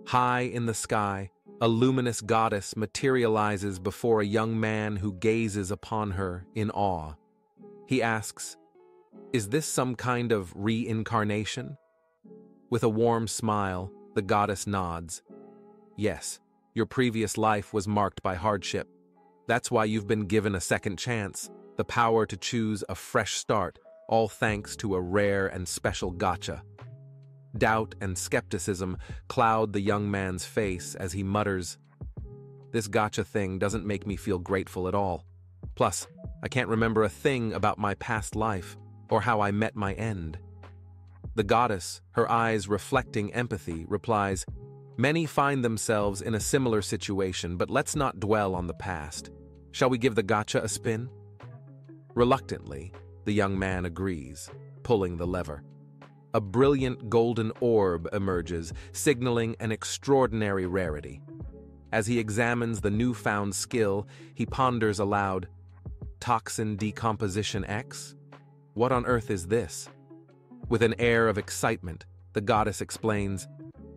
High in the sky, a luminous goddess materializes before a young man who gazes upon her in awe. He asks, "Is this some kind of reincarnation?" With a warm smile, the goddess nods. "Yes, your previous life was marked by hardship. That's why you've been given a second chance, the power to choose a fresh start, all thanks to a rare and special gacha." Doubt and skepticism cloud the young man's face as he mutters, "This gacha thing doesn't make me feel grateful at all. Plus, I can't remember a thing about my past life or how I met my end." The goddess, her eyes reflecting empathy, replies, "Many find themselves in a similar situation, but let's not dwell on the past. Shall we give the gacha a spin?" Reluctantly, the young man agrees, pulling the lever. A brilliant golden orb emerges, signaling an extraordinary rarity. As he examines the newfound skill, he ponders aloud, "Toxin Decomposition X? What on earth is this?" With an air of excitement, the goddess explains,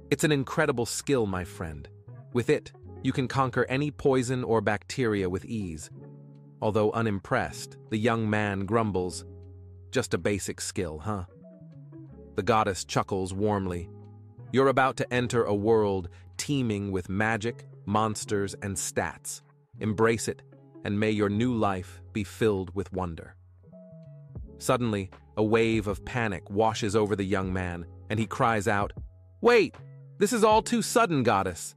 "It's an incredible skill, my friend. With it, you can conquer any poison or bacteria with ease." Although unimpressed, the young man grumbles, "Just a basic skill, huh?" The goddess chuckles warmly. "You're about to enter a world teeming with magic, monsters, and stats. Embrace it, and may your new life be filled with wonder." Suddenly, a wave of panic washes over the young man, and he cries out, "Wait! This is all too sudden, goddess!"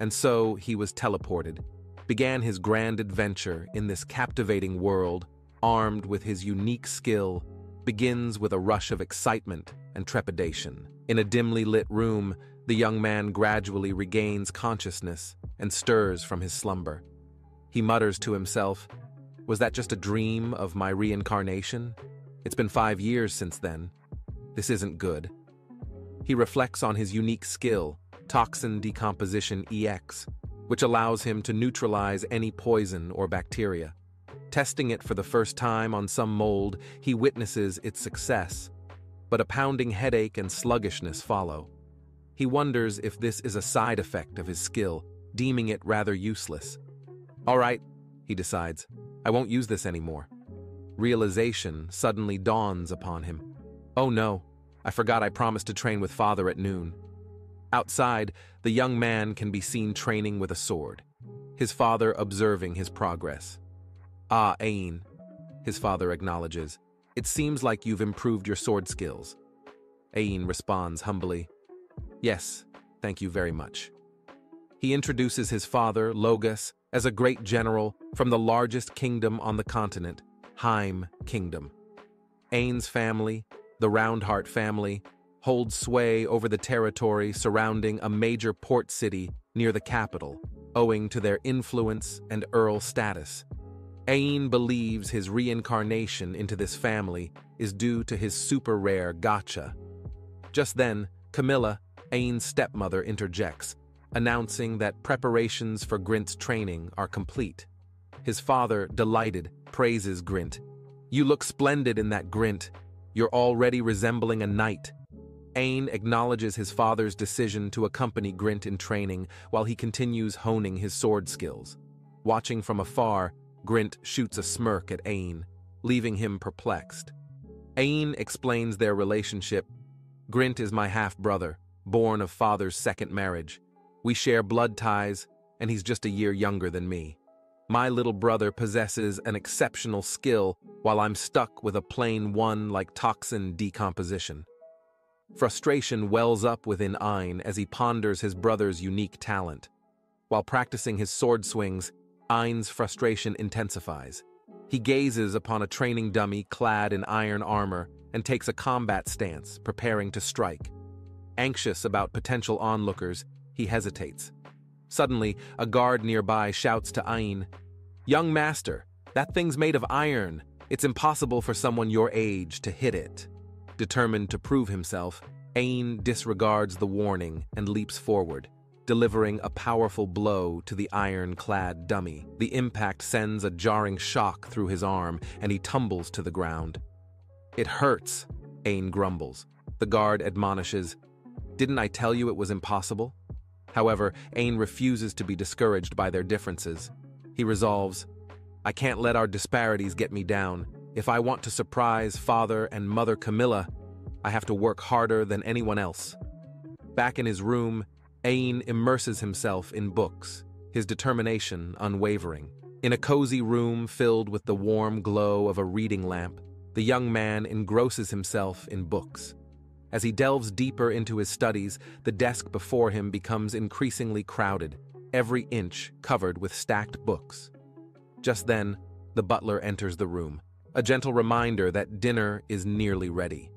And so he was teleported, began his grand adventure in this captivating world, armed with his unique skill, begins with a rush of excitement and trepidation. In a dimly lit room, the young man gradually regains consciousness and stirs from his slumber. He mutters to himself, "Was that just a dream of my reincarnation? It's been 5 years since then. This isn't good." He reflects on his unique skill, Toxin Decomposition EX, which allows him to neutralize any poison or bacteria. Testing it for the first time on some mold, he witnesses its success, but a pounding headache and sluggishness follow. He wonders if this is a side effect of his skill, deeming it rather useless. "All right," he decides, "I won't use this anymore." Realization suddenly dawns upon him. "Oh no, I forgot I promised to train with father at noon." Outside, the young man can be seen training with a sword, his father observing his progress. "Ah, Ain," his father acknowledges, "it seems like you've improved your sword skills." Ain responds humbly, "Yes, thank you very much." He introduces his father, Logus, as a great general from the largest kingdom on the continent, Heim Kingdom. Ain's family, the Roundheart family, holds sway over the territory surrounding a major port city near the capital, owing to their influence and earl status. Ain believes his reincarnation into this family is due to his super rare gacha. Just then, Camilla, Ain's stepmother, interjects, announcing that preparations for Grint's training are complete. His father, delighted, praises Grint. "You look splendid in that, Grint. You're already resembling a knight." Ain acknowledges his father's decision to accompany Grint in training while he continues honing his sword skills. Watching from afar, Grint shoots a smirk at Ain, leaving him perplexed. Ain explains their relationship. "Grint is my half-brother, born of father's second marriage. We share blood ties, and he's just a year younger than me. My little brother possesses an exceptional skill, while I'm stuck with a plain one like toxin decomposition." Frustration wells up within Ain as he ponders his brother's unique talent. While practicing his sword swings, Ain's frustration intensifies. He gazes upon a training dummy clad in iron armor and takes a combat stance, preparing to strike. Anxious about potential onlookers, he hesitates. Suddenly, a guard nearby shouts to Ain, "Young master, that thing's made of iron. It's impossible for someone your age to hit it." Determined to prove himself, Ain disregards the warning and leaps forward, delivering a powerful blow to the iron-clad dummy. The impact sends a jarring shock through his arm, and he tumbles to the ground. "It hurts," Ain grumbles. The guard admonishes, "Didn't I tell you it was impossible?" However, Ain refuses to be discouraged by their differences. He resolves, "I can't let our disparities get me down. If I want to surprise Father and Mother Camilla, I have to work harder than anyone else." Back in his room, Ain immerses himself in books, his determination unwavering. In a cozy room filled with the warm glow of a reading lamp, the young man engrosses himself in books. As he delves deeper into his studies, the desk before him becomes increasingly crowded, every inch covered with stacked books. Just then, the butler enters the room, a gentle reminder that dinner is nearly ready.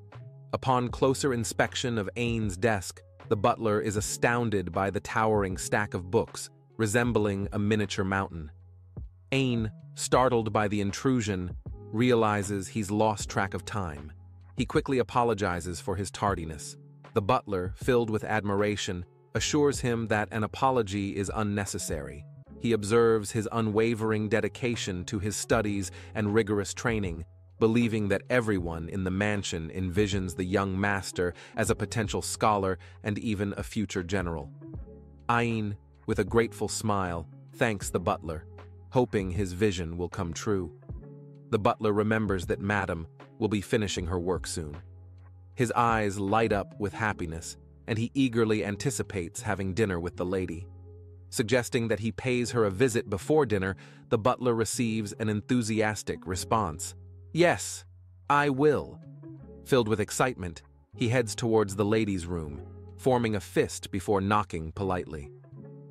Upon closer inspection of Ain's desk, the butler is astounded by the towering stack of books, resembling a miniature mountain. Ain, startled by the intrusion, realizes he's lost track of time. He quickly apologizes for his tardiness. The butler, filled with admiration, assures him that an apology is unnecessary. He observes his unwavering dedication to his studies and rigorous training, believing that everyone in the mansion envisions the young master as a potential scholar and even a future general. Ain, with a grateful smile, thanks the butler, hoping his vision will come true. The butler remembers that Madame will be finishing her work soon. His eyes light up with happiness, and he eagerly anticipates having dinner with the lady. Suggesting that he pays her a visit before dinner, the butler receives an enthusiastic response. "Yes, I will." Filled with excitement, he heads towards the lady's room, forming a fist before knocking politely.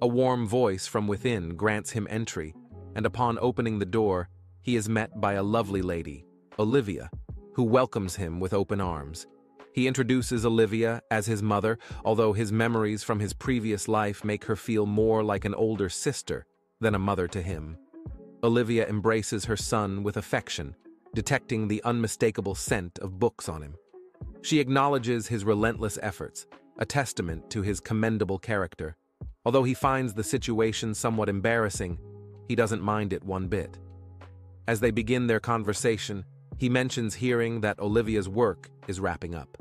A warm voice from within grants him entry, and upon opening the door, he is met by a lovely lady, Olivia, who welcomes him with open arms. He introduces Olivia as his mother, although his memories from his previous life make her feel more like an older sister than a mother to him. Olivia embraces her son with affection, detecting the unmistakable scent of books on him. She acknowledges his relentless efforts, a testament to his commendable character. Although he finds the situation somewhat embarrassing, he doesn't mind it one bit. As they begin their conversation, he mentions hearing that Olivia's work is wrapping up.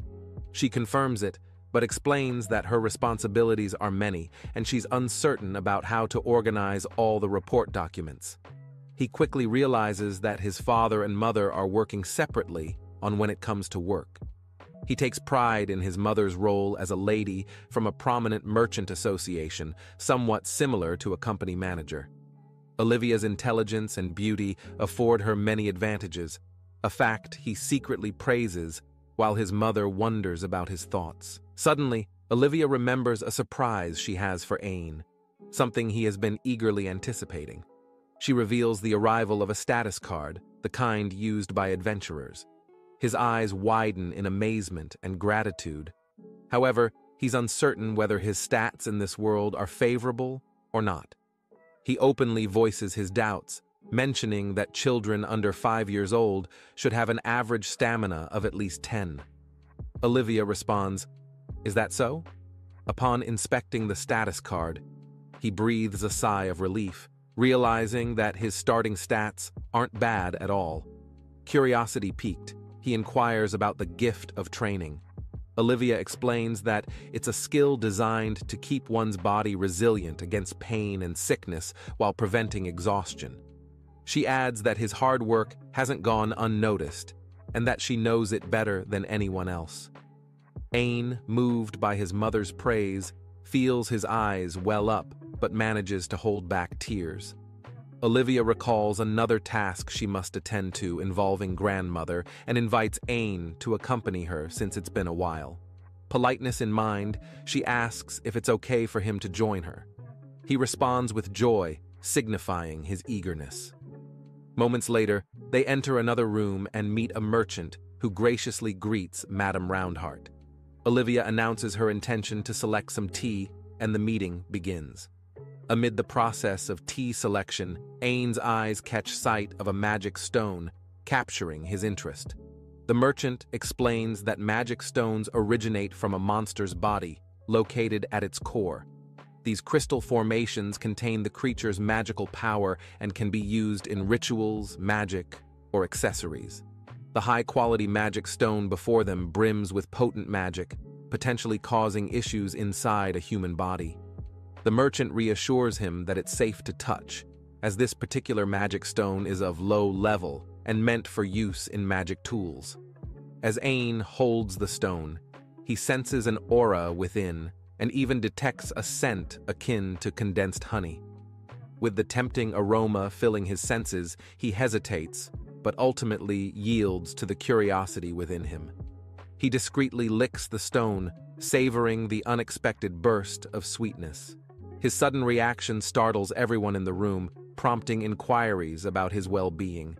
She confirms it, but explains that her responsibilities are many and she's uncertain about how to organize all the report documents. He quickly realizes that his father and mother are working separately on when it comes to work. He takes pride in his mother's role as a lady from a prominent merchant association, somewhat similar to a company manager. Olivia's intelligence and beauty afford her many advantages, a fact he secretly praises while his mother wonders about his thoughts. Suddenly, Olivia remembers a surprise she has for Ain, something he has been eagerly anticipating. She reveals the arrival of a status card, the kind used by adventurers. His eyes widen in amazement and gratitude. However, he's uncertain whether his stats in this world are favorable or not. He openly voices his doubts, mentioning that children under 5 years old should have an average stamina of at least 10. Olivia responds, "Is that so?" Upon inspecting the status card, he breathes a sigh of relief, realizing that his starting stats aren't bad at all. Curiosity piqued, he inquires about the gift of training. Olivia explains that it's a skill designed to keep one's body resilient against pain and sickness while preventing exhaustion. She adds that his hard work hasn't gone unnoticed, and that she knows it better than anyone else. Ain, moved by his mother's praise, feels his eyes well up, but manages to hold back tears. Olivia recalls another task she must attend to involving grandmother and invites Ain to accompany her since it's been a while. Politeness in mind, she asks if it's okay for him to join her. He responds with joy, signifying his eagerness. Moments later, they enter another room and meet a merchant who graciously greets Madame Roundheart. Olivia announces her intention to select some tea, and the meeting begins. Amid the process of tea selection, Ain's eyes catch sight of a magic stone, capturing his interest. The merchant explains that magic stones originate from a monster's body, located at its core. These crystal formations contain the creature's magical power and can be used in rituals, magic, or accessories. The high-quality magic stone before them brims with potent magic, potentially causing issues inside a human body. The merchant reassures him that it's safe to touch, as this particular magic stone is of low level and meant for use in magic tools. As Ain holds the stone, he senses an aura within and even detects a scent akin to condensed honey. With the tempting aroma filling his senses, he hesitates, but ultimately yields to the curiosity within him. He discreetly licks the stone, savoring the unexpected burst of sweetness. His sudden reaction startles everyone in the room, prompting inquiries about his well-being.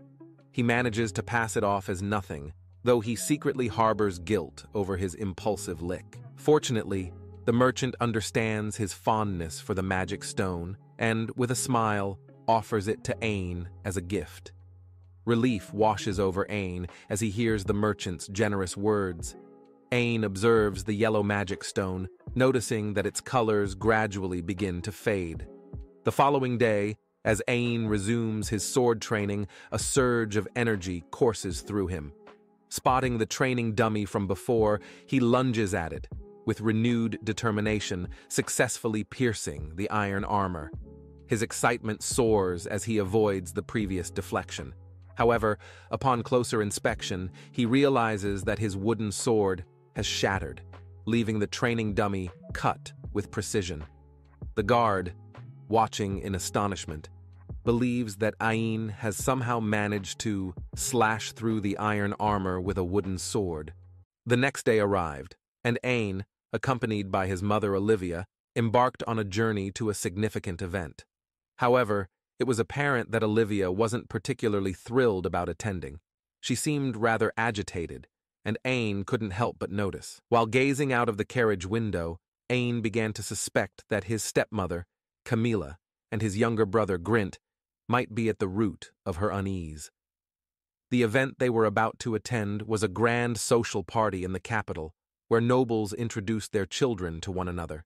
He manages to pass it off as nothing, though he secretly harbors guilt over his impulsive lick. Fortunately, the merchant understands his fondness for the magic stone and, with a smile, offers it to Ain as a gift. Relief washes over Ain as he hears the merchant's generous words. Ain observes the yellow magic stone, noticing that its colors gradually begin to fade. The following day, as Ain resumes his sword training, a surge of energy courses through him. Spotting the training dummy from before, he lunges at it, with renewed determination, successfully piercing the iron armor. His excitement soars as he avoids the previous deflection. However, upon closer inspection, he realizes that his wooden sword has shattered, leaving the training dummy cut with precision. The guard, watching in astonishment, believes that Ain has somehow managed to slash through the iron armor with a wooden sword. The next day arrived, and Ain, accompanied by his mother Olivia, embarked on a journey to a significant event. However, it was apparent that Olivia wasn't particularly thrilled about attending. She seemed rather agitated, and Ain couldn't help but notice. While gazing out of the carriage window, Ain began to suspect that his stepmother, Camilla, and his younger brother Grint might be at the root of her unease. The event they were about to attend was a grand social party in the capital, where nobles introduced their children to one another.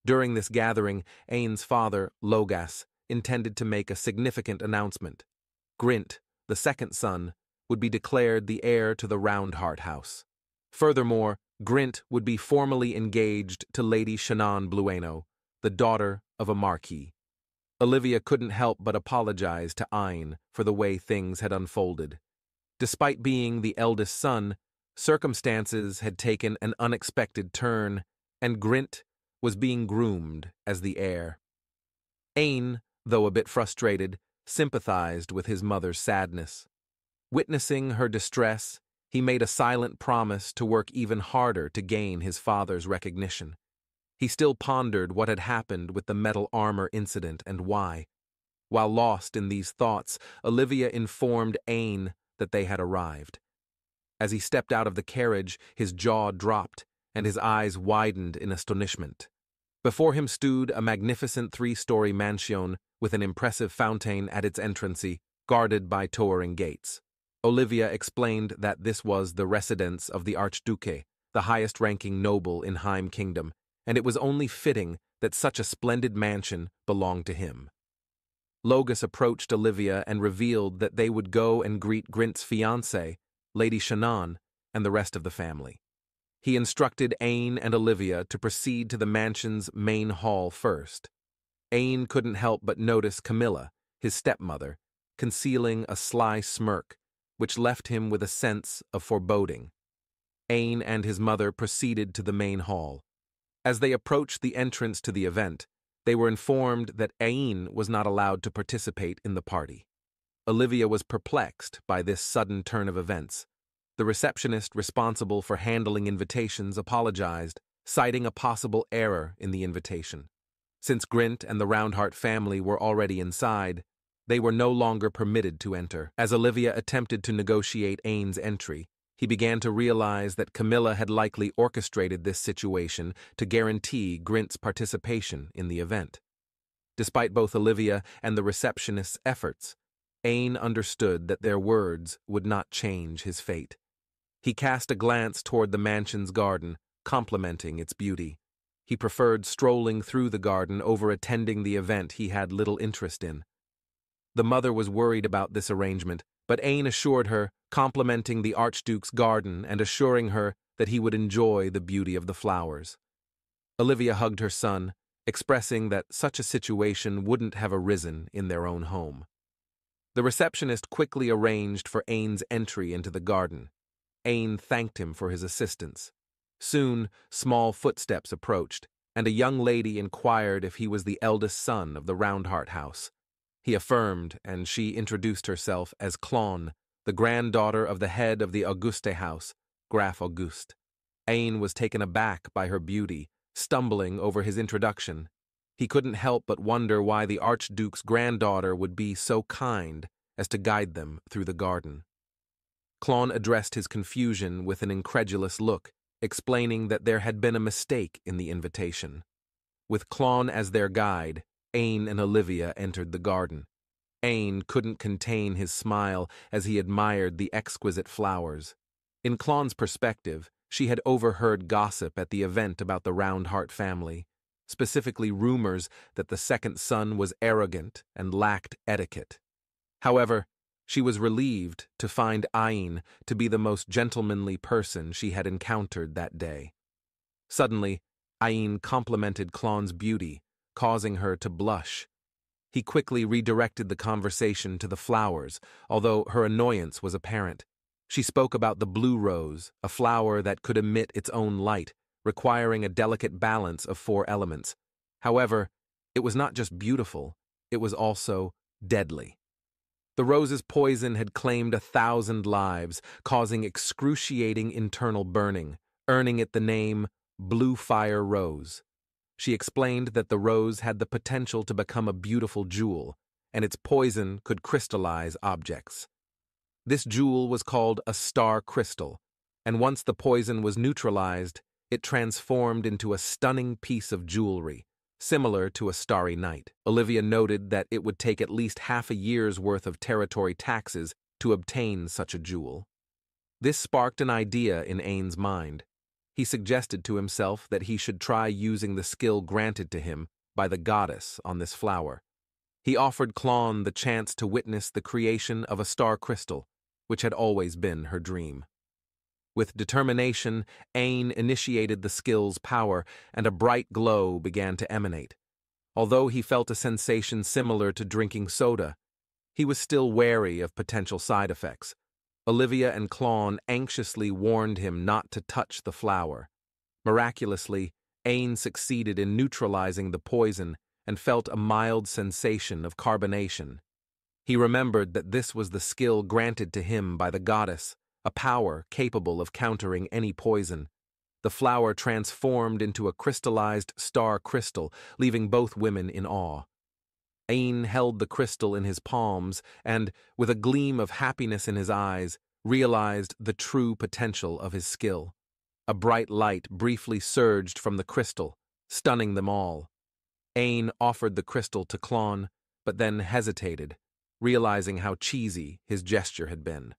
During this gathering, Ain's father, Logas, intended to make a significant announcement. Grint, the second son, would be declared the heir to the Roundheart house. Furthermore, Grint would be formally engaged to Lady Shannon Blueno, the daughter of a marquis. Olivia couldn't help but apologize to Ain for the way things had unfolded. Despite being the eldest son, circumstances had taken an unexpected turn, and Grint was being groomed as the heir. Ain, though a bit frustrated, sympathized with his mother's sadness. Witnessing her distress, he made a silent promise to work even harder to gain his father's recognition. He still pondered what had happened with the metal armor incident and why. While lost in these thoughts, Olivia informed Ain that they had arrived. As he stepped out of the carriage, his jaw dropped, and his eyes widened in astonishment. Before him stood a magnificent 3-story mansion with an impressive fountain at its entrance, guarded by towering gates. Olivia explained that this was the residence of the Archduke, the highest-ranking noble in Heim Kingdom, and it was only fitting that such a splendid mansion belonged to him. Logas approached Olivia and revealed that they would go and greet Grint's fiancée, Lady Shannon, and the rest of the family. He instructed Ain and Olivia to proceed to the mansion's main hall first. Ain couldn't help but notice Camilla, his stepmother, concealing a sly smirk, which left him with a sense of foreboding. Ain and his mother proceeded to the main hall. As they approached the entrance to the event, they were informed that Ain was not allowed to participate in the party. Olivia was perplexed by this sudden turn of events. The receptionist responsible for handling invitations apologized, citing a possible error in the invitation. Since Grint and the Roundheart family were already inside, they were no longer permitted to enter. As Olivia attempted to negotiate Ain's entry, he began to realize that Camilla had likely orchestrated this situation to guarantee Grint's participation in the event. Despite both Olivia and the receptionist's efforts, Ain understood that their words would not change his fate. He cast a glance toward the mansion's garden, complimenting its beauty. He preferred strolling through the garden over attending the event he had little interest in. The mother was worried about this arrangement, but Ain assured her, complimenting the Archduke's garden and assuring her that he would enjoy the beauty of the flowers. Olivia hugged her son, expressing that such a situation wouldn't have arisen in their own home. The receptionist quickly arranged for Ain's entry into the garden. Ain thanked him for his assistance. Soon, small footsteps approached, and a young lady inquired if he was the eldest son of the Roundheart house. He affirmed, and she introduced herself as Clon, the granddaughter of the head of the Auguste house, Graf Auguste. Ain was taken aback by her beauty, stumbling over his introduction. He couldn't help but wonder why the Archduke's granddaughter would be so kind as to guide them through the garden. Clon addressed his confusion with an incredulous look, explaining that there had been a mistake in the invitation. With Clon as their guide, Ain and Olivia entered the garden. Ain couldn't contain his smile as he admired the exquisite flowers. In Clon's perspective, she had overheard gossip at the event about the Roundheart family, specifically rumors that the second son was arrogant and lacked etiquette. However, she was relieved to find Ain to be the most gentlemanly person she had encountered that day. Suddenly, Ain complimented Clon's beauty, causing her to blush. He quickly redirected the conversation to the flowers, although her annoyance was apparent. She spoke about the blue rose, a flower that could emit its own light, requiring a delicate balance of 4 elements. However, it was not just beautiful, it was also deadly. The rose's poison had claimed 1,000 lives, causing excruciating internal burning, earning it the name Blue Fire Rose. She explained that the rose had the potential to become a beautiful jewel, and its poison could crystallize objects. This jewel was called a star crystal, and once the poison was neutralized, it transformed into a stunning piece of jewelry, similar to a starry night. Olivia noted that it would take at least half a year's worth of territory taxes to obtain such a jewel. This sparked an idea in Ain's mind. He suggested to himself that he should try using the skill granted to him by the goddess on this flower. He offered Clon the chance to witness the creation of a star crystal, which had always been her dream. With determination, Ain initiated the skill's power, and a bright glow began to emanate. Although he felt a sensation similar to drinking soda, he was still wary of potential side effects. Olivia and Clon anxiously warned him not to touch the flower. Miraculously, Ain succeeded in neutralizing the poison and felt a mild sensation of carbonation. He remembered that this was the skill granted to him by the goddess, a power capable of countering any poison. The flower transformed into a crystallized star crystal, leaving both women in awe. Ain held the crystal in his palms and, with a gleam of happiness in his eyes, realized the true potential of his skill. A bright light briefly surged from the crystal, stunning them all. Ain offered the crystal to Clon, but then hesitated, realizing how cheesy his gesture had been.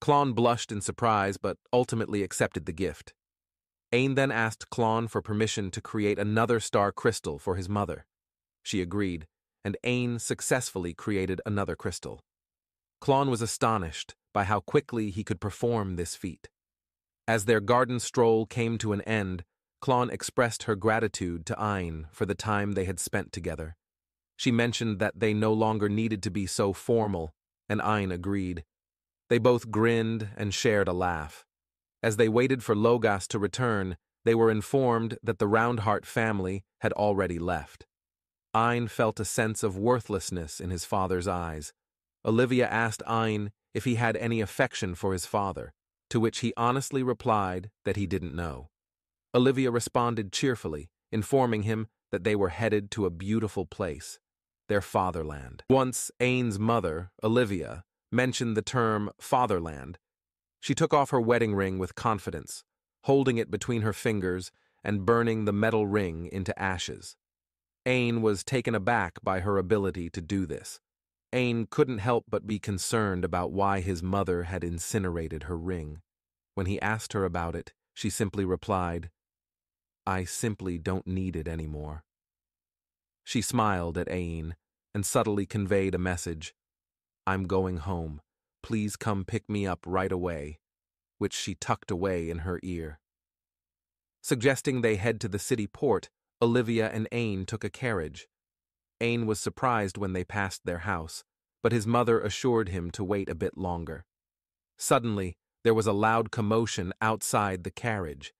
Clon blushed in surprise, but ultimately accepted the gift. Ain then asked Clon for permission to create another star crystal for his mother. She agreed, and Ain successfully created another crystal. Clon was astonished by how quickly he could perform this feat. As their garden stroll came to an end, Clon expressed her gratitude to Ain for the time they had spent together. She mentioned that they no longer needed to be so formal, and Ain agreed. They both grinned and shared a laugh. As they waited for Logas to return, they were informed that the Roundheart family had already left. Ain felt a sense of worthlessness in his father's eyes. Olivia asked Ain if he had any affection for his father, to which he honestly replied that he didn't know. Olivia responded cheerfully, informing him that they were headed to a beautiful place, their fatherland. Once Ain's mother, Olivia, mentioned the term fatherland, she took off her wedding ring with confidence, holding it between her fingers and burning the metal ring into ashes. Ain was taken aback by her ability to do this. Ain couldn't help but be concerned about why his mother had incinerated her ring. When he asked her about it, she simply replied, "I simply don't need it anymore." She smiled at Ain and subtly conveyed a message, "I'm going home. Please come pick me up right away," which she tucked away in her ear. Suggesting they head to the city port, Olivia and Ain took a carriage. Ain was surprised when they passed their house, but his mother assured him to wait a bit longer. Suddenly, there was a loud commotion outside the carriage.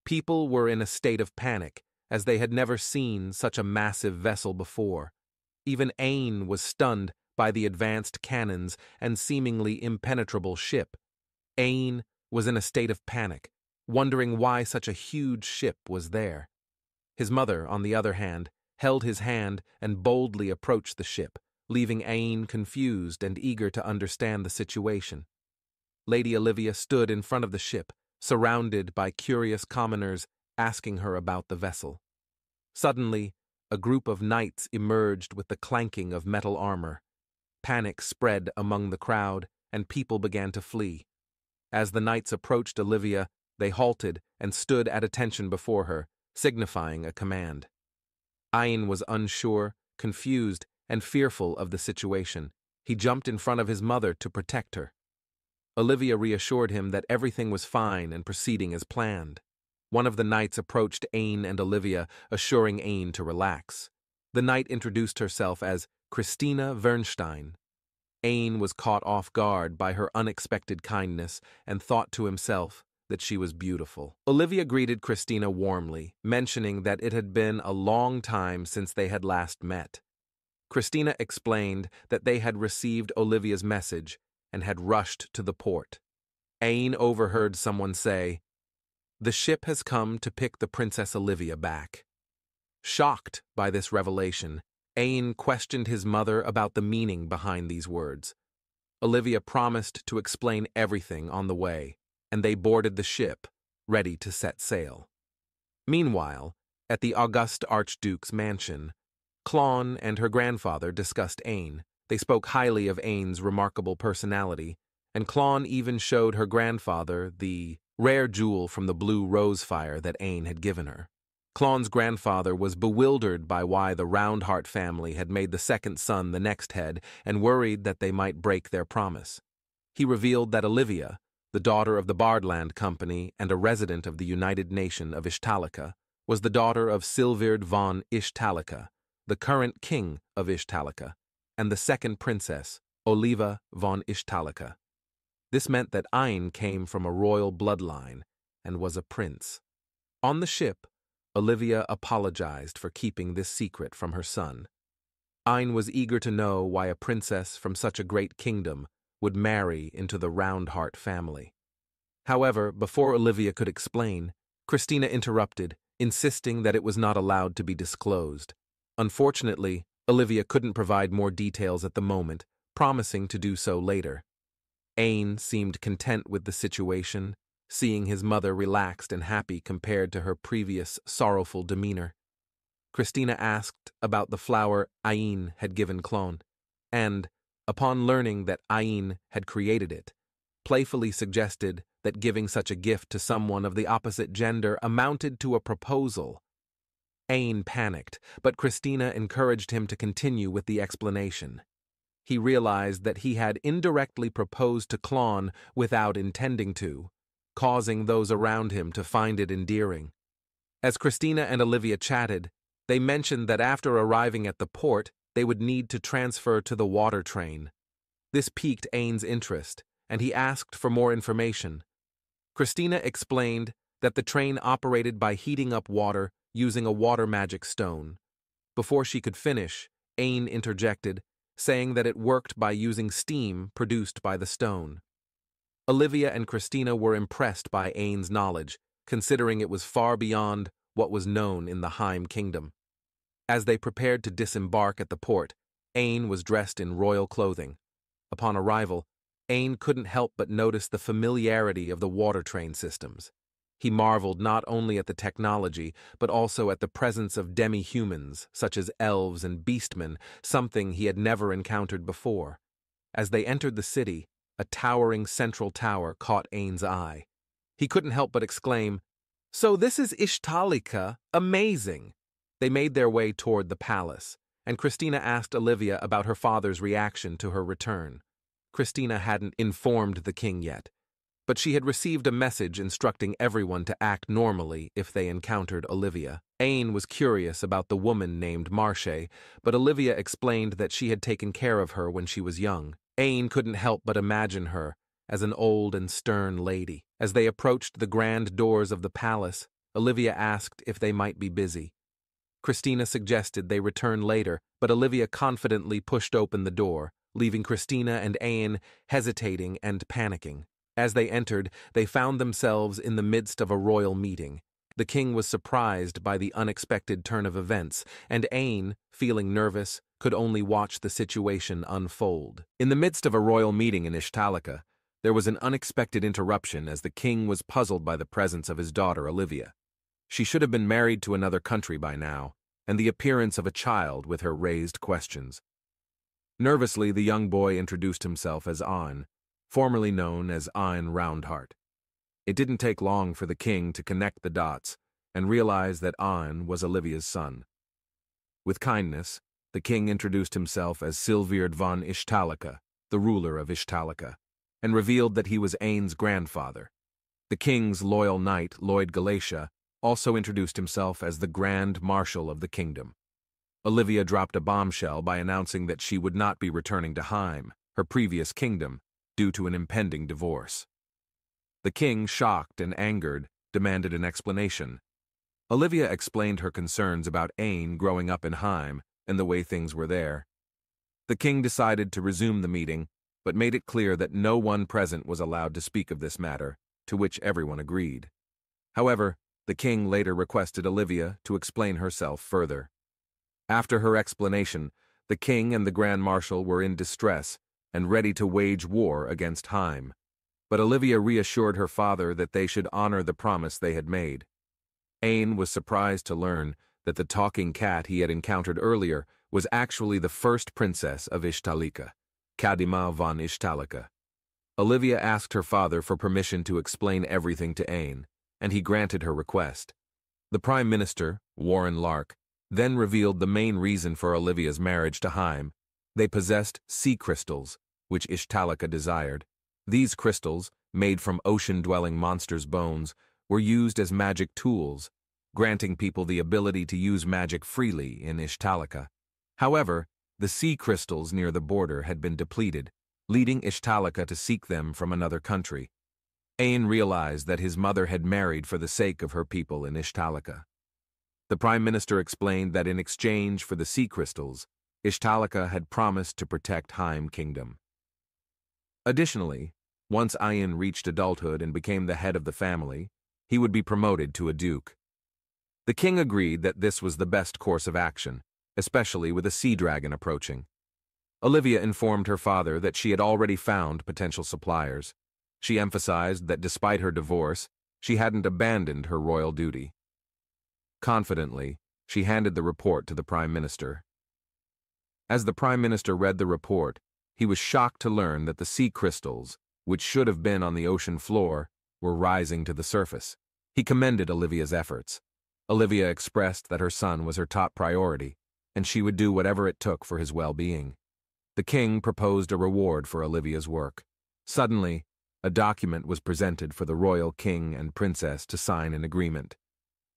People were in a state of panic, as they had never seen such a massive vessel before. Even Ain was stunned by the advanced cannons and seemingly impenetrable ship. Ain was in a state of panic, wondering why such a huge ship was there. His mother, on the other hand, held his hand and boldly approached the ship, leaving Ain confused and eager to understand the situation. Lady Olivia stood in front of the ship, surrounded by curious commoners asking her about the vessel. Suddenly, a group of knights emerged with the clanking of metal armor. Panic spread among the crowd, and people began to flee. As the knights approached Olivia, they halted and stood at attention before her, signifying a command. Ain was unsure, confused, and fearful of the situation. He jumped in front of his mother to protect her. Olivia reassured him that everything was fine and proceeding as planned. One of the knights approached Ain and Olivia, assuring Ain to relax. The knight introduced herself as Christina Wernstein. Ain was caught off guard by her unexpected kindness and thought to himself that she was beautiful. Olivia greeted Christina warmly, mentioning that it had been a long time since they had last met. Christina explained that they had received Olivia's message and had rushed to the port. Ain overheard someone say, "The ship has come to pick the Princess Olivia back." Shocked by this revelation, Ain questioned his mother about the meaning behind these words. Olivia promised to explain everything on the way, and they boarded the ship, ready to set sail. Meanwhile, at the august Archduke's mansion, Clon and her grandfather discussed Ain. They spoke highly of Ain's remarkable personality, and Clon even showed her grandfather the rare jewel from the blue rose fire that Ain had given her. Clon's grandfather was bewildered by why the Roundheart family had made the second son the next head and worried that they might break their promise. He revealed that Olivia, the daughter of the Bardland Company and a resident of the United Nation of Ishtalica, was the daughter of Silviard von Ishtalica, the current king of Ishtalica, and the second princess, Oliva von Ishtalica. This meant that Ain came from a royal bloodline and was a prince. On the ship, Olivia apologized for keeping this secret from her son. Ain was eager to know why a princess from such a great kingdom would marry into the Roundheart family. However, before Olivia could explain, Christina interrupted, insisting that it was not allowed to be disclosed. Unfortunately, Olivia couldn't provide more details at the moment, promising to do so later. Ain seemed content with the situation, seeing his mother relaxed and happy compared to her previous sorrowful demeanor. Christina asked about the flower Ain had given Clon, and, upon learning that Ain had created it, playfully suggested that giving such a gift to someone of the opposite gender amounted to a proposal. Ain panicked, but Christina encouraged him to continue with the explanation. He realized that he had indirectly proposed to Clon without intending to, causing those around him to find it endearing. As Christina and Olivia chatted, they mentioned that after arriving at the port, they would need to transfer to the water train. This piqued Ain's interest, and he asked for more information. Christina explained that the train operated by heating up water using a water magic stone. Before she could finish, Ain interjected, saying that it worked by using steam produced by the stone. Olivia and Christina were impressed by Ain's knowledge, considering it was far beyond what was known in the Heim Kingdom. As they prepared to disembark at the port, Ain was dressed in royal clothing. Upon arrival, Ain couldn't help but notice the familiarity of the water train systems. He marveled not only at the technology, but also at the presence of demi-humans, such as elves and beastmen, something he had never encountered before. As they entered the city, a towering central tower caught Ain's eye. He couldn't help but exclaim, "So this is Ishtalica, amazing!" They made their way toward the palace, and Christina asked Olivia about her father's reaction to her return. Christina hadn't informed the king yet. but she had received a message instructing everyone to act normally if they encountered Olivia. Aine was curious about the woman named Marche, but Olivia explained that she had taken care of her when she was young. Aine couldn't help but imagine her as an old and stern lady. As they approached the grand doors of the palace, Olivia asked if they might be busy. Christina suggested they return later, but Olivia confidently pushed open the door, leaving Christina and Aine hesitating and panicking. As they entered, they found themselves in the midst of a royal meeting. The king was surprised by the unexpected turn of events, and Aine, feeling nervous, could only watch the situation unfold. In the midst of a royal meeting in Ishtalika, there was an unexpected interruption as the king was puzzled by the presence of his daughter Olivia. She should have been married to another country by now, and the appearance of a child with her raised questions. Nervously, the young boy introduced himself as Aine, formerly known as Aine Roundheart. It didn't take long for the king to connect the dots and realize that Aine was Olivia's son. With kindness, the king introduced himself as Silviard von Ishtalika, the ruler of Ishtalika, and revealed that he was Aine's grandfather. The king's loyal knight, Lloyd Galatia, also introduced himself as the Grand Marshal of the kingdom. Olivia dropped a bombshell by announcing that she would not be returning to Heim, her previous kingdom, due to an impending divorce. The king, shocked and angered, demanded an explanation. Olivia explained her concerns about Aine growing up in Heim and the way things were there. The king decided to resume the meeting, but made it clear that no one present was allowed to speak of this matter, to which everyone agreed. However, the king later requested Olivia to explain herself further. After her explanation, the king and the Grand Marshal were in distress and ready to wage war against Heim. But Olivia reassured her father that they should honor the promise they had made. Aine was surprised to learn that the talking cat he had encountered earlier was actually the first princess of Ishtalika, Kadima von Ishtalika. Olivia asked her father for permission to explain everything to Aine, and he granted her request. The Prime Minister, Warren Lark, then revealed the main reason for Olivia's marriage to Heim. They possessed sea crystals, which Ishtalika desired. These crystals, made from ocean-dwelling monsters' bones, were used as magic tools, granting people the ability to use magic freely in Ishtalika. However, the sea crystals near the border had been depleted, leading Ishtalika to seek them from another country. Aine realized that his mother had married for the sake of her people in Ishtalika. The Prime Minister explained that in exchange for the sea crystals, Ishtalika had promised to protect Heim Kingdom. Additionally, once Aine reached adulthood and became the head of the family, he would be promoted to a duke. The king agreed that this was the best course of action, especially with a sea dragon approaching. Olivia informed her father that she had already found potential suppliers. She emphasized that despite her divorce, she hadn't abandoned her royal duty. Confidently, she handed the report to the Prime Minister. As the Prime Minister read the report, he was shocked to learn that the sea crystals, which should have been on the ocean floor, were rising to the surface. He commended Olivia's efforts. Olivia expressed that her son was her top priority, and she would do whatever it took for his well-being. The king proposed a reward for Olivia's work. Suddenly, a document was presented for the royal king and princess to sign an agreement.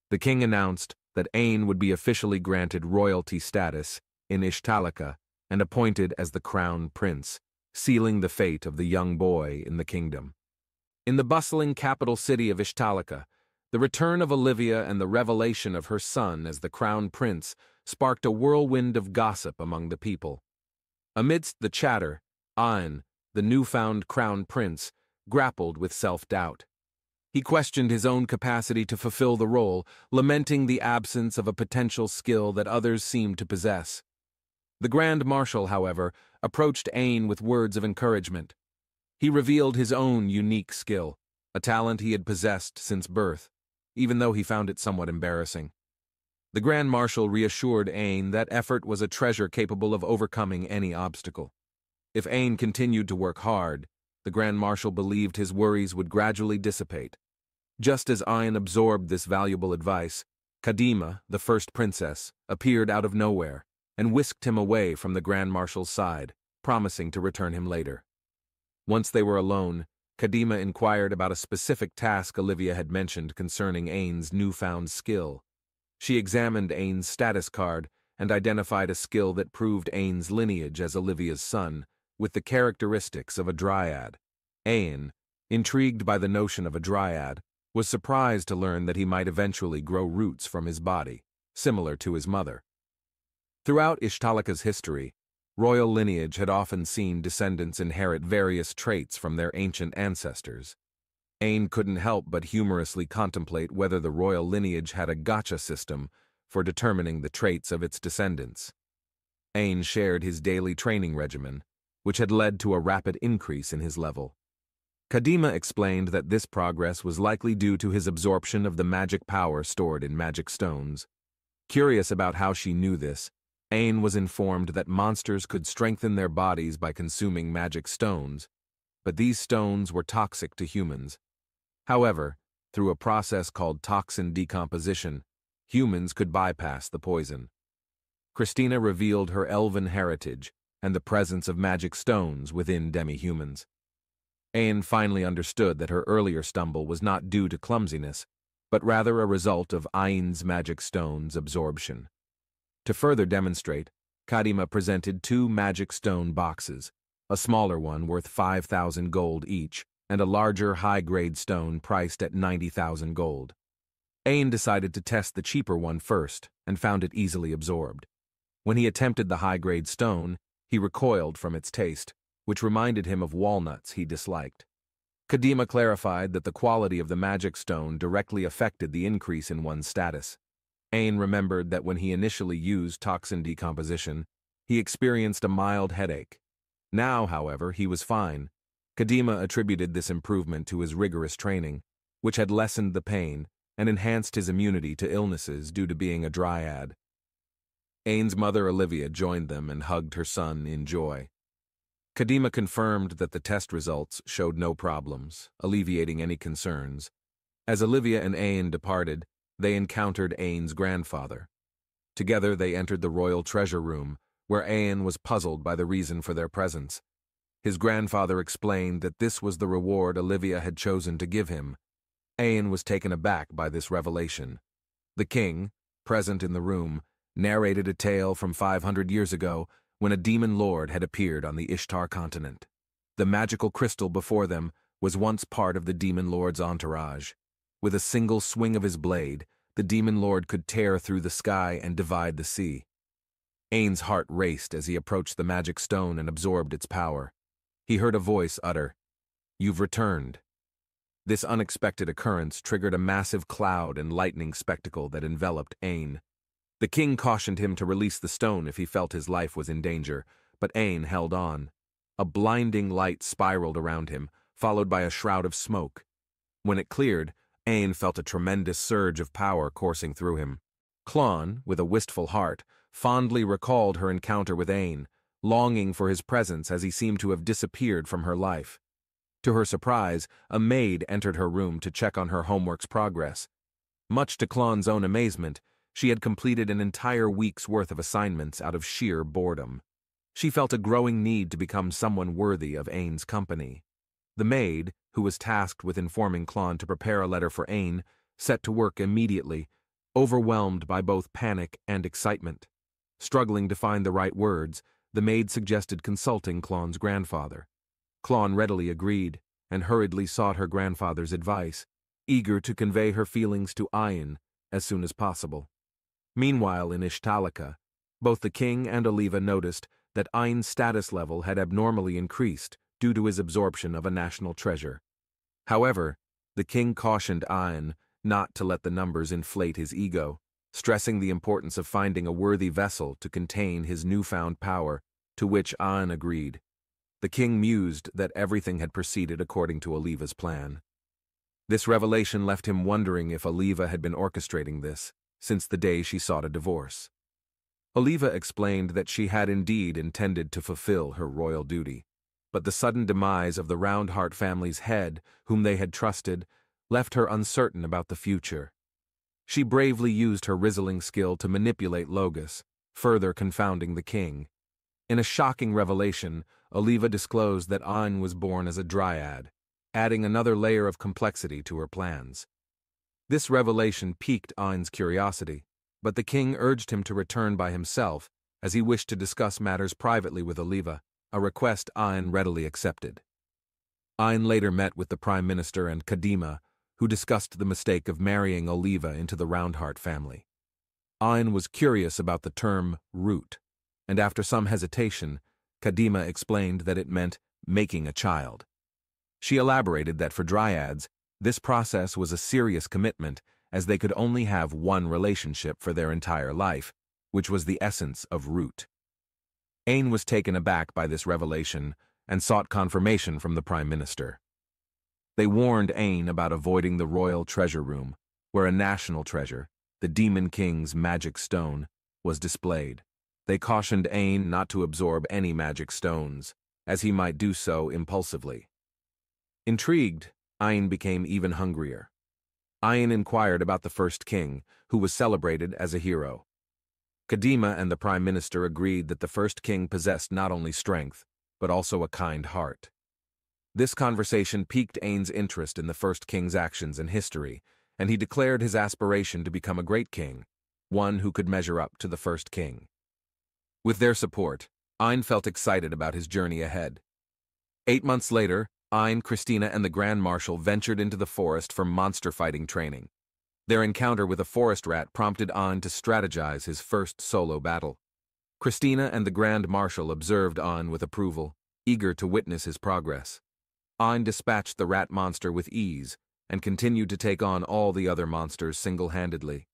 The king announced that Aine would be officially granted royalty status in Ishtalika and appointed as the crown prince, sealing the fate of the young boy in the kingdom. In the bustling capital city of Ishtalika, the return of Olivia and the revelation of her son as the crown prince sparked a whirlwind of gossip among the people. Amidst the chatter, Aine, the newfound crown prince, grappled with self-doubt. He questioned his own capacity to fulfill the role, lamenting the absence of a potential skill that others seemed to possess. The Grand Marshal, however, approached Aine with words of encouragement. He revealed his own unique skill, a talent he had possessed since birth, even though he found it somewhat embarrassing. The Grand Marshal reassured Aine that effort was a treasure capable of overcoming any obstacle. If Aine continued to work hard, the Grand Marshal believed his worries would gradually dissipate. Just as Aine absorbed this valuable advice, Kadima, the first princess, appeared out of nowhere and whisked him away from the Grand Marshal's side, promising to return him later. Once they were alone, Kadima inquired about a specific task Olivia had mentioned concerning Ain's newfound skill. She examined Ain's status card and identified a skill that proved Ain's lineage as Olivia's son, with the characteristics of a dryad. Ain, intrigued by the notion of a dryad, was surprised to learn that he might eventually grow roots from his body, similar to his mother. Throughout Ishtalika's history, royal lineage had often seen descendants inherit various traits from their ancient ancestors. Ain couldn't help but humorously contemplate whether the royal lineage had a gotcha system for determining the traits of its descendants. Ain shared his daily training regimen, which had led to a rapid increase in his level. Kadima explained that this progress was likely due to his absorption of the magic power stored in magic stones. Curious about how she knew this, Ain was informed that monsters could strengthen their bodies by consuming magic stones, but these stones were toxic to humans. However, through a process called toxin decomposition, humans could bypass the poison. Christina revealed her elven heritage and the presence of magic stones within demi-humans. Ain finally understood that her earlier stumble was not due to clumsiness, but rather a result of Ain's magic stone's absorption. To further demonstrate, Kadima presented 2 magic stone boxes, a smaller one worth 5,000 gold each, and a larger high-grade stone priced at 90,000 gold. Ain decided to test the cheaper one first and found it easily absorbed. When he attempted the high-grade stone, he recoiled from its taste, which reminded him of walnuts he disliked. Kadima clarified that the quality of the magic stone directly affected the increase in one's status. Ain remembered that when he initially used toxin decomposition, he experienced a mild headache. Now, however, he was fine. Kadima attributed this improvement to his rigorous training, which had lessened the pain and enhanced his immunity to illnesses due to being a dryad. Ain's mother Olivia joined them and hugged her son in joy. Kadima confirmed that the test results showed no problems, alleviating any concerns. As Olivia and Ain departed, they encountered Ain's grandfather. Together they entered the royal treasure room, where Ain was puzzled by the reason for their presence. His grandfather explained that this was the reward Olivia had chosen to give him. Ain was taken aback by this revelation. The king, present in the room, narrated a tale from 500 years ago when a demon lord had appeared on the Ishtar continent. The magical crystal before them was once part of the demon lord's entourage. With a single swing of his blade, the demon lord could tear through the sky and divide the sea. Ain's heart raced as he approached the magic stone and absorbed its power. He heard a voice utter, "You've returned." This unexpected occurrence triggered a massive cloud and lightning spectacle that enveloped Ain. The king cautioned him to release the stone if he felt his life was in danger, but Ain held on. A blinding light spiraled around him, followed by a shroud of smoke. When it cleared, Ain felt a tremendous surge of power coursing through him. Klon, with a wistful heart, fondly recalled her encounter with Ain, longing for his presence as he seemed to have disappeared from her life. To her surprise, a maid entered her room to check on her homework's progress. Much to Klon's own amazement, she had completed an entire week's worth of assignments out of sheer boredom. She felt a growing need to become someone worthy of Ain's company. The maid, who was tasked with informing Klon to prepare a letter for Ain, set to work immediately, overwhelmed by both panic and excitement. Struggling to find the right words, the maid suggested consulting Klon's grandfather. Klon readily agreed and hurriedly sought her grandfather's advice, eager to convey her feelings to Ain as soon as possible. Meanwhile, in Ishtalika, both the king and Oliva noticed that Ain's status level had abnormally increased due to his absorption of a national treasure. However, the king cautioned Ain not to let the numbers inflate his ego, stressing the importance of finding a worthy vessel to contain his newfound power, to which Ain agreed. The king mused that everything had proceeded according to Oliva's plan. This revelation left him wondering if Oliva had been orchestrating this since the day she sought a divorce. Oliva explained that she had indeed intended to fulfill her royal duty, but the sudden demise of the Roundheart family's head, whom they had trusted, left her uncertain about the future. She bravely used her rizzling skill to manipulate Logus, further confounding the king. In a shocking revelation, Oliva disclosed that Ain was born as a dryad. adding another layer of complexity to her plans. This revelation piqued Ain's curiosity, but the king urged him to return by himself, as he wished to discuss matters privately with Oliva, a request Ain readily accepted. Ain later met with the Prime Minister and Kadima, who discussed the mistake of marrying Oliva into the Roundheart family. Ain was curious about the term root, and after some hesitation, Kadima explained that it meant making a child. She elaborated that for dryads, this process was a serious commitment, as they could only have one relationship for their entire life, which was the essence of root. Ain was taken aback by this revelation and sought confirmation from the Prime Minister. They warned Ain about avoiding the royal treasure room, where a national treasure, the Demon King's magic stone, was displayed. They cautioned Ain not to absorb any magic stones, as he might do so impulsively. Intrigued, Ain became even hungrier. Ain inquired about the first king, who was celebrated as a hero. Kadima and the Prime Minister agreed that the first king possessed not only strength, but also a kind heart. This conversation piqued Ain's interest in the first king's actions and history, and he declared his aspiration to become a great king, one who could measure up to the first king. With their support, Ain felt excited about his journey ahead. 8 months later, Ain, Christina, and the Grand Marshal ventured into the forest for monster fighting training. Their encounter with a forest rat prompted Ain to strategize his first solo battle. Christina and the Grand Marshal observed Ain with approval, eager to witness his progress. Ain dispatched the rat monster with ease and continued to take on all the other monsters single-handedly.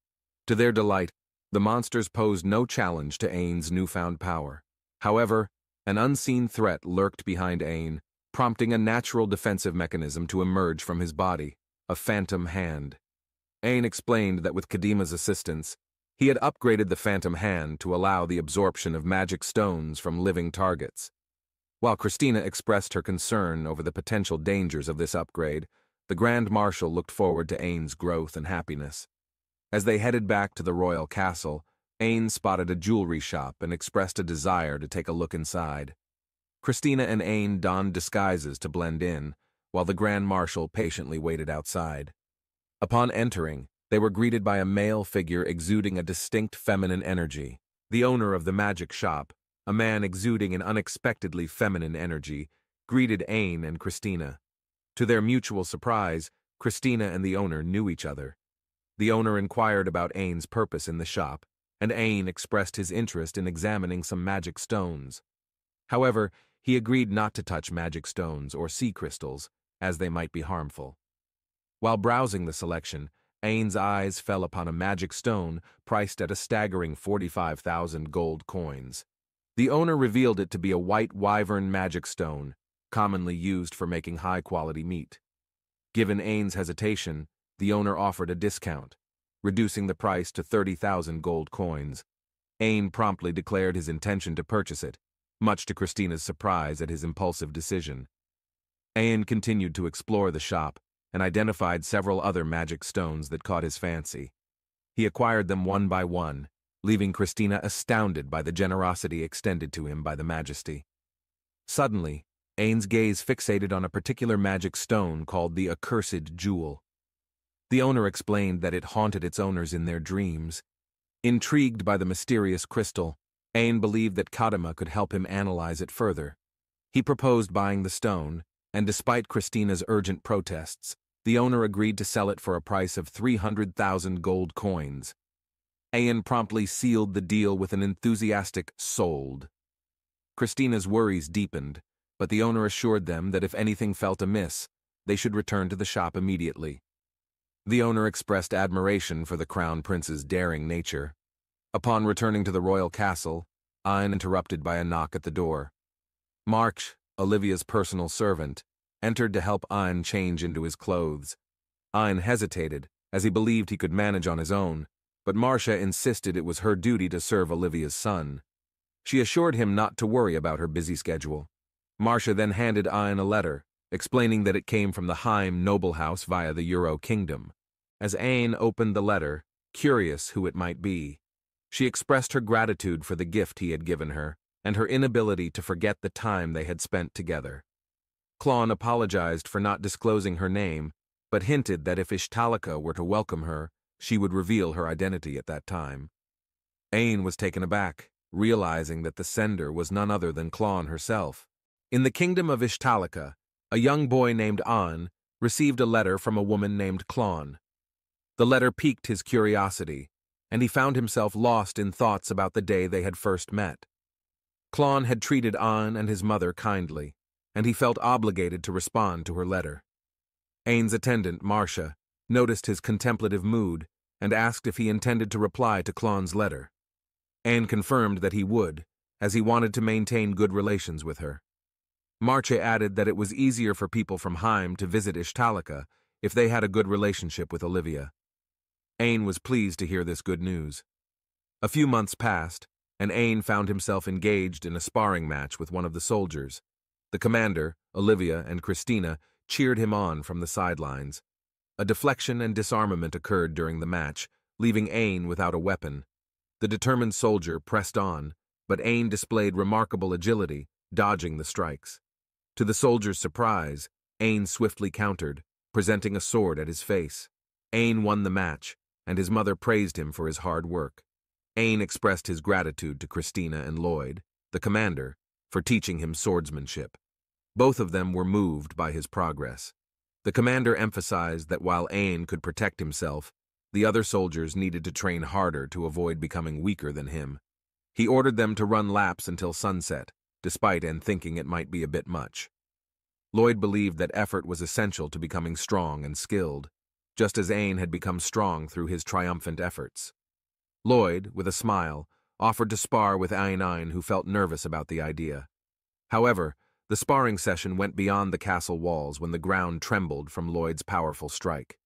To their delight, the monsters posed no challenge to Ain's newfound power. However, an unseen threat lurked behind Ain, prompting a natural defensive mechanism to emerge from his body, a phantom hand. Ain explained that with Kadima's assistance, he had upgraded the phantom hand to allow the absorption of magic stones from living targets. While Christina expressed her concern over the potential dangers of this upgrade, the Grand Marshal looked forward to Ain's growth and happiness. As they headed back to the royal castle, Ain spotted a jewelry shop and expressed a desire to take a look inside. Christina and Ain donned disguises to blend in, while the Grand Marshal patiently waited outside. Upon entering, they were greeted by a male figure exuding a distinct feminine energy. The owner of the magic shop, a man exuding an unexpectedly feminine energy, greeted Ain and Christina. To their mutual surprise, Christina and the owner knew each other. The owner inquired about Ain's purpose in the shop, and Ain expressed his interest in examining some magic stones. However, he agreed not to touch magic stones or sea crystals, as they might be harmful. While browsing the selection, Ain's eyes fell upon a magic stone priced at a staggering 45,000 gold coins. The owner revealed it to be a white wyvern magic stone, commonly used for making high-quality meat. Given Ain's hesitation, the owner offered a discount, reducing the price to 30,000 gold coins. Ain promptly declared his intention to purchase it, much to Christina's surprise at his impulsive decision. Ain continued to explore the shop and identified several other magic stones that caught his fancy. He acquired them one by one, leaving Christina astounded by the generosity extended to him by the Majesty. Suddenly, Ain's gaze fixated on a particular magic stone called the Accursed Jewel. The owner explained that it haunted its owners in their dreams. Intrigued by the mysterious crystal, Ain believed that Kadima could help him analyze it further. He proposed buying the stone, and despite Christina's urgent protests, the owner agreed to sell it for a price of 300,000 gold coins. Ain promptly sealed the deal with an enthusiastic "sold." Christina's worries deepened, but the owner assured them that if anything felt amiss, they should return to the shop immediately. The owner expressed admiration for the Crown Prince's daring nature. Upon returning to the royal castle, Ain interrupted by a knock at the door. March, Olivia's personal servant, entered to help Ain change into his clothes. Ain hesitated, as he believed he could manage on his own, but Marcia insisted it was her duty to serve Olivia's son. She assured him not to worry about her busy schedule. Marcia then handed Ain a letter, explaining that it came from the Heim noble house via the Euro Kingdom. As Ain opened the letter, curious who it might be, she expressed her gratitude for the gift he had given her and her inability to forget the time they had spent together. Klon apologized for not disclosing her name, but hinted that if Ishtalika were to welcome her, she would reveal her identity at that time. Ain was taken aback, realizing that the sender was none other than Klon herself. In the kingdom of Ishtalika, a young boy named An received a letter from a woman named Klon. The letter piqued his curiosity, and he found himself lost in thoughts about the day they had first met. Klon had treated An and his mother kindly, and he felt obligated to respond to her letter. Ain's attendant, Marcia, noticed his contemplative mood and asked if he intended to reply to Klon's letter. Ain confirmed that he would, as he wanted to maintain good relations with her. Marcia added that it was easier for people from Heim to visit Ishtalika if they had a good relationship with Olivia. Ain was pleased to hear this good news. A few months passed, and Ain found himself engaged in a sparring match with one of the soldiers. The commander, Olivia, and Christina cheered him on from the sidelines. A deflection and disarmament occurred during the match, leaving Ain without a weapon. The determined soldier pressed on, but Ain displayed remarkable agility, dodging the strikes. To the soldier's surprise, Ain swiftly countered, presenting a sword at his face. Ain won the match, and his mother praised him for his hard work. Ain expressed his gratitude to Christina and Lloyd, the commander, for teaching him swordsmanship. Both of them were moved by his progress. The commander emphasized that while Ain could protect himself, the other soldiers needed to train harder to avoid becoming weaker than him. He ordered them to run laps until sunset, despite Ain thinking it might be a bit much. Lloyd believed that effort was essential to becoming strong and skilled, just as Ain had become strong through his triumphant efforts. Lloyd, with a smile, offered to spar with Ain, who felt nervous about the idea. However, the sparring session went beyond the castle walls when the ground trembled from Lloyd's powerful strike.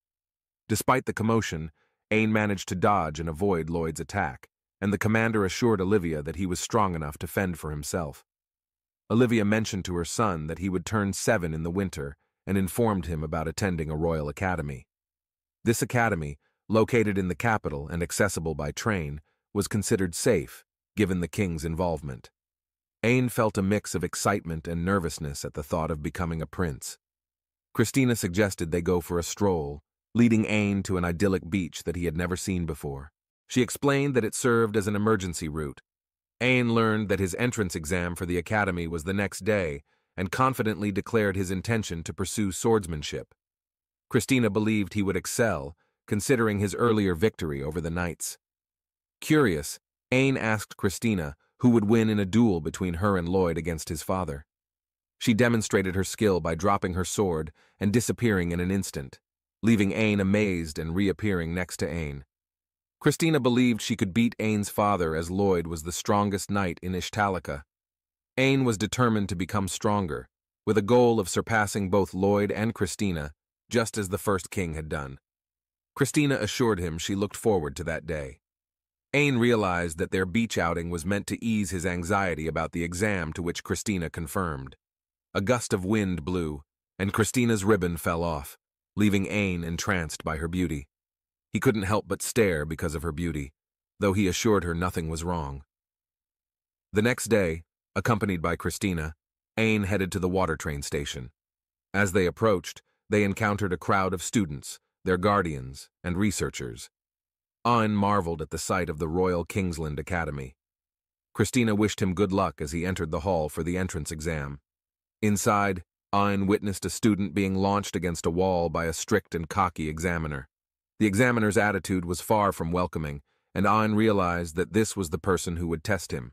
Despite the commotion, Ain managed to dodge and avoid Lloyd's attack, and the commander assured Olivia that he was strong enough to fend for himself. Olivia mentioned to her son that he would turn 7 in the winter and informed him about attending a royal academy. This academy, located in the capital and accessible by train, was considered safe, given the king's involvement. Ain felt a mix of excitement and nervousness at the thought of becoming a prince. Christina suggested they go for a stroll, leading Ain to an idyllic beach that he had never seen before. She explained that it served as an emergency route. Ain learned that his entrance exam for the academy was the next day and confidently declared his intention to pursue swordsmanship. Christina believed he would excel, considering his earlier victory over the knights. Curious, Ain asked Christina who would win in a duel between her and Lloyd against his father. She demonstrated her skill by dropping her sword and disappearing in an instant, leaving Ain amazed and reappearing next to Ain. Christina believed she could beat Ain's father as Lloyd was the strongest knight in Ishtalika. Ain was determined to become stronger, with a goal of surpassing both Lloyd and Christina, just as the first king had done. Christina assured him she looked forward to that day. Ain realized that their beach outing was meant to ease his anxiety about the exam, to which Christina confirmed. A gust of wind blew, and Christina's ribbon fell off, leaving Ain entranced by her beauty. He couldn't help but stare because of her beauty, though he assured her nothing was wrong. The next day, accompanied by Christina, Ain headed to the water train station. As they approached, they encountered a crowd of students, their guardians, and researchers. Ain marveled at the sight of the Royal Kingsland Academy. Christina wished him good luck as he entered the hall for the entrance exam. Inside, Ain witnessed a student being launched against a wall by a strict and cocky examiner. The examiner's attitude was far from welcoming, and Ain realized that this was the person who would test him.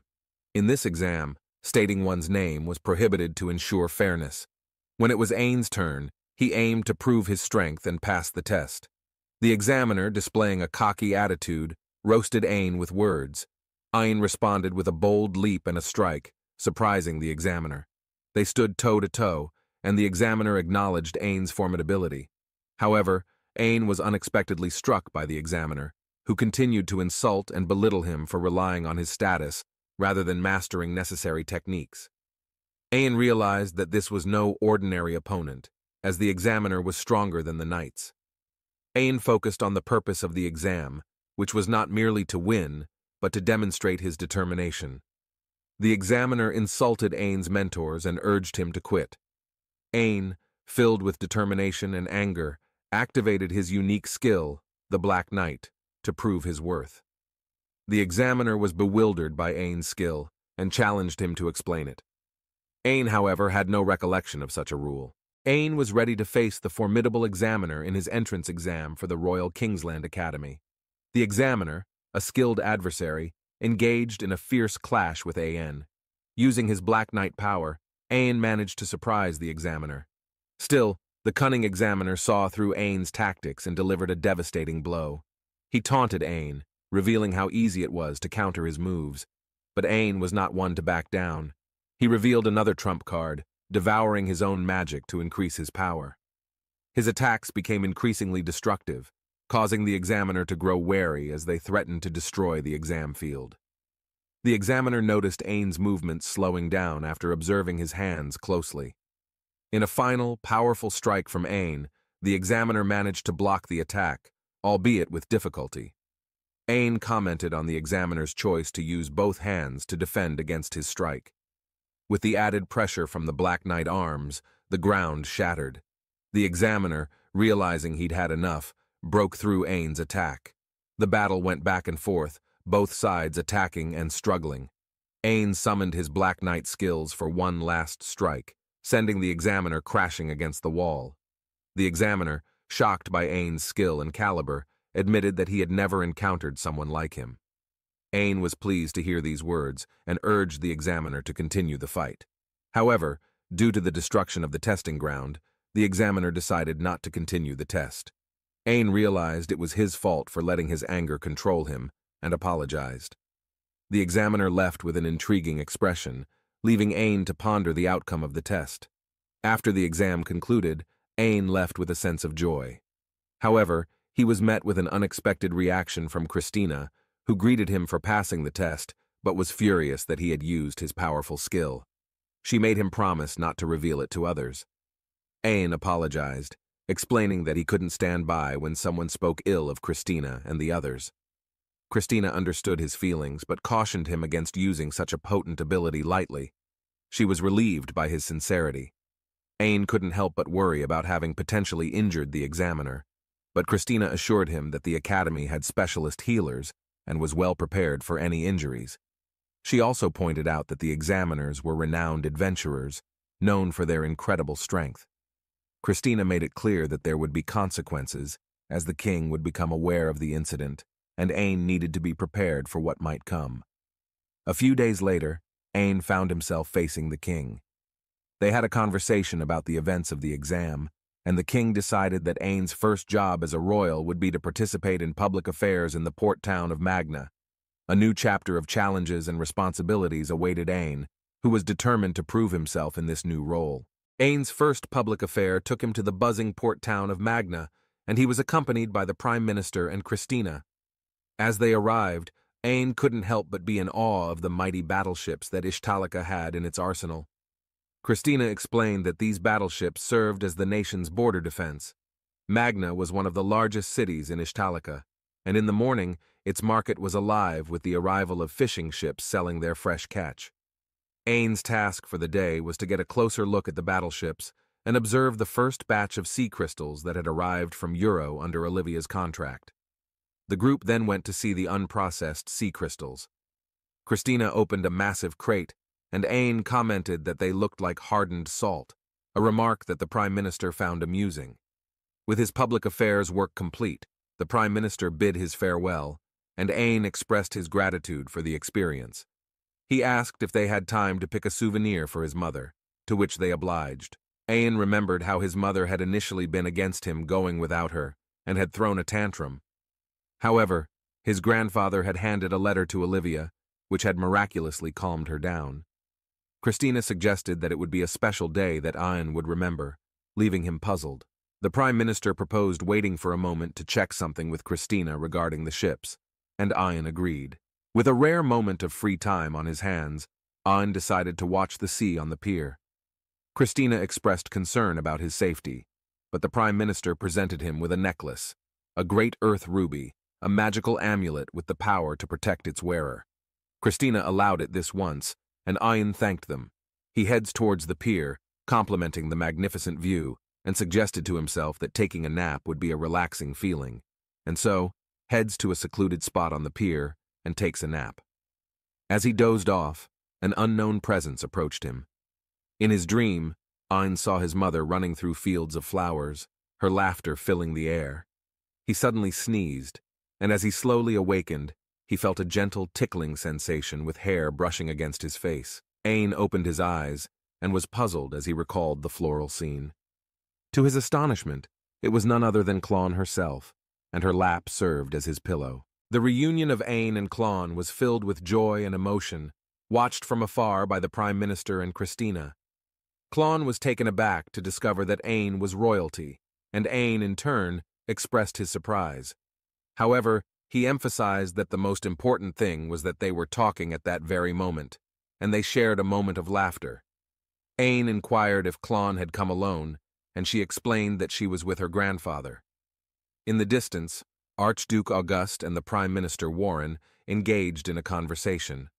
In this exam, stating one's name was prohibited to ensure fairness. When it was Ain's turn, he aimed to prove his strength and pass the test. The examiner, displaying a cocky attitude, roasted Ain with words. Ain responded with a bold leap and a strike, surprising the examiner. They stood toe-to-toe, and the examiner acknowledged Ain's formidability. However, Ain was unexpectedly struck by the examiner, who continued to insult and belittle him for relying on his status rather than mastering necessary techniques. Ain realized that this was no ordinary opponent, as the examiner was stronger than the knights. Ain focused on the purpose of the exam, which was not merely to win, but to demonstrate his determination. The examiner insulted Ain's mentors and urged him to quit. Ain, filled with determination and anger, activated his unique skill, the Black Knight, to prove his worth. The examiner was bewildered by Ain's skill and challenged him to explain it. Ain, however, had no recollection of such a rule. Ain was ready to face the formidable examiner in his entrance exam for the Royal Kingsland Academy. The examiner, a skilled adversary, engaged in a fierce clash with An. Using his Black Knight power, Ain managed to surprise the examiner. Still, the cunning examiner saw through Ain's tactics and delivered a devastating blow. He taunted Ain, revealing how easy it was to counter his moves. But Ain was not one to back down. He revealed another trump card, devouring his own magic to increase his power. His attacks became increasingly destructive, causing the examiner to grow wary as they threatened to destroy the exam field. The examiner noticed Ain's movements slowing down after observing his hands closely. In a final, powerful strike from Ain, the examiner managed to block the attack, albeit with difficulty. Ain commented on the examiner's choice to use both hands to defend against his strike. With the added pressure from the Black Knight arms, the ground shattered. The examiner, realizing he'd had enough, broke through Ain's attack. The battle went back and forth, both sides attacking and struggling. Ain summoned his Black Knight skills for one last strike, sending the examiner crashing against the wall. The examiner, shocked by Ain's skill and caliber, admitted that he had never encountered someone like him. Ain was pleased to hear these words and urged the examiner to continue the fight. However, due to the destruction of the testing ground, the examiner decided not to continue the test. Ain realized it was his fault for letting his anger control him and apologized. The examiner left with an intriguing expression, leaving Ain to ponder the outcome of the test. After the exam concluded, Ain left with a sense of joy. However, he was met with an unexpected reaction from Christina, who greeted him for passing the test, but was furious that he had used his powerful skill. She made him promise not to reveal it to others. Ain apologized, explaining that he couldn't stand by when someone spoke ill of Christina and the others. Christina understood his feelings, but cautioned him against using such a potent ability lightly. She was relieved by his sincerity. Ain couldn't help but worry about having potentially injured the examiner, but Christina assured him that the academy had specialist healers and was well prepared for any injuries. She also pointed out that the examiners were renowned adventurers, known for their incredible strength. Christina made it clear that there would be consequences, as the king would become aware of the incident, and Ain needed to be prepared for what might come. A few days later, Ain found himself facing the king. They had a conversation about the events of the exam, and the king decided that Ain's first job as a royal would be to participate in public affairs in the port town of Magna. A new chapter of challenges and responsibilities awaited Ain, who was determined to prove himself in this new role. Ain's first public affair took him to the buzzing port town of Magna, and he was accompanied by the Prime Minister and Christina. As they arrived, Ain couldn't help but be in awe of the mighty battleships that Ishtalika had in its arsenal. Christina explained that these battleships served as the nation's border defense. Magna was one of the largest cities in Ishtalika, and in the morning, its market was alive with the arrival of fishing ships selling their fresh catch. Ain's task for the day was to get a closer look at the battleships and observe the first batch of sea crystals that had arrived from Euro under Olivia's contract. The group then went to see the unprocessed sea crystals. Christina opened a massive crate, and Ain commented that they looked like hardened salt, a remark that the Prime Minister found amusing. With his public affairs work complete, the Prime Minister bid his farewell, and Ain expressed his gratitude for the experience. He asked if they had time to pick a souvenir for his mother, to which they obliged. Ain remembered how his mother had initially been against him going without her, and had thrown a tantrum. However, his grandfather had handed a letter to Olivia, which had miraculously calmed her down. Christina suggested that it would be a special day that Ain would remember, leaving him puzzled. The Prime Minister proposed waiting for a moment to check something with Christina regarding the ships, and Ain agreed. With a rare moment of free time on his hands, Ain decided to watch the sea on the pier. Christina expressed concern about his safety, but the Prime Minister presented him with a necklace, a great earth ruby, a magical amulet with the power to protect its wearer. Christina allowed it this once, and Ain thanked them. He heads towards the pier, complimenting the magnificent view, and suggested to himself that taking a nap would be a relaxing feeling, and so heads to a secluded spot on the pier and takes a nap. As he dozed off, an unknown presence approached him. In his dream, Ain saw his mother running through fields of flowers, her laughter filling the air. He suddenly sneezed, and as he slowly awakened, he felt a gentle tickling sensation with hair brushing against his face. Ain opened his eyes and was puzzled as he recalled the floral scene. To his astonishment, it was none other than Klon herself, and her lap served as his pillow. The reunion of Ain and Klon was filled with joy and emotion, watched from afar by the Prime Minister and Christina. Klon was taken aback to discover that Ain was royalty, and Ain, in turn, expressed his surprise. However, he emphasized that the most important thing was that they were talking at that very moment, and they shared a moment of laughter. Ain inquired if Klon had come alone, and she explained that she was with her grandfather. In the distance, Archduke Auguste and the Prime Minister Warren engaged in a conversation.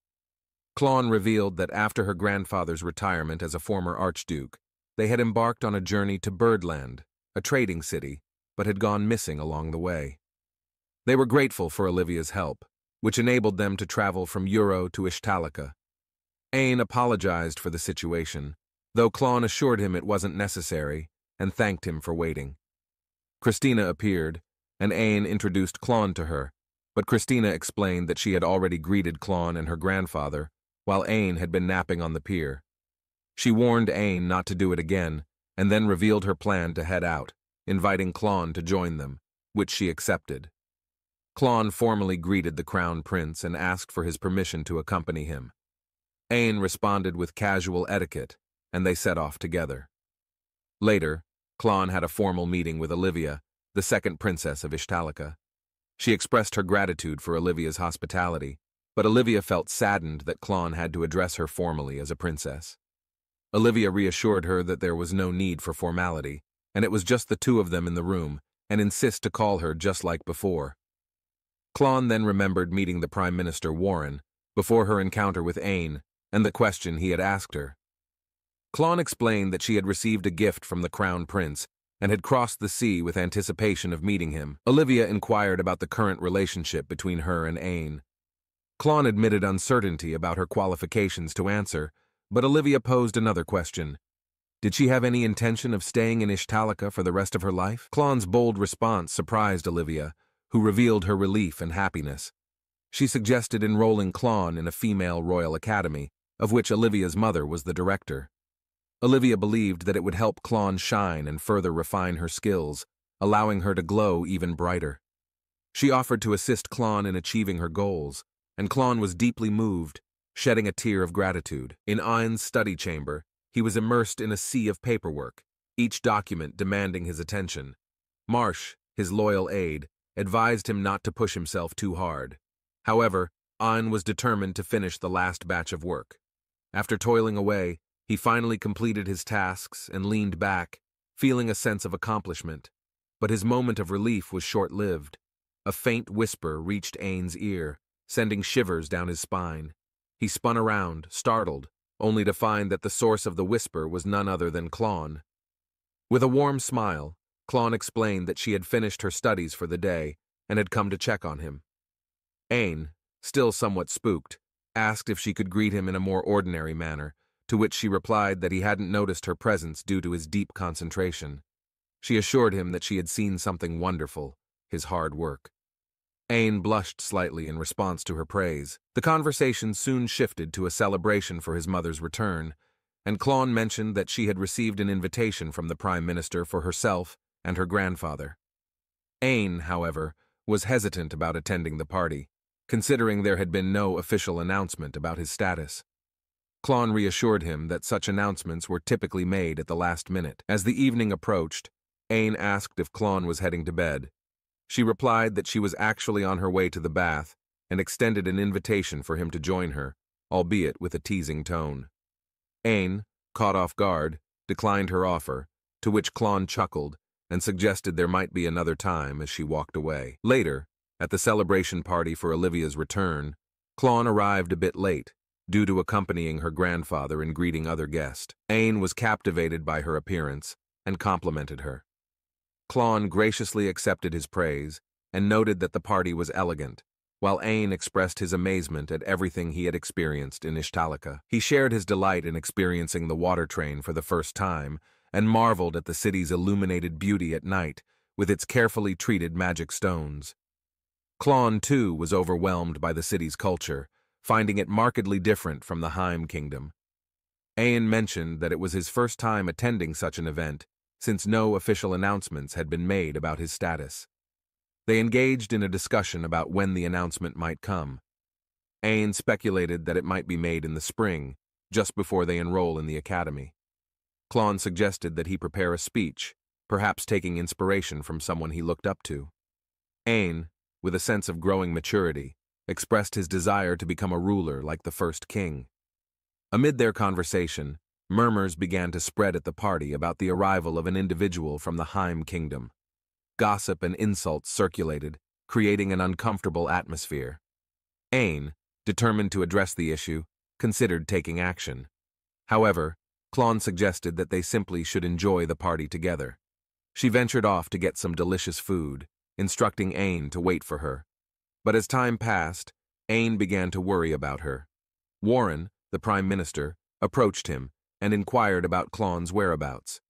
Klon revealed that after her grandfather's retirement as a former archduke, they had embarked on a journey to Birdland, a trading city, but had gone missing along the way. They were grateful for Olivia's help, which enabled them to travel from Euro to Ishtalica. Ain apologized for the situation, though Klon assured him it wasn't necessary, and thanked him for waiting. Christina appeared, and Ain introduced Klon to her, but Christina explained that she had already greeted Klon and her grandfather, while Ain had been napping on the pier. She warned Ain not to do it again, and then revealed her plan to head out, inviting Klon to join them, which she accepted. Klon formally greeted the Crown Prince and asked for his permission to accompany him. Ain responded with casual etiquette, and they set off together. Later, Klon had a formal meeting with Olivia, the second princess of Ishtalica. She expressed her gratitude for Olivia's hospitality, but Olivia felt saddened that Klon had to address her formally as a princess. Olivia reassured her that there was no need for formality, and it was just the two of them in the room, and insisted to call her just like before. Klon then remembered meeting the Prime Minister Warren before her encounter with Ain and the question he had asked her. Klon explained that she had received a gift from the Crown Prince and had crossed the sea with anticipation of meeting him. Olivia inquired about the current relationship between her and Ain. Klon admitted uncertainty about her qualifications to answer, but Olivia posed another question. Did she have any intention of staying in Ishtalica for the rest of her life? Klon's bold response surprised Olivia, who revealed her relief and happiness. She suggested enrolling Klon in a female royal academy, of which Olivia's mother was the director. Olivia believed that it would help Klon shine and further refine her skills, allowing her to glow even brighter. She offered to assist Klon in achieving her goals, and Klon was deeply moved, shedding a tear of gratitude. In Ain's study chamber, he was immersed in a sea of paperwork, each document demanding his attention. Marsh, his loyal aide, advised him not to push himself too hard. However, Ain was determined to finish the last batch of work. After toiling away, he finally completed his tasks and leaned back, feeling a sense of accomplishment. But his moment of relief was short-lived. A faint whisper reached Ain's ear, sending shivers down his spine. He spun around, startled, only to find that the source of the whisper was none other than Klon. With a warm smile, Klon explained that she had finished her studies for the day and had come to check on him. Ain, still somewhat spooked, asked if she could greet him in a more ordinary manner, to which she replied that he hadn't noticed her presence due to his deep concentration. She assured him that she had seen something wonderful, his hard work. Ain blushed slightly in response to her praise. The conversation soon shifted to a celebration for his mother's return, and Klon mentioned that she had received an invitation from the Prime Minister for herself and her grandfather. Ain, however, was hesitant about attending the party, considering there had been no official announcement about his status. Klon reassured him that such announcements were typically made at the last minute. As the evening approached, Ain asked if Klon was heading to bed. She replied that she was actually on her way to the bath and extended an invitation for him to join her, albeit with a teasing tone. Ain, caught off guard, declined her offer, to which Klon chuckled and suggested there might be another time as she walked away. Later, at the celebration party for Olivia's return, Klon arrived a bit late, due to accompanying her grandfather and greeting other guests. Ain was captivated by her appearance and complimented her. Clon graciously accepted his praise and noted that the party was elegant, while Ain expressed his amazement at everything he had experienced in Ishtalika. He shared his delight in experiencing the water train for the first time and marveled at the city's illuminated beauty at night with its carefully treated magic stones. Clon, too, was overwhelmed by the city's culture, finding it markedly different from the Heim Kingdom. Ain mentioned that it was his first time attending such an event, since no official announcements had been made about his status. They engaged in a discussion about when the announcement might come. Ain speculated that it might be made in the spring, just before they enroll in the academy. Clon suggested that he prepare a speech, perhaps taking inspiration from someone he looked up to. Ain, with a sense of growing maturity, expressed his desire to become a ruler like the first king. Amid their conversation, murmurs began to spread at the party about the arrival of an individual from the Heim Kingdom. Gossip and insults circulated, creating an uncomfortable atmosphere. Ain, determined to address the issue, considered taking action. However, Clon suggested that they simply should enjoy the party together. She ventured off to get some delicious food, instructing Ain to wait for her. But as time passed, Ain began to worry about her. Warren, the Prime Minister, approached him and inquired about Clon's whereabouts.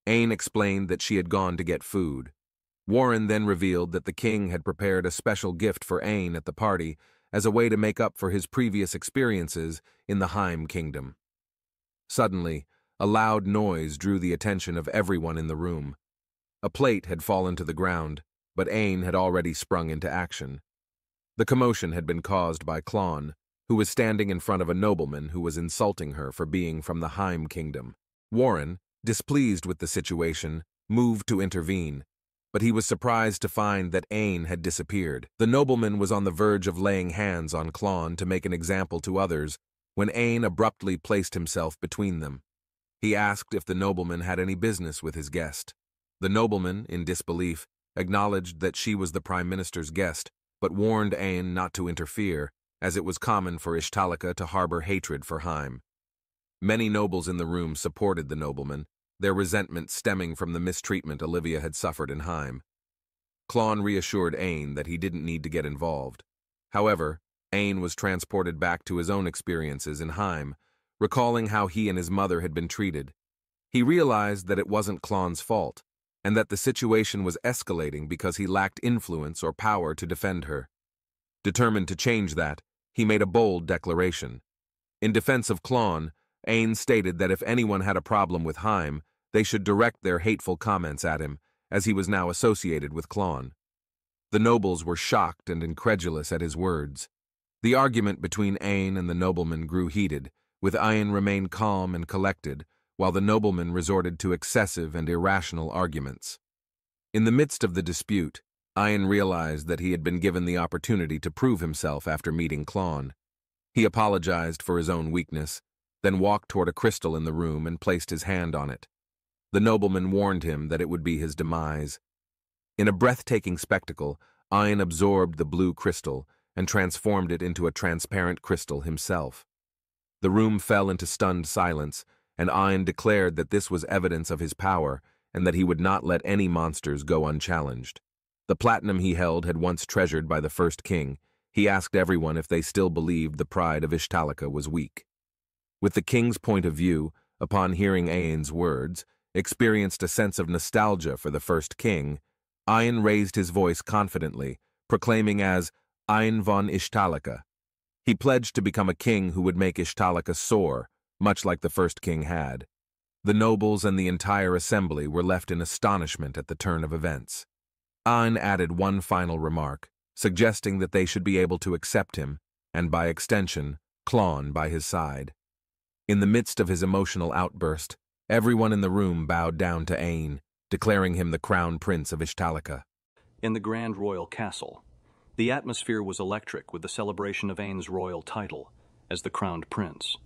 Ain explained that she had gone to get food. Warren then revealed that the king had prepared a special gift for Ain at the party as a way to make up for his previous experiences in the Heim Kingdom. Suddenly, a loud noise drew the attention of everyone in the room. A plate had fallen to the ground, but Ain had already sprung into action. The commotion had been caused by Clon, who was standing in front of a nobleman who was insulting her for being from the Heim Kingdom. Warren, displeased with the situation, moved to intervene, but he was surprised to find that Ain had disappeared. The nobleman was on the verge of laying hands on Clon to make an example to others when Ain abruptly placed himself between them. He asked if the nobleman had any business with his guest. The nobleman, in disbelief, acknowledged that she was the Prime Minister's guest, but warned Ain not to interfere, as it was common for Ishtalika to harbor hatred for Heim. Many nobles in the room supported the nobleman, their resentment stemming from the mistreatment Olivia had suffered in Heim. Clon reassured Ain that he didn't need to get involved. However, Ain was transported back to his own experiences in Heim, recalling how he and his mother had been treated. He realized that it wasn't Clon's fault, and that the situation was escalating because he lacked influence or power to defend her. Determined to change that, he made a bold declaration. In defense of Clon, Ain stated that if anyone had a problem with Heim, they should direct their hateful comments at him, as he was now associated with Clon. The nobles were shocked and incredulous at his words. The argument between Ain and the nobleman grew heated, with Ain remained calm and collected, while the nobleman resorted to excessive and irrational arguments. In the midst of the dispute, Ain realized that he had been given the opportunity to prove himself after meeting Clon. He apologized for his own weakness, then walked toward a crystal in the room and placed his hand on it. The nobleman warned him that it would be his demise. In a breathtaking spectacle, Ain absorbed the blue crystal and transformed it into a transparent crystal himself. The room fell into stunned silence, and Ain declared that this was evidence of his power and that he would not let any monsters go unchallenged. The platinum he held had once treasured by the first king. He asked everyone if they still believed the pride of Ishtalika was weak. With the king's point of view, upon hearing Ain's words, experienced a sense of nostalgia for the first king, Ain raised his voice confidently, proclaiming as Ain von Ishtalika. He pledged to become a king who would make Ishtalika soar, much like the first king had. The nobles and the entire assembly were left in astonishment at the turn of events. Ain added one final remark, suggesting that they should be able to accept him, and by extension, Clon by his side. In the midst of his emotional outburst, everyone in the room bowed down to Ain, declaring him the crown prince of Ishtalika. In the grand royal castle, the atmosphere was electric with the celebration of Ain's royal title as the crowned prince.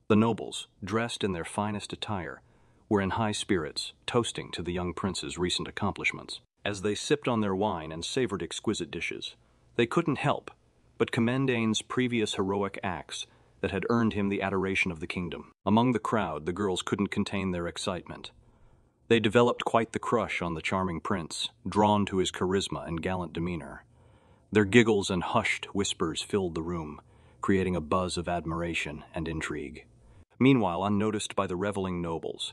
The nobles, dressed in their finest attire, were in high spirits, toasting to the young prince's recent accomplishments. As they sipped on their wine and savored exquisite dishes, they couldn't help but commend Ain's previous heroic acts that had earned him the adoration of the kingdom. Among the crowd, the girls couldn't contain their excitement. They developed quite the crush on the charming prince, drawn to his charisma and gallant demeanor. Their giggles and hushed whispers filled the room, creating a buzz of admiration and intrigue. Meanwhile, unnoticed by the reveling nobles,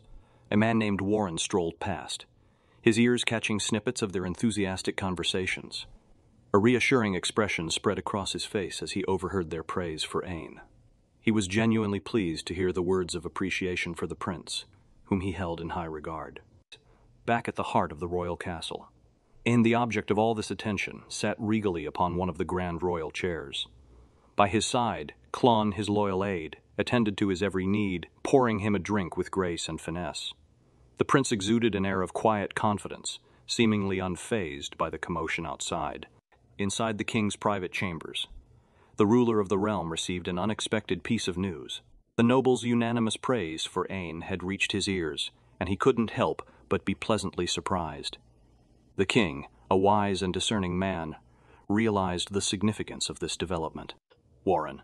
a man named Warren strolled past, his ears catching snippets of their enthusiastic conversations. A reassuring expression spread across his face as he overheard their praise for Ain. He was genuinely pleased to hear the words of appreciation for the prince, whom he held in high regard. Back at the heart of the royal castle, Ain, the object of all this attention, sat regally upon one of the grand royal chairs. By his side, Clon, his loyal aide, attended to his every need, pouring him a drink with grace and finesse. The prince exuded an air of quiet confidence, seemingly unfazed by the commotion outside. Inside the king's private chambers, the ruler of the realm received an unexpected piece of news. The noble's unanimous praise for Ain had reached his ears, and he couldn't help but be pleasantly surprised. The king, a wise and discerning man, realized the significance of this development. Warren,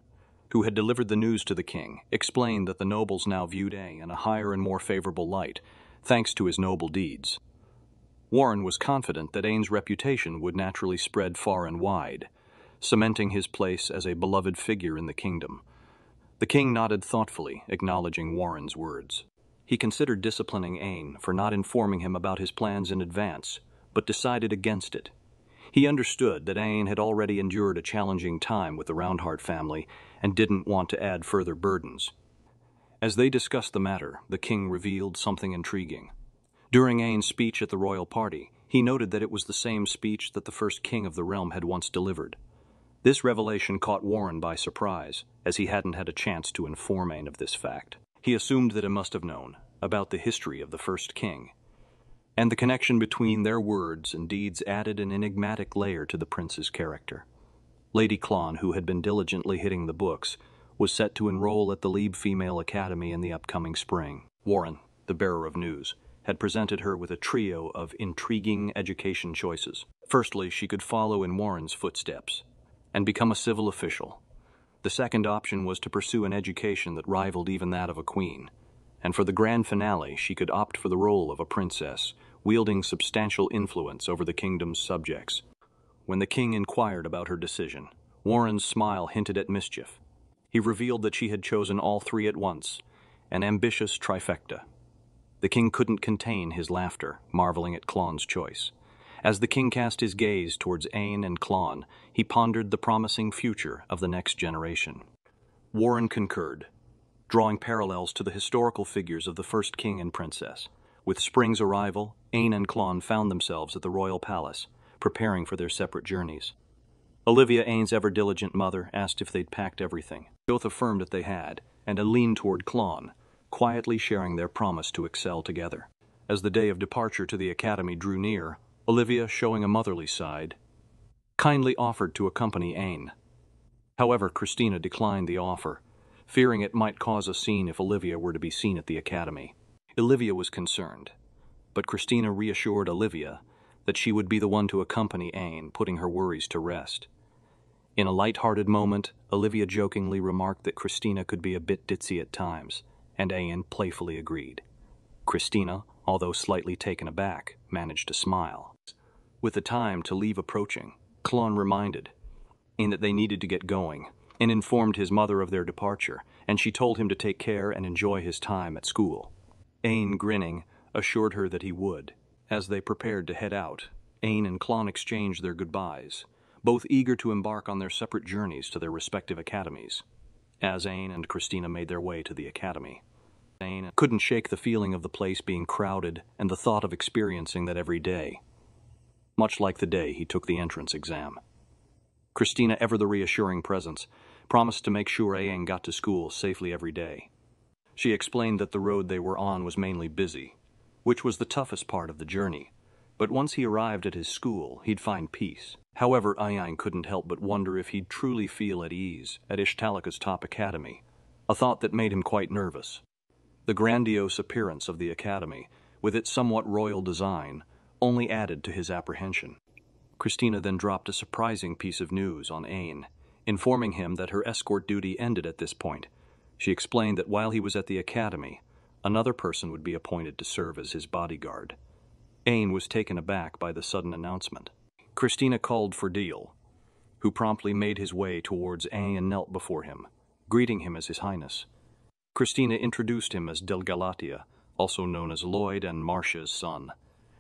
who had delivered the news to the king, explained that the nobles now viewed Ain in a higher and more favorable light, thanks to his noble deeds. Warren was confident that Ain's reputation would naturally spread far and wide, cementing his place as a beloved figure in the kingdom. The king nodded thoughtfully, acknowledging Warren's words. He considered disciplining Ain for not informing him about his plans in advance, but decided against it. He understood that Ain had already endured a challenging time with the Roundheart family and didn't want to add further burdens. As they discussed the matter, the king revealed something intriguing. During Ain's speech at the royal party, he noted that it was the same speech that the first king of the realm had once delivered. This revelation caught Warren by surprise, as he hadn't had a chance to inform Ain of this fact. He assumed that it must have known about the history of the first king, and the connection between their words and deeds added an enigmatic layer to the prince's character. Lady Clon, who had been diligently hitting the books, was set to enroll at the Lieb Female Academy in the upcoming spring. Warren, the bearer of news, had presented her with a trio of intriguing education choices. Firstly, she could follow in Warren's footsteps and become a civil official. The second option was to pursue an education that rivaled even that of a queen. And for the grand finale, she could opt for the role of a princess, wielding substantial influence over the kingdom's subjects. When the king inquired about her decision, Warren's smile hinted at mischief. He revealed that she had chosen all three at once, an ambitious trifecta. The king couldn't contain his laughter, marveling at Clon's choice. As the king cast his gaze towards Ain and Clon, he pondered the promising future of the next generation. Warren concurred, drawing parallels to the historical figures of the first king and princess. With spring's arrival, Ain and Clon found themselves at the royal palace, preparing for their separate journeys. Olivia, Ain's ever-diligent mother, asked if they'd packed everything. Both affirmed that they had, and leaned toward Clon, quietly sharing their promise to excel together. As the day of departure to the academy drew near, Olivia, showing a motherly side, kindly offered to accompany Ain. However, Christina declined the offer, fearing it might cause a scene if Olivia were to be seen at the academy. Olivia was concerned, but Christina reassured Olivia that she would be the one to accompany Ain, putting her worries to rest. In a light-hearted moment, Olivia jokingly remarked that Christina could be a bit ditzy at times, and Ain playfully agreed. Christina, although slightly taken aback, managed to smile. With the time to leave approaching, Clon reminded Ain that they needed to get going, and informed his mother of their departure, and she told him to take care and enjoy his time at school. Ain, grinning, assured her that he would. As they prepared to head out, Ain and Clon exchanged their goodbyes, both eager to embark on their separate journeys to their respective academies. As Ain and Christina made their way to the academy, Ain couldn't shake the feeling of the place being crowded and the thought of experiencing that every day, much like the day he took the entrance exam. Christina, ever the reassuring presence, promised to make sure Aang got to school safely every day. She explained that the road they were on was mainly busy, which was the toughest part of the journey, but once he arrived at his school, he'd find peace. However, Aang couldn't help but wonder if he'd truly feel at ease at Ishtalika's top academy, a thought that made him quite nervous. The grandiose appearance of the academy, with its somewhat royal design, only added to his apprehension. Christina then dropped a surprising piece of news on Ain, informing him that her escort duty ended at this point, She explained that while he was at the academy, another person would be appointed to serve as his bodyguard. Ain was taken aback by the sudden announcement. Christina called for Dil, who promptly made his way towards Ain and knelt before him, greeting him as His Highness. Christina introduced him as Del Galatia, also known as Lloyd and Marcia's son.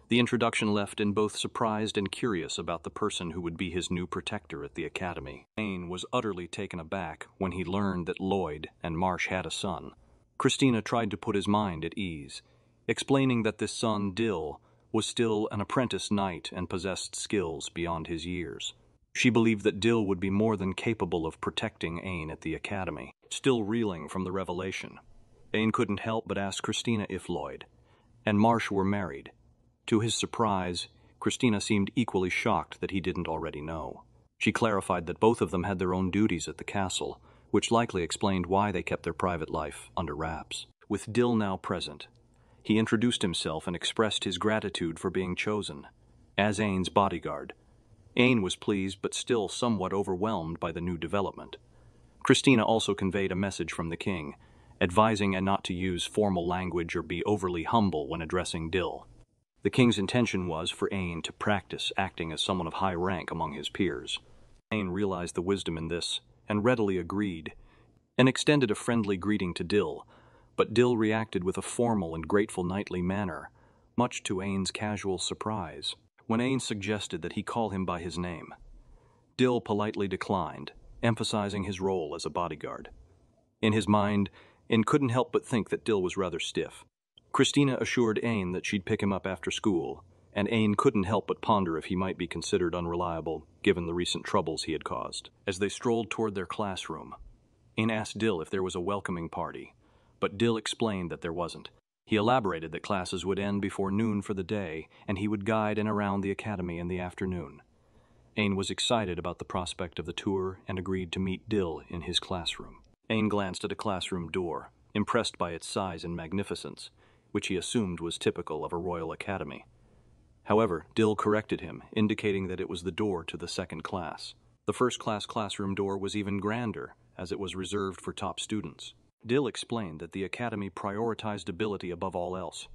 The introduction left Ain both surprised and curious about the person who would be his new protector at the academy. Ain was utterly taken aback when he learned that Lloyd and Marsh had a son. Christina tried to put his mind at ease, explaining that this son, Dil, was still an apprentice knight and possessed skills beyond his years. She believed that Dil would be more than capable of protecting Ain at the academy. Still reeling from the revelation, Ain couldn't help but ask Christina if Lloyd and Marsh were married. To his surprise, Christina seemed equally shocked that he didn't already know. She clarified that both of them had their own duties at the castle, which likely explained why they kept their private life under wraps. With Dil now present, he introduced himself and expressed his gratitude for being chosen as Ain's bodyguard. Ain was pleased but still somewhat overwhelmed by the new development. Christina also conveyed a message from the king, advising Ain not to use formal language or be overly humble when addressing Dil. The king's intention was for Ain to practice acting as someone of high rank among his peers. Ain realized the wisdom in this and readily agreed, and extended a friendly greeting to Dil, but Dil reacted with a formal and grateful knightly manner, much to Ain's casual surprise. When Ain suggested that he call him by his name, Dil politely declined, emphasizing his role as a bodyguard. In his mind, Ain couldn't help but think that Dil was rather stiff. Christina assured Ain that she'd pick him up after school, and Ain couldn't help but ponder if he might be considered unreliable, given the recent troubles he had caused. As they strolled toward their classroom, Ain asked Dil if there was a welcoming party, but Dil explained that there wasn't. He elaborated that classes would end before noon for the day, and he would guide and around the academy in the afternoon. Ain was excited about the prospect of the tour and agreed to meet Dil in his classroom. Ain glanced at a classroom door, impressed by its size and magnificence, which he assumed was typical of a royal academy. However, Dil corrected him, indicating that it was the door to the second class. The first-class classroom door was even grander, as it was reserved for top students. Dil explained that the academy prioritized ability above all else,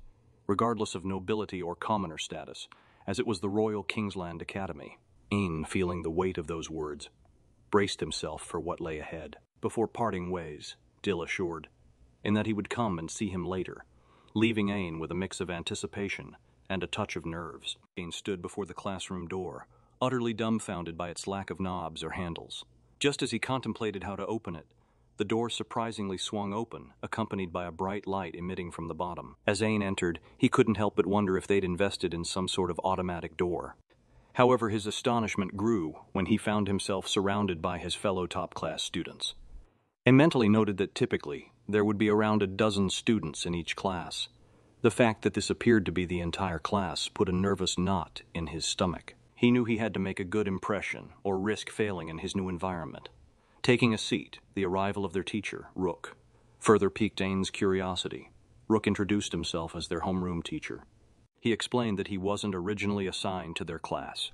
regardless of nobility or commoner status, as it was the Royal Kingsland Academy. Ain, feeling the weight of those words, braced himself for what lay ahead. Before parting ways, Dil assured Ain that he would come and see him later, leaving Ain with a mix of anticipation and a touch of nerves. Ain stood before the classroom door, utterly dumbfounded by its lack of knobs or handles. Just as he contemplated how to open it, the door surprisingly swung open, accompanied by a bright light emitting from the bottom. As Ain entered, he couldn't help but wonder if they'd invested in some sort of automatic door. However, his astonishment grew when he found himself surrounded by his fellow top-class students. Ain mentally noted that typically, there would be around a dozen students in each class. The fact that this appeared to be the entire class put a nervous knot in his stomach. He knew he had to make a good impression or risk failing in his new environment. Taking a seat, the arrival of their teacher, Rook, further piqued Ain's curiosity. Rook introduced himself as their homeroom teacher. He explained that he wasn't originally assigned to their class,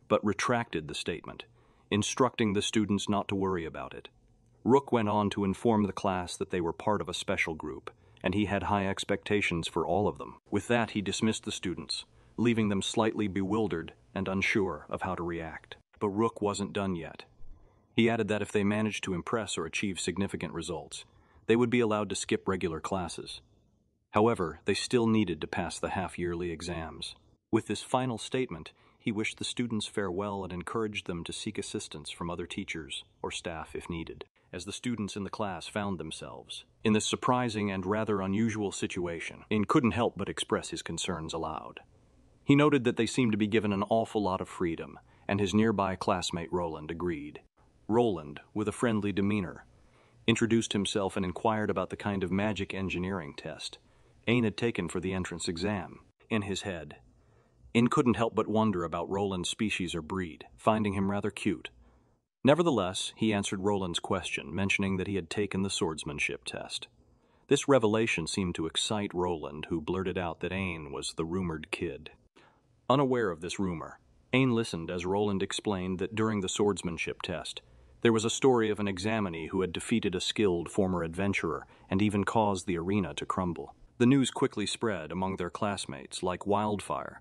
but retracted the statement, instructing the students not to worry about it. Rook went on to inform the class that they were part of a special group, and he had high expectations for all of them. With that, he dismissed the students, leaving them slightly bewildered and unsure of how to react. But Rook wasn't done yet. He added that if they managed to impress or achieve significant results, they would be allowed to skip regular classes. However, they still needed to pass the half-yearly exams. With this final statement, he wished the students farewell and encouraged them to seek assistance from other teachers or staff if needed. As the students in the class found themselves in this surprising and rather unusual situation, Ain couldn't help but express his concerns aloud. He noted that they seemed to be given an awful lot of freedom, and his nearby classmate Roland agreed. Roland, with a friendly demeanor, introduced himself and inquired about the kind of magic engineering test Ain had taken for the entrance exam. In his head, Ain couldn't help but wonder about Roland's species or breed, finding him rather cute. Nevertheless, he answered Roland's question, mentioning that he had taken the swordsmanship test. This revelation seemed to excite Roland, who blurted out that Ain was the rumored kid. Unaware of this rumor, Ain listened as Roland explained that during the swordsmanship test, There was a story of an examinee who had defeated a skilled former adventurer and even caused the arena to crumble. The news quickly spread among their classmates like wildfire,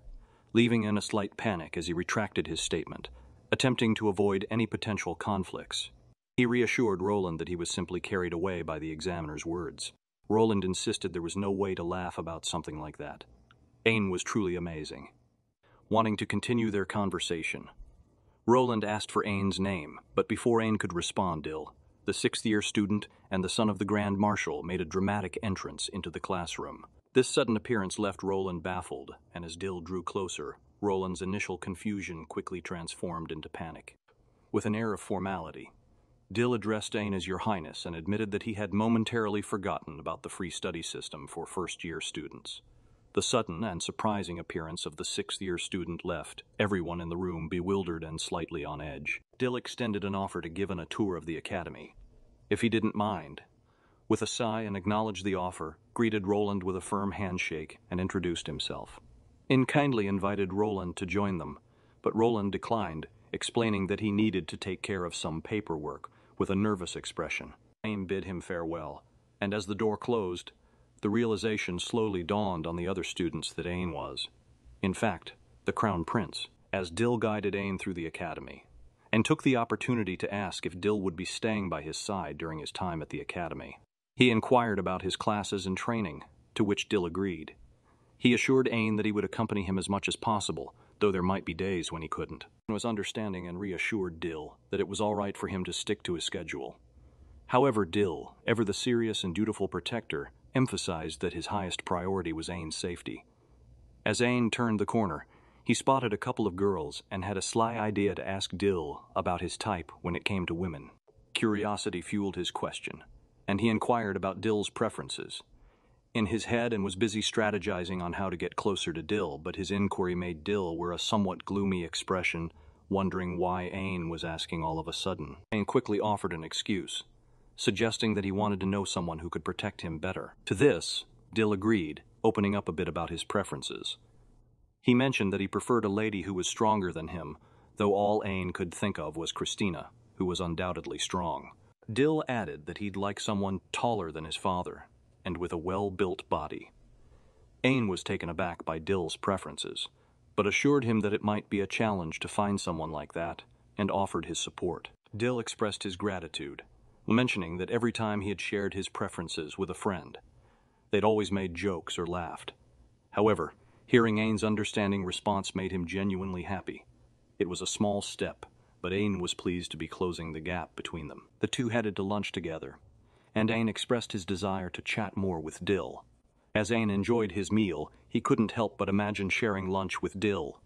leaving in a slight panic as he retracted his statement, attempting to avoid any potential conflicts. He reassured Roland that he was simply carried away by the examiner's words. Roland insisted there was no way to laugh about something like that. Ain was truly amazing. Wanting to continue their conversation, Roland asked for Ain's name, but before Ain could respond, Dill, the sixth-year student and the son of the Grand Marshal, made a dramatic entrance into the classroom. This sudden appearance left Roland baffled, and as Dill drew closer, Roland's initial confusion quickly transformed into panic. With an air of formality, Dill addressed Ain as Your Highness and admitted that he had momentarily forgotten about the free study system for first-year students. The sudden and surprising appearance of the sixth-year student left everyone in the room bewildered and slightly on edge. Dill extended an offer to give him a tour of the academy, if he didn't mind. With a sigh and acknowledged the offer, greeted Roland with a firm handshake and introduced himself. Ain kindly invited Roland to join them, but Roland declined, explaining that he needed to take care of some paperwork with a nervous expression. Ain bid him farewell, and as the door closed, the realization slowly dawned on the other students that Ain was, in fact, the Crown Prince, as Dill guided Ain through the academy, and took the opportunity to ask if Dill would be staying by his side during his time at the academy. He inquired about his classes and training, to which Dill agreed. He assured Ain that he would accompany him as much as possible, though there might be days when he couldn't. He was understanding and reassured Dill that it was all right for him to stick to his schedule. However, Dill, ever the serious and dutiful protector, emphasized that his highest priority was Ain's safety. As Ain turned the corner, he spotted a couple of girls and had a sly idea to ask Dill about his type when it came to women. Curiosity fueled his question, and he inquired about Dill's preferences. In his head and was busy strategizing on how to get closer to Dill, but his inquiry made Dill wear a somewhat gloomy expression, wondering why Ain was asking all of a sudden. Ain quickly offered an excuse, suggesting that he wanted to know someone who could protect him better. To this, Dill agreed, opening up a bit about his preferences. He mentioned that he preferred a lady who was stronger than him, though all Ain could think of was Christina, who was undoubtedly strong. Dill added that he'd like someone taller than his father, and with a well-built body. Ain was taken aback by Dill's preferences, but assured him that it might be a challenge to find someone like that, and offered his support. Dill expressed his gratitude, mentioning that every time he had shared his preferences with a friend, they'd always made jokes or laughed. However, hearing Ain's understanding response made him genuinely happy. It was a small step, but Ain was pleased to be closing the gap between them. The two headed to lunch together, and Ain expressed his desire to chat more with Dill. As Ain enjoyed his meal, he couldn't help but imagine sharing lunch with Dill.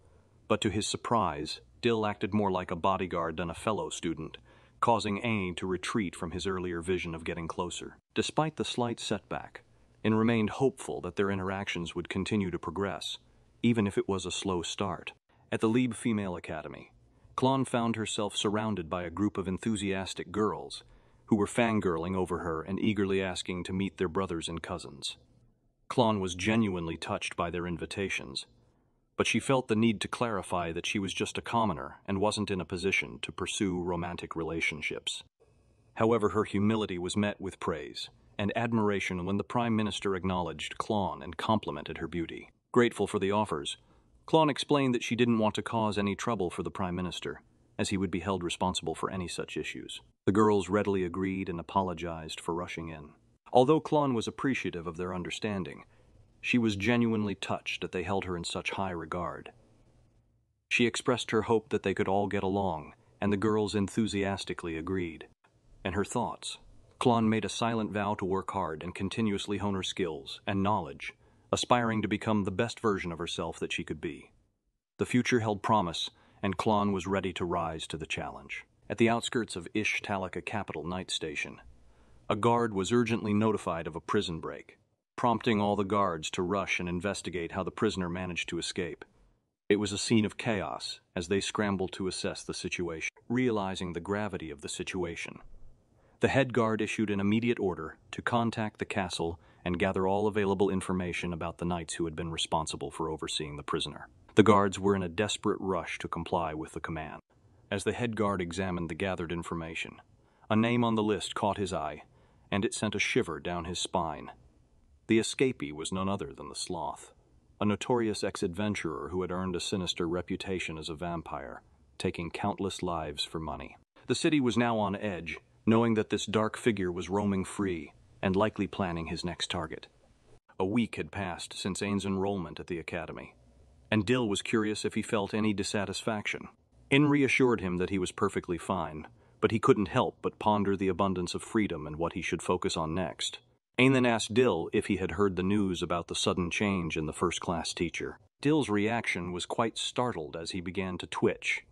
But to his surprise, Dill acted more like a bodyguard than a fellow student, causing Ain to retreat from his earlier vision of getting closer. Despite the slight setback, Ain remained hopeful that their interactions would continue to progress, even if it was a slow start. At the Lieb Female Academy, Klon found herself surrounded by a group of enthusiastic girls who were fangirling over her and eagerly asking to meet their brothers and cousins. Klon was genuinely touched by their invitations, but she felt the need to clarify that she was just a commoner and wasn't in a position to pursue romantic relationships. However, her humility was met with praise and admiration when the Prime Minister acknowledged Klon and complimented her beauty. Grateful for the offers, Klon explained that she didn't want to cause any trouble for the Prime Minister, as he would be held responsible for any such issues. The girls readily agreed and apologized for rushing in. Although Klon was appreciative of their understanding, she was genuinely touched that they held her in such high regard. She expressed her hope that they could all get along, and the girls enthusiastically agreed. In her thoughts, Klon made a silent vow to work hard and continuously hone her skills and knowledge, aspiring to become the best version of herself that she could be. The future held promise, and Klon was ready to rise to the challenge. At the outskirts of Ishtalika Capital Night Station, a guard was urgently notified of a prison break, prompting all the guards to rush and investigate how the prisoner managed to escape. It was a scene of chaos as they scrambled to assess the situation. Realizing the gravity of the situation, the head guard issued an immediate order to contact the castle and gather all available information about the knights who had been responsible for overseeing the prisoner. The guards were in a desperate rush to comply with the command. as the head guard examined the gathered information. A name on the list caught his eye, and it sent a shiver down his spine. The escapee was none other than the Sloth, a notorious ex-adventurer who had earned a sinister reputation as a vampire, taking countless lives for money. The city was now on edge, knowing that this dark figure was roaming free and likely planning his next target. A week had passed since Ain's enrollment at the academy, and Dill was curious if he felt any dissatisfaction. Ain reassured him that he was perfectly fine, but he couldn't help but ponder the abundance of freedom and what he should focus on next. Ain then asked Dill if he had heard the news about the sudden change in the first-class teacher. Dill's reaction was quite startled as he began to twitch.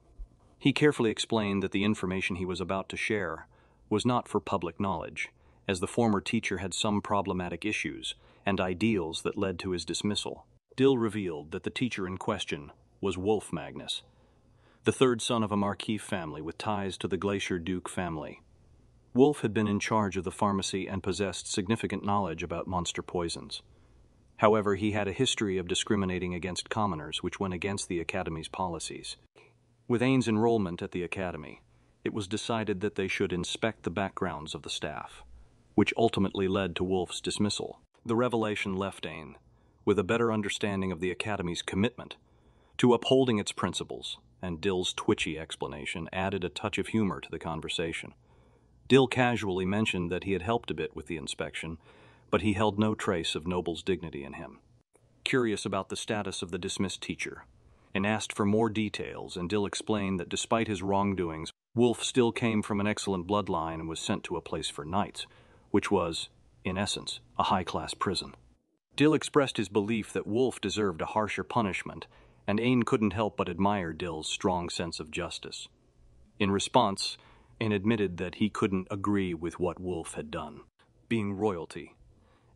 He carefully explained that the information he was about to share was not for public knowledge, as the former teacher had some problematic issues and ideals that led to his dismissal. Dill revealed that the teacher in question was Wolf Magnus, the third son of a Marquis family with ties to the Glacier Duke family. Wolf had been in charge of the pharmacy and possessed significant knowledge about monster poisons. However, he had a history of discriminating against commoners, which went against the Academy's policies. With Ain's enrollment at the Academy, it was decided that they should inspect the backgrounds of the staff, which ultimately led to Wolf's dismissal. The revelation left Ain with a better understanding of the Academy's commitment to upholding its principles, and Dill's twitchy explanation added a touch of humor to the conversation. Dill casually mentioned that he had helped a bit with the inspection, but he held no trace of Noble's dignity in him. Curious about the status of the dismissed teacher, and asked for more details, and Dill explained that despite his wrongdoings, Wolf still came from an excellent bloodline and was sent to a place for knights, which was, in essence, a high-class prison. Dill expressed his belief that Wolf deserved a harsher punishment, and Ain couldn't help but admire Dill's strong sense of justice. In response, Ain admitted that he couldn't agree with what Wolf had done, being royalty,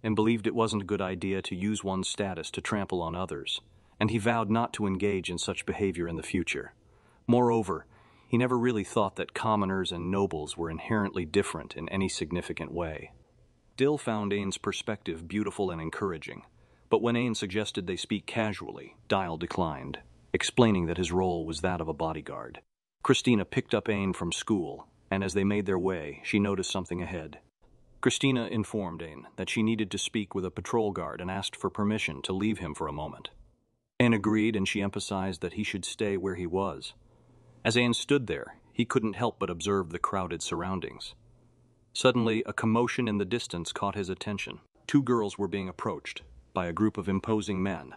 and believed it wasn't a good idea to use one's status to trample on others, and he vowed not to engage in such behavior in the future. Moreover, he never really thought that commoners and nobles were inherently different in any significant way. Dill found Ain's perspective beautiful and encouraging, but when Ain suggested they speak casually, Dial declined, explaining that his role was that of a bodyguard. Christina picked up Ain from school, and as they made their way, she noticed something ahead. Christina informed Ain that she needed to speak with a patrol guard and asked for permission to leave him for a moment. Ain agreed, and she emphasized that he should stay where he was. As Ain stood there, he couldn't help but observe the crowded surroundings. Suddenly, a commotion in the distance caught his attention. Two girls were being approached by a group of imposing men,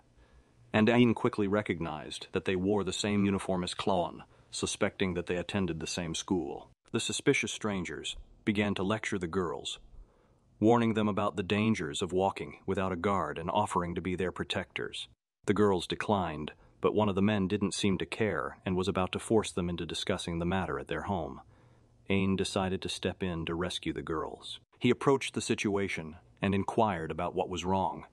and Ain quickly recognized that they wore the same uniform as Clon, suspecting that they attended the same school. The suspicious strangers began to lecture the girls, warning them about the dangers of walking without a guard and offering to be their protectors. The girls declined, but one of the men didn't seem to care and was about to force them into discussing the matter at their home. Ain decided to step in to rescue the girls. He approached the situation and inquired about what was wrong.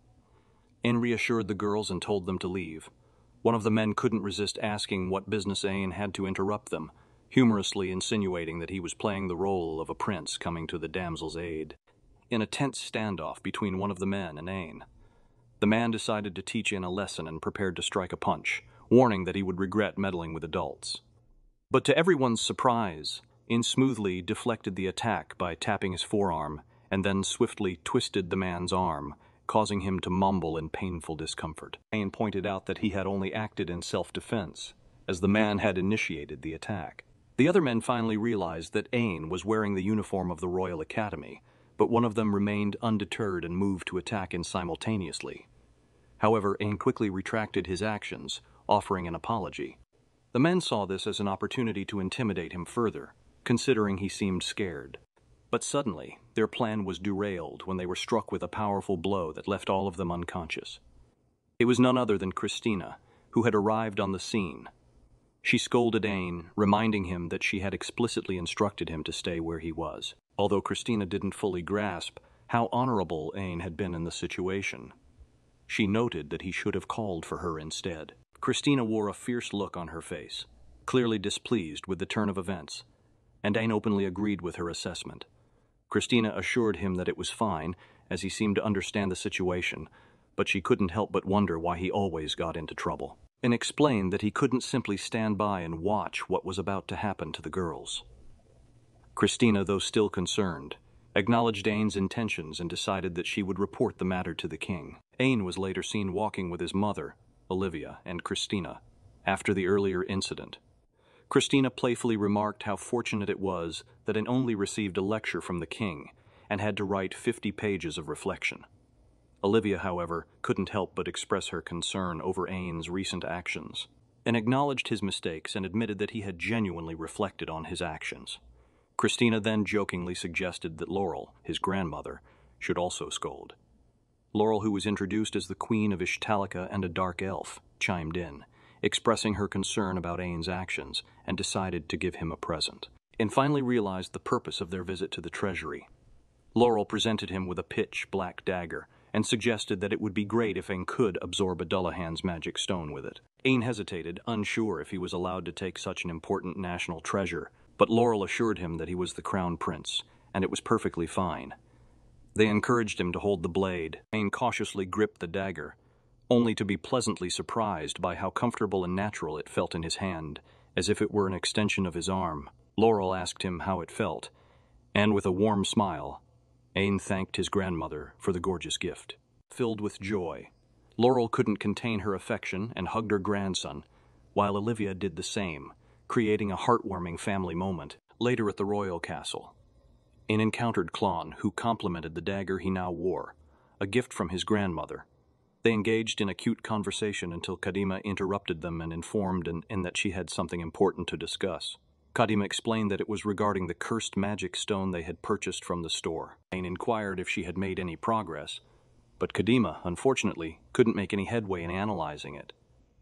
Ain reassured the girls and told them to leave. One of the men couldn't resist asking what business Ain had to interrupt them, humorously insinuating that he was playing the role of a prince coming to the damsel's aid. In a tense standoff between one of the men and Ain, the man decided to teach Ain a lesson and prepared to strike a punch, warning that he would regret meddling with adults. But to everyone's surprise, Ain smoothly deflected the attack by tapping his forearm and then swiftly twisted the man's arm, causing him to mumble in painful discomfort. Ain pointed out that he had only acted in self-defense, as the man had initiated the attack. The other men finally realized that Ain was wearing the uniform of the Royal Academy, but one of them remained undeterred and moved to attack Ain simultaneously. However, Ain quickly retracted his actions, offering an apology. The men saw this as an opportunity to intimidate him further, considering he seemed scared. But suddenly, their plan was derailed when they were struck with a powerful blow that left all of them unconscious. It was none other than Christina, who had arrived on the scene. She scolded Ain, reminding him that she had explicitly instructed him to stay where he was, although Christina didn't fully grasp how honorable Ain had been in the situation. She noted that he should have called for her instead. Christina wore a fierce look on her face, clearly displeased with the turn of events, and Ain openly agreed with her assessment. Christina assured him that it was fine, as he seemed to understand the situation, but she couldn't help but wonder why he always got into trouble. and explained that he couldn't simply stand by and watch what was about to happen to the girls. Christina, though still concerned, acknowledged Aine's intentions and decided that she would report the matter to the king. Aine was later seen walking with his mother, Olivia, and Christina after the earlier incident. Christina playfully remarked how fortunate it was that Aine only received a lecture from the king and had to write 50 pages of reflection. Olivia, however, couldn't help but express her concern over Aine's recent actions, and acknowledged his mistakes and admitted that he had genuinely reflected on his actions. Christina then jokingly suggested that Laurel, his grandmother, should also scold. Laurel, who was introduced as the Queen of Ishtalica and a dark elf, chimed in, expressing her concern about Aine's actions, and decided to give him a present, and finally realized the purpose of their visit to the treasury. Laurel presented him with a pitch-black dagger, and suggested that it would be great if Aine could absorb a Dullahan's magic stone with it. Aine hesitated, unsure if he was allowed to take such an important national treasure, but Laurel assured him that he was the crown prince, and it was perfectly fine. They encouraged him to hold the blade. Aine cautiously gripped the dagger, only to be pleasantly surprised by how comfortable and natural it felt in his hand, as if it were an extension of his arm. Laurel asked him how it felt, and with a warm smile, Aine thanked his grandmother for the gorgeous gift. Filled with joy, Laurel couldn't contain her affection and hugged her grandson, while Olivia did the same, creating a heartwarming family moment. Later at the royal castle, Aine encountered Clon, who complimented the dagger he now wore, a gift from his grandmother. They engaged in a cute conversation until Kadima interrupted them and informed Aine that she had something important to discuss. Kadima explained that it was regarding the cursed magic stone they had purchased from the store. Aine inquired if she had made any progress, but Kadima, unfortunately, couldn't make any headway in analyzing it.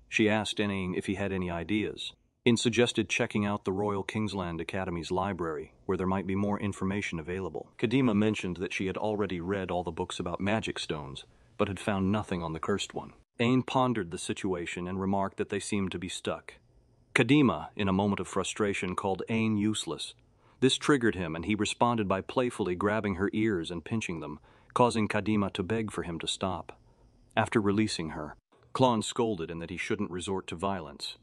She asked Aine if he had any ideas. Aine suggested checking out the Royal Kingsland Academy's library, where there might be more information available. Kadima mentioned that she had already read all the books about magic stones, but had found nothing on the cursed one. Aine pondered the situation and remarked that they seemed to be stuck. Kadima, in a moment of frustration, called Aine useless. This triggered him, and he responded by playfully grabbing her ears and pinching them, causing Kadima to beg for him to stop. After releasing her, Clon scolded him that he shouldn't resort to violence,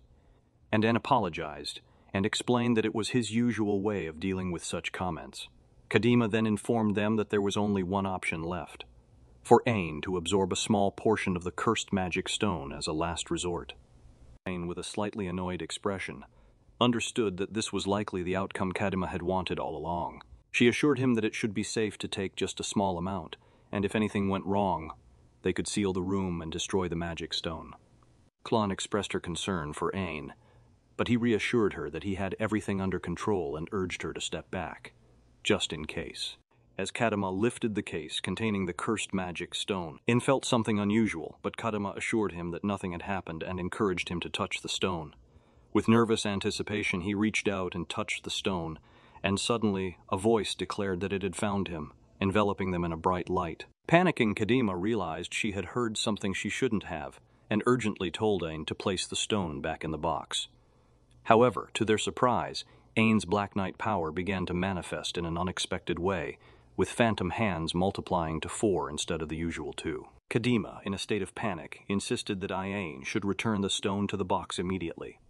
and Aine apologized and explained that it was his usual way of dealing with such comments. Kadima then informed them that there was only one option left, for Aine to absorb a small portion of the cursed magic stone as a last resort. Aine, with a slightly annoyed expression, understood that this was likely the outcome Kadima had wanted all along. She assured him that it should be safe to take just a small amount, and if anything went wrong, they could seal the room and destroy the magic stone. Clon expressed her concern for Aine, but he reassured her that he had everything under control and urged her to step back, just in case. As Kadima lifted the case containing the cursed magic stone, Aine felt something unusual, but Kadima assured him that nothing had happened and encouraged him to touch the stone. With nervous anticipation, he reached out and touched the stone, and suddenly a voice declared that it had found him, enveloping them in a bright light. Panicking, Kadima realized she had heard something she shouldn't have, and urgently told Aine to place the stone back in the box. However, to their surprise, Aine's Black Knight power began to manifest in an unexpected way, with phantom hands multiplying to 4 instead of the usual 2. Kadima, in a state of panic, insisted that Aine should return the stone to the box immediately.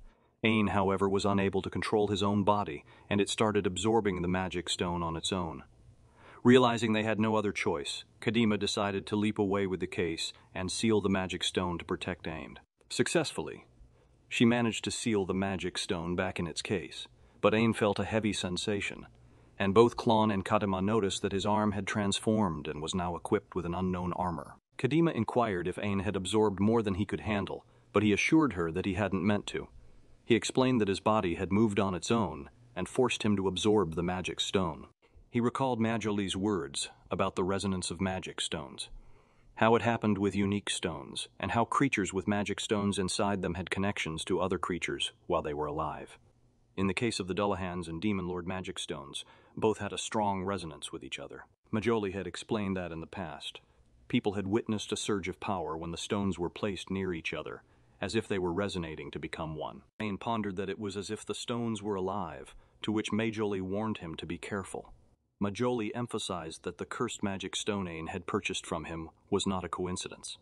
Aine, however, was unable to control his own body, and it started absorbing the magic stone on its own. Realizing they had no other choice, Kadima decided to leap away with the case and seal the magic stone to protect Aine. Successfully, she managed to seal the magic stone back in its case, but Aine felt a heavy sensation, and both Clon and Kadima noticed that his arm had transformed and was now equipped with an unknown armor. Kadima inquired if Aine had absorbed more than he could handle, but he assured her that he hadn't meant to. He explained that his body had moved on its own and forced him to absorb the magic stone. He recalled Majoli's words about the resonance of magic stones, how it happened with unique stones, and how creatures with magic stones inside them had connections to other creatures while they were alive. In the case of the Dullahans and Demon Lord magic stones, both had a strong resonance with each other. Majoli had explained that in the past, people had witnessed a surge of power when the stones were placed near each other, as if they were resonating to become one. Aine pondered that it was as if the stones were alive, to which Majoli warned him to be careful. Majoli emphasized that the cursed magic stone Aine had purchased from him was not a coincidence.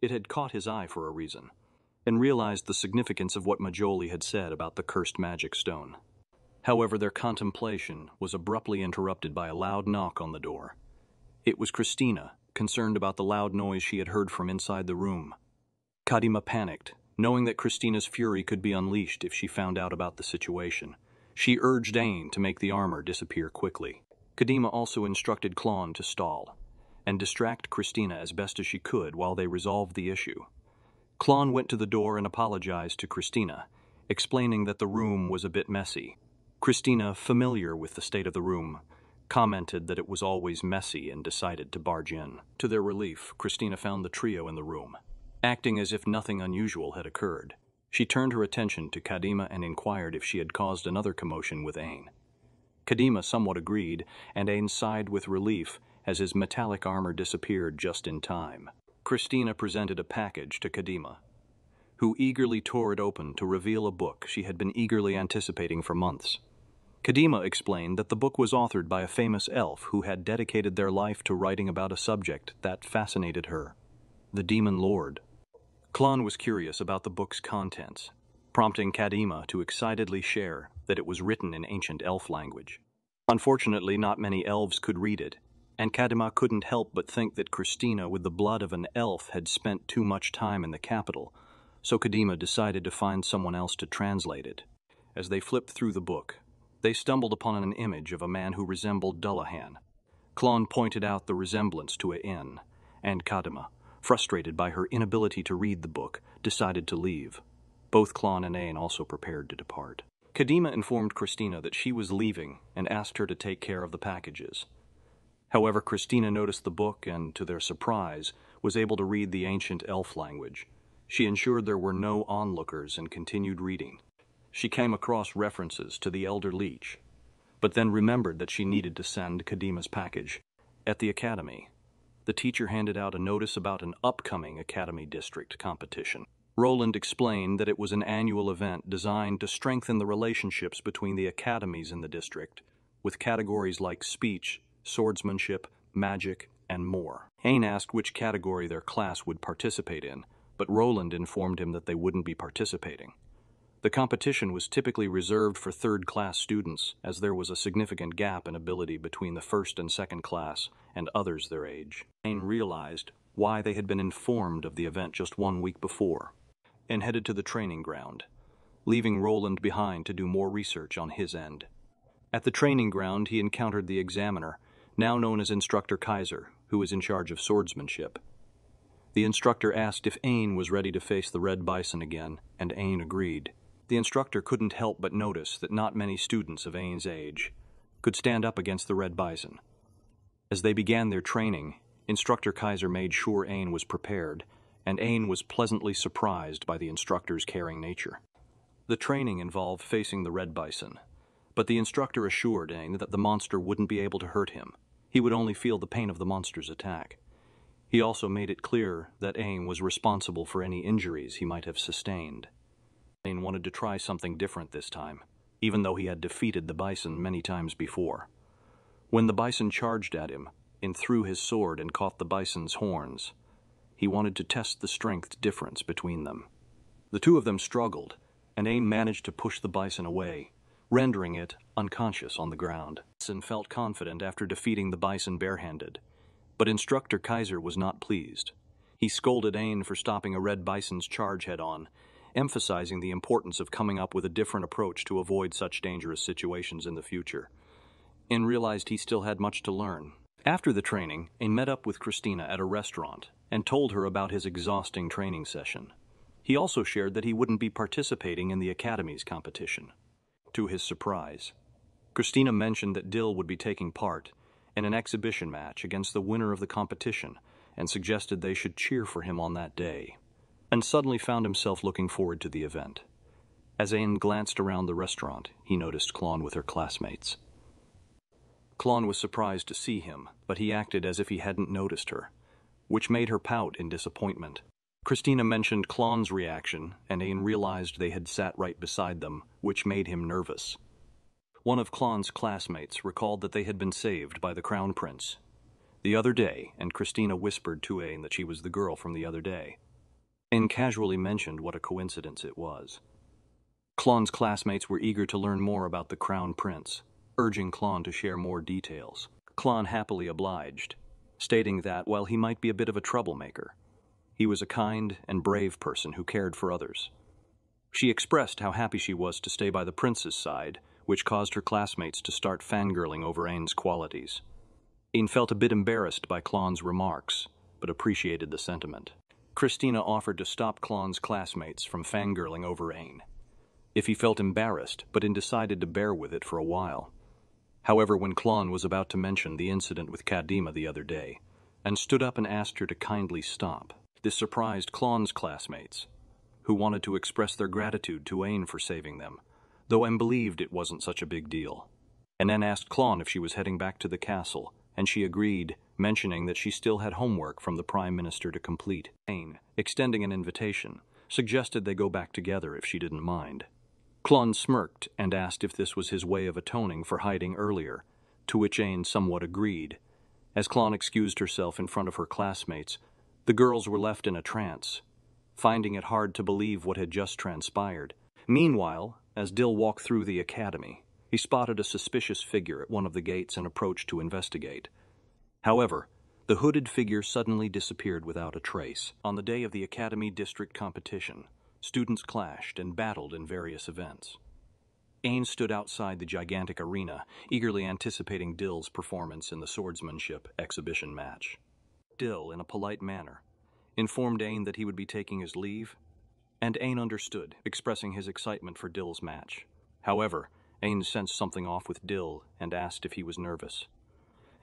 It had caught his eye for a reason, and realized the significance of what Majoli had said about the cursed magic stone. However, their contemplation was abruptly interrupted by a loud knock on the door. It was Christina, concerned about the loud noise she had heard from inside the room. Kadima panicked, knowing that Christina's fury could be unleashed if she found out about the situation. She urged Ain to make the armor disappear quickly. Kadima also instructed Klon to stall and distract Christina as best as she could while they resolved the issue. Klon went to the door and apologized to Christina, explaining that the room was a bit messy. Christina, familiar with the state of the room, commented that it was always messy and decided to barge in. To their relief, Christina found the trio in the room. Acting as if nothing unusual had occurred, she turned her attention to Kadima and inquired if she had caused another commotion with Ain. Kadima somewhat agreed, and Ain sighed with relief as his metallic armor disappeared just in time. Christina presented a package to Kadima, who eagerly tore it open to reveal a book she had been eagerly anticipating for months. Kadima explained that the book was authored by a famous elf who had dedicated their life to writing about a subject that fascinated her, the Demon Lord. Klon was curious about the book's contents, prompting Kadima to excitedly share that it was written in ancient elf language. Unfortunately, not many elves could read it, and Kadima couldn't help but think that Christina, with the blood of an elf, had spent too much time in the capital, so Kadima decided to find someone else to translate it. As they flipped through the book, they stumbled upon an image of a man who resembled Dullahan. Klon pointed out the resemblance to Ain, and Kadima, frustrated by her inability to read the book, decided to leave. Both Klon and Ain also prepared to depart. Kadima informed Christina that she was leaving and asked her to take care of the packages. However, Christina noticed the book and, to their surprise, was able to read the ancient elf language. She ensured there were no onlookers and continued reading. She came across references to the Elder Leech, but then remembered that she needed to send Kadima's package. At the academy, the teacher handed out a notice about an upcoming Academy District competition. Roland explained that it was an annual event designed to strengthen the relationships between the academies in the district, with categories like speech, swordsmanship, magic, and more. Ain asked which category their class would participate in, but Roland informed him that they wouldn't be participating. The competition was typically reserved for third-class students, as there was a significant gap in ability between the first and second class and others their age. Ain realized why they had been informed of the event just 1 week before, and headed to the training ground, leaving Roland behind to do more research on his end. At the training ground, he encountered the examiner, now known as Instructor Kaiser, who was in charge of swordsmanship. The instructor asked if Ain was ready to face the Red Bison again, and Ain agreed. The instructor couldn't help but notice that not many students of Ain's age could stand up against the Red Bison. As they began their training, Instructor Kaiser made sure Ain was prepared, and Ain was pleasantly surprised by the instructor's caring nature. The training involved facing the Red Bison, but the instructor assured Ain that the monster wouldn't be able to hurt him. He would only feel the pain of the monster's attack. He also made it clear that Ain was responsible for any injuries he might have sustained. Ain wanted to try something different this time, even though he had defeated the bison many times before. When the bison charged at him, Ain threw his sword and caught the bison's horns. He wanted to test the strength difference between them. The two of them struggled, and Ain managed to push the bison away, rendering it unconscious on the ground. Bison felt confident after defeating the bison barehanded, but Instructor Kaiser was not pleased. He scolded Ain for stopping a Red Bison's charge head-on, emphasizing the importance of coming up with a different approach to avoid such dangerous situations in the future. Ain realized he still had much to learn. After the training, Ain met up with Christina at a restaurant and told her about his exhausting training session. He also shared that he wouldn't be participating in the Academy's competition. To his surprise, Christina mentioned that Dill would be taking part in an exhibition match against the winner of the competition and suggested they should cheer for him on that day, and suddenly found himself looking forward to the event. As Ain glanced around the restaurant, he noticed Klon with her classmates. Klon was surprised to see him, but he acted as if he hadn't noticed her, which made her pout in disappointment. Christina mentioned Klon's reaction, and Ain realized they had sat right beside them, which made him nervous. One of Klon's classmates recalled that they had been saved by the Crown Prince the other day, and Christina whispered to Ain that she was the girl from the other day. Ain casually mentioned what a coincidence it was. Klon's classmates were eager to learn more about the Crown Prince, urging Klon to share more details. Klon happily obliged, stating that, while he might be a bit of a troublemaker, he was a kind and brave person who cared for others. She expressed how happy she was to stay by the prince's side, which caused her classmates to start fangirling over Ain's qualities. Ain felt a bit embarrassed by Klon's remarks, but appreciated the sentiment. Christina offered to stop Klon's classmates from fangirling over Ain if he felt embarrassed, but decided to bear with it for a while. However, when Klon was about to mention the incident with Kadima the other day, and stood up and asked her to kindly stop, this surprised Klon's classmates, who wanted to express their gratitude to Ain for saving them, though Ain believed it wasn't such a big deal. And then asked Klon if she was heading back to the castle, and she agreed, mentioning that she still had homework from the Prime Minister to complete. Ain, extending an invitation, suggested they go back together if she didn't mind. Klon smirked and asked if this was his way of atoning for hiding earlier, to which Ain somewhat agreed. As Klon excused herself in front of her classmates, the girls were left in a trance, finding it hard to believe what had just transpired. Meanwhile, as Dill walked through the academy, he spotted a suspicious figure at one of the gates and approached to investigate. However, the hooded figure suddenly disappeared without a trace. On the day of the academy district competition, students clashed and battled in various events. Ain stood outside the gigantic arena, eagerly anticipating Dill's performance in the swordsmanship exhibition match. Dill, in a polite manner, informed Ain that he would be taking his leave, and Ain understood, expressing his excitement for Dill's match. However, Ain sensed something off with Dill and asked if he was nervous.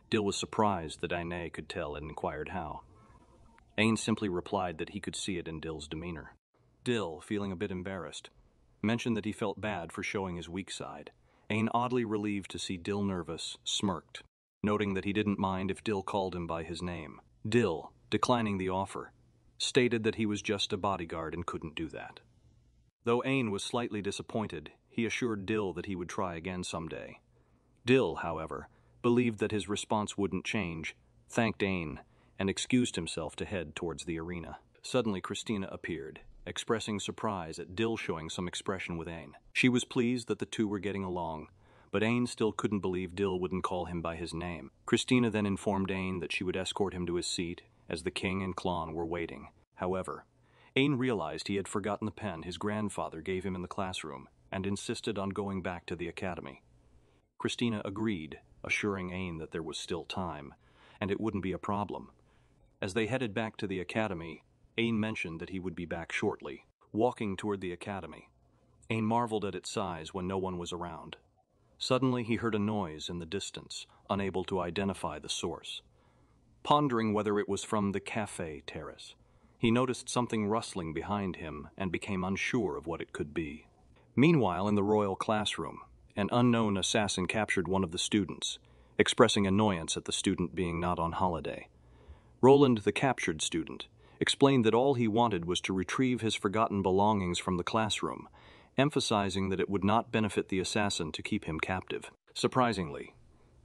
Dill was surprised that Aine could tell and inquired how. Ain simply replied that he could see it in Dill's demeanor. Dill, feeling a bit embarrassed, mentioned that he felt bad for showing his weak side. Ain, oddly relieved to see Dill nervous, smirked, noting that he didn't mind if Dill called him by his name. Dill, declining the offer, stated that he was just a bodyguard and couldn't do that. Though Ain was slightly disappointed, he assured Dill that he would try again someday. Dill, however, believed that his response wouldn't change, thanked Ain, and excused himself to head towards the arena. Suddenly, Christina appeared, expressing surprise at Dill showing some expression with Ain. She was pleased that the two were getting along, but Ain still couldn't believe Dill wouldn't call him by his name. Christina then informed Ain that she would escort him to his seat, as the king and Klon were waiting. However, Ain realized he had forgotten the pen his grandfather gave him in the classroom, and insisted on going back to the academy. Christina agreed, assuring Ain that there was still time, and it wouldn't be a problem. As they headed back to the academy, Ain mentioned that he would be back shortly. Walking toward the academy, Ain marveled at its size when no one was around. Suddenly he heard a noise in the distance, unable to identify the source. Pondering whether it was from the cafe terrace, he noticed something rustling behind him and became unsure of what it could be. Meanwhile, in the royal classroom, an unknown assassin captured one of the students, expressing annoyance at the student being not on holiday. Roland, the captured student, explained that all he wanted was to retrieve his forgotten belongings from the classroom, emphasizing that it would not benefit the assassin to keep him captive. Surprisingly,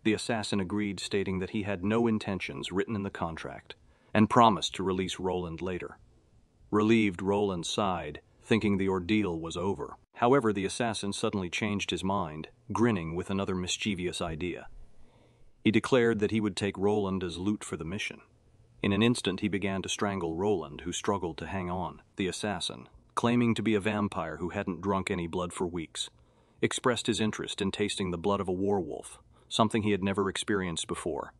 the assassin agreed, stating that he had no intentions written in the contract, and promised to release Roland later. Relieved, Roland sighed, thinking the ordeal was over. However, the assassin suddenly changed his mind, grinning with another mischievous idea. He declared that he would take Roland as loot for the mission. In an instant, he began to strangle Roland, who struggled to hang on. The assassin, claiming to be a vampire who hadn't drunk any blood for weeks, expressed his interest in tasting the blood of a werewolf, something he had never experienced before.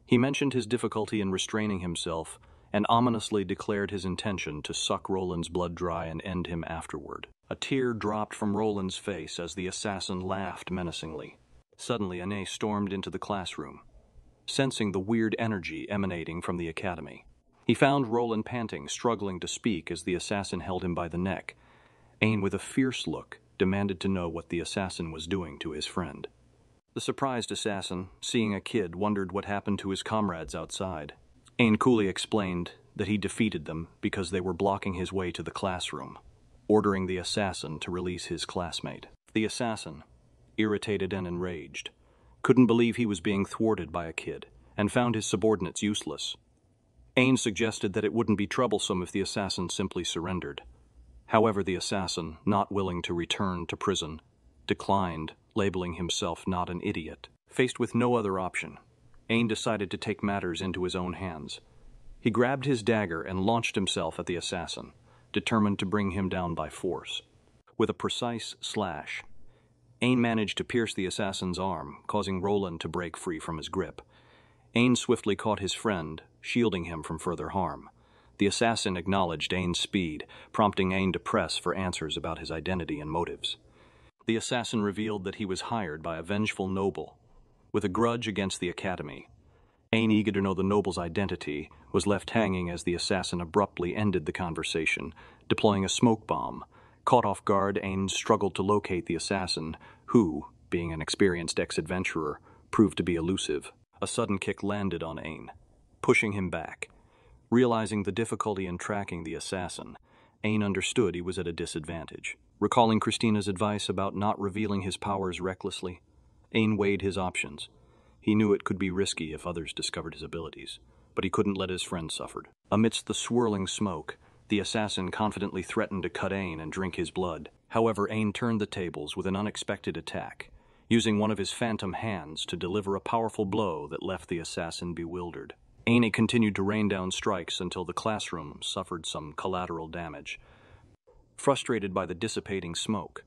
He mentioned his difficulty in restraining himself and ominously declared his intention to suck Roland's blood dry and end him afterward. A tear dropped from Roland's face as the assassin laughed menacingly. Suddenly, Aine stormed into the classroom, sensing the weird energy emanating from the academy. He found Roland panting, struggling to speak as the assassin held him by the neck. Aine, with a fierce look, demanded to know what the assassin was doing to his friend. The surprised assassin, seeing a kid, wondered what happened to his comrades outside. Aine coolly explained that he defeated them because they were blocking his way to the classroom, ordering the assassin to release his classmate. The assassin, irritated and enraged, couldn't believe he was being thwarted by a kid, and found his subordinates useless. Ain suggested that it wouldn't be troublesome if the assassin simply surrendered. However, the assassin, not willing to return to prison, declined, labeling himself not an idiot. Faced with no other option, Ain decided to take matters into his own hands. He grabbed his dagger and launched himself at the assassin, determined to bring him down by force. With a precise slash, Ain managed to pierce the assassin's arm, causing Roland to break free from his grip. Ain swiftly caught his friend, shielding him from further harm. The assassin acknowledged Ain's speed, prompting Ain to press for answers about his identity and motives. The assassin revealed that he was hired by a vengeful noble, with a grudge against the Academy. Ain, eager to know the noble's identity, was left hanging as the assassin abruptly ended the conversation, deploying a smoke bomb. Caught off guard, Ain struggled to locate the assassin, who, being an experienced ex-adventurer, proved to be elusive. A sudden kick landed on Ain, pushing him back. Realizing the difficulty in tracking the assassin, Ain understood he was at a disadvantage. Recalling Christina's advice about not revealing his powers recklessly, Ain weighed his options. He knew it could be risky if others discovered his abilities, but he couldn't let his friend suffer. Amidst the swirling smoke, the assassin confidently threatened to cut Ain and drink his blood. However, Ain turned the tables with an unexpected attack, using one of his phantom hands to deliver a powerful blow that left the assassin bewildered. Ain continued to rain down strikes until the classroom suffered some collateral damage. Frustrated by the dissipating smoke,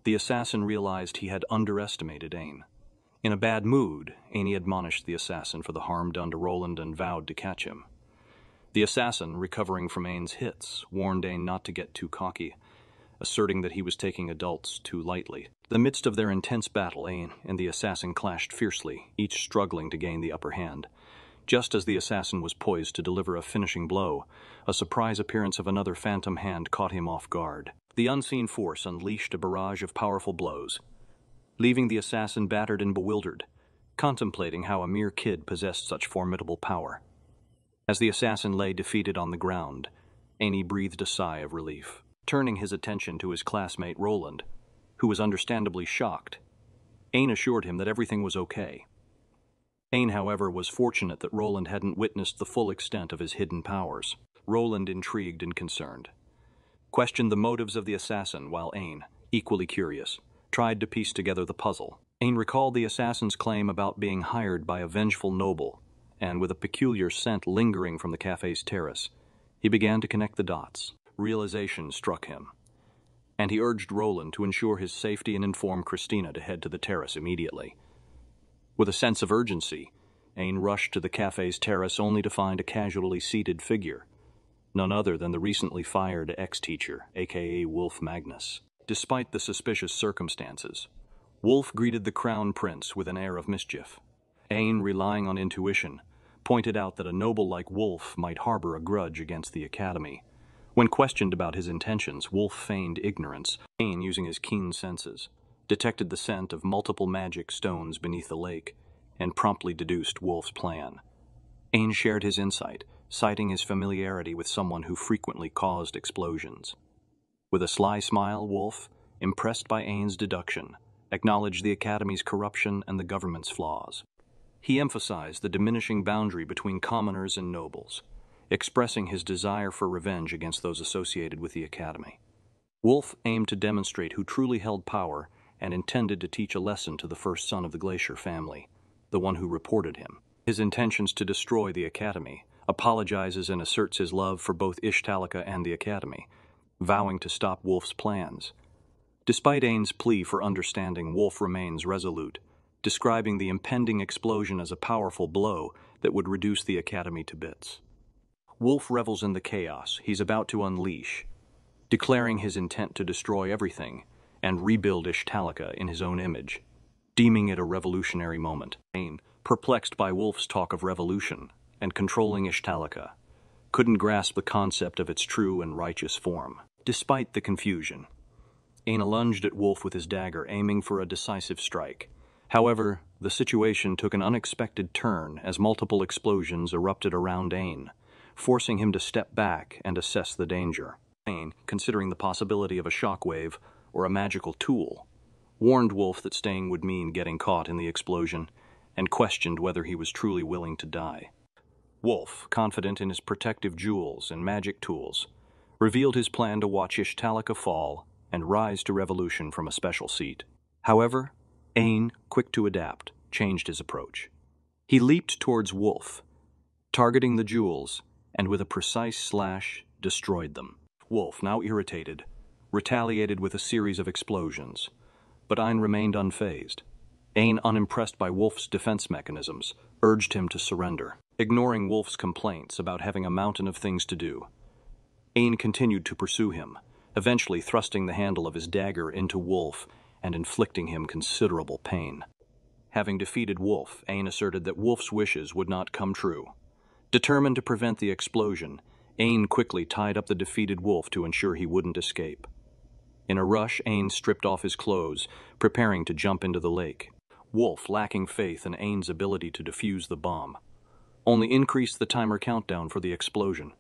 the assassin realized he had underestimated Ain. In a bad mood, Ain admonished the assassin for the harm done to Roland and vowed to catch him. The assassin, recovering from Ain's hits, warned Ain not to get too cocky, asserting that he was taking adults too lightly. In the midst of their intense battle, Ain and the assassin clashed fiercely, each struggling to gain the upper hand. Just as the assassin was poised to deliver a finishing blow, a surprise appearance of another phantom hand caught him off guard. The unseen force unleashed a barrage of powerful blows, leaving the assassin battered and bewildered, contemplating how a mere kid possessed such formidable power. As the assassin lay defeated on the ground, Ain breathed a sigh of relief. Turning his attention to his classmate Roland, who was understandably shocked, Ain assured him that everything was okay. Ain, however, was fortunate that Roland hadn't witnessed the full extent of his hidden powers. Roland, intrigued and concerned, questioned the motives of the assassin, while Ain, equally curious, tried to piece together the puzzle. Ain recalled the assassin's claim about being hired by a vengeful noble, and with a peculiar scent lingering from the cafe's terrace, he began to connect the dots. Realization struck him, and he urged Roland to ensure his safety and inform Christina to head to the terrace immediately. With a sense of urgency, Ain rushed to the cafe's terrace only to find a casually seated figure, none other than the recently fired ex-teacher, aka Wolf Magnus. Despite the suspicious circumstances, Wolf greeted the Crown Prince with an air of mischief. Ain, relying on intuition, pointed out that a noble like Wolf might harbor a grudge against the Academy. When questioned about his intentions, Wolf feigned ignorance. Ain, using his keen senses, detected the scent of multiple magic stones beneath the lake, and promptly deduced Wolf's plan. Ain shared his insight, citing his familiarity with someone who frequently caused explosions. With a sly smile, Wolf, impressed by Ain's deduction, acknowledged the Academy's corruption and the government's flaws. He emphasized the diminishing boundary between commoners and nobles, expressing his desire for revenge against those associated with the Academy. Wolf aimed to demonstrate who truly held power and intended to teach a lesson to the first son of the Glacier family, the one who reported him. His intentions to destroy the Academy, apologizes and asserts his love for both Ishtalika and the Academy, vowing to stop Wolf's plans. Despite Ain's plea for understanding, Wolf remains resolute, describing the impending explosion as a powerful blow that would reduce the Academy to bits. Wolf revels in the chaos he's about to unleash, declaring his intent to destroy everything and rebuild Ishtalika in his own image, deeming it a revolutionary moment. Ain, perplexed by Wolf's talk of revolution and controlling Ishtalika, couldn't grasp the concept of its true and righteous form. Despite the confusion, Ain lunged at Wolf with his dagger, aiming for a decisive strike. However, the situation took an unexpected turn as multiple explosions erupted around Ain, forcing him to step back and assess the danger. Ain, considering the possibility of a shockwave or a magical tool, warned Wolf that staying would mean getting caught in the explosion, and questioned whether he was truly willing to die. Wolf, confident in his protective jewels and magic tools, revealed his plan to watch Ishtalika fall and rise to revolution from a special seat. However, Ain, quick to adapt, changed his approach. He leaped towards Wolf, targeting the jewels, and with a precise slash, destroyed them. Wolf, now irritated, retaliated with a series of explosions, but Ain remained unfazed. Ain, unimpressed by Wolf's defense mechanisms, urged him to surrender. Ignoring Wolf's complaints about having a mountain of things to do, Ain continued to pursue him, eventually thrusting the handle of his dagger into Wolf and inflicting him considerable pain. Having defeated Wolf, Ain asserted that Wolf's wishes would not come true. Determined to prevent the explosion, Ain quickly tied up the defeated Wolf to ensure he wouldn't escape. In a rush, Ain stripped off his clothes, preparing to jump into the lake. Wolf, lacking faith in Ain's ability to defuse the bomb, only increased the timer countdown for the explosion.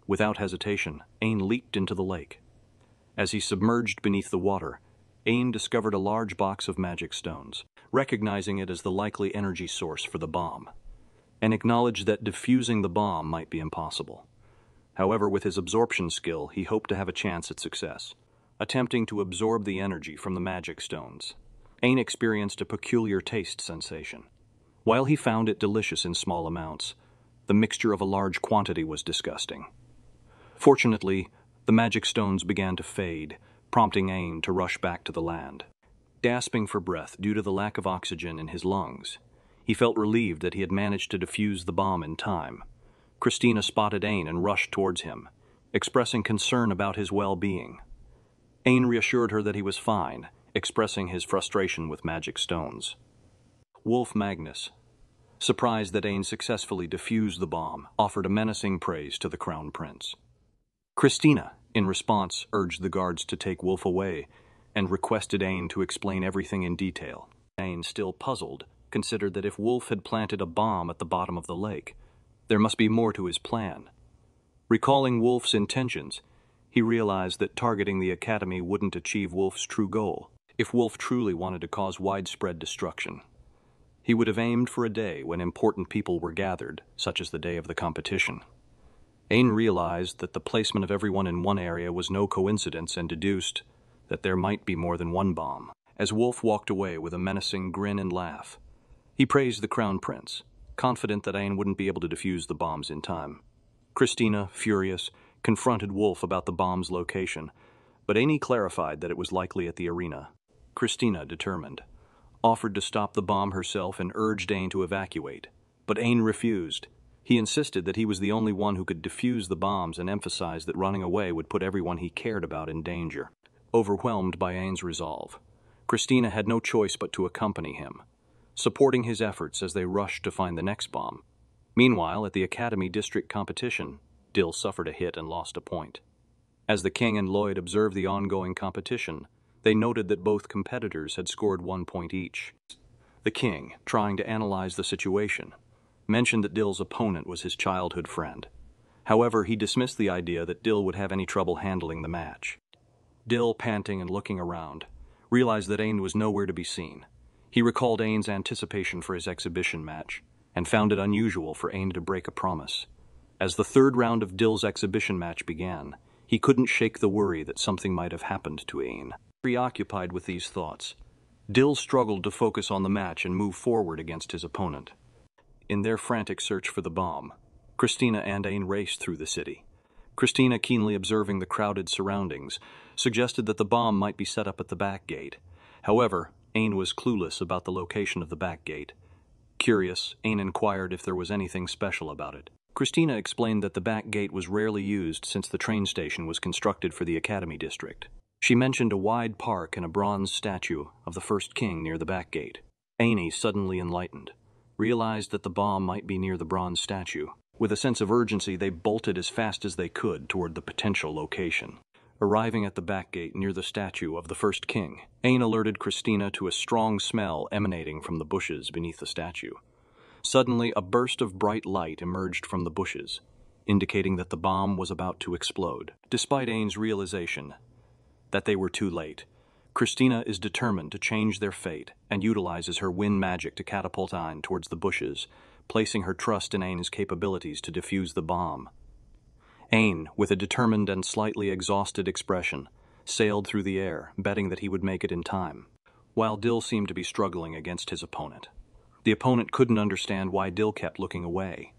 Without hesitation, Ain leaped into the lake. As he submerged beneath the water, Ain discovered a large box of magic stones, recognizing it as the likely energy source for the bomb, and acknowledged that defusing the bomb might be impossible. However, with his absorption skill, he hoped to have a chance at success, attempting to absorb the energy from the magic stones. Ain experienced a peculiar taste sensation. While he found it delicious in small amounts, the mixture of a large quantity was disgusting. Fortunately, the magic stones began to fade, prompting Ain to rush back to the land. Gasping for breath due to the lack of oxygen in his lungs, he felt relieved that he had managed to defuse the bomb in time. Christina spotted Ain and rushed towards him, expressing concern about his well-being. Ain reassured her that he was fine, expressing his frustration with magic stones. Wolf Magnus, surprised that Ain successfully defused the bomb, offered a menacing praise to the Crown Prince. Christina, in response, urged the guards to take Wolf away and requested Ain to explain everything in detail. Ain, still puzzled, considered that if Wolf had planted a bomb at the bottom of the lake, there must be more to his plan. Recalling Wolf's intentions, he realized that targeting the academy wouldn't achieve Wolf's true goal. If Wolf truly wanted to cause widespread destruction, he would have aimed for a day when important people were gathered, such as the day of the competition. Ain realized that the placement of everyone in one area was no coincidence and deduced that there might be more than one bomb. As Wolf walked away with a menacing grin and laugh, he praised the Crown Prince, confident that Ain wouldn't be able to defuse the bombs in time. Christina, furious, confronted Wolf about the bomb's location, but Ain clarified that it was likely at the arena. Christina, determined, offered to stop the bomb herself and urged Ain to evacuate, but Ain refused. He insisted that he was the only one who could defuse the bombs and emphasized that running away would put everyone he cared about in danger. Overwhelmed by Ain's resolve, Christina had no choice but to accompany him, supporting his efforts as they rushed to find the next bomb. Meanwhile, at the Academy District competition, Dill suffered a hit and lost a point. As the King and Lloyd observed the ongoing competition, they noted that both competitors had scored 1 point each. The King, trying to analyze the situation, mentioned that Dill's opponent was his childhood friend. However, he dismissed the idea that Dill would have any trouble handling the match. Dill, panting and looking around, realized that Ain was nowhere to be seen. He recalled Ain's anticipation for his exhibition match, and found it unusual for Ain to break a promise. As the third round of Dill's exhibition match began, he couldn't shake the worry that something might have happened to Ain. Preoccupied with these thoughts, Dill struggled to focus on the match and move forward against his opponent. In their frantic search for the bomb, Christina and Ain raced through the city. Christina, keenly observing the crowded surroundings, suggested that the bomb might be set up at the back gate. However, Ain was clueless about the location of the back gate. Curious, Ain inquired if there was anything special about it. Christina explained that the back gate was rarely used since the train station was constructed for the Academy District. She mentioned a wide park and a bronze statue of the first king near the back gate. Ain, suddenly enlightened, realized that the bomb might be near the bronze statue. With a sense of urgency, they bolted as fast as they could toward the potential location. Arriving at the back gate near the statue of the first king, Ain alerted Christina to a strong smell emanating from the bushes beneath the statue. Suddenly, a burst of bright light emerged from the bushes, indicating that the bomb was about to explode. Despite Ain's realization that they were too late, Christina is determined to change their fate and utilizes her wind magic to catapult Ain towards the bushes, placing her trust in Ain's capabilities to defuse the bomb. Ain, with a determined and slightly exhausted expression, sailed through the air, betting that he would make it in time, while Dill seemed to be struggling against his opponent. The opponent couldn't understand why Dill kept looking away.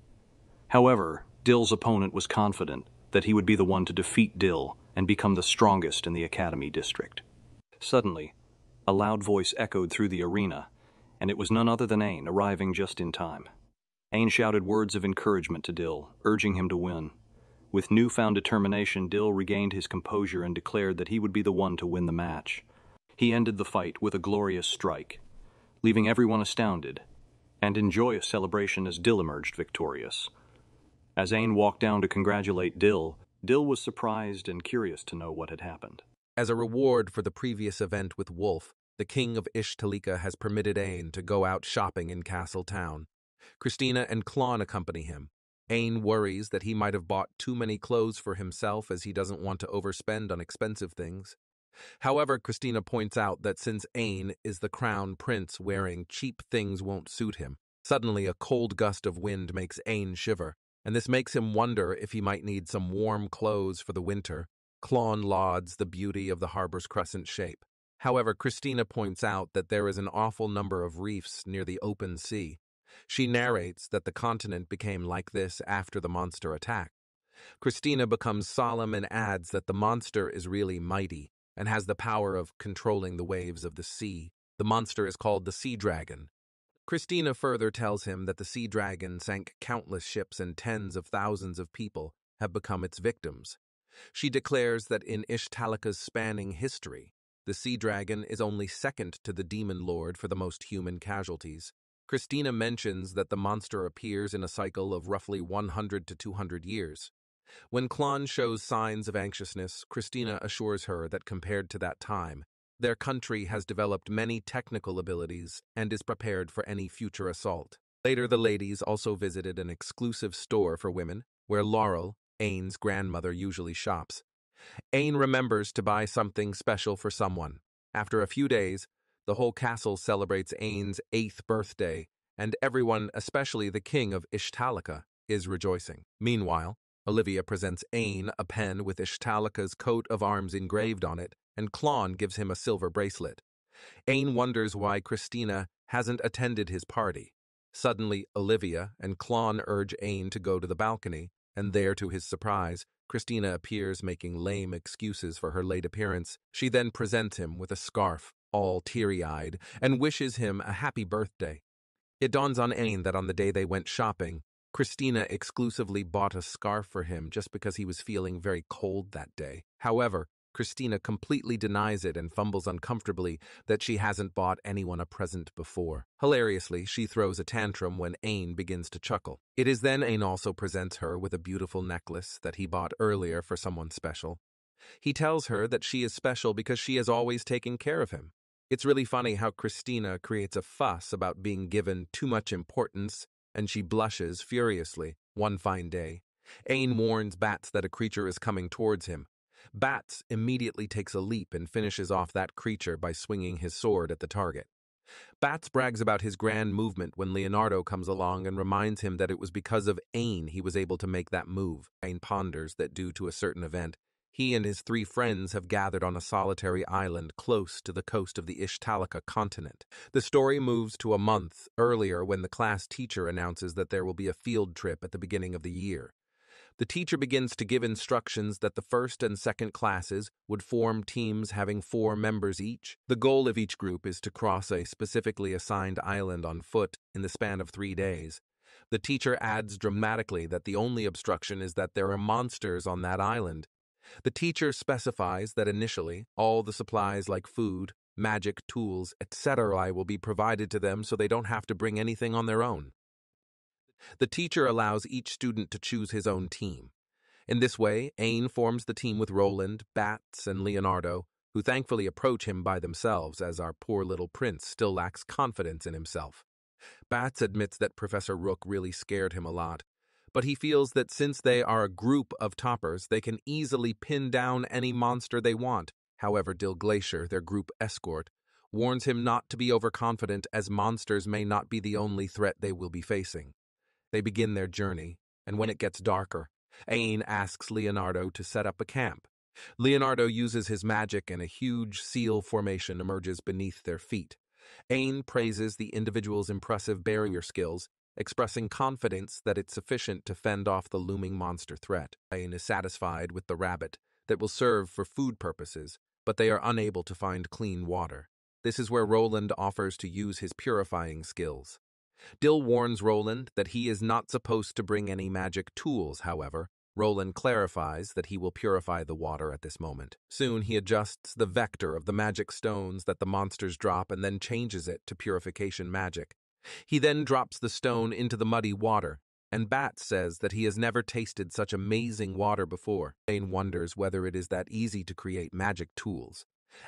However, Dill's opponent was confident that he would be the one to defeat Dill and become the strongest in the Academy District. Suddenly, a loud voice echoed through the arena, and it was none other than Ain, arriving just in time. Ain shouted words of encouragement to Dill, urging him to win. With newfound determination, Dill regained his composure and declared that he would be the one to win the match. He ended the fight with a glorious strike, leaving everyone astounded and in joyous celebration as Dill emerged victorious. As Ain walked down to congratulate Dill, Dill was surprised and curious to know what had happened. As a reward for the previous event with Wolf, the king of Ishtalika has permitted Ain to go out shopping in Castle Town. Christina and Klon accompany him. Ain worries that he might have bought too many clothes for himself as he doesn't want to overspend on expensive things. However, Christina points out that since Ain is the crown prince, wearing cheap things won't suit him. Suddenly, a cold gust of wind makes Ain shiver, and this makes him wonder if he might need some warm clothes for the winter. Klon lauds the beauty of the harbor's crescent shape. However, Christina points out that there is an awful number of reefs near the open sea. She narrates that the continent became like this after the monster attack. Christina becomes solemn and adds that the monster is really mighty and has the power of controlling the waves of the sea. The monster is called the Sea Dragon. Christina further tells him that the Sea Dragon sank countless ships and tens of thousands of people have become its victims. She declares that in Ishtalika's spanning history, the Sea Dragon is only second to the Demon Lord for the most human casualties. Christina mentions that the monster appears in a cycle of roughly 100 to 200 years. When Klon shows signs of anxiousness, Christina assures her that compared to that time, their country has developed many technical abilities and is prepared for any future assault. Later, the ladies also visited an exclusive store for women, where Laurel, Ain's grandmother, usually shops. Ain remembers to buy something special for someone. After a few days, the whole castle celebrates Ain's 8th birthday, and everyone, especially the king of Ishtalika, is rejoicing. Meanwhile, Olivia presents Ain a pen with Ishtalika's coat of arms engraved on it, and Klon gives him a silver bracelet. Ain wonders why Christina hasn't attended his party. Suddenly, Olivia and Klon urge Ain to go to the balcony, and there, to his surprise, Christina appears, making lame excuses for her late appearance. She then presents him with a scarf, all teary-eyed, and wishes him a happy birthday. It dawns on Ain that on the day they went shopping, Christina exclusively bought a scarf for him just because he was feeling very cold that day. However, Christina completely denies it and fumbles uncomfortably that she hasn't bought anyone a present before. Hilariously, she throws a tantrum when Ain begins to chuckle. It is then Ain also presents her with a beautiful necklace that he bought earlier for someone special. He tells her that she is special because she has always taken care of him. It's really funny how Christina creates a fuss about being given too much importance, and she blushes furiously. One fine day, Ain warns Bats that a creature is coming towards him. Bats immediately takes a leap and finishes off that creature by swinging his sword at the target. Bats brags about his grand movement when Leonardo comes along and reminds him that it was because of Ain he was able to make that move. Ain ponders that due to a certain event, he and his 3 friends have gathered on a solitary island close to the coast of the Ishtalika continent. The story moves to a month earlier when the class teacher announces that there will be a field trip at the beginning of the year. The teacher begins to give instructions that the first and second classes would form teams having 4 members each. The goal of each group is to cross a specifically assigned island on foot in the span of 3 days. The teacher adds dramatically that the only obstruction is that there are monsters on that island. The teacher specifies that initially, all the supplies like food, magic, tools, etc. will be provided to them so they don't have to bring anything on their own. The teacher allows each student to choose his own team. In this way, Ain forms the team with Roland, Bats, and Leonardo, who thankfully approach him by themselves as our poor little prince still lacks confidence in himself. Bats admits that Professor Rook really scared him a lot, but he feels that since they are a group of toppers, they can easily pin down any monster they want. However, Dill Glacier, their group escort, warns him not to be overconfident as monsters may not be the only threat they will be facing. They begin their journey, and when it gets darker, Ain asks Leonardo to set up a camp. Leonardo uses his magic and a huge seal formation emerges beneath their feet. Ain praises the individual's impressive barrier skills, expressing confidence that it's sufficient to fend off the looming monster threat. Ain is satisfied with the rabbit that will serve for food purposes, but they are unable to find clean water. This is where Roland offers to use his purifying skills. Dill warns Roland that he is not supposed to bring any magic tools, however. Roland clarifies that he will purify the water at this moment. Soon he adjusts the vector of the magic stones that the monsters drop and then changes it to purification magic. He then drops the stone into the muddy water, and Bat says that he has never tasted such amazing water before. Ain wonders whether it is that easy to create magic tools.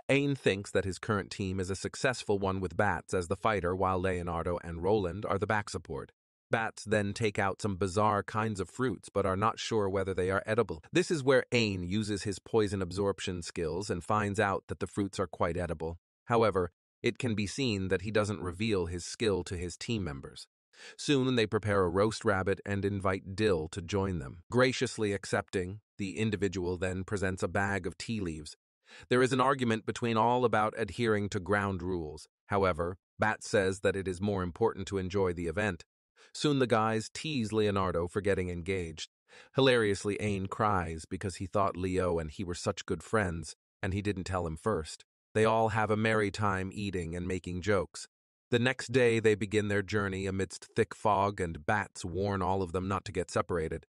Ain thinks that his current team is a successful one with Bats as the fighter while Leonardo and Roland are the back support. Bats then take out some bizarre kinds of fruits but are not sure whether they are edible. This is where Ain uses his poison absorption skills and finds out that the fruits are quite edible. However, it can be seen that he doesn't reveal his skill to his team members. Soon they prepare a roast rabbit and invite Dill to join them. Graciously accepting, the individual then presents a bag of tea leaves. There is an argument between all about adhering to ground rules. However, Bat says that it is more important to enjoy the event. Soon the guys tease Leonardo for getting engaged. Hilariously, Ain cries because he thought Leo and he were such good friends, and he didn't tell him first. They all have a merry time eating and making jokes. The next day they begin their journey amidst thick fog, and Bats warn all of them not to get separated.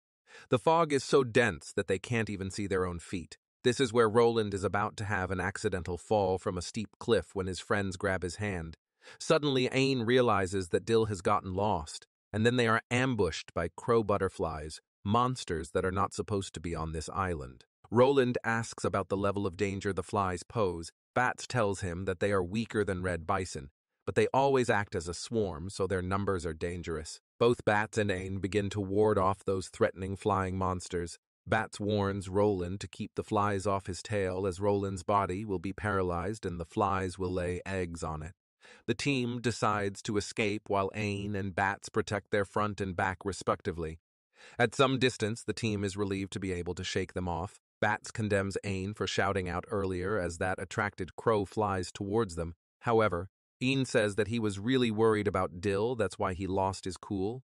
The fog is so dense that they can't even see their own feet. This is where Roland is about to have an accidental fall from a steep cliff when his friends grab his hand. Suddenly, Ain realizes that Dill has gotten lost, and then they are ambushed by crow butterflies, monsters that are not supposed to be on this island. Roland asks about the level of danger the flies pose. Bats tells him that they are weaker than red bison, but they always act as a swarm, so their numbers are dangerous. Both Bats and Ain begin to ward off those threatening flying monsters. Bats warns Roland to keep the flies off his tail as Roland's body will be paralyzed and the flies will lay eggs on it. The team decides to escape while Ain and Bats protect their front and back respectively. At some distance, the team is relieved to be able to shake them off. Bats condemns Ain for shouting out earlier as that attracted crow flies towards them. However, Ain says that he was really worried about Dill, that's why he lost his cool.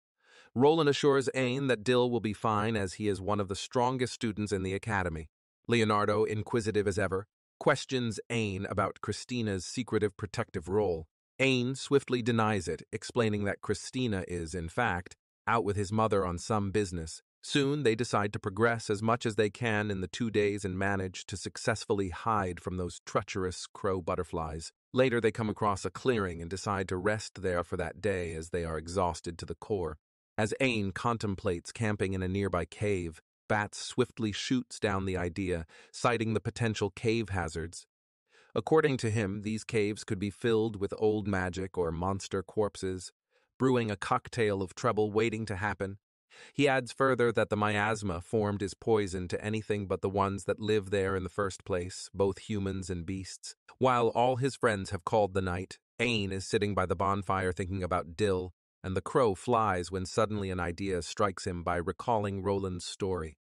Roland assures Ain that Dill will be fine as he is one of the strongest students in the academy. Leonardo, inquisitive as ever, questions Ain about Christina's secretive protective role. Ain swiftly denies it, explaining that Christina is, in fact, out with his mother on some business. Soon they decide to progress as much as they can in the 2 days and manage to successfully hide from those treacherous crow butterflies. Later they come across a clearing and decide to rest there for that day as they are exhausted to the core. As Ain contemplates camping in a nearby cave, Bats swiftly shoots down the idea, citing the potential cave hazards. According to him, these caves could be filled with old magic or monster corpses, brewing a cocktail of trouble waiting to happen. He adds further that the miasma formed is poison to anything but the ones that live there in the first place, both humans and beasts. While all his friends have called the night, Ain is sitting by the bonfire thinking about Dill, and the crow flies when suddenly an idea strikes him by recalling Roland's story.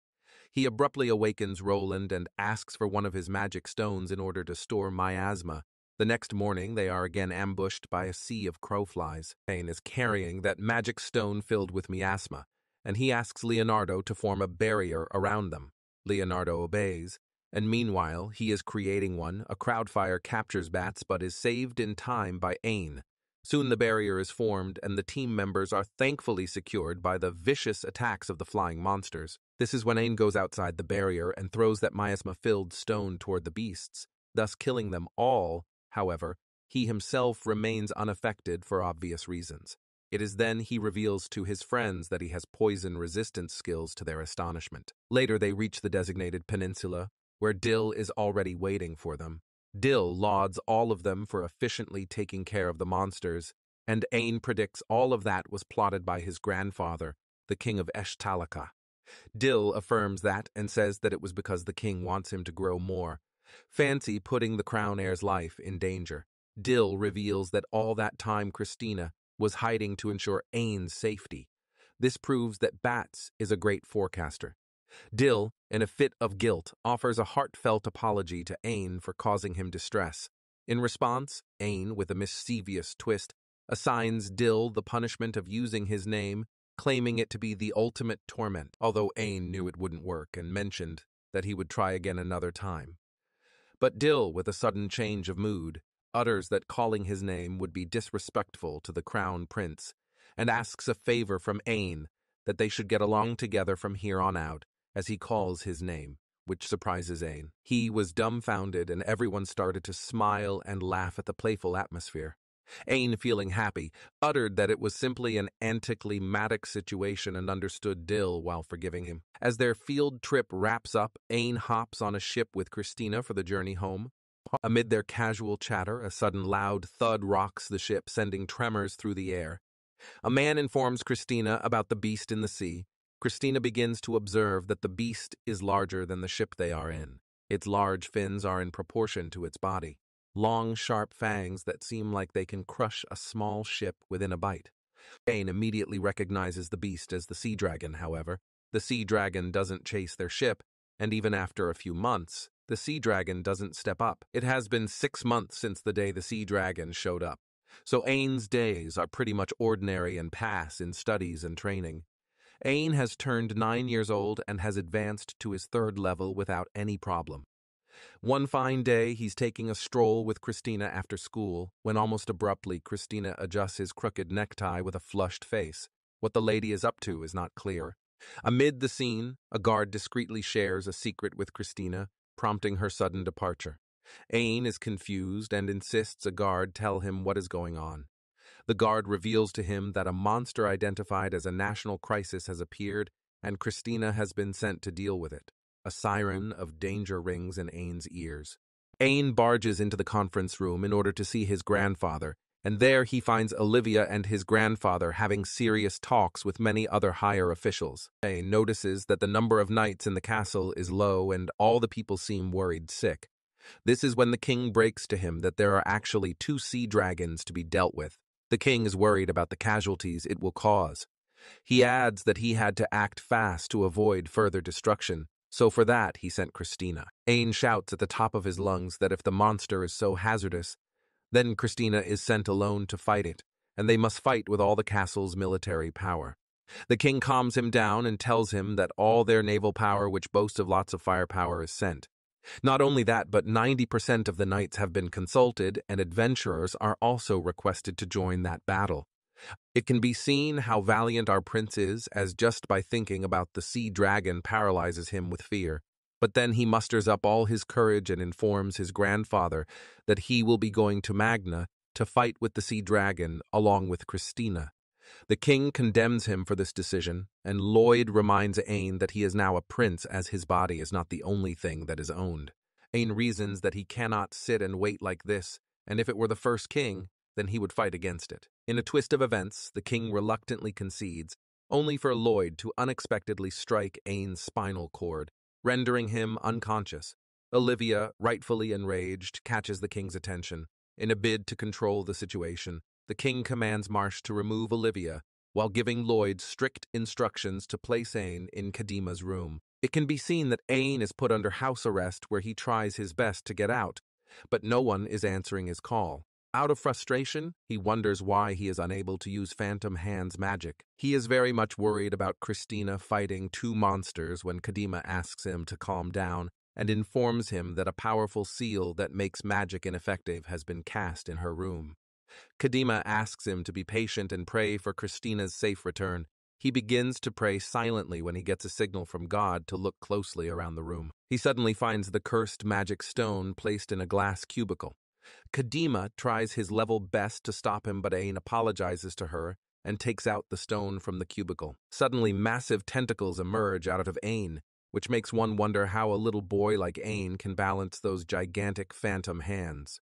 He abruptly awakens Roland and asks for one of his magic stones in order to store miasma. The next morning, they are again ambushed by a sea of crowflies. Ain is carrying that magic stone filled with miasma, and he asks Leonardo to form a barrier around them. Leonardo obeys, and meanwhile, he is creating one. A crowdfire captures Bats but is saved in time by Ain. Soon the barrier is formed, and the team members are thankfully secured by the vicious attacks of the flying monsters. This is when Ain goes outside the barrier and throws that miasma-filled stone toward the beasts, thus killing them all. However, he himself remains unaffected for obvious reasons. It is then he reveals to his friends that he has poison resistance skills to their astonishment. Later they reach the designated peninsula, where Dill is already waiting for them. Dill lauds all of them for efficiently taking care of the monsters, and Ain predicts all of that was plotted by his grandfather, the king of Eshtalaka. Dill affirms that and says that it was because the king wants him to grow more. Fancy putting the crown heir's life in danger. Dill reveals that all that time Christina was hiding to ensure Ain's safety. This proves that Bats is a great forecaster. Dill, in a fit of guilt, offers a heartfelt apology to Ain for causing him distress. In response, Ain, with a mischievous twist, assigns Dill the punishment of using his name, claiming it to be the ultimate torment, although Ain knew it wouldn't work and mentioned that he would try again another time. But Dill, with a sudden change of mood, utters that calling his name would be disrespectful to the crown prince, and asks a favor from Ain that they should get along together from here on out, as he calls his name, which surprises Ain. He was dumbfounded, and everyone started to smile and laugh at the playful atmosphere. Ain, feeling happy, uttered that it was simply an anticlimactic situation and understood Dill while forgiving him. As their field trip wraps up, Ain hops on a ship with Christina for the journey home. Amid their casual chatter, a sudden loud thud rocks the ship, sending tremors through the air. A man informs Christina about the beast in the sea. Christina begins to observe that the beast is larger than the ship they are in. Its large fins are in proportion to its body. Long, sharp fangs that seem like they can crush a small ship within a bite. Ain immediately recognizes the beast as the sea dragon, however. The sea dragon doesn't chase their ship, and even after a few months, the sea dragon doesn't step up. It has been 6 months since the day the sea dragon showed up, so Ain's days are pretty much ordinary and pass in studies and training. Ain has turned 9 years old and has advanced to his 3rd level without any problem. One fine day, he's taking a stroll with Christina after school, when almost abruptly Christina adjusts his crooked necktie with a flushed face. What the lady is up to is not clear. Amid the scene, a guard discreetly shares a secret with Christina, prompting her sudden departure. Ain is confused and insists a guard tell him what is going on. The guard reveals to him that a monster identified as a national crisis has appeared, and Christina has been sent to deal with it. A siren of danger rings in Ain's ears. Ain barges into the conference room in order to see his grandfather, and there he finds Olivia and his grandfather having serious talks with many other higher officials. Ain notices that the number of knights in the castle is low and all the people seem worried sick. This is when the king breaks to him that there are actually 2 sea dragons to be dealt with. The king is worried about the casualties it will cause. He adds that he had to act fast to avoid further destruction, so for that he sent Christina. Ain shouts at the top of his lungs that if the monster is so hazardous, then Christina is sent alone to fight it, and they must fight with all the castle's military power. The king calms him down and tells him that all their naval power, which boasts of lots of firepower, is sent. Not only that, but 90% of the knights have been consulted, and adventurers are also requested to join that battle. It can be seen how valiant our prince is, as just by thinking about the sea dragon paralyzes him with fear. But then he musters up all his courage and informs his grandfather that he will be going to Magna to fight with the sea dragon along with Christina. The king condemns him for this decision, and Lloyd reminds Ain that he is now a prince, as his body is not the only thing that is owned. Ain reasons that he cannot sit and wait like this, and if it were the first king, then he would fight against it. In a twist of events, the king reluctantly concedes, only for Lloyd to unexpectedly strike Ain's spinal cord, rendering him unconscious. Olivia, rightfully enraged, catches the king's attention. In a bid to control the situation, the king commands Marsh to remove Olivia, while giving Lloyd strict instructions to place Ain in Kadima's room. It can be seen that Ain is put under house arrest, where he tries his best to get out, but no one is answering his call. Out of frustration, he wonders why he is unable to use Phantom Hand's magic. He is very much worried about Christina fighting 2 monsters when Kadima asks him to calm down and informs him that a powerful seal that makes magic ineffective has been cast in her room. Kadima asks him to be patient and pray for Christina's safe return. He begins to pray silently when he gets a signal from God to look closely around the room. He suddenly finds the cursed magic stone placed in a glass cubicle. Kadima tries his level best to stop him, but Ain apologizes to her and takes out the stone from the cubicle. Suddenly, massive tentacles emerge out of Ain, which makes one wonder how a little boy like Ain can balance those gigantic phantom hands.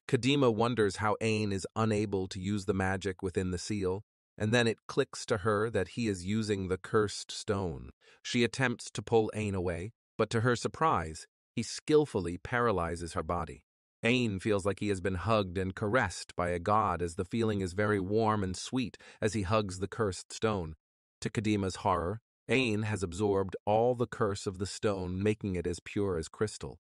Kadima wonders how Ain is unable to use the magic within the seal, and then it clicks to her that he is using the cursed stone. She attempts to pull Ain away, but to her surprise, he skillfully paralyzes her body. Ain feels like he has been hugged and caressed by a god, as the feeling is very warm and sweet as he hugs the cursed stone. To Kadima's horror, Ain has absorbed all the curse of the stone, making it as pure as crystal.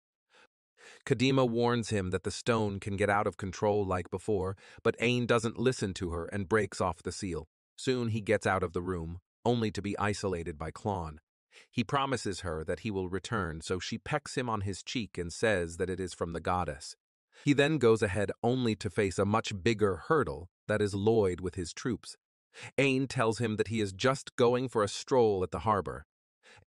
Kadima warns him that the stone can get out of control like before, but Ain doesn't listen to her and breaks off the seal. Soon he gets out of the room, only to be isolated by Klon. He promises her that he will return, so she pecks him on his cheek and says that it is from the goddess. He then goes ahead only to face a much bigger hurdle, that is Lloyd with his troops. Ain tells him that he is just going for a stroll at the harbor.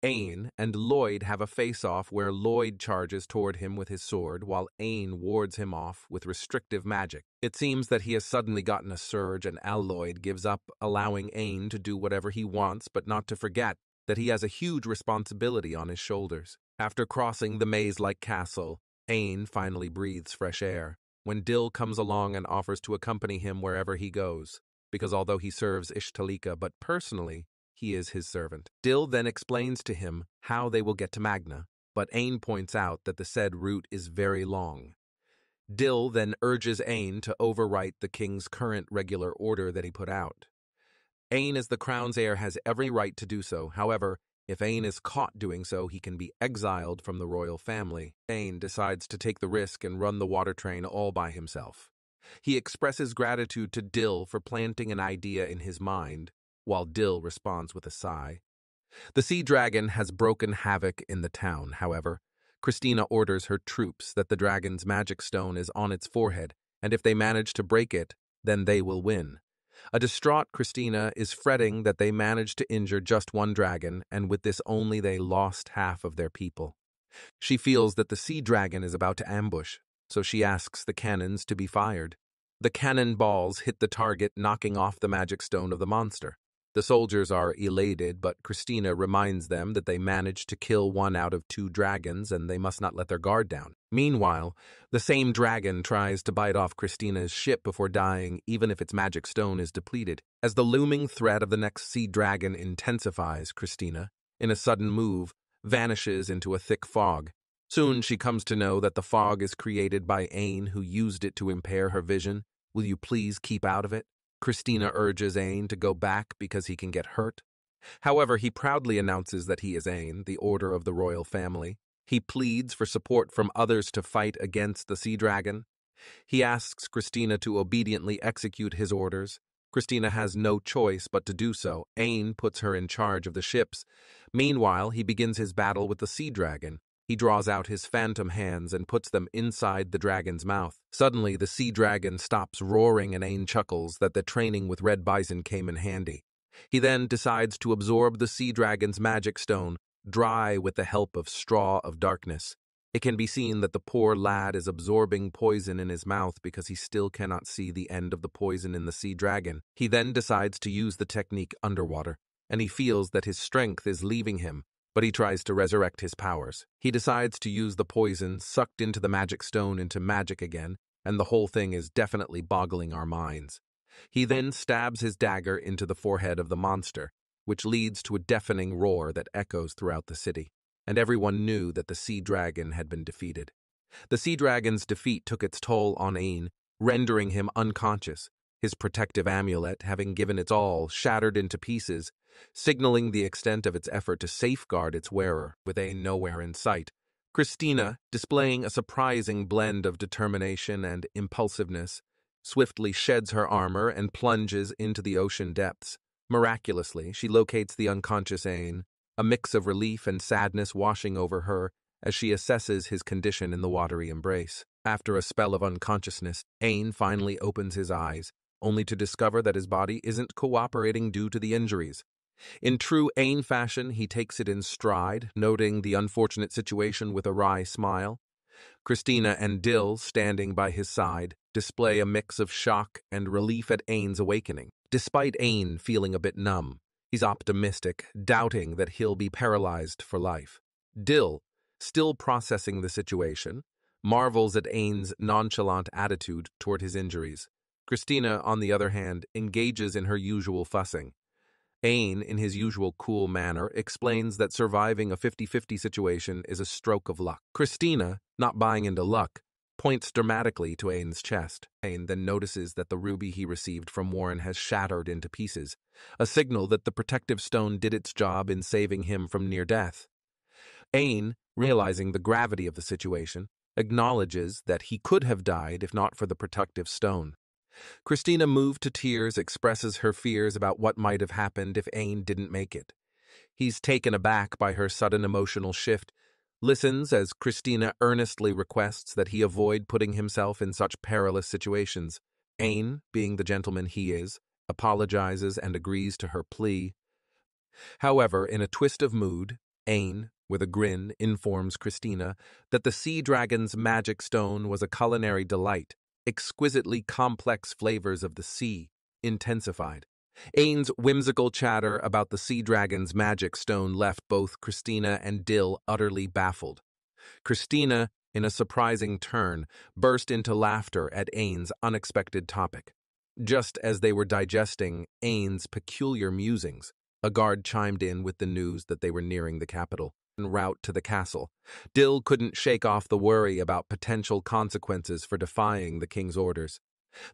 Ain and Lloyd have a face-off where Lloyd charges toward him with his sword while Ain wards him off with restrictive magic. It seems that he has suddenly gotten a surge and Lloyd gives up, allowing Ain to do whatever he wants but not to forget that he has a huge responsibility on his shoulders. After crossing the maze-like castle, Ain finally breathes fresh air when Dill comes along and offers to accompany him wherever he goes, because although he serves Ishtalika but personally, he is his servant. Dill then explains to him how they will get to Magna, but Ain points out that the said route is very long. Dill then urges Ain to overwrite the king's current regular order that he put out. Ain, as the crown's heir, has every right to do so. However, if Ain is caught doing so, he can be exiled from the royal family. Ain decides to take the risk and run the water train all by himself. He expresses gratitude to Dill for planting an idea in his mind, while Dill responds with a sigh. The sea dragon has broken havoc in the town, however. Christina orders her troops that the dragon's magic stone is on its forehead, and if they manage to break it, then they will win. A distraught Christina is fretting that they managed to injure just one dragon, and with this only they lost half of their people. She feels that the sea dragon is about to ambush, so she asks the cannons to be fired. The cannon balls hit the target, knocking off the magic stone of the monster. The soldiers are elated, but Christina reminds them that they managed to kill one out of 2 dragons and they must not let their guard down. Meanwhile, the same dragon tries to bite off Christina's ship before dying, even if its magic stone is depleted. As the looming threat of the next sea dragon intensifies, Christina, in a sudden move, vanishes into a thick fog. Soon she comes to know that the fog is created by Ain, who used it to impair her vision. Will you please keep out of it? Christina urges Ain to go back because he can get hurt. However, he proudly announces that he is Ain, the order of the royal family. He pleads for support from others to fight against the sea dragon. He asks Christina to obediently execute his orders. Christina has no choice but to do so. Ain puts her in charge of the ships. Meanwhile, he begins his battle with the sea dragon. He draws out his phantom hands and puts them inside the dragon's mouth. Suddenly, the sea dragon stops roaring and Ain chuckles that the training with Red Bison came in handy. He then decides to absorb the sea dragon's magic stone, dry with the help of Straw of Darkness. It can be seen that the poor lad is absorbing poison in his mouth because he still cannot see the end of the poison in the sea dragon. He then decides to use the technique underwater, and he feels that his strength is leaving him, but he tries to resurrect his powers. He decides to use the poison sucked into the magic stone into magic again, and the whole thing is definitely boggling our minds. He then stabs his dagger into the forehead of the monster, which leads to a deafening roar that echoes throughout the city, and everyone knew that the sea dragon had been defeated. The sea dragon's defeat took its toll on Ain, rendering him unconscious, his protective amulet, having given its all, shattered into pieces, signaling the extent of its effort to safeguard its wearer, with Ain nowhere in sight. Christina, displaying a surprising blend of determination and impulsiveness, swiftly sheds her armor and plunges into the ocean depths. Miraculously, she locates the unconscious Ain, a mix of relief and sadness washing over her as she assesses his condition in the watery embrace. After a spell of unconsciousness, Ain finally opens his eyes, only to discover that his body isn't cooperating due to the injuries. In true Ain fashion, he takes it in stride, noting the unfortunate situation with a wry smile. Christina and Dill, standing by his side, display a mix of shock and relief at Ain's awakening. Despite Ain feeling a bit numb, he's optimistic, doubting that he'll be paralyzed for life. Dill, still processing the situation, marvels at Ain's nonchalant attitude toward his injuries. Christina, on the other hand, engages in her usual fussing. Ain, in his usual cool manner, explains that surviving a 50-50 situation is a stroke of luck. Christina, not buying into luck, points dramatically to Aine's chest. Aine then notices that the ruby he received from Warren has shattered into pieces, a signal that the protective stone did its job in saving him from near death. Aine, realizing the gravity of the situation, acknowledges that he could have died if not for the protective stone. Christina, moved to tears, expresses her fears about what might have happened if Aine didn't make it. He's taken aback by her sudden emotional shift, listens as Christina earnestly requests that he avoid putting himself in such perilous situations. Aine, being the gentleman he is, apologizes and agrees to her plea. However, in a twist of mood, Aine, with a grin, informs Christina that the sea dragon's magic stone was a culinary delight, exquisitely complex flavors of the sea, intensified. Aine's whimsical chatter about the sea dragon's magic stone left both Christina and Dill utterly baffled. Christina, in a surprising turn, burst into laughter at Aine's unexpected topic. Just as they were digesting Aine's peculiar musings, a guard chimed in with the news that they were nearing the capital, en route to the castle. Dill couldn't shake off the worry about potential consequences for defying the king's orders.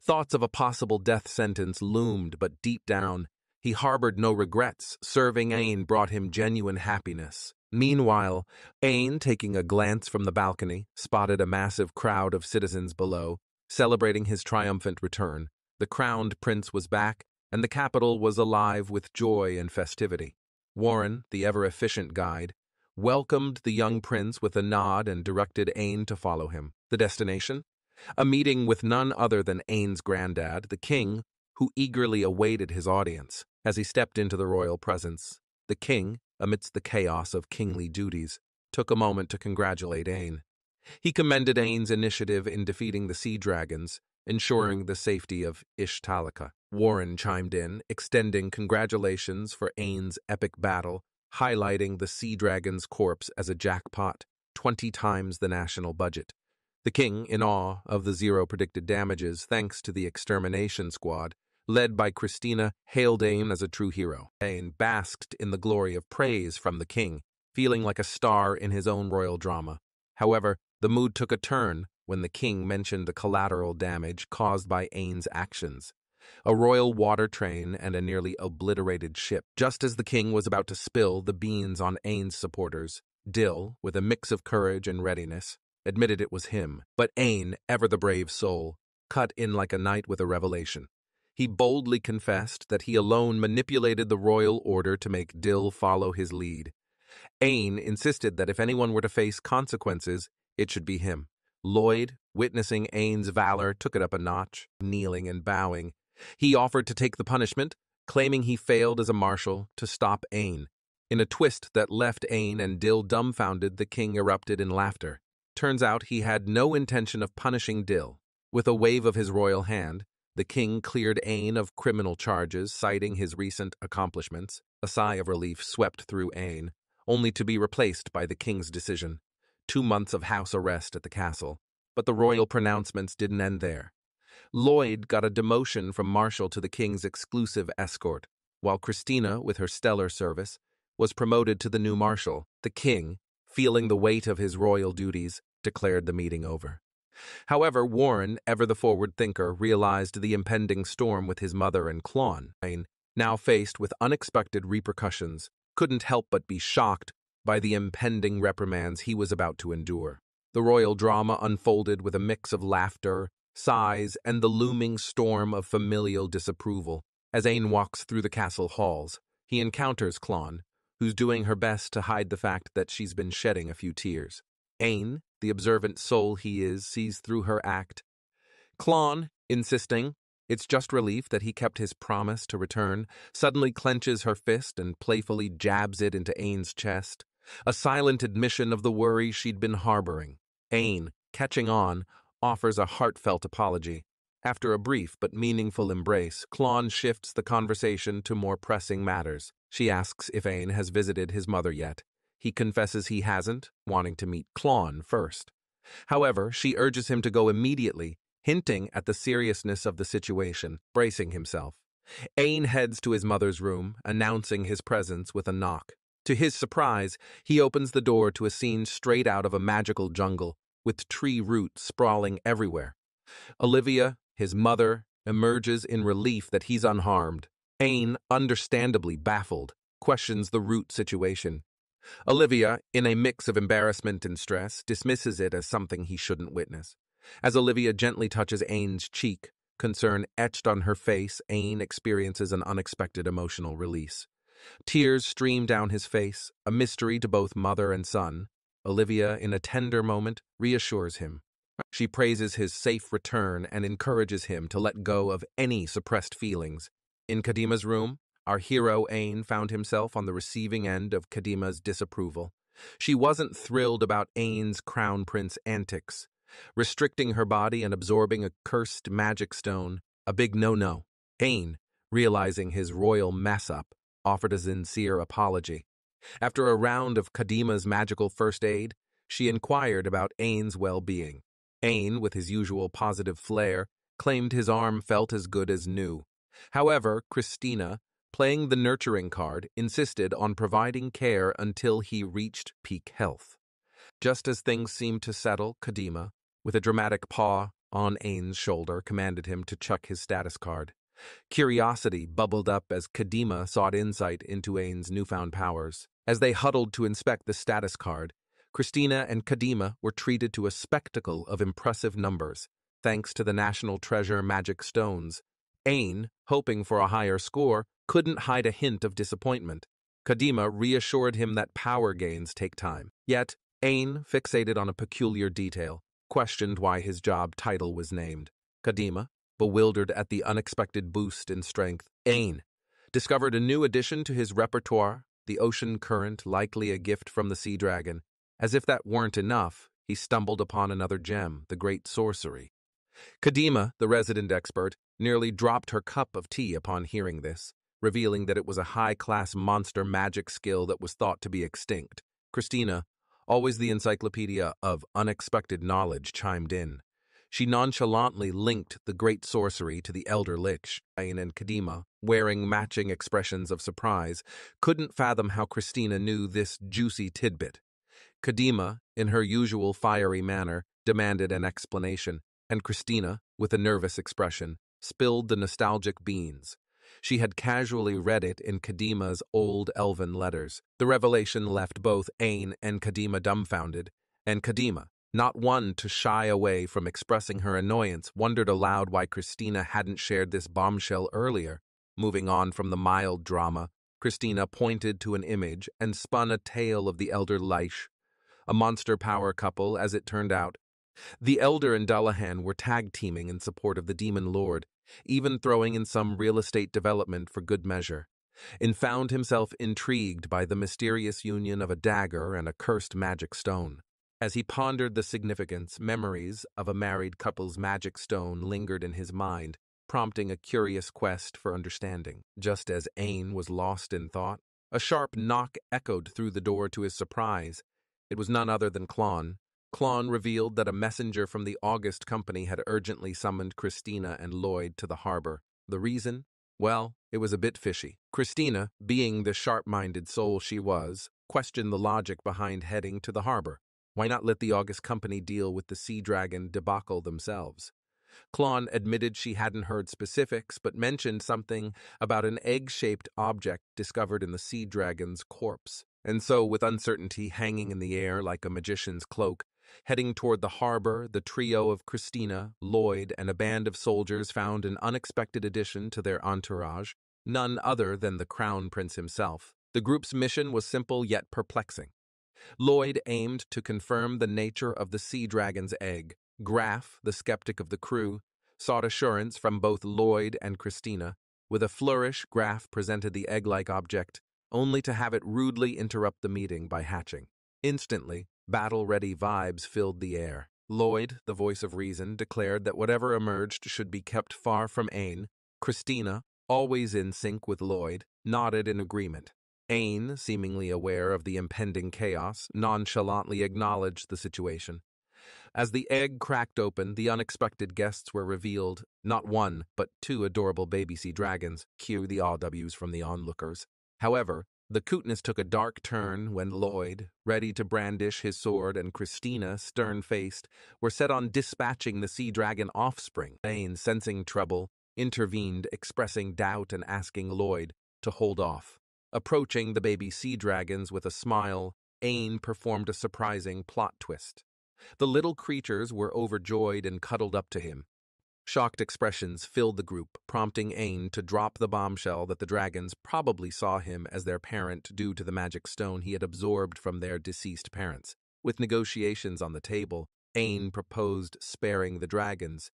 Thoughts of a possible death sentence loomed, but deep down, he harbored no regrets. Serving Aine brought him genuine happiness. Meanwhile, Aine, taking a glance from the balcony, spotted a massive crowd of citizens below, celebrating his triumphant return. The crowned prince was back, and the capital was alive with joy and festivity. Warren, the ever-efficient guide, welcomed the young prince with a nod and directed Aine to follow him. The destination? A meeting with none other than Aine's granddad, the king, who eagerly awaited his audience. As he stepped into the royal presence, the king, amidst the chaos of kingly duties, took a moment to congratulate Aine. He commended Aine's initiative in defeating the sea dragons, ensuring the safety of Ishtalika. Warren chimed in, extending congratulations for Aine's epic battle, highlighting the sea dragon's corpse as a jackpot, 20 times the national budget. The king, in awe of the zero predicted damages thanks to the extermination squad, led by Christina, hailed Aine as a true hero. Aine basked in the glory of praise from the king, feeling like a star in his own royal drama. However, the mood took a turn when the king mentioned the collateral damage caused by Aine's actions. A royal water train and a nearly obliterated ship. Just as the king was about to spill the beans on Aine's supporters, Dill, with a mix of courage and readiness, admitted it was him. But Aine, ever the brave soul, cut in like a knight with a revelation. He boldly confessed that he alone manipulated the royal order to make Dill follow his lead. Aine insisted that if anyone were to face consequences, it should be him. Lloyd, witnessing Aine's valor, took it up a notch, kneeling and bowing. He offered to take the punishment, claiming he failed as a marshal to stop Aine. In a twist that left Aine and Dill dumbfounded, the king erupted in laughter. Turns out he had no intention of punishing Dill. With a wave of his royal hand, the king cleared Aine of criminal charges, citing his recent accomplishments. A sigh of relief swept through Aine, only to be replaced by the king's decision. 2 months of house arrest at the castle. But the royal pronouncements didn't end there. Lloyd got a demotion from marshal to the king's exclusive escort, while Christina, with her stellar service, was promoted to the new marshal. The king, feeling the weight of his royal duties, declared the meeting over. However, Warren, ever the forward thinker, realized the impending storm with his mother and Clon. Aine, now faced with unexpected repercussions, couldn't help but be shocked by the impending reprimands he was about to endure. The royal drama unfolded with a mix of laughter, sighs, and the looming storm of familial disapproval. As Aine walks through the castle halls, he encounters Clon, who's doing her best to hide the fact that she's been shedding a few tears. Aine, the observant soul he is, sees through her act. Clon, insisting it's just relief that he kept his promise to return, suddenly clenches her fist and playfully jabs it into Aine's chest, a silent admission of the worry she'd been harboring. Aine, catching on, offers a heartfelt apology. After a brief but meaningful embrace, Clon shifts the conversation to more pressing matters. She asks if Aine has visited his mother yet. He confesses he hasn't, wanting to meet Clon first. However, she urges him to go immediately, hinting at the seriousness of the situation, bracing himself. Aine heads to his mother's room, announcing his presence with a knock. To his surprise, he opens the door to a scene straight out of a magical jungle, with tree roots sprawling everywhere. Olivia, his mother, emerges in relief that he's unharmed. Ain, understandably baffled, questions the root situation. Olivia, in a mix of embarrassment and stress, dismisses it as something he shouldn't witness. As Olivia gently touches Ain's cheek, concern etched on her face, Ain experiences an unexpected emotional release. Tears stream down his face, a mystery to both mother and son. Olivia, in a tender moment, reassures him. She praises his safe return and encourages him to let go of any suppressed feelings. In Kadima's room, our hero Ain found himself on the receiving end of Kadima's disapproval. She wasn't thrilled about Ain's crown prince antics. Restricting her body and absorbing a cursed magic stone, a big no-no. Ain, realizing his royal mess-up, offered a sincere apology. After a round of Kadima's magical first aid, she inquired about Ain's well-being. Ain, with his usual positive flair, claimed his arm felt as good as new. However, Christina, playing the nurturing card, insisted on providing care until he reached peak health. Just as things seemed to settle, Kadima, with a dramatic paw on Ain's shoulder, commanded him to chuck his status card. Curiosity bubbled up as Kadima sought insight into Ain's newfound powers. As they huddled to inspect the status card, Christina and Kadima were treated to a spectacle of impressive numbers, thanks to the National Treasure magic stones. Ain, hoping for a higher score, couldn't hide a hint of disappointment. Kadima reassured him that power gains take time. Yet, Ain, fixated on a peculiar detail, questioned why his job title was named. Kadima, bewildered at the unexpected boost in strength, Ain discovered a new addition to his repertoire, the ocean current, likely a gift from the sea dragon. As if that weren't enough, he stumbled upon another gem, the great sorcery. Kadima, the resident expert, nearly dropped her cup of tea upon hearing this, revealing that it was a high-class monster magic skill that was thought to be extinct. Christina, always the encyclopedia of unexpected knowledge, chimed in. She nonchalantly linked the great sorcery to the elder lich. Ain and Kadima, wearing matching expressions of surprise, couldn't fathom how Christina knew this juicy tidbit. Kadima, in her usual fiery manner, demanded an explanation, and Christina, with a nervous expression, spilled the nostalgic beans. She had casually read it in Kadima's old elven letters. The revelation left both Ain and Kadima dumbfounded, and Kadima, not one to shy away from expressing her annoyance, wondered aloud why Christina hadn't shared this bombshell earlier. Moving on from the mild drama, Christina pointed to an image and spun a tale of the elder lich, a monster power couple, as it turned out. The Elder and Dullahan were tag-teaming in support of the Demon Lord, even throwing in some real estate development for good measure, and found himself intrigued by the mysterious union of a dagger and a cursed magic stone. As he pondered the significance, memories of a married couple's magic stone lingered in his mind, prompting a curious quest for understanding. Just as Ain was lost in thought, a sharp knock echoed through the door to his surprise. It was none other than Klon. Klon revealed that a messenger from the August Company had urgently summoned Christina and Lloyd to the harbor. The reason? Well, it was a bit fishy. Christina, being the sharp-minded soul she was, questioned the logic behind heading to the harbor. Why not let the August Company deal with the Sea Dragon debacle themselves? Klon admitted she hadn't heard specifics, but mentioned something about an egg-shaped object discovered in the Sea Dragon's corpse. And so, with uncertainty hanging in the air like a magician's cloak, heading toward the harbor, the trio of Christina, Lloyd, and a band of soldiers found an unexpected addition to their entourage, none other than the Crown Prince himself. The group's mission was simple yet perplexing. Lloyd aimed to confirm the nature of the Sea Dragon's egg. Graff, the skeptic of the crew, sought assurance from both Lloyd and Christina. With a flourish, Graff presented the egg-like object, only to have it rudely interrupt the meeting by hatching. Instantly, battle-ready vibes filled the air. Lloyd, the voice of reason, declared that whatever emerged should be kept far from Ain. Christina, always in sync with Lloyd, nodded in agreement. Ain, seemingly aware of the impending chaos, nonchalantly acknowledged the situation. As the egg cracked open, the unexpected guests were revealed, not one, but two adorable baby sea dragons. Cue the AWs from the onlookers. However, The cuteness took a dark turn when Lloyd, ready to brandish his sword, and Christina, stern-faced, were set on dispatching the sea dragon offspring. Ain, sensing trouble, intervened, expressing doubt and asking Lloyd to hold off. Approaching the baby sea dragons with a smile, Ain performed a surprising plot twist. The little creatures were overjoyed and cuddled up to him. Shocked expressions filled the group, prompting Ain to drop the bombshell that the dragons probably saw him as their parent due to the magic stone he had absorbed from their deceased parents. With negotiations on the table, Ain proposed sparing the dragons.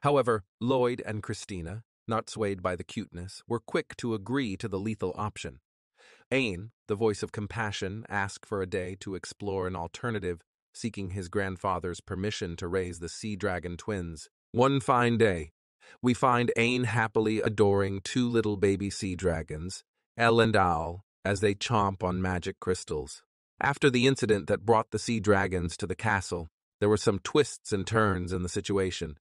However, Lloyd and Christina, not swayed by the cuteness, were quick to agree to the lethal option. Ain, the voice of compassion, asked for a day to explore an alternative, seeking his grandfather's permission to raise the sea dragon twins. One fine day, we find Ain happily adoring two little baby sea dragons, Elle and Owl, as they chomp on magic crystals. After the incident that brought the sea dragons to the castle, there were some twists and turns in the situation.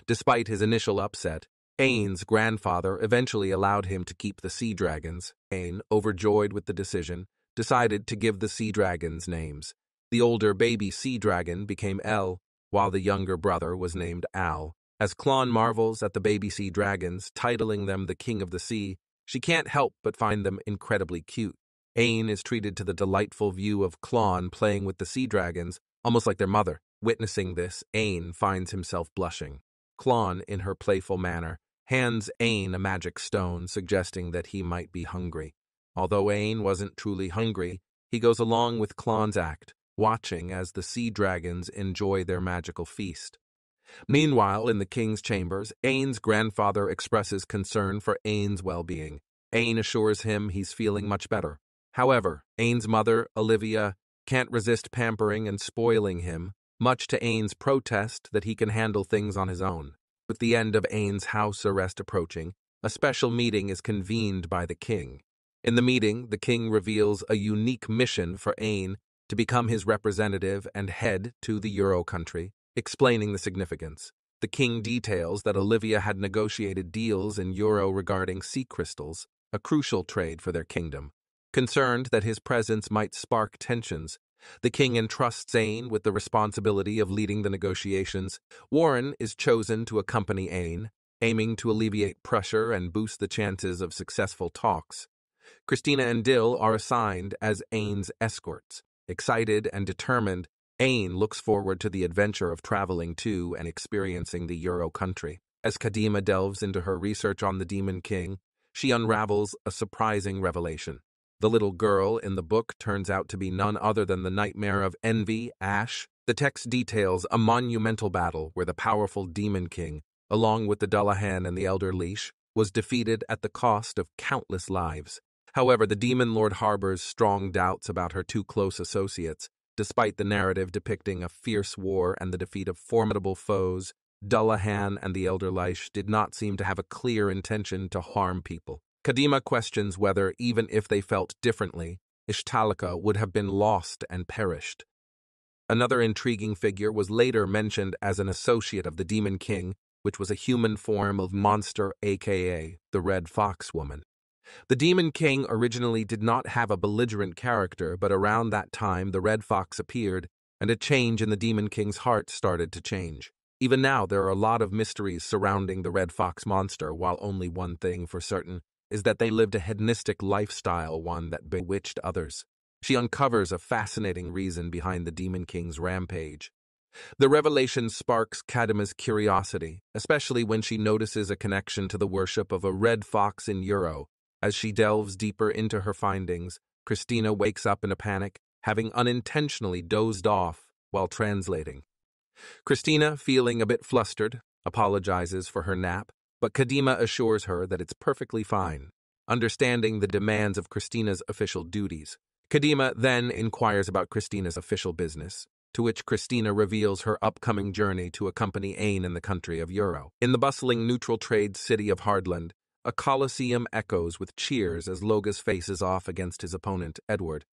Despite his initial upset, Ain's grandfather eventually allowed him to keep the sea dragons. Ain, overjoyed with the decision, decided to give the sea dragons names. The older baby sea dragon became Elle, while the younger brother was named Owl. As Klon marvels at the baby sea dragons, titling them the King of the Sea, she can't help but find them incredibly cute. Ain is treated to the delightful view of Klon playing with the sea dragons, almost like their mother. Witnessing this, Ain finds himself blushing. Klon, in her playful manner, hands Ain a magic stone, suggesting that he might be hungry. Although Ain wasn't truly hungry, he goes along with Klon's act, watching as the sea dragons enjoy their magical feast. Meanwhile, in the king's chambers, Ain's grandfather expresses concern for Ain's well-being. Ain assures him he's feeling much better. However, Ain's mother, Olivia, can't resist pampering and spoiling him, much to Ain's protest that he can handle things on his own. With the end of Ain's house arrest approaching, a special meeting is convened by the king. In the meeting, the king reveals a unique mission for Ain to become his representative and head to the Euro country, explaining the significance. The king details that Olivia had negotiated deals in Euro regarding sea crystals, a crucial trade for their kingdom. Concerned that his presence might spark tensions, the king entrusts Ain with the responsibility of leading the negotiations. Warren is chosen to accompany Ain, aiming to alleviate pressure and boost the chances of successful talks. Christina and Dill are assigned as Ain's escorts. Excited and determined, Ain looks forward to the adventure of traveling to and experiencing the Euro country. As Kadima delves into her research on the Demon King, she unravels a surprising revelation. The little girl in the book turns out to be none other than the nightmare of Envy, Ash. The text details a monumental battle where the powerful Demon King, along with the Dullahan and the Elder Leash, was defeated at the cost of countless lives. However, the Demon Lord harbors strong doubts about her two close associates. Despite the narrative depicting a fierce war and the defeat of formidable foes, Dullahan and the Elder Leash did not seem to have a clear intention to harm people. Kadima questions whether, even if they felt differently, Ishtalika would have been lost and perished. Another intriguing figure was later mentioned as an associate of the Demon King, which was a human form of monster, aka the Red Fox Woman. The Demon King originally did not have a belligerent character, but around that time the Red Fox appeared, and a change in the Demon King's heart started to change. Even now, there are a lot of mysteries surrounding the Red Fox monster, while only one thing for certain is that they lived a hedonistic lifestyle, one that bewitched others. She uncovers a fascinating reason behind the Demon King's rampage. The revelation sparks Kadima's curiosity, especially when she notices a connection to the worship of a red fox in Euro. As she delves deeper into her findings, Christina wakes up in a panic, having unintentionally dozed off while translating. Christina, feeling a bit flustered, apologizes for her nap, but Kadima assures her that it's perfectly fine. Understanding the demands of Christina's official duties, Kadima then inquires about Christina's official business, to which Christina reveals her upcoming journey to accompany Ain in the country of Euro. In the bustling neutral trade city of Hardland, a coliseum echoes with cheers as Logos faces off against his opponent, Edward,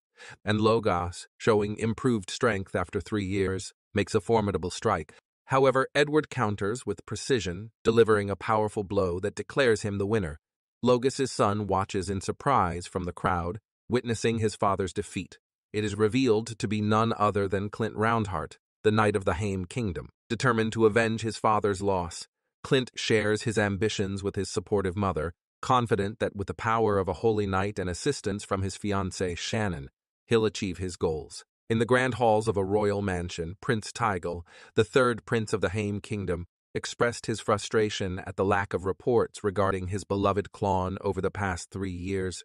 and Logos, showing improved strength after 3 years, makes a formidable strike. However, Edward counters with precision, delivering a powerful blow that declares him the winner. Logos' son watches in surprise from the crowd, witnessing his father's defeat. It is revealed to be none other than Clint Roundheart, the Knight of the Haim Kingdom. Determined to avenge his father's loss, Clint shares his ambitions with his supportive mother, confident that with the power of a holy knight and assistance from his fiancée Shannon, he'll achieve his goals. In the grand halls of a royal mansion, Prince Tygel, the third prince of the Haim Kingdom, expressed his frustration at the lack of reports regarding his beloved Clon over the past 3 years.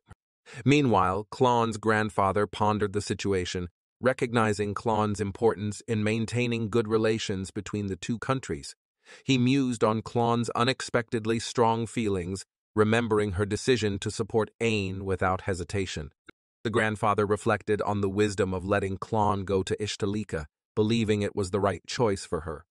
Meanwhile, Clon's grandfather pondered the situation, recognizing Clon's importance in maintaining good relations between the two countries. He mused on Clon's unexpectedly strong feelings, remembering her decision to support Ain without hesitation. The grandfather reflected on the wisdom of letting Clon go to Ishtalika, believing it was the right choice for her.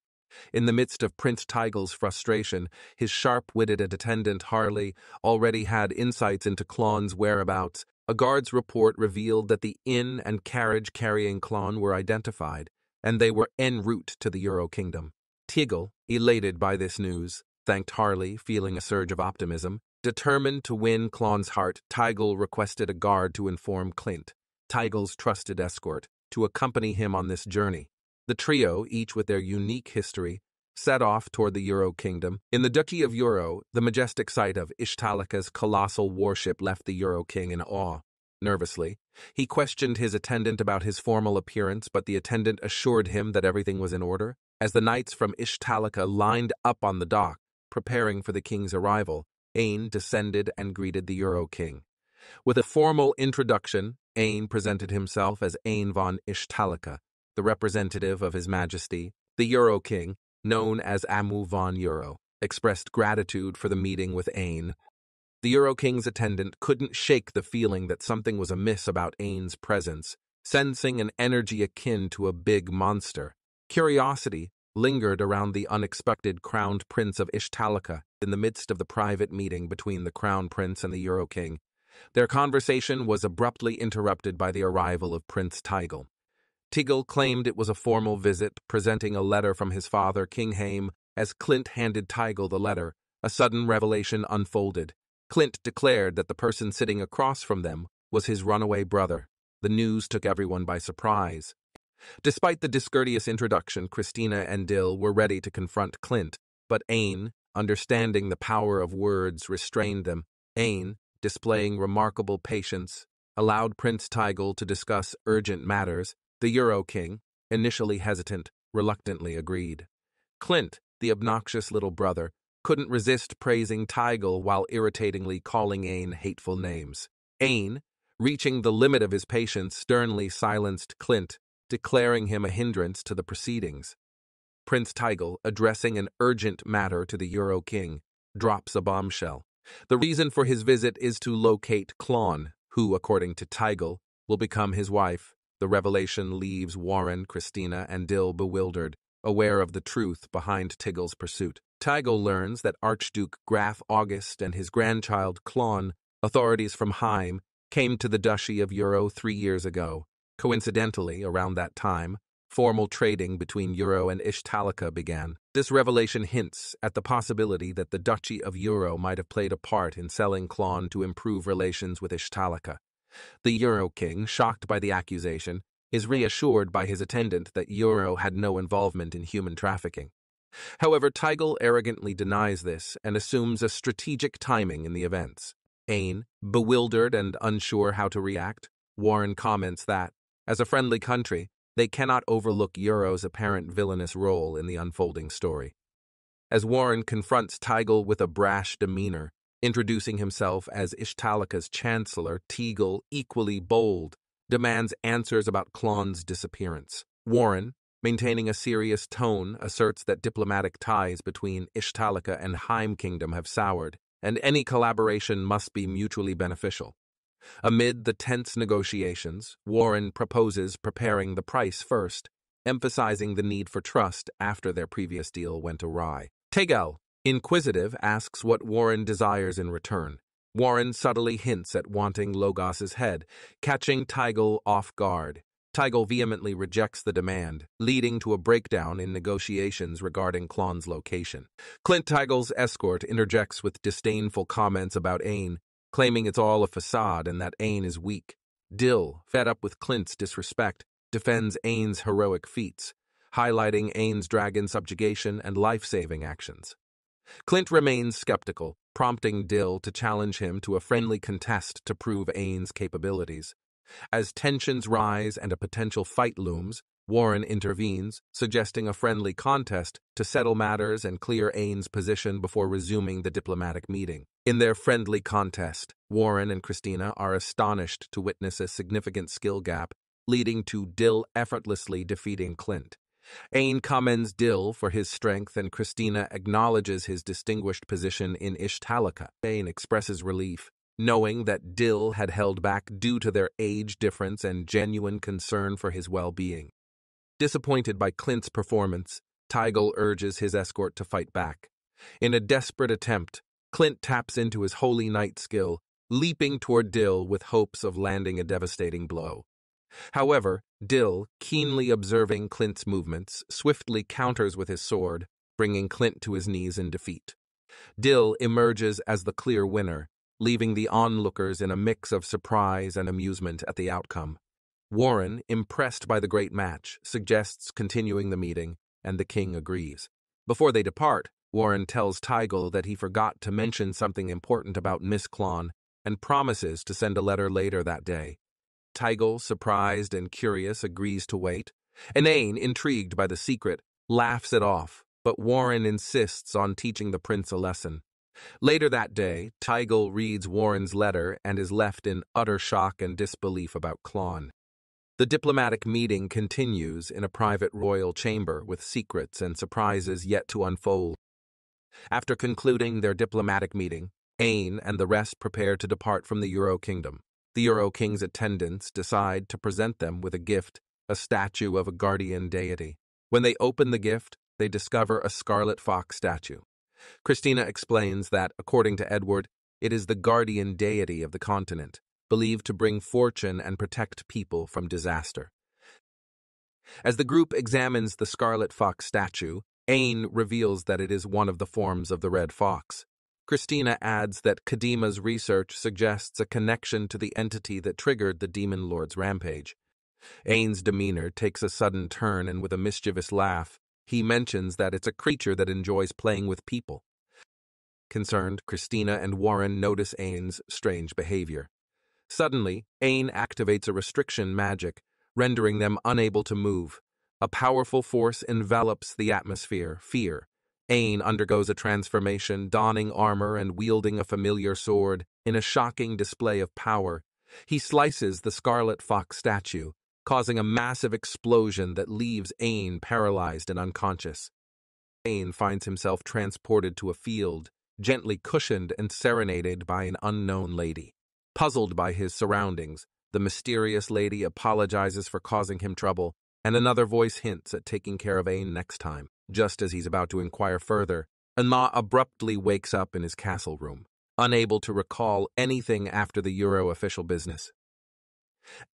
In the midst of Prince Tygel's frustration, his sharp-witted attendant Harley already had insights into Clon's whereabouts. A guard's report revealed that the inn and carriage carrying Clon were identified, and they were en route to the Euro Kingdom. Tygel, elated by this news, thanked Harley, feeling a surge of optimism. Determined to win Clon's heart, Tygel requested a guard to inform Clint, Tygel's trusted escort, to accompany him on this journey. The trio, each with their unique history, set off toward the Euro Kingdom. In the Duchy of Euro, the majestic sight of Ishtalika's colossal warship left the Euro King in awe. Nervously, he questioned his attendant about his formal appearance, but the attendant assured him that everything was in order. As the knights from Ishtalika lined up on the dock, preparing for the king's arrival, Ain descended and greeted the Euro King. With a formal introduction, Ain presented himself as Ain von Ishtalika, the representative of His Majesty. The Euro King, known as Amu von Euro, expressed gratitude for the meeting with Ain. The Euro King's attendant couldn't shake the feeling that something was amiss about Ain's presence, sensing an energy akin to a big monster. Curiosity lingered around the unexpected crowned prince of Ishtalika in the midst of the private meeting between the crown prince and the Euro King. Their conversation was abruptly interrupted by the arrival of Prince Tygel. Tygel claimed it was a formal visit, presenting a letter from his father, King Haim. As Clint handed Tygel the letter, a sudden revelation unfolded. Clint declared that the person sitting across from them was his runaway brother. The news took everyone by surprise. Despite the discourteous introduction, Christina and Dill were ready to confront Clint, but Ain, understanding the power of words, restrained them. Ain, displaying remarkable patience, allowed Prince Tygel to discuss urgent matters. The Euro King, initially hesitant, reluctantly agreed. Clint, the obnoxious little brother, couldn't resist praising Tygel while irritatingly calling Ain hateful names. Ain, reaching the limit of his patience, sternly silenced Clint, declaring him a hindrance to the proceedings. Prince Tygel, addressing an urgent matter to the Euro King, drops a bombshell. The reason for his visit is to locate Clon, who, according to Tygel, will become his wife. The revelation leaves Warren, Christina, and Dill bewildered, aware of the truth behind Tygel's pursuit. Tygel learns that Archduke Graf August and his grandchild Clon, authorities from Haim, came to the Duchy of Euro 3 years ago. Coincidentally, around that time, formal trading between Euro and Ishtalika began. This revelation hints at the possibility that the Duchy of Euro might have played a part in selling Clon to improve relations with Ishtalika. The Euro King, shocked by the accusation, is reassured by his attendant that Euro had no involvement in human trafficking. However, Tygel arrogantly denies this and assumes a strategic timing in the events. Ain, bewildered and unsure how to react, Warren comments that, as a friendly country, they cannot overlook Euro's apparent villainous role in the unfolding story. As Warren confronts Tygel with a brash demeanor, introducing himself as Ishtalika's chancellor, Tygel, equally bold, demands answers about Clon's disappearance. Warren, maintaining a serious tone, asserts that diplomatic ties between Ishtalika and Haim Kingdom have soured, and any collaboration must be mutually beneficial. Amid the tense negotiations, Warren proposes preparing the price first, emphasizing the need for trust after their previous deal went awry. Tygel, inquisitive, asks what Warren desires in return. Warren subtly hints at wanting Logos's head, catching Tygel off guard. Tygel vehemently rejects the demand, leading to a breakdown in negotiations regarding Clon's location. Clint Tygel's escort interjects with disdainful comments about Ain, claiming it's all a facade and that Ain is weak. Dill, fed up with Clint's disrespect, defends Ain's heroic feats, highlighting Ain's dragon subjugation and life-saving actions. Clint remains skeptical, prompting Dill to challenge him to a friendly contest to prove Ain's capabilities. As tensions rise and a potential fight looms, Warren intervenes, suggesting a friendly contest to settle matters and clear Ain's position before resuming the diplomatic meeting. In their friendly contest, Warren and Christina are astonished to witness a significant skill gap, leading to Dill effortlessly defeating Clint. Ain commends Dill for his strength and Christina acknowledges his distinguished position in Ishtalaka. Ain expresses relief, knowing that Dill had held back due to their age difference and genuine concern for his well-being. Disappointed by Clint's performance, Tygel urges his escort to fight back. In a desperate attempt, Clint taps into his Holy Knight skill, leaping toward Dill with hopes of landing a devastating blow. However, Dill, keenly observing Clint's movements, swiftly counters with his sword, bringing Clint to his knees in defeat. Dill emerges as the clear winner, leaving the onlookers in a mix of surprise and amusement at the outcome. Warren, impressed by the great match, suggests continuing the meeting, and the king agrees. Before they depart, Warren tells Tygel that he forgot to mention something important about Miss Klon and promises to send a letter later that day. Tygel, surprised and curious, agrees to wait. Ain, intrigued by the secret, laughs it off, but Warren insists on teaching the prince a lesson. Later that day, Tygel reads Warren's letter and is left in utter shock and disbelief about Klon. The diplomatic meeting continues in a private royal chamber with secrets and surprises yet to unfold. After concluding their diplomatic meeting, Ain and the rest prepare to depart from the Euro Kingdom. The Euro King's attendants decide to present them with a gift, a statue of a guardian deity. When they open the gift, they discover a scarlet fox statue. Christina explains that, according to Edward, it is the guardian deity of the continent, believed to bring fortune and protect people from disaster. As the group examines the scarlet fox statue, Ain reveals that it is one of the forms of the red fox. Christina adds that Kadima's research suggests a connection to the entity that triggered the Demon Lord's rampage. Ain's demeanor takes a sudden turn, and with a mischievous laugh, he mentions that it's a creature that enjoys playing with people. Concerned, Christina and Warren notice Ain's strange behavior. Suddenly, Ain activates a restriction magic, rendering them unable to move. A powerful force envelops the atmosphere, fear. Ain undergoes a transformation, donning armor and wielding a familiar sword. In a shocking display of power, he slices the scarlet fox statue, causing a massive explosion that leaves Ain paralyzed and unconscious. Ain finds himself transported to a field, gently cushioned and serenaded by an unknown lady. Puzzled by his surroundings, the mysterious lady apologizes for causing him trouble, and another voice hints at taking care of Ain next time. Just as he's about to inquire further, Anma abruptly wakes up in his castle room, unable to recall anything after the Euro official business.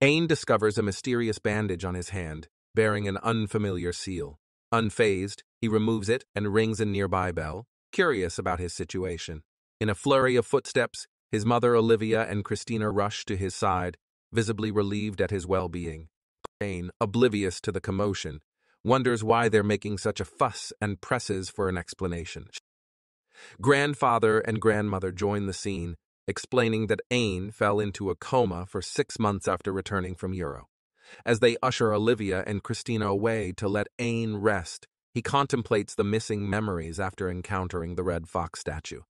Ain discovers a mysterious bandage on his hand, bearing an unfamiliar seal. Unfazed, he removes it and rings a nearby bell, curious about his situation. In a flurry of footsteps, his mother Olivia and Christina rush to his side, visibly relieved at his well-being. Ain, oblivious to the commotion, wonders why they're making such a fuss and presses for an explanation. Grandfather and grandmother join the scene, explaining that Ain fell into a coma for 6 months after returning from Euro. As they usher Olivia and Christina away to let Ain rest, he contemplates the missing memories after encountering the red fox statue.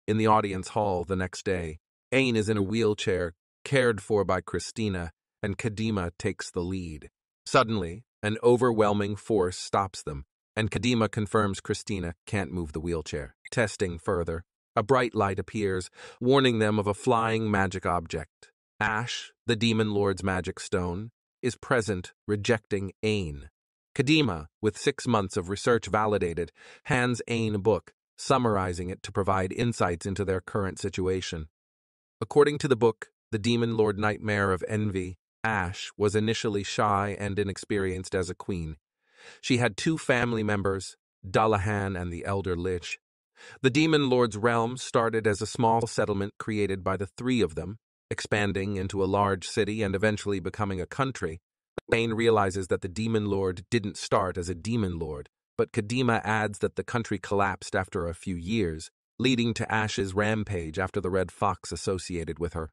In the audience hall the next day, Ain is in a wheelchair, cared for by Christina, and Kadima takes the lead. Suddenly, an overwhelming force stops them, and Kadima confirms Christina can't move the wheelchair. Testing further, a bright light appears, warning them of a flying magic object. Ash, the Demon Lord's magic stone, is present, rejecting Ain. Kadima, with 6 months of research validated, hands Ain a book, summarizing it to provide insights into their current situation. According to the book, the Demon Lord Nightmare of Envy, Ash was initially shy and inexperienced as a queen. She had 2 family members, Dullahan and the Elder Lich. The Demon Lord's realm started as a small settlement created by the 3 of them, expanding into a large city and eventually becoming a country. Ain realizes that the Demon Lord didn't start as a Demon Lord, but Kadima adds that the country collapsed after a few years, leading to Ash's rampage after the Red Fox associated with her.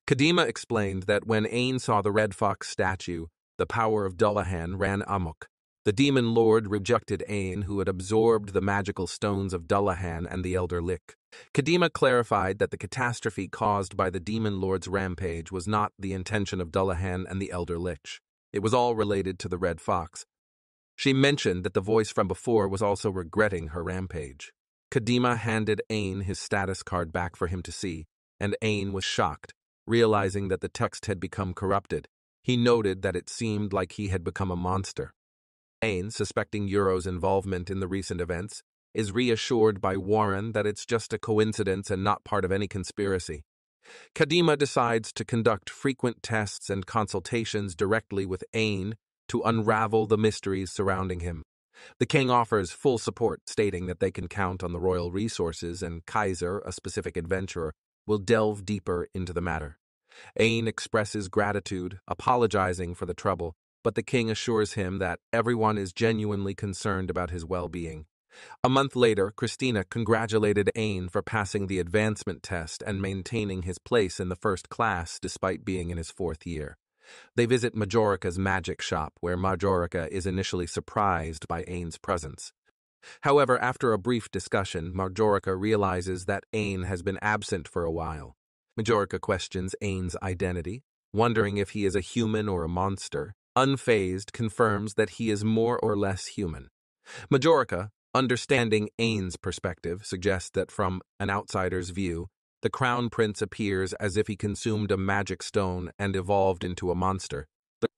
Kadima explained that when Ain saw the Red Fox statue, the power of Dullahan ran amok. The Demon Lord rejected Ain, who had absorbed the magical stones of Dullahan and the Elder Lich. Kadima clarified that the catastrophe caused by the Demon Lord's rampage was not the intention of Dullahan and the Elder Lich. It was all related to the Red Fox. She mentioned that the voice from before was also regretting her rampage. Kadima handed Ain his status card back for him to see, and Ain was shocked, realizing that the text had become corrupted. He noted that it seemed like he had become a monster. Ain, suspecting Euro's involvement in the recent events, is reassured by Warren that it's just a coincidence and not part of any conspiracy. Kadima decides to conduct frequent tests and consultations directly with Ain to unravel the mysteries surrounding him. The king offers full support, stating that they can count on the royal resources, and Kaiser, a specific adventurer, will delve deeper into the matter. Ain expresses gratitude, apologizing for the trouble, but the king assures him that everyone is genuinely concerned about his well-being. A month later, Christina congratulated Ain for passing the advancement test and maintaining his place in the first class despite being in his 4th year. They visit Majorica's magic shop, where Majorica is initially surprised by Ain's presence. However, after a brief discussion, Majorica realizes that Ain has been absent for a while. Majorica questions Ain's identity, wondering if he is a human or a monster. Unfazed, confirms that he is more or less human. Majorica, understanding Ain's perspective, suggests that from an outsider's view, the Crown Prince appears as if he consumed a magic stone and evolved into a monster.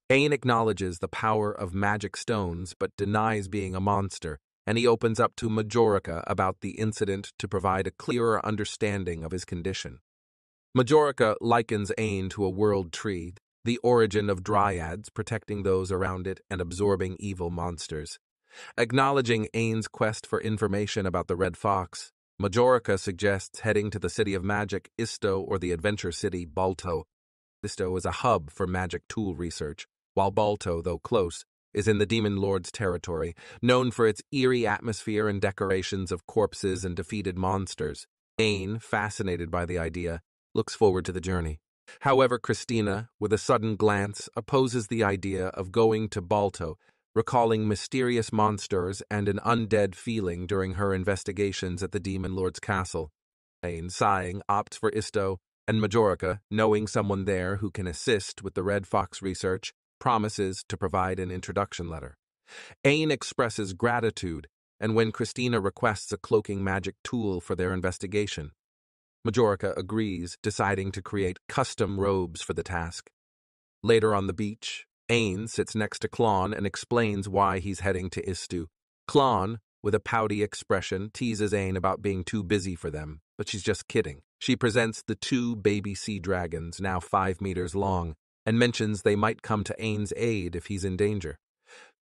Ain acknowledges the power of magic stones but denies being a monster, and he opens up to Majorica about the incident to provide a clearer understanding of his condition. Majorica likens Ain to a world tree, the origin of dryads protecting those around it and absorbing evil monsters. Acknowledging Ain's quest for information about the Red Fox, Majorica suggests heading to the City of Magic, Isto, or the Adventure City, Balto. Isto is a hub for magic tool research, while Balto, though close, is in the Demon Lord's territory, known for its eerie atmosphere and decorations of corpses and defeated monsters. Ain, fascinated by the idea, looks forward to the journey. However, Christina, with a sudden glance, opposes the idea of going to Balto, recalling mysterious monsters and an undead feeling during her investigations at the Demon Lord's castle. Ain, sighing, opts for Isto, and Majorica, knowing someone there who can assist with the Red Fox research, promises to provide an introduction letter. Ain expresses gratitude, and when Christina requests a cloaking magic tool for their investigation, Majorica agrees, deciding to create custom robes for the task. Later on the beach, Ain sits next to Klon and explains why he's heading to Istu. Klon, with a pouty expression, teases Ain about being too busy for them, but she's just kidding. She presents the 2 baby sea dragons, now 5 meters long, and mentions they might come to Ain's aid if he's in danger.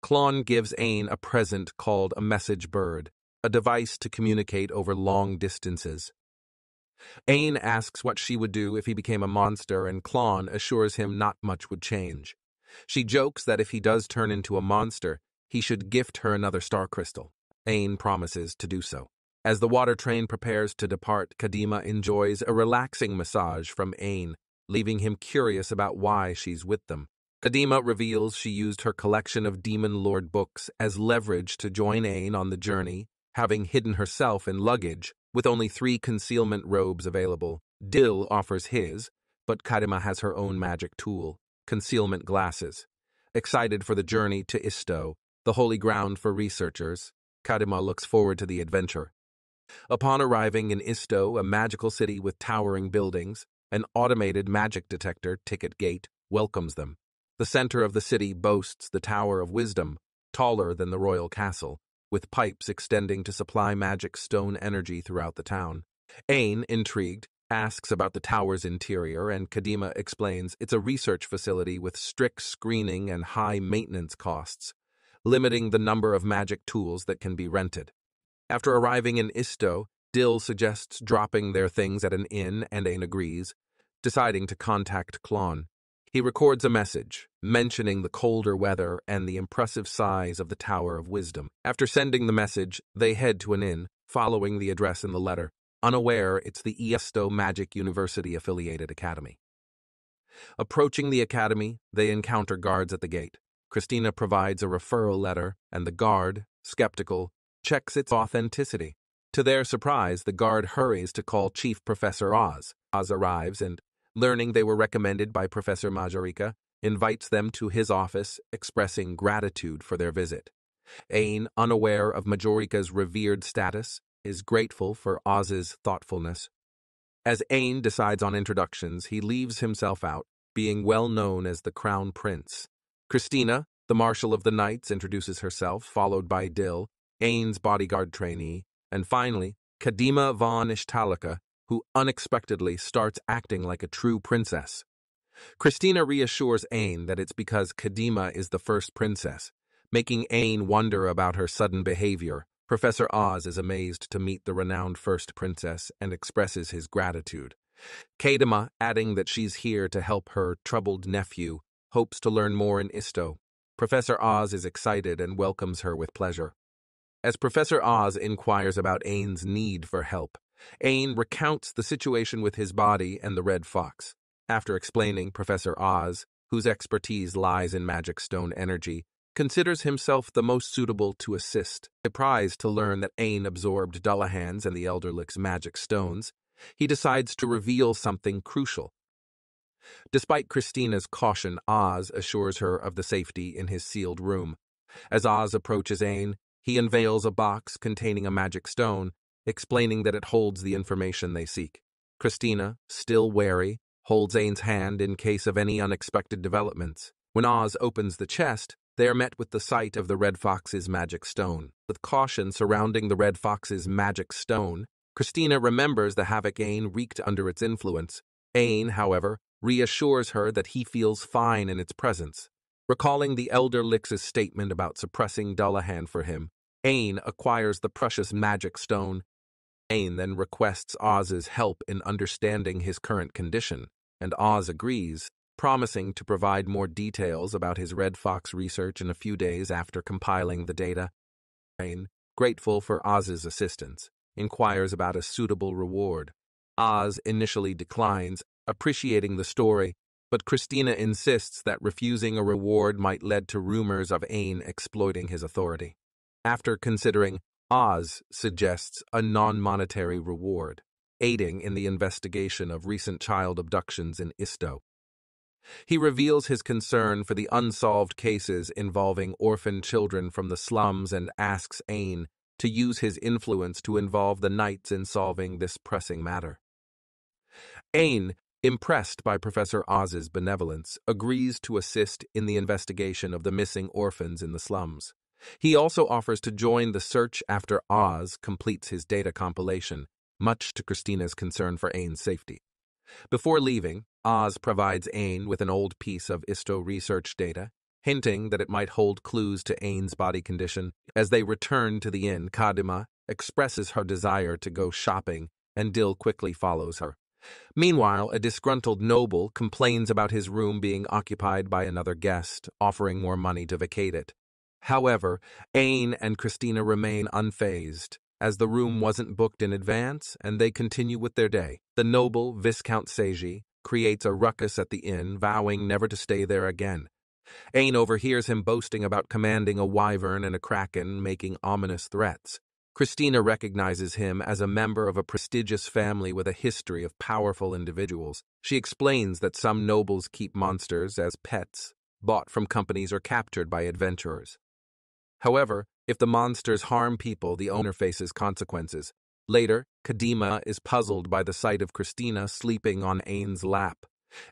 Klon gives Ain a present called a message bird, a device to communicate over long distances. Ain asks what she would do if he became a monster, and Klon assures him not much would change. She jokes that if he does turn into a monster, he should gift her another star crystal. Ain promises to do so. As the water train prepares to depart, Kadima enjoys a relaxing massage from Ain, leaving him curious about why she's with them. Kadima reveals she used her collection of Demon Lord books as leverage to join Ain on the journey, having hidden herself in luggage. With only 3 concealment robes available, Dill offers his, but Kadima has her own magic tool, concealment glasses. Excited for the journey to Isto, the holy ground for researchers, Kadima looks forward to the adventure. Upon arriving in Isto, a magical city with towering buildings, an automated magic detector, Ticket Gate, welcomes them. The center of the city boasts the Tower of Wisdom, taller than the royal castle, with pipes extending to supply magic stone energy throughout the town. Ain, intrigued, asks about the tower's interior, and Kadima explains it's a research facility with strict screening and high maintenance costs, limiting the number of magic tools that can be rented. After arriving in Isto, Dill suggests dropping their things at an inn, and Ain agrees. Deciding to contact Klon, he records a message mentioning the colder weather and the impressive size of the Tower of Wisdom. After sending the message, they head to an inn, following the address in the letter, unaware it's the Iesto Magic University-affiliated academy. Approaching the academy, they encounter guards at the gate. Christina provides a referral letter, and the guard, skeptical, checks its authenticity. To their surprise, the guard hurries to call Chief Professor Oz. Oz arrives and, learning they were recommended by Professor Majorika, invites them to his office, expressing gratitude for their visit. Ain, unaware of Majorika's revered status, is grateful for Oz's thoughtfulness. As Ain decides on introductions, he leaves himself out, being well known as the Crown Prince. Christina, the Marshal of the Knights, introduces herself, followed by Dill, Ain's bodyguard trainee, and finally, Kadima von Ishtalika, who unexpectedly starts acting like a true princess. Christina reassures Ain that it's because Kadima is the first princess, making Ain wonder about her sudden behavior. Professor Oz is amazed to meet the renowned first princess and expresses his gratitude. Kadima, adding that she's here to help her troubled nephew, hopes to learn more in Isto. Professor Oz is excited and welcomes her with pleasure. As Professor Oz inquires about Ain's need for help, Ain recounts the situation with his body and the Red Fox. After explaining, Professor Oz, whose expertise lies in magic stone energy, considers himself the most suitable to assist. Surprised to learn that Ain absorbed Dullahan's and the Elderlich's magic stones, he decides to reveal something crucial. Despite Christina's caution, Oz assures her of the safety in his sealed room. As Oz approaches Ain, he unveils a box containing a magic stone, explaining that it holds the information they seek. Christina, still wary, holds Ain's hand in case of any unexpected developments. When Oz opens the chest, they are met with the sight of the Red Fox's magic stone. With caution surrounding the Red Fox's magic stone, Christina remembers the havoc Ain wreaked under its influence. Ain, however, reassures her that he feels fine in its presence. Recalling the Elder Lix's statement about suppressing Dullahan for him, Ain acquires the precious magic stone. Ain then requests Oz's help in understanding his current condition, and Oz agrees, promising to provide more details about his Red Fox research in a few days after compiling the data. Ain, grateful for Oz's assistance, inquires about a suitable reward. Oz initially declines, appreciating the story, but Christina insists that refusing a reward might lead to rumors of Ain exploiting his authority. After considering, Oz suggests a non-monetary reward, aiding in the investigation of recent child abductions in Isto. He reveals his concern for the unsolved cases involving orphan children from the slums and asks Ain to use his influence to involve the Knights in solving this pressing matter. Ain, impressed by Professor Oz's benevolence, agrees to assist in the investigation of the missing orphans in the slums. He also offers to join the search after Oz completes his data compilation, much to Christina's concern for Ain's safety. Before leaving, Oz provides Ain with an old piece of Isto research data, hinting that it might hold clues to Ain's body condition. As they return to the inn, Kadima expresses her desire to go shopping, and Dill quickly follows her. Meanwhile, a disgruntled noble complains about his room being occupied by another guest, offering more money to vacate it. However, Ain and Christina remain unfazed, as the room wasn't booked in advance, and they continue with their day. The noble, Viscount Seiji, creates a ruckus at the inn, vowing never to stay there again. Ain overhears him boasting about commanding a wyvern and a kraken, making ominous threats. Christina recognizes him as a member of a prestigious family with a history of powerful individuals. She explains that some nobles keep monsters as pets, bought from companies or captured by adventurers. However, if the monsters harm people, the owner faces consequences. Later, Kadima is puzzled by the sight of Christina sleeping on Ain's lap.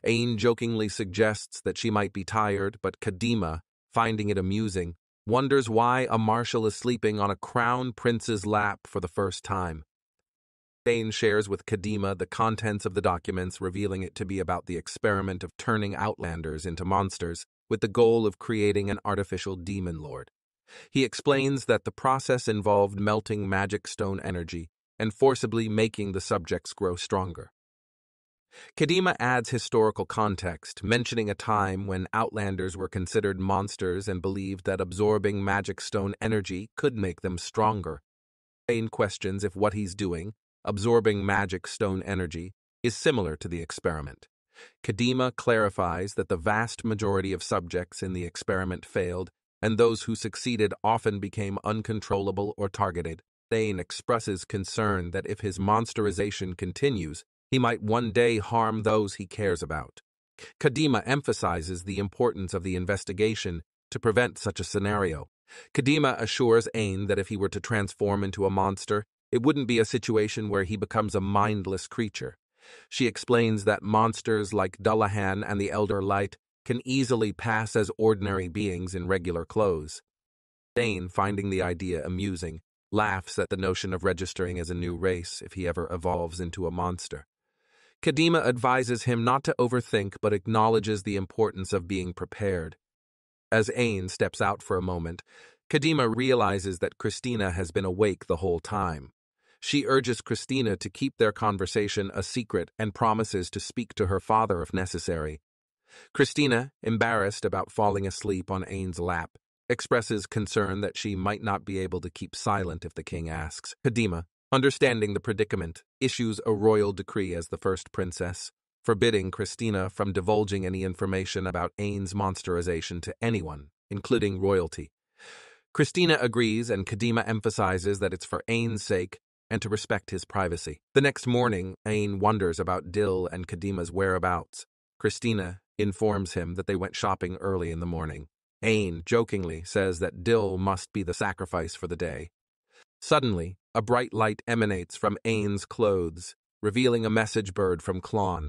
Ain jokingly suggests that she might be tired, but Kadima, finding it amusing, wonders why a marshal is sleeping on a crown prince's lap for the first time. Ain shares with Kadima the contents of the documents, revealing it to be about the experiment of turning outlanders into monsters, with the goal of creating an artificial demon lord. He explains that the process involved melting magic stone energy and forcibly making the subjects grow stronger. Kadima adds historical context, mentioning a time when outlanders were considered monsters and believed that absorbing magic stone energy could make them stronger. Ain questions if what he's doing, absorbing magic stone energy, is similar to the experiment. Kadima clarifies that the vast majority of subjects in the experiment failed, and those who succeeded often became uncontrollable or targeted. Ain expresses concern that if his monsterization continues, he might one day harm those he cares about. Kadima emphasizes the importance of the investigation to prevent such a scenario. Kadima assures Ain that if he were to transform into a monster, it wouldn't be a situation where he becomes a mindless creature. She explains that monsters like Dullahan and the Elder Light can easily pass as ordinary beings in regular clothes. Ain, finding the idea amusing, laughs at the notion of registering as a new race if he ever evolves into a monster. Kadima advises him not to overthink but acknowledges the importance of being prepared. As Ain steps out for a moment, Kadima realizes that Christina has been awake the whole time. She urges Christina to keep their conversation a secret and promises to speak to her father if necessary. Christina, embarrassed about falling asleep on Ain's lap, expresses concern that she might not be able to keep silent if the king asks. Kadima, understanding the predicament, issues a royal decree as the first princess, forbidding Christina from divulging any information about Ain's monsterization to anyone, including royalty. Christina agrees, and Kadima emphasizes that it's for Ain's sake and to respect his privacy. The next morning, Ain wonders about Dill and Kadima's whereabouts. Christina informs him that they went shopping early in the morning. Ain jokingly says that Dill must be the sacrifice for the day. Suddenly, a bright light emanates from Ain's clothes, revealing a message bird from Klon.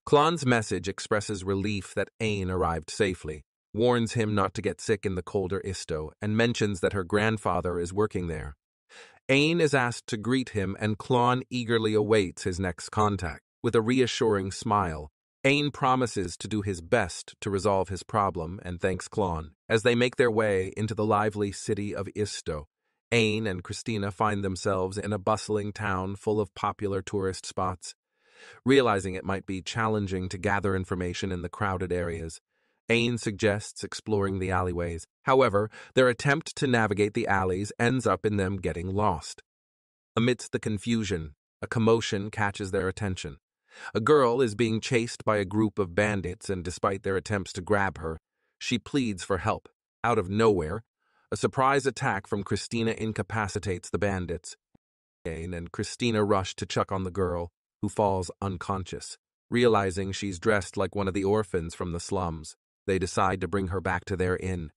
Klon's message expresses relief that Ain arrived safely, warns him not to get sick in the colder Isto, and mentions that her grandfather is working there. Ain is asked to greet him, and Klon eagerly awaits his next contact. With a reassuring smile, Ain promises to do his best to resolve his problem and thanks Klon. As they make their way into the lively city of Isto, Ain and Christina find themselves in a bustling town full of popular tourist spots. Realizing it might be challenging to gather information in the crowded areas, Ain suggests exploring the alleyways. However, their attempt to navigate the alleys ends up in them getting lost. Amidst the confusion, a commotion catches their attention. A girl is being chased by a group of bandits, and despite their attempts to grab her, she pleads for help. Out of nowhere, a surprise attack from Christina incapacitates the bandits. Ain and Christina rush to check on the girl, who falls unconscious. Realizing she's dressed like one of the orphans from the slums, they decide to bring her back to their inn.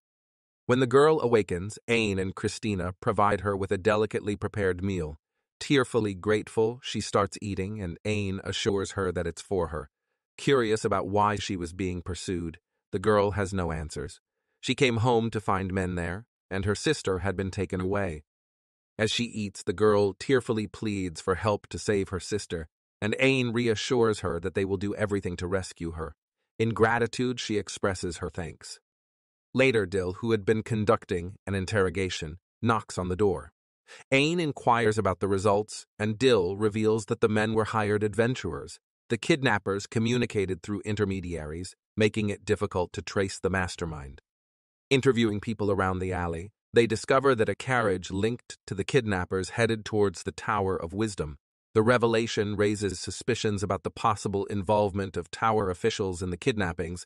When the girl awakens, Ain and Christina provide her with a delicately prepared meal. Tearfully grateful, she starts eating, and Ain assures her that it's for her. Curious about why she was being pursued, the girl has no answers. She came home to find men there, and her sister had been taken away. As she eats, the girl tearfully pleads for help to save her sister, and Ain reassures her that they will do everything to rescue her. In gratitude, she expresses her thanks. Later, Dill, who had been conducting an interrogation, knocks on the door. Ain inquires about the results, and Dill reveals that the men were hired adventurers. The kidnappers communicated through intermediaries, making it difficult to trace the mastermind. Interviewing people around the alley, they discover that a carriage linked to the kidnappers headed towards the Tower of Wisdom. The revelation raises suspicions about the possible involvement of Tower officials in the kidnappings.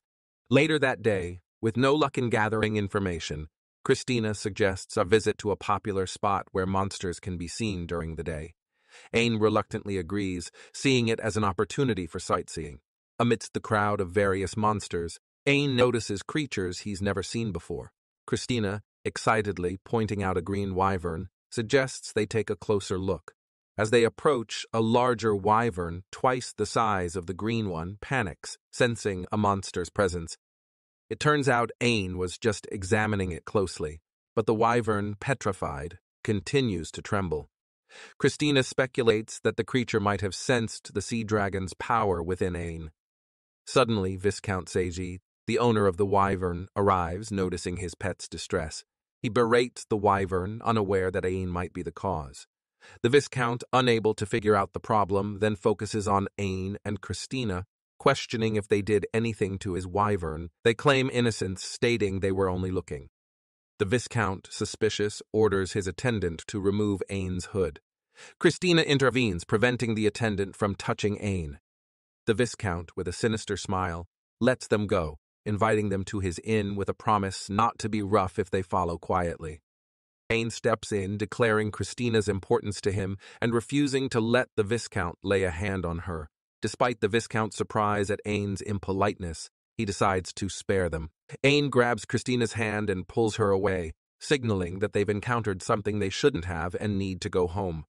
Later that day, with no luck in gathering information, Christina suggests a visit to a popular spot where monsters can be seen during the day. Ain reluctantly agrees, seeing it as an opportunity for sightseeing. Amidst the crowd of various monsters, Ain notices creatures he's never seen before. Christina, excitedly pointing out a green wyvern, suggests they take a closer look. As they approach, a larger wyvern, twice the size of the green one, panics, sensing a monster's presence. It turns out Ain was just examining it closely, but the wyvern, petrified, continues to tremble. Christina speculates that the creature might have sensed the sea dragon's power within Ain. Suddenly, Viscount Seiji, the owner of the wyvern, arrives, noticing his pet's distress. He berates the wyvern, unaware that Ain might be the cause. The Viscount, unable to figure out the problem, then focuses on Aine and Christina, questioning if they did anything to his wyvern. They claim innocence, stating they were only looking. The Viscount, suspicious, orders his attendant to remove Aine's hood. Christina intervenes, preventing the attendant from touching Aine. The Viscount, with a sinister smile, lets them go, inviting them to his inn with a promise not to be rough if they follow quietly. Aine steps in, declaring Christina's importance to him and refusing to let the Viscount lay a hand on her. Despite the Viscount's surprise at Aine's impoliteness, he decides to spare them. Aine grabs Christina's hand and pulls her away, signaling that they've encountered something they shouldn't have and need to go home.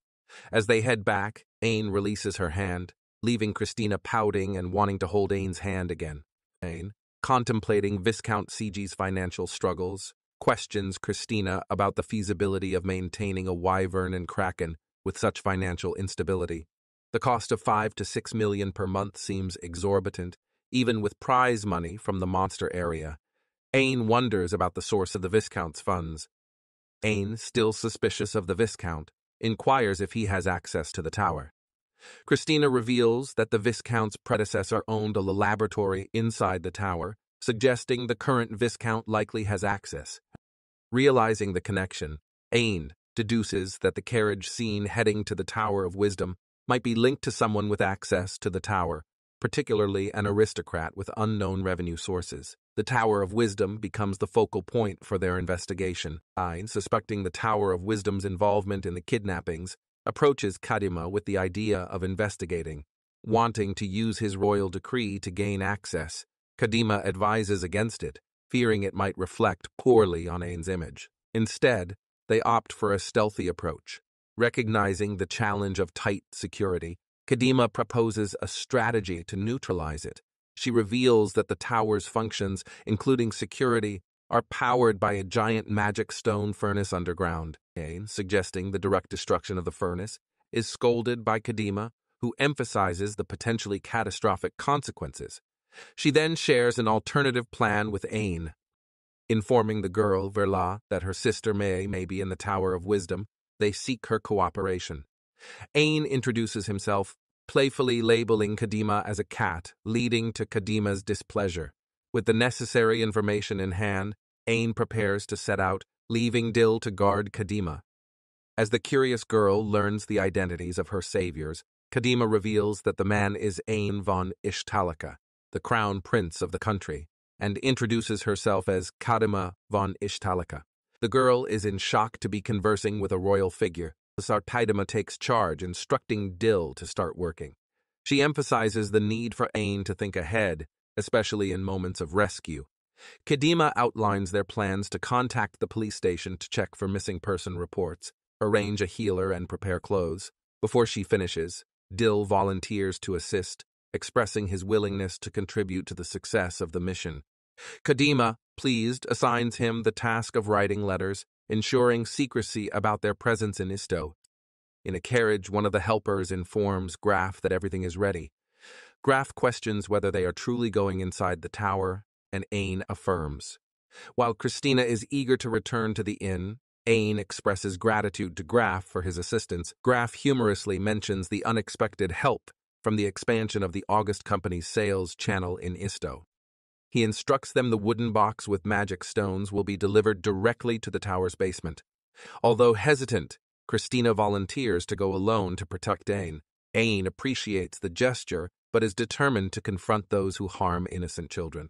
As they head back, Aine releases her hand, leaving Christina pouting and wanting to hold Aine's hand again. Aine, contemplating Viscount CG's financial struggles, questions Christina about the feasibility of maintaining a wyvern and kraken with such financial instability. The cost of 5 to 6 million per month seems exorbitant, even with prize money from the monster area. Aine wonders about the source of the Viscount's funds. Aine, still suspicious of the Viscount, inquires if he has access to the tower. Christina reveals that the Viscount's predecessor owned a laboratory inside the tower, suggesting the current Viscount likely has access. Realizing the connection, Aine deduces that the carriage seen heading to the Tower of Wisdom might be linked to someone with access to the tower, particularly an aristocrat with unknown revenue sources. The Tower of Wisdom becomes the focal point for their investigation. Aine, suspecting the Tower of Wisdom's involvement in the kidnappings, approaches Kadima with the idea of investigating. Wanting to use his royal decree to gain access, Kadima advises against it, fearing it might reflect poorly on Aine's image. Instead, they opt for a stealthy approach. Recognizing the challenge of tight security, Kadima proposes a strategy to neutralize it. She reveals that the tower's functions, including security, are powered by a giant magic stone furnace underground. Aine, suggesting the direct destruction of the furnace, is scolded by Kadima, who emphasizes the potentially catastrophic consequences. She then shares an alternative plan with Aine, informing the girl, Verla, that her sister may be in the Tower of Wisdom. They seek her cooperation. Aine introduces himself, playfully labeling Kadima as a cat, leading to Kadima's displeasure. With the necessary information in hand, Aine prepares to set out, leaving Dill to guard Kadima. As the curious girl learns the identities of her saviors, Kadima reveals that the man is Aine von Ishtalika, the crown prince of the country, and introduces herself as Kadima von Ishtalika. The girl is in shock to be conversing with a royal figure. Kadima takes charge, instructing Dill to start working. She emphasizes the need for Aine to think ahead, especially in moments of rescue. Kadima outlines their plans to contact the police station to check for missing person reports, arrange a healer, and prepare clothes. Before she finishes, Dill volunteers to assist, expressing his willingness to contribute to the success of the mission. Kadima, pleased, assigns him the task of writing letters, ensuring secrecy about their presence in Isto. In a carriage, one of the helpers informs Graf that everything is ready. Graf questions whether they are truly going inside the tower, and Aine affirms. While Christina is eager to return to the inn, Aine expresses gratitude to Graf for his assistance. Graf humorously mentions the unexpected help from the expansion of the August Company's sales channel in Isto. He instructs them the wooden box with magic stones will be delivered directly to the tower's basement. Although hesitant, Christina volunteers to go alone to protect Aine. Aine appreciates the gesture, but is determined to confront those who harm innocent children.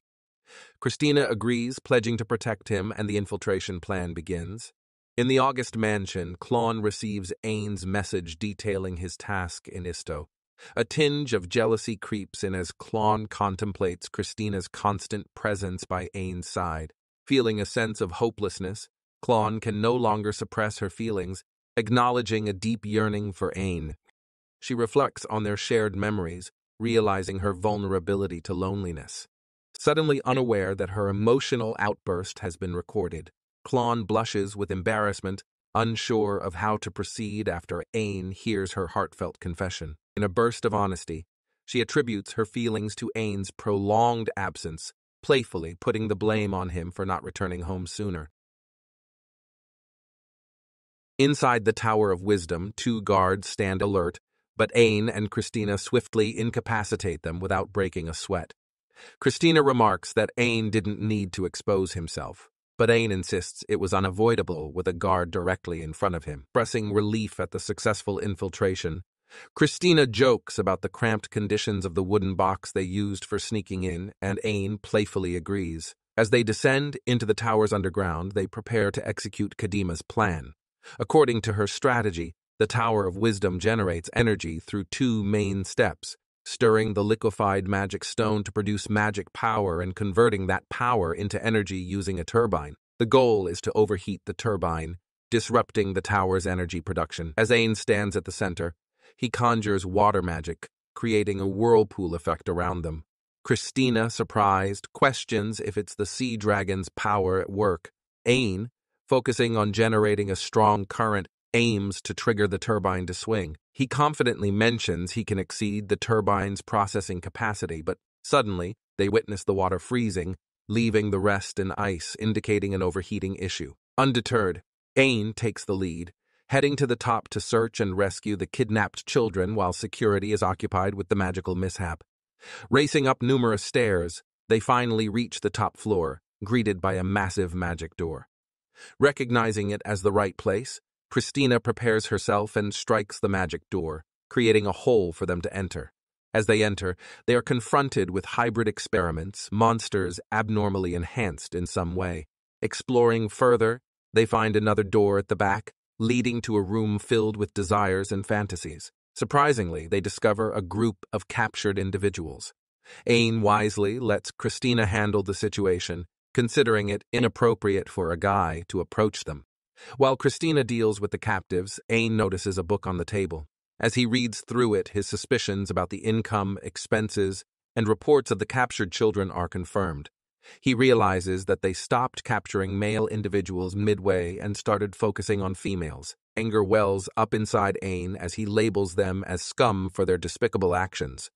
Christina agrees, pledging to protect him, and the infiltration plan begins. In the August mansion, Clawn receives Aine's message detailing his task in Isto. A tinge of jealousy creeps in as Clawn contemplates Christina's constant presence by Aine's side. Feeling a sense of hopelessness, Clawn can no longer suppress her feelings, acknowledging a deep yearning for Aine. She reflects on their shared memories, realizing her vulnerability to loneliness. Suddenly unaware that her emotional outburst has been recorded, Clawn blushes with embarrassment, unsure of how to proceed after Aine hears her heartfelt confession. In a burst of honesty, she attributes her feelings to Aine's prolonged absence, playfully putting the blame on him for not returning home sooner. Inside the Tower of Wisdom, two guards stand alert, but Ain and Christina swiftly incapacitate them without breaking a sweat. Christina remarks that Ain didn't need to expose himself, but Ain insists it was unavoidable with a guard directly in front of him, expressing relief at the successful infiltration. Christina jokes about the cramped conditions of the wooden box they used for sneaking in, and Ain playfully agrees. As they descend into the tower's underground, they prepare to execute Kadima's plan. According to her strategy, the Tower of Wisdom generates energy through two main steps: stirring the liquefied magic stone to produce magic power and converting that power into energy using a turbine. The goal is to overheat the turbine, disrupting the tower's energy production. As Ain stands at the center, he conjures water magic, creating a whirlpool effect around them. Christina, surprised, questions if it's the sea dragon's power at work. Ain, focusing on generating a strong current, aims to trigger the turbine to swing. He confidently mentions he can exceed the turbine's processing capacity, but suddenly they witness the water freezing, leaving the rest in ice, indicating an overheating issue. Undeterred, Ain takes the lead, heading to the top to search and rescue the kidnapped children while security is occupied with the magical mishap. Racing up numerous stairs, they finally reach the top floor, greeted by a massive magic door. Recognizing it as the right place, Christina prepares herself and strikes the magic door, creating a hole for them to enter. As they enter, they are confronted with hybrid experiments, monsters abnormally enhanced in some way. Exploring further, they find another door at the back, leading to a room filled with desires and fantasies. Surprisingly, they discover a group of captured individuals. Ain wisely lets Christina handle the situation, considering it inappropriate for a guy to approach them. While Christina deals with the captives, Ain notices a book on the table. As he reads through it, his suspicions about the income, expenses, and reports of the captured children are confirmed. He realizes that they stopped capturing male individuals midway and started focusing on females. Anger wells up inside Ain as he labels them as scum for their despicable actions.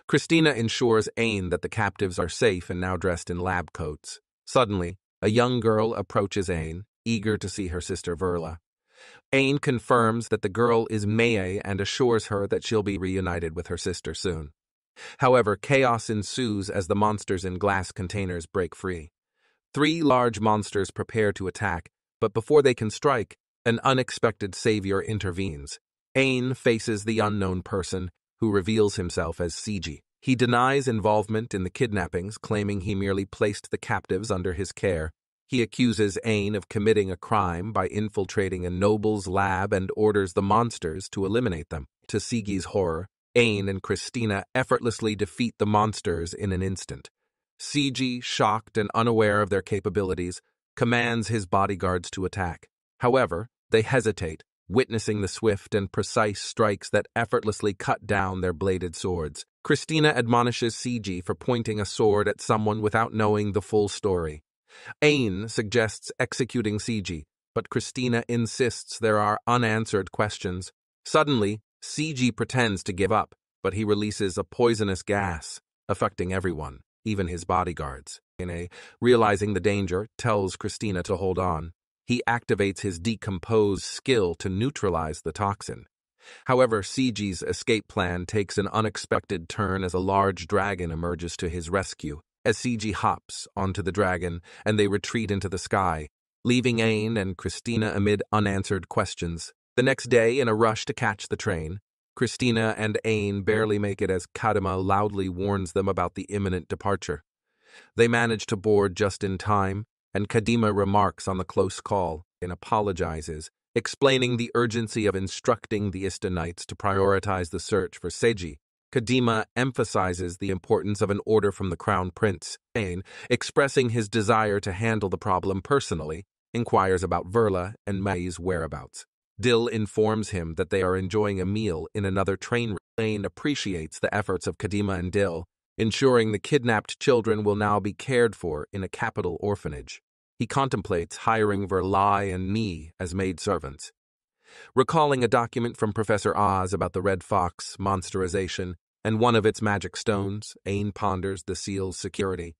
Christina ensures Ain that the captives are safe and now dressed in lab coats. Suddenly, a young girl approaches Ain, eager to see her sister Verla. Ain confirms that the girl is Mei and assures her that she'll be reunited with her sister soon. However, chaos ensues as the monsters in glass containers break free. 3 large monsters prepare to attack, but before they can strike, an unexpected savior intervenes. Ain faces the unknown person, who reveals himself as CHP. He denies involvement in the kidnappings, claiming he merely placed the captives under his care. He accuses Ain of committing a crime by infiltrating a noble's lab and orders the monsters to eliminate them. To CHP's horror, Ain and Christina effortlessly defeat the monsters in an instant. CHP, shocked and unaware of their capabilities, commands his bodyguards to attack. However, they hesitate, witnessing the swift and precise strikes that effortlessly cut down their bladed swords. Christina admonishes CHP for pointing a sword at someone without knowing the full story. Ain suggests executing CHP, but Christina insists there are unanswered questions. Suddenly, CHP pretends to give up, but he releases a poisonous gas, affecting everyone, even his bodyguards. Realizing the danger, tells Christina to hold on. He activates his decompose skill to neutralize the toxin. However, CHP's escape plan takes an unexpected turn as a large dragon emerges to his rescue. As CHP hops onto the dragon, and they retreat into the sky, leaving Ain and Christina amid unanswered questions. The next day, in a rush to catch the train, Christina and Ain barely make it as Kadima loudly warns them about the imminent departure. They manage to board just in time, and Kadima remarks on the close call and apologizes, explaining the urgency of instructing the Istanites to prioritize the search for CHP. Kadima emphasizes the importance of an order from the Crown Prince. Ain, expressing his desire to handle the problem personally, inquires about Verla and Mei's whereabouts. Dill informs him that they are enjoying a meal in another train route. Ain appreciates the efforts of Kadima and Dill, ensuring the kidnapped children will now be cared for in a capital orphanage. He contemplates hiring Verla and Mei as maidservants. Recalling a document from Professor Oz about the Red Fox monsterization and one of its magic stones, Ain ponders the seal's security.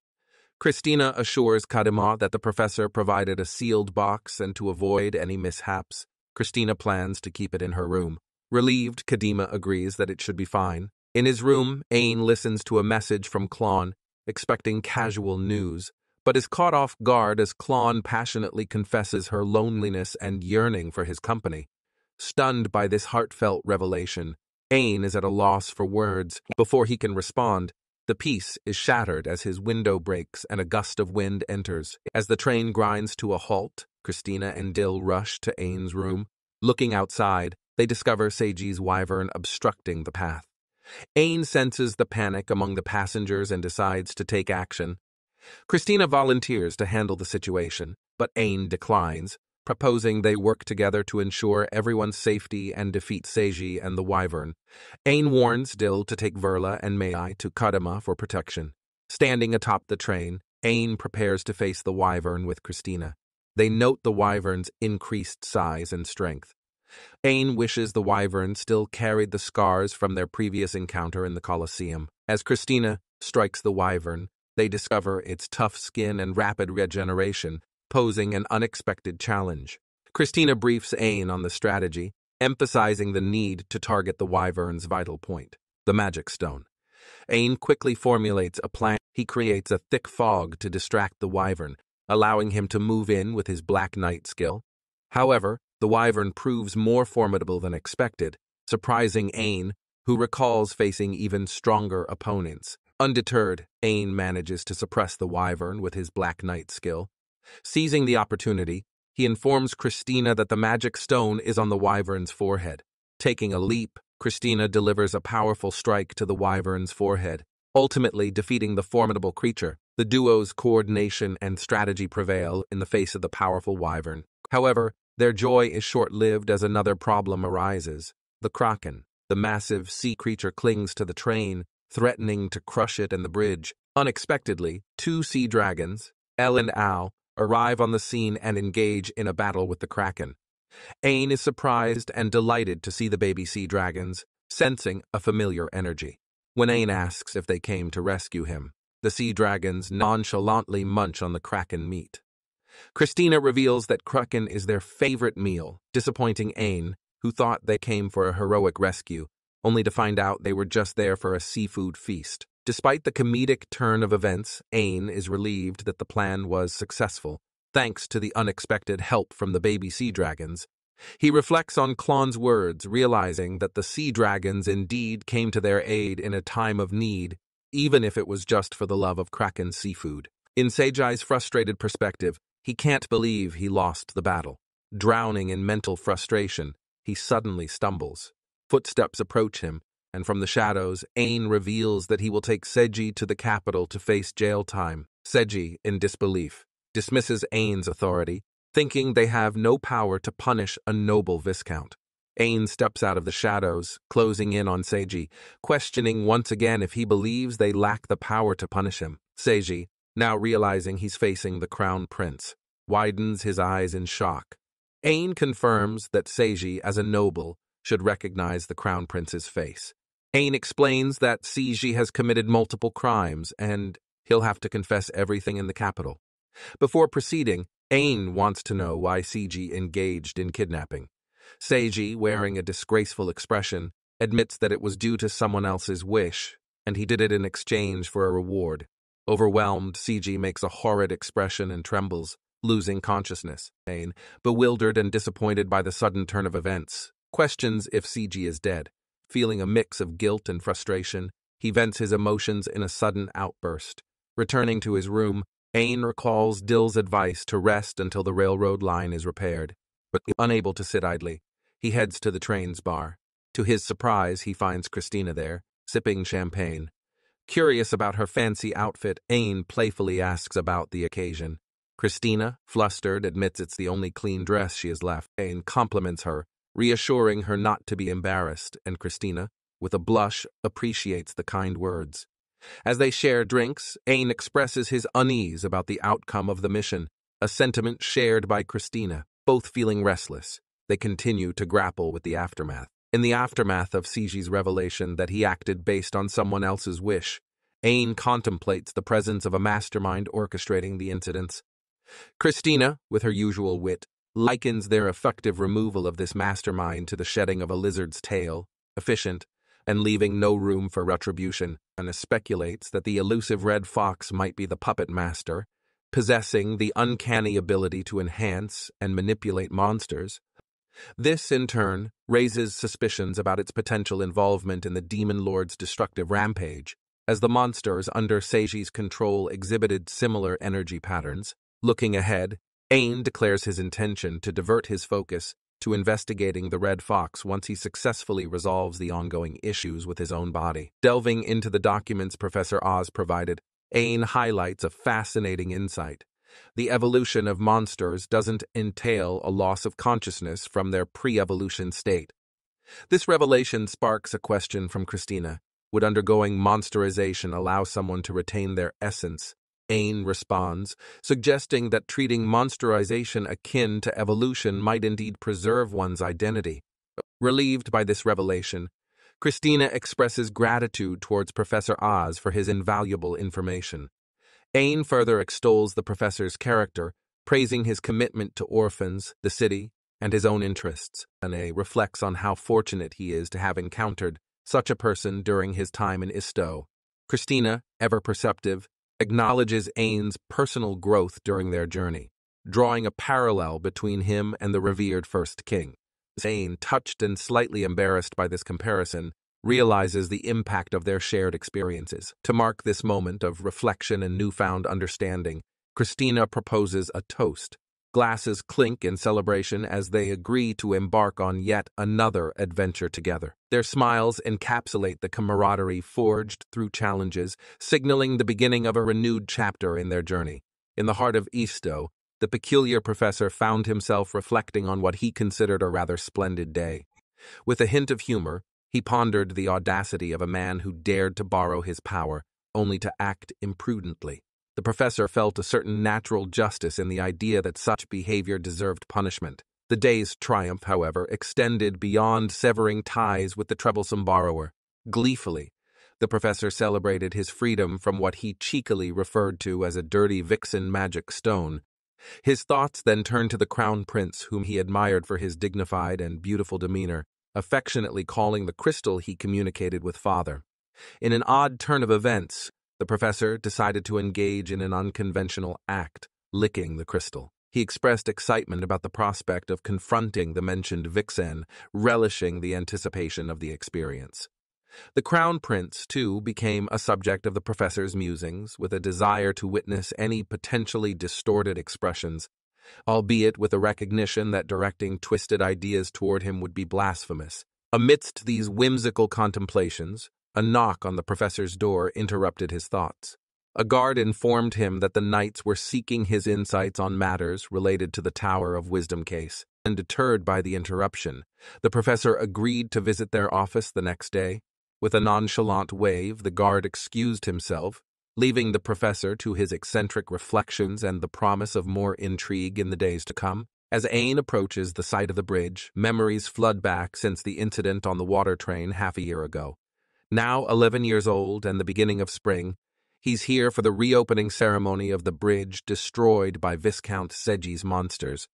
Christina assures Kadima that the professor provided a sealed box and to avoid any mishaps, Christina plans to keep it in her room. Relieved, Kadima agrees that it should be fine. In his room, Ain listens to a message from Klon, expecting casual news, but is caught off guard as Klon passionately confesses her loneliness and yearning for his company. Stunned by this heartfelt revelation, Ain is at a loss for words. Before he can respond, the peace is shattered as his window breaks and a gust of wind enters. As the train grinds to a halt, Christina and Dill rush to Ain's room. Looking outside, they discover Seiji's wyvern obstructing the path. Ain senses the panic among the passengers and decides to take action. Christina volunteers to handle the situation, but Ain declines, proposing they work together to ensure everyone's safety and defeat Seiji and the wyvern. Ain warns Dill to take Verla and Mei to Kadima for protection. Standing atop the train, Ain prepares to face the wyvern with Christina. They note the wyvern's increased size and strength. Ain wishes the wyvern still carried the scars from their previous encounter in the Colosseum. As Christina strikes the wyvern, they discover its tough skin and rapid regeneration, posing an unexpected challenge. Christina briefs Ain on the strategy, emphasizing the need to target the wyvern's vital point, the magic stone. Ain quickly formulates a plan. He creates a thick fog to distract the wyvern, allowing him to move in with his Black Knight skill. However, the wyvern proves more formidable than expected, surprising Ain, who recalls facing even stronger opponents. Undeterred, Ain manages to suppress the wyvern with his Black Knight skill. Seizing the opportunity, he informs Christina that the magic stone is on the wyvern's forehead. Taking a leap, Christina delivers a powerful strike to the wyvern's forehead, ultimately defeating the formidable creature. The duo's coordination and strategy prevail in the face of the powerful wyvern. However, their joy is short-lived as another problem arises. The Kraken, the massive sea creature, clings to the train, threatening to crush it and the bridge. Unexpectedly, two sea dragons, El and Al, arrive on the scene and engage in a battle with the Kraken. Ain is surprised and delighted to see the baby sea dragons, sensing a familiar energy. When Ain asks if they came to rescue him, the sea dragons nonchalantly munch on the Kraken meat. Christina reveals that Kraken is their favorite meal, disappointing Ain, who thought they came for a heroic rescue, only to find out they were just there for a seafood feast. Despite the comedic turn of events, Ain is relieved that the plan was successful, thanks to the unexpected help from the baby sea dragons. He reflects on Klon's words, realizing that the sea dragons indeed came to their aid in a time of need, even if it was just for the love of Kraken seafood. In Seiji's frustrated perspective, he can't believe he lost the battle. Drowning in mental frustration, he suddenly stumbles. Footsteps approach him, and from the shadows, Ain reveals that he will take Seiji to the capital to face jail time. Seiji, in disbelief, dismisses Ain's authority, thinking they have no power to punish a noble viscount. Ain steps out of the shadows, closing in on Seiji, questioning once again if he believes they lack the power to punish him. Seiji, now realizing he's facing the crown prince, widens his eyes in shock. Ain confirms that Seiji, as a noble, should recognize the crown prince's face. Ain explains that Seiji has committed multiple crimes and he'll have to confess everything in the capital. Before proceeding, Ain wants to know why Seiji engaged in kidnapping. Seiji, wearing a disgraceful expression, admits that it was due to someone else's wish, and he did it in exchange for a reward. Overwhelmed, Seiji makes a horrid expression and trembles, losing consciousness. Ain, bewildered and disappointed by the sudden turn of events, questions if Seiji is dead. Feeling a mix of guilt and frustration, he vents his emotions in a sudden outburst. Returning to his room, Ain recalls Dill's advice to rest until the railroad line is repaired. But unable to sit idly, he heads to the train's bar. To his surprise, he finds Christina there, sipping champagne. Curious about her fancy outfit, Ain playfully asks about the occasion. Christina, flustered, admits it's the only clean dress she has left. Ain compliments her, reassuring her not to be embarrassed, and Christina, with a blush, appreciates the kind words. As they share drinks, Ain expresses his unease about the outcome of the mission, a sentiment shared by Christina. Both feeling restless, they continue to grapple with the aftermath. In the aftermath of Seiji's revelation that he acted based on someone else's wish, Ain contemplates the presence of a mastermind orchestrating the incidents. Christina, with her usual wit, likens their effective removal of this mastermind to the shedding of a lizard's tail, efficient, and leaving no room for retribution, and speculates that the elusive red fox might be the puppet master, possessing the uncanny ability to enhance and manipulate monsters. This, in turn, raises suspicions about its potential involvement in the Demon Lord's destructive rampage, as the monsters under Seiji's control exhibited similar energy patterns. Looking ahead, Ain declares his intention to divert his focus to investigating the Red Fox once he successfully resolves the ongoing issues with his own body. Delving into the documents Professor Oz provided, Ain highlights a fascinating insight. The evolution of monsters doesn't entail a loss of consciousness from their pre-evolution state. This revelation sparks a question from Christina. Would undergoing monsterization allow someone to retain their essence? Ain responds, suggesting that treating monsterization akin to evolution might indeed preserve one's identity. Relieved by this revelation, Christina expresses gratitude towards Professor Oz for his invaluable information. Ain further extols the professor's character, praising his commitment to orphans, the city, and his own interests. Ane reflects on how fortunate he is to have encountered such a person during his time in Isto. Christina, ever perceptive, acknowledges Ain's personal growth during their journey, drawing a parallel between him and the revered first king. Ain, touched and slightly embarrassed by this comparison, realizes the impact of their shared experiences. To mark this moment of reflection and newfound understanding, Christina proposes a toast. Glasses clink in celebration as they agree to embark on yet another adventure together. Their smiles encapsulate the camaraderie forged through challenges, signaling the beginning of a renewed chapter in their journey. In the heart of Isto, the peculiar professor found himself reflecting on what he considered a rather splendid day. With a hint of humor, he pondered the audacity of a man who dared to borrow his power, only to act imprudently. The professor felt a certain natural justice in the idea that such behavior deserved punishment. The day's triumph, however, extended beyond severing ties with the troublesome borrower. Gleefully, the professor celebrated his freedom from what he cheekily referred to as a dirty vixen magic stone. His thoughts then turned to the crown prince, whom he admired for his dignified and beautiful demeanor, affectionately calling the crystal he communicated with father. In an odd turn of events, the professor decided to engage in an unconventional act, licking the crystal. He expressed excitement about the prospect of confronting the mentioned vixen, relishing the anticipation of the experience. The crown prince, too, became a subject of the professor's musings, with a desire to witness any potentially distorted expressions, albeit with a recognition that directing twisted ideas toward him would be blasphemous. Amidst these whimsical contemplations, a knock on the professor's door interrupted his thoughts. A guard informed him that the knights were seeking his insights on matters related to the Tower of Wisdom case, and deterred by the interruption, the professor agreed to visit their office the next day. With a nonchalant wave, the guard excused himself, leaving the professor to his eccentric reflections and the promise of more intrigue in the days to come. As Ain approaches the site of the bridge, memories flood back since the incident on the water train half a year ago. Now 11 years old and the beginning of spring, he's here for the reopening ceremony of the bridge destroyed by Viscount Seiji's monsters.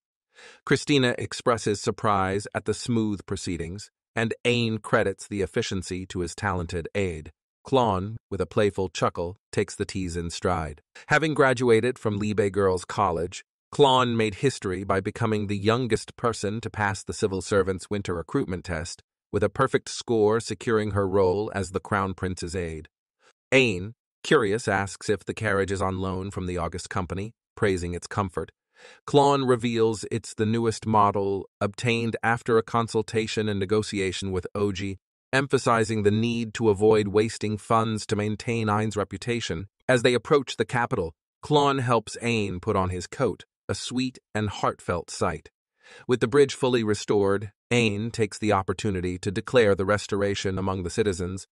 Christina expresses surprise at the smooth proceedings, and Ain credits the efficiency to his talented aide. Klon, with a playful chuckle, takes the tease in stride. Having graduated from Libe Girls' College, Klon made history by becoming the youngest person to pass the civil servant's winter recruitment test, with a perfect score securing her role as the Crown Prince's aide. Ain, curious, asks if the carriage is on loan from the August Company, praising its comfort. Klon reveals it's the newest model, obtained after a consultation and negotiation with Oji, emphasizing the need to avoid wasting funds to maintain Ain's reputation. As they approach the capital, Klon helps Ain put on his coat, a sweet and heartfelt sight. With the bridge fully restored, Ain takes the opportunity to declare the restoration among the citizens,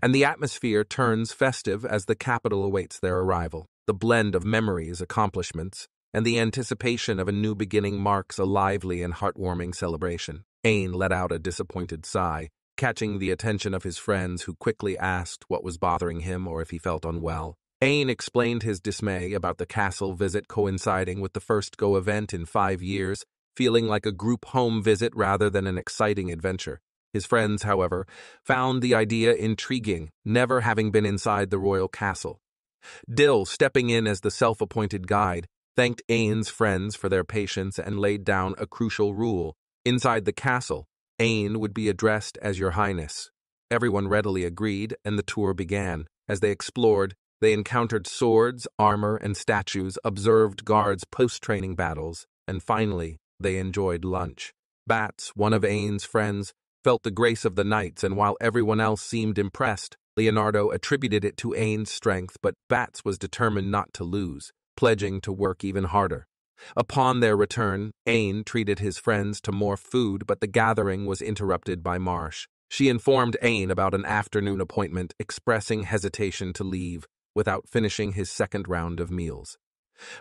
and the atmosphere turns festive as the capital awaits their arrival. The blend of memories, accomplishments, and the anticipation of a new beginning marks a lively and heartwarming celebration. Ain let out a disappointed sigh, catching the attention of his friends, who quickly asked what was bothering him or if he felt unwell. Ain explained his dismay about the castle visit coinciding with the first Go event in 5 years, feeling like a group home visit rather than an exciting adventure. His friends, however, found the idea intriguing, never having been inside the royal castle. Dill, stepping in as the self-appointed guide, thanked Ain's friends for their patience and laid down a crucial rule. Inside the castle, Ain would be addressed as Your Highness. Everyone readily agreed, and the tour began. As they explored, they encountered swords, armor, and statues, observed guards' post-training battles, and finally, they enjoyed lunch. Bats, one of Ain's friends, felt the grace of the knights, and while everyone else seemed impressed, Leonardo attributed it to Ain's strength, but Bats was determined not to lose, pledging to work even harder. Upon their return, Ain treated his friends to more food, but the gathering was interrupted by Marsh. She informed Ain about an afternoon appointment, expressing hesitation to leave without finishing his second round of meals.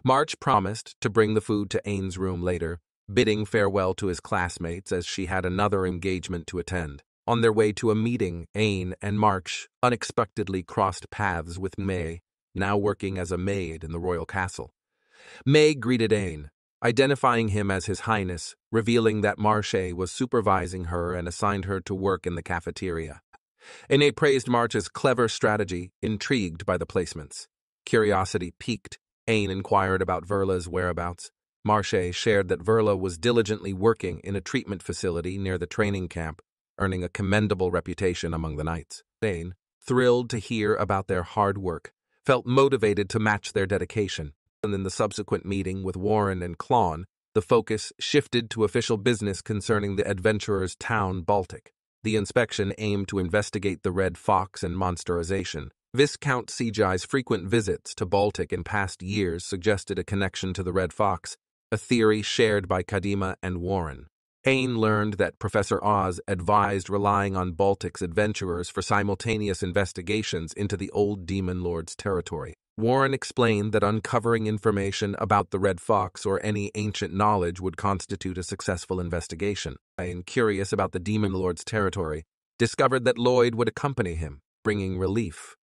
March promised to bring the food to Ain's room later, bidding farewell to his classmates as she had another engagement to attend. On their way to a meeting, Ain and March unexpectedly crossed paths with May, now working as a maid in the royal castle. May greeted Ain, identifying him as His Highness, revealing that Marche was supervising her and assigned her to work in the cafeteria. Ain praised March's clever strategy, intrigued by the placements. Curiosity piqued, Ain inquired about Verla's whereabouts. Marche shared that Verla was diligently working in a treatment facility near the training camp, earning a commendable reputation among the knights. Ain, thrilled to hear about their hard work, felt motivated to match their dedication. And in the subsequent meeting with Warren and Klon, the focus shifted to official business concerning the adventurer's town, Baltic. The inspection aimed to investigate the Red Fox and monsterization. Viscount Sejai's frequent visits to Baltic in past years suggested a connection to the Red Fox, a theory shared by Kadima and Warren. Ain learned that Professor Oz advised relying on Baltic's adventurers for simultaneous investigations into the old Demon Lord's territory. Warren explained that uncovering information about the Red Fox or any ancient knowledge would constitute a successful investigation. Ain, curious about the Demon Lord's territory, discovered that Lloyd would accompany him, bringing relief.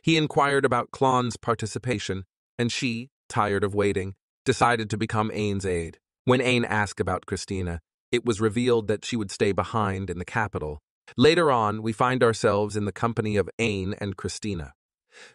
He inquired about Klon's participation, and she, tired of waiting, decided to become Ain's aide. When Ain asked about Christina, it was revealed that she would stay behind in the capital. Later on, we find ourselves in the company of Ain and Christina.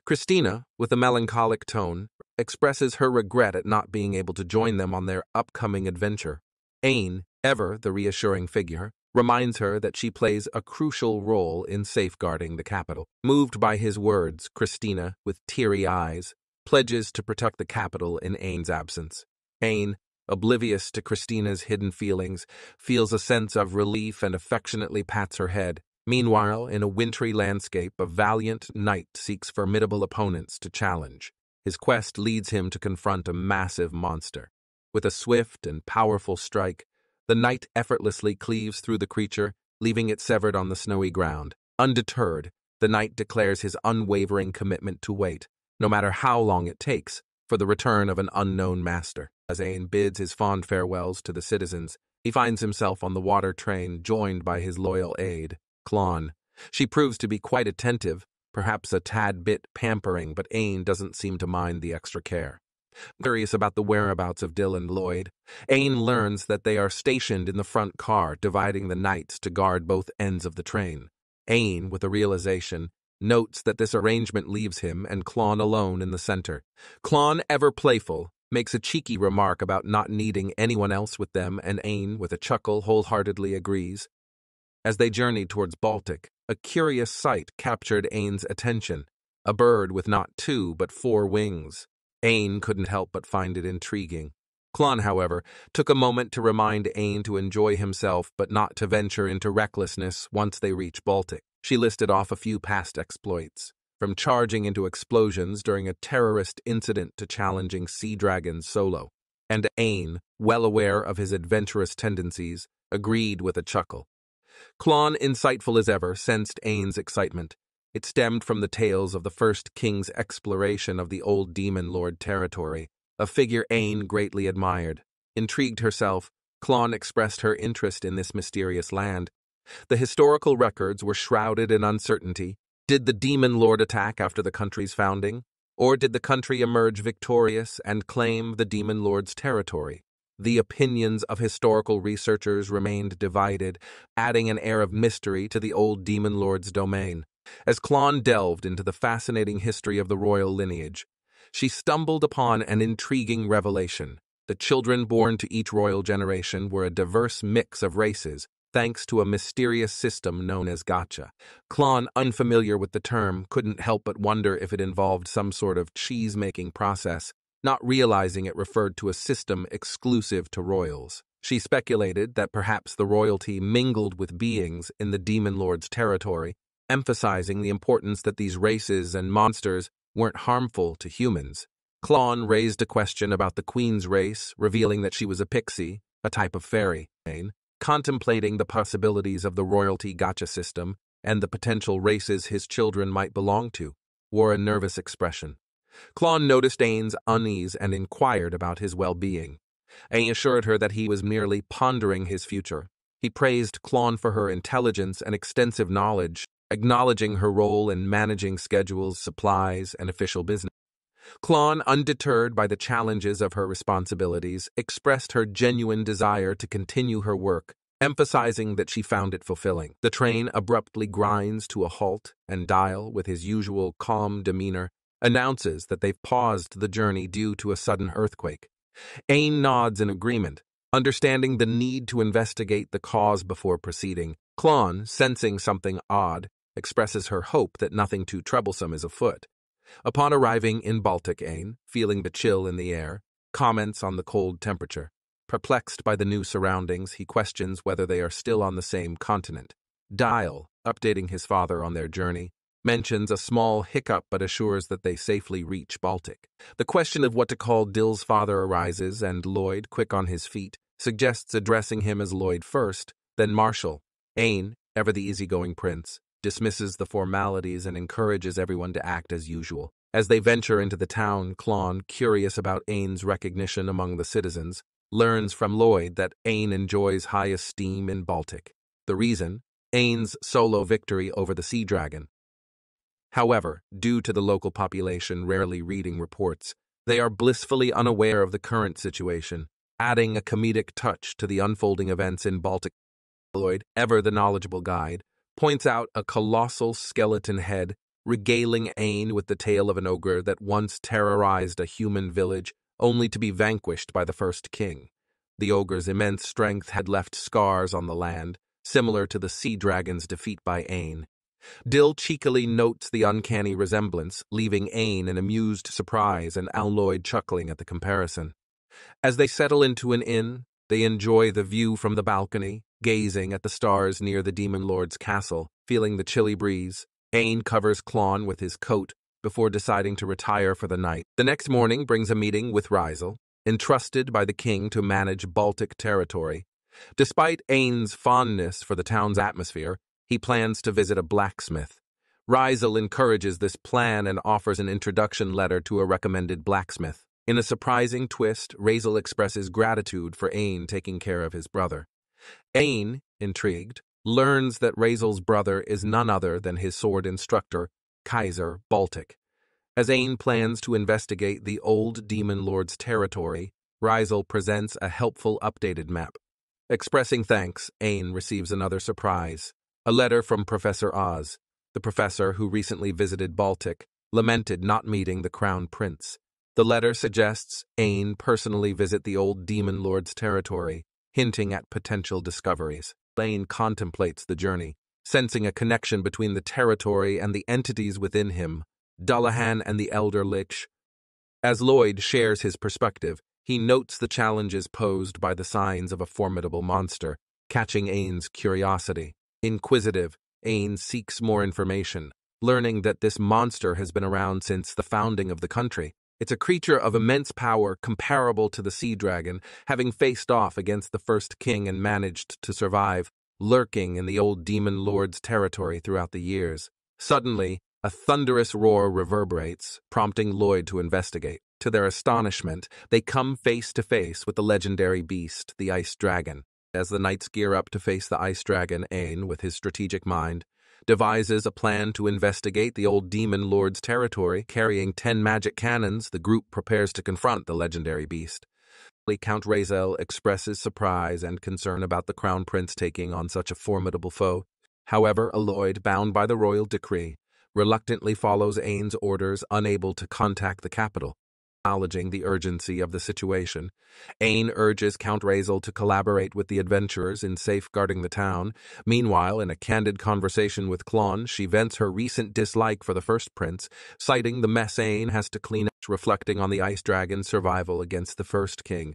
Christina, with a melancholic tone, expresses her regret at not being able to join them on their upcoming adventure. Ain, ever the reassuring figure, reminds her that she plays a crucial role in safeguarding the capital. Moved by his words, Christina, with teary eyes, pledges to protect the capital in Ain's absence. Ain, oblivious to Christina's hidden feelings, feels a sense of relief and affectionately pats her head. Meanwhile, in a wintry landscape, a valiant knight seeks formidable opponents to challenge. His quest leads him to confront a massive monster. With a swift and powerful strike, the knight effortlessly cleaves through the creature, leaving it severed on the snowy ground. Undeterred, the knight declares his unwavering commitment to wait, no matter how long it takes, for the return of an unknown master. As Ain bids his fond farewells to the citizens, he finds himself on the water train, joined by his loyal aide, Klon. She proves to be quite attentive, perhaps a tad bit pampering, but Ain doesn't seem to mind the extra care. Curious about the whereabouts of Dill and Lloyd, Ain learns that they are stationed in the front car, dividing the knights to guard both ends of the train. Ain, with a realization, notes that this arrangement leaves him and Klon alone in the center. Klon, ever playful, makes a cheeky remark about not needing anyone else with them, and Ain, with a chuckle, wholeheartedly agrees. As they journeyed towards Baltic, a curious sight captured Ain's attention, a bird with not 2 but 4 wings. Ain couldn't help but find it intriguing. Klon, however, took a moment to remind Ain to enjoy himself but not to venture into recklessness once they reached Baltic. She listed off a few past exploits, from charging into explosions during a terrorist incident to challenging sea dragons solo. And Ain, well aware of his adventurous tendencies, agreed with a chuckle. Klon, insightful as ever, sensed Ain's excitement. It stemmed from the tales of the first king's exploration of the old Demon Lord territory, a figure Ain greatly admired. Intrigued herself, Klon expressed her interest in this mysterious land. The historical records were shrouded in uncertainty. Did the Demon Lord attack after the country's founding? Or did the country emerge victorious and claim the Demon Lord's territory? The opinions of historical researchers remained divided, adding an air of mystery to the old demon lord's domain. As Klon delved into the fascinating history of the royal lineage, she stumbled upon an intriguing revelation. The children born to each royal generation were a diverse mix of races, thanks to a mysterious system known as gacha. Klon, unfamiliar with the term, couldn't help but wonder if it involved some sort of cheese-making process, not realizing it referred to a system exclusive to royals. She speculated that perhaps the royalty mingled with beings in the demon lord's territory, emphasizing the importance that these races and monsters weren't harmful to humans. Klon raised a question about the queen's race, revealing that she was a pixie, a type of fairy. Contemplating the possibilities of the royalty gacha system and the potential races his children might belong to, wore a nervous expression. Klon noticed Aine's unease and inquired about his well-being. Aine assured her that he was merely pondering his future. He praised Klon for her intelligence and extensive knowledge, acknowledging her role in managing schedules, supplies, and official business. Klon, undeterred by the challenges of her responsibilities, expressed her genuine desire to continue her work, emphasizing that she found it fulfilling. The train abruptly grinds to a halt, and Dial, with his usual calm demeanor, announces that they've paused the journey due to a sudden earthquake. Aine nods in agreement, understanding the need to investigate the cause before proceeding. Klon, sensing something odd, expresses her hope that nothing too troublesome is afoot. Upon arriving in Baltic, Aine, feeling the chill in the air, comments on the cold temperature. Perplexed by the new surroundings, he questions whether they are still on the same continent. Dial, updating his father on their journey, mentions a small hiccup but assures that they safely reach Baltic. The question of what to call Dill's father arises, and Lloyd, quick on his feet, suggests addressing him as Lloyd first, then Marshall. Aine, ever the easygoing prince, dismisses the formalities and encourages everyone to act as usual. As they venture into the town, Klon, curious about Aine's recognition among the citizens, learns from Lloyd that Aine enjoys high esteem in Baltic. The reason? Aine's solo victory over the sea dragon. However, due to the local population rarely reading reports, they are blissfully unaware of the current situation, adding a comedic touch to the unfolding events in Baltic. Lloyd, ever the knowledgeable guide, points out a colossal skeleton head, regaling Aine with the tale of an ogre that once terrorized a human village, only to be vanquished by the first king. The ogre's immense strength had left scars on the land, similar to the sea dragon's defeat by Aine. Dill cheekily notes the uncanny resemblance, leaving Aine in amused surprise and Lloyd chuckling at the comparison. As they settle into an inn, they enjoy the view from the balcony, gazing at the stars near the Demon Lord's castle, feeling the chilly breeze. Aine covers Klon with his coat before deciding to retire for the night. The next morning brings a meeting with Rizel, entrusted by the king to manage Baltic territory. Despite Aine's fondness for the town's atmosphere, he plans to visit a blacksmith. Rizel encourages this plan and offers an introduction letter to a recommended blacksmith. In a surprising twist, Rizel expresses gratitude for Aine taking care of his brother. Aine, intrigued, learns that Rizel's brother is none other than his sword instructor, Kaiser Baltic. As Aine plans to investigate the old Demon Lord's territory, Rizel presents a helpful updated map. Expressing thanks, Aine receives another surprise. A letter from Professor Oz. The professor, who recently visited Baltic, lamented not meeting the Crown Prince. The letter suggests Aine personally visit the old Demon Lord's territory, hinting at potential discoveries. Aine contemplates the journey, sensing a connection between the territory and the entities within him, Dullahan and the Elder Lich. As Lloyd shares his perspective, he notes the challenges posed by the signs of a formidable monster, catching Aine's curiosity. Inquisitive, Aine seeks more information, learning that this monster has been around since the founding of the country. It's a creature of immense power comparable to the sea dragon, having faced off against the first king and managed to survive, lurking in the old Demon Lord's territory throughout the years. Suddenly, a thunderous roar reverberates, prompting Lloyd to investigate. To their astonishment, they come face to face with the legendary beast, the Ice Dragon. As the knights gear up to face the Ice Dragon, Aine, with his strategic mind, devises a plan to investigate the old Demon Lord's territory. Carrying 10 magic cannons, the group prepares to confront the legendary beast. Count Razel expresses surprise and concern about the crown prince taking on such a formidable foe. However, Aloyd, bound by the royal decree, reluctantly follows Aine's orders, unable to contact the capital. Acknowledging the urgency of the situation, Aine urges Count Razel to collaborate with the adventurers in safeguarding the town. Meanwhile, in a candid conversation with Klon, she vents her recent dislike for the first prince, citing the mess Aine has to clean up, reflecting on the ice dragon's survival against the first king.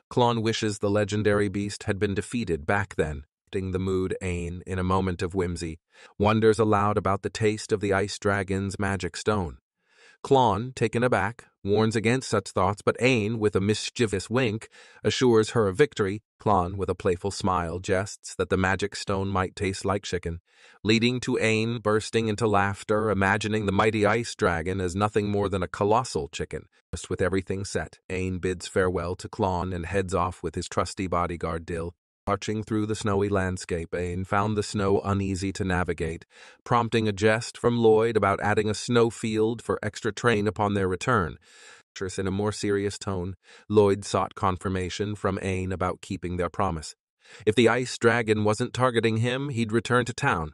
Klon wishes the legendary beast had been defeated back then. The mood, Aine, in a moment of whimsy, wonders aloud about the taste of the ice dragon's magic stone. Klon, taken aback, warns against such thoughts, but Aine, with a mischievous wink, assures her of victory. Klon, with a playful smile, jests that the magic stone might taste like chicken, leading to Aine bursting into laughter, imagining the mighty ice dragon as nothing more than a colossal chicken. Just with everything set, Aine bids farewell to Klon and heads off with his trusty bodyguard Dill. Marching through the snowy landscape, Aine found the snow uneasy to navigate, prompting a jest from Lloyd about adding a snowfield for extra train upon their return. In a more serious tone, Lloyd sought confirmation from Aine about keeping their promise. If the ice dragon wasn't targeting him, he'd return to town.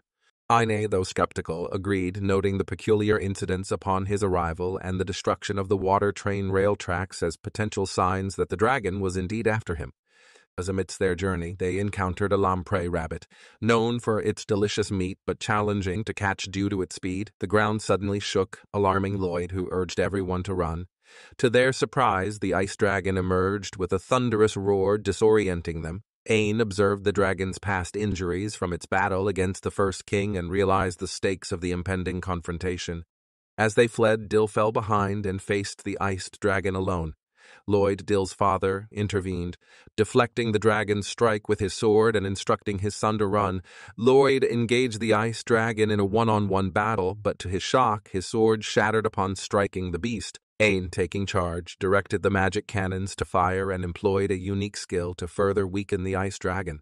Aine, though skeptical, agreed, noting the peculiar incidents upon his arrival and the destruction of the water train rail tracks as potential signs that the dragon was indeed after him. As amidst their journey, they encountered a lamprey rabbit, known for its delicious meat but challenging to catch due to its speed. The ground suddenly shook, alarming Lloyd, who urged everyone to run. To their surprise, the ice dragon emerged with a thunderous roar, disorienting them. Aine observed the dragon's past injuries from its battle against the first king and realized the stakes of the impending confrontation. As they fled, Dill fell behind and faced the iced dragon alone. Lloyd, Dill's father, intervened, deflecting the dragon's strike with his sword and instructing his son to run. Lloyd engaged the ice dragon in a one-on-one battle, but to his shock, his sword shattered upon striking the beast. Aine, taking charge, directed the magic cannons to fire and employed a unique skill to further weaken the ice dragon.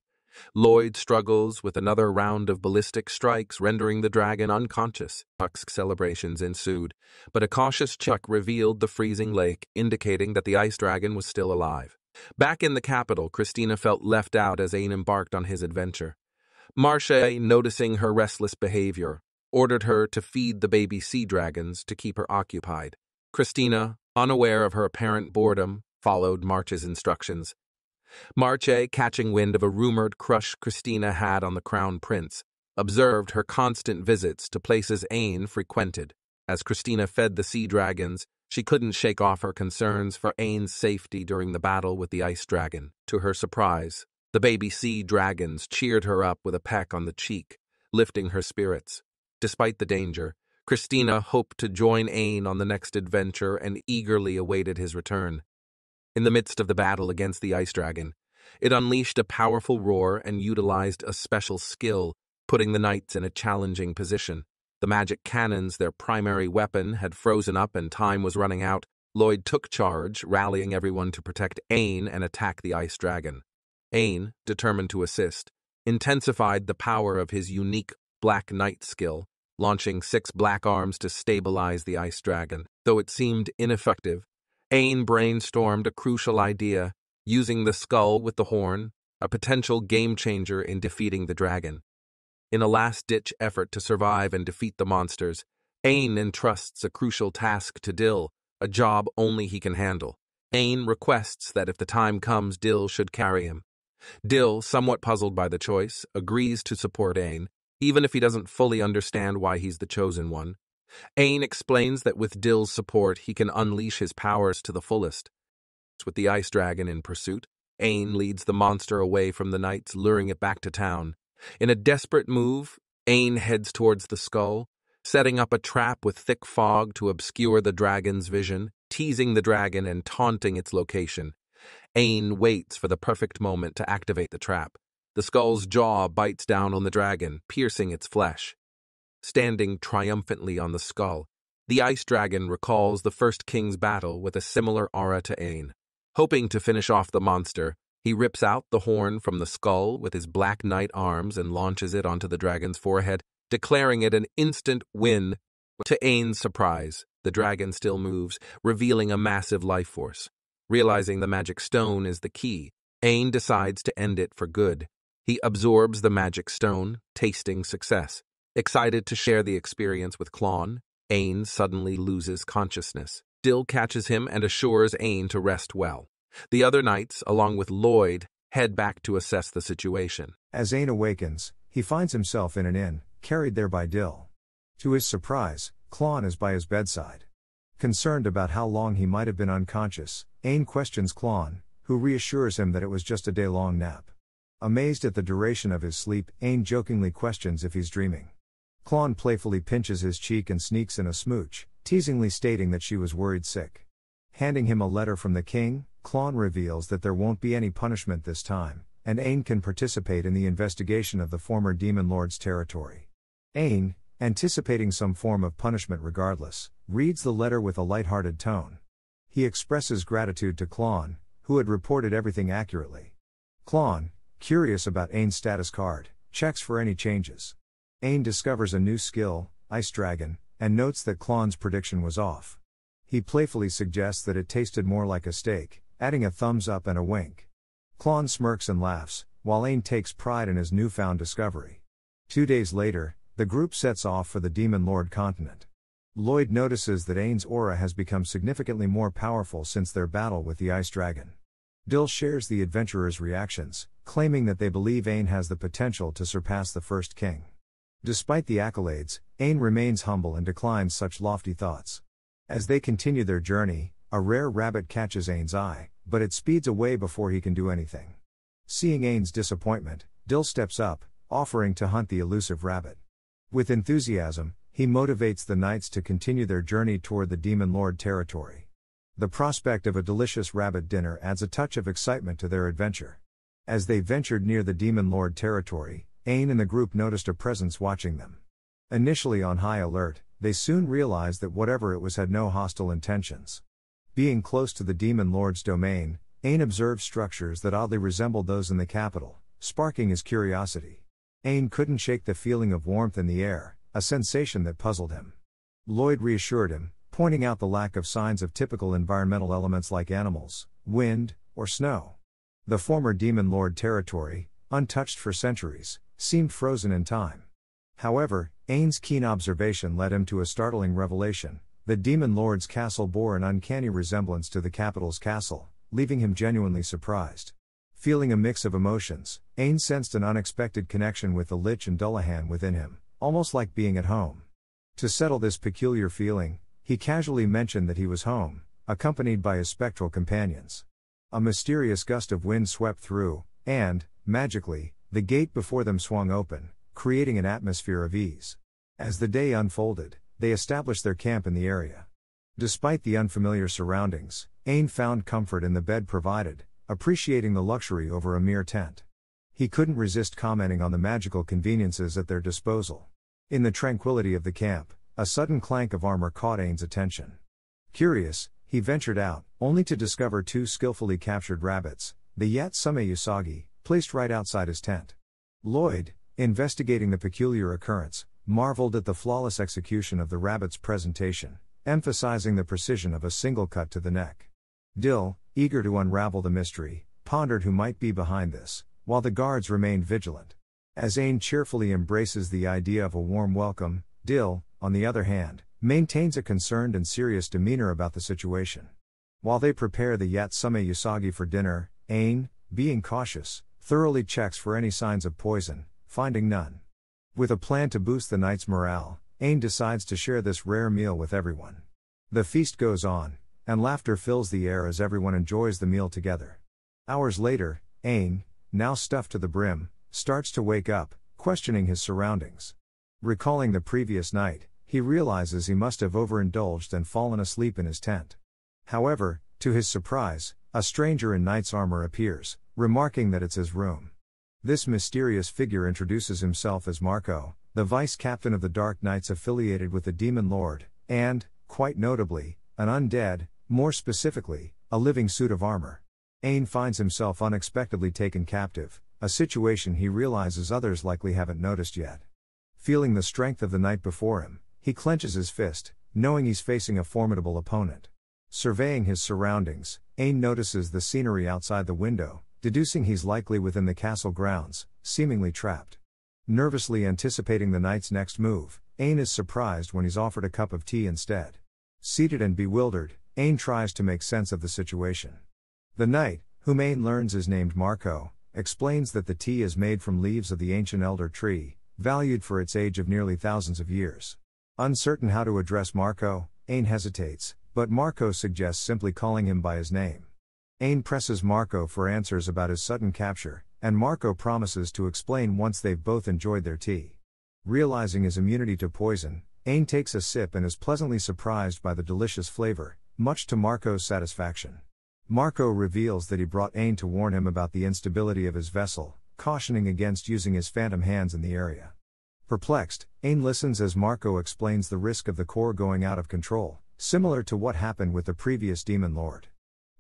Lloyd struggles with another round of ballistic strikes, rendering the dragon unconscious. Chuck's celebrations ensued, but a cautious Chuck revealed the freezing lake, indicating that the ice dragon was still alive. Back in the capital, Christina felt left out as Aine embarked on his adventure. Marche, noticing her restless behavior, ordered her to feed the baby sea dragons to keep her occupied. Christina, unaware of her apparent boredom, followed March's instructions. Marche, catching wind of a rumored crush Christina had on the crown prince, observed her constant visits to places Aine frequented. As Christina fed the sea dragons, she couldn't shake off her concerns for Aine's safety during the battle with the ice dragon. To her surprise, the baby sea dragons cheered her up with a peck on the cheek, lifting her spirits. Despite the danger, Christina hoped to join Aine on the next adventure and eagerly awaited his return. In the midst of the battle against the ice dragon, it unleashed a powerful roar and utilized a special skill, putting the knights in a challenging position. The magic cannons, their primary weapon, had frozen up and time was running out. Lloyd took charge, rallying everyone to protect Aine and attack the ice dragon. Aine, determined to assist, intensified the power of his unique Black Knight skill, launching 6 black arms to stabilize the ice dragon. Though it seemed ineffective, Aine brainstormed a crucial idea, using the skull with the horn, a potential game-changer in defeating the dragon. In a last-ditch effort to survive and defeat the monsters, Aine entrusts a crucial task to Dill, a job only he can handle. Aine requests that if the time comes, Dill should carry him. Dill, somewhat puzzled by the choice, agrees to support Aine, even if he doesn't fully understand why he's the chosen one. Aine explains that with Dill's support, he can unleash his powers to the fullest. With the ice dragon in pursuit, Aine leads the monster away from the knights, luring it back to town. In a desperate move, Aine heads towards the skull, setting up a trap with thick fog to obscure the dragon's vision, teasing the dragon and taunting its location. Aine waits for the perfect moment to activate the trap. The skull's jaw bites down on the dragon, piercing its flesh. Standing triumphantly on the skull, the ice dragon recalls the first king's battle with a similar aura to Aine. Hoping to finish off the monster, he rips out the horn from the skull with his Black Knight arms and launches it onto the dragon's forehead, declaring it an instant win. To Aine's surprise, the dragon still moves, revealing a massive life force. Realizing the magic stone is the key, Ain decides to end it for good. He absorbs the magic stone, tasting success. Excited to share the experience with Klon, Ain suddenly loses consciousness. Dill catches him and assures Ain to rest well. The other knights, along with Lloyd, head back to assess the situation. As Ain awakens, he finds himself in an inn, carried there by Dill. To his surprise, Klon is by his bedside. Concerned about how long he might have been unconscious, Ain questions Klon, who reassures him that it was just a day-long nap. Amazed at the duration of his sleep, Ain jokingly questions if he's dreaming. Klon playfully pinches his cheek and sneaks in a smooch, teasingly stating that she was worried sick. Handing him a letter from the king, Klon reveals that there won't be any punishment this time, and Ain can participate in the investigation of the former Demon Lord's territory. Ain, anticipating some form of punishment regardless, reads the letter with a light-hearted tone. He expresses gratitude to Klon, who had reported everything accurately. Klon, curious about Ain's status card, checks for any changes. Ain discovers a new skill, Ice Dragon, and notes that Klon's prediction was off. He playfully suggests that it tasted more like a steak, adding a thumbs up and a wink. Klon smirks and laughs, while Ain takes pride in his newfound discovery. 2 days later, the group sets off for the Demon Lord continent. Lloyd notices that Ain's aura has become significantly more powerful since their battle with the Ice Dragon. Dill shares the adventurers' reactions, claiming that they believe Ain has the potential to surpass the first king. Despite the accolades, Ain remains humble and declines such lofty thoughts. As they continue their journey, a rare rabbit catches Ain's eye, but it speeds away before he can do anything. Seeing Ain's disappointment, Dill steps up, offering to hunt the elusive rabbit. With enthusiasm, he motivates the knights to continue their journey toward the Demon Lord territory. The prospect of a delicious rabbit dinner adds a touch of excitement to their adventure. As they ventured near the Demon Lord territory, Ain and the group noticed a presence watching them. Initially on high alert, they soon realized that whatever it was had no hostile intentions. Being close to the Demon Lord's domain, Ain observed structures that oddly resembled those in the capital, sparking his curiosity. Ain couldn't shake the feeling of warmth in the air, a sensation that puzzled him. Lloyd reassured him, pointing out the lack of signs of typical environmental elements like animals, wind, or snow. The former Demon Lord territory, untouched for centuries, seemed frozen in time. However, Ain's keen observation led him to a startling revelation. The Demon Lord's castle bore an uncanny resemblance to the capital's castle, leaving him genuinely surprised. Feeling a mix of emotions, Ain sensed an unexpected connection with the Lich and Dullahan within him, almost like being at home. To settle this peculiar feeling, he casually mentioned that he was home, accompanied by his spectral companions. A mysterious gust of wind swept through, and, magically, the gate before them swung open, creating an atmosphere of ease. As the day unfolded, they established their camp in the area. Despite the unfamiliar surroundings, Ain found comfort in the bed provided, appreciating the luxury over a mere tent. He couldn't resist commenting on the magical conveniences at their disposal. In the tranquility of the camp, a sudden clank of armor caught Ain's attention. Curious, he ventured out, only to discover 2 skillfully captured rabbits, the Yatsame Usagi, placed right outside his tent. Lloyd, investigating the peculiar occurrence, marveled at the flawless execution of the rabbit's presentation, emphasizing the precision of a single cut to the neck. Dill, eager to unravel the mystery, pondered who might be behind this, while the guards remained vigilant. As Ain cheerfully embraces the idea of a warm welcome, Dill, on the other hand, maintains a concerned and serious demeanor about the situation. While they prepare the Yatsame Usagi for dinner, Ain, being cautious, thoroughly checks for any signs of poison, finding none. With a plan to boost the knight's morale, Ain decides to share this rare meal with everyone. The feast goes on, and laughter fills the air as everyone enjoys the meal together. Hours later, Ain, now stuffed to the brim, starts to wake up, questioning his surroundings. Recalling the previous night, he realizes he must have overindulged and fallen asleep in his tent. However, to his surprise, a stranger in knight's armor appears, remarking that it's his room. This mysterious figure introduces himself as Marco, the vice-captain of the Dark Knights affiliated with the Demon Lord, and, quite notably, an undead, more specifically, a living suit of armor. Ain finds himself unexpectedly taken captive, a situation he realizes others likely haven't noticed yet. Feeling the strength of the knight before him, he clenches his fist, knowing he's facing a formidable opponent. Surveying his surroundings, Ain notices the scenery outside the window, deducing he's likely within the castle grounds, seemingly trapped. Nervously anticipating the knight's next move, Ain is surprised when he's offered a cup of tea instead. Seated and bewildered, Ain tries to make sense of the situation. The knight, whom Ain learns is named Marco, explains that the tea is made from leaves of the ancient elder tree, valued for its age of nearly thousands of years. Uncertain how to address Marco, Ain hesitates, but Marco suggests simply calling him by his name. Ain presses Marco for answers about his sudden capture, and Marco promises to explain once they've both enjoyed their tea. Realizing his immunity to poison, Ain takes a sip and is pleasantly surprised by the delicious flavor, much to Marco's satisfaction. Marco reveals that he brought Ain to warn him about the instability of his vessel, cautioning against using his phantom hands in the area. Perplexed, Ain listens as Marco explains the risk of the core going out of control, similar to what happened with the previous demon lord.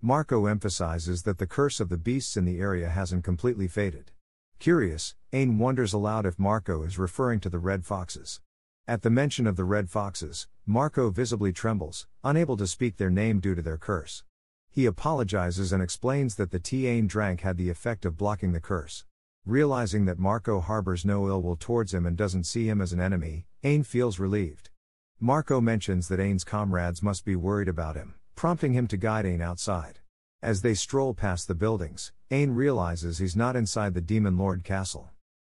Marco emphasizes that the curse of the beasts in the area hasn't completely faded. Curious, Ain wonders aloud if Marco is referring to the red foxes. At the mention of the red foxes, Marco visibly trembles, unable to speak their name due to their curse. He apologizes and explains that the tea Ain drank had the effect of blocking the curse. Realizing that Marco harbors no ill will towards him and doesn't see him as an enemy, Ain feels relieved. Marco mentions that Ain's comrades must be worried about him, prompting him to guide Ain outside. As they stroll past the buildings, Ain realizes he's not inside the Demon Lord castle.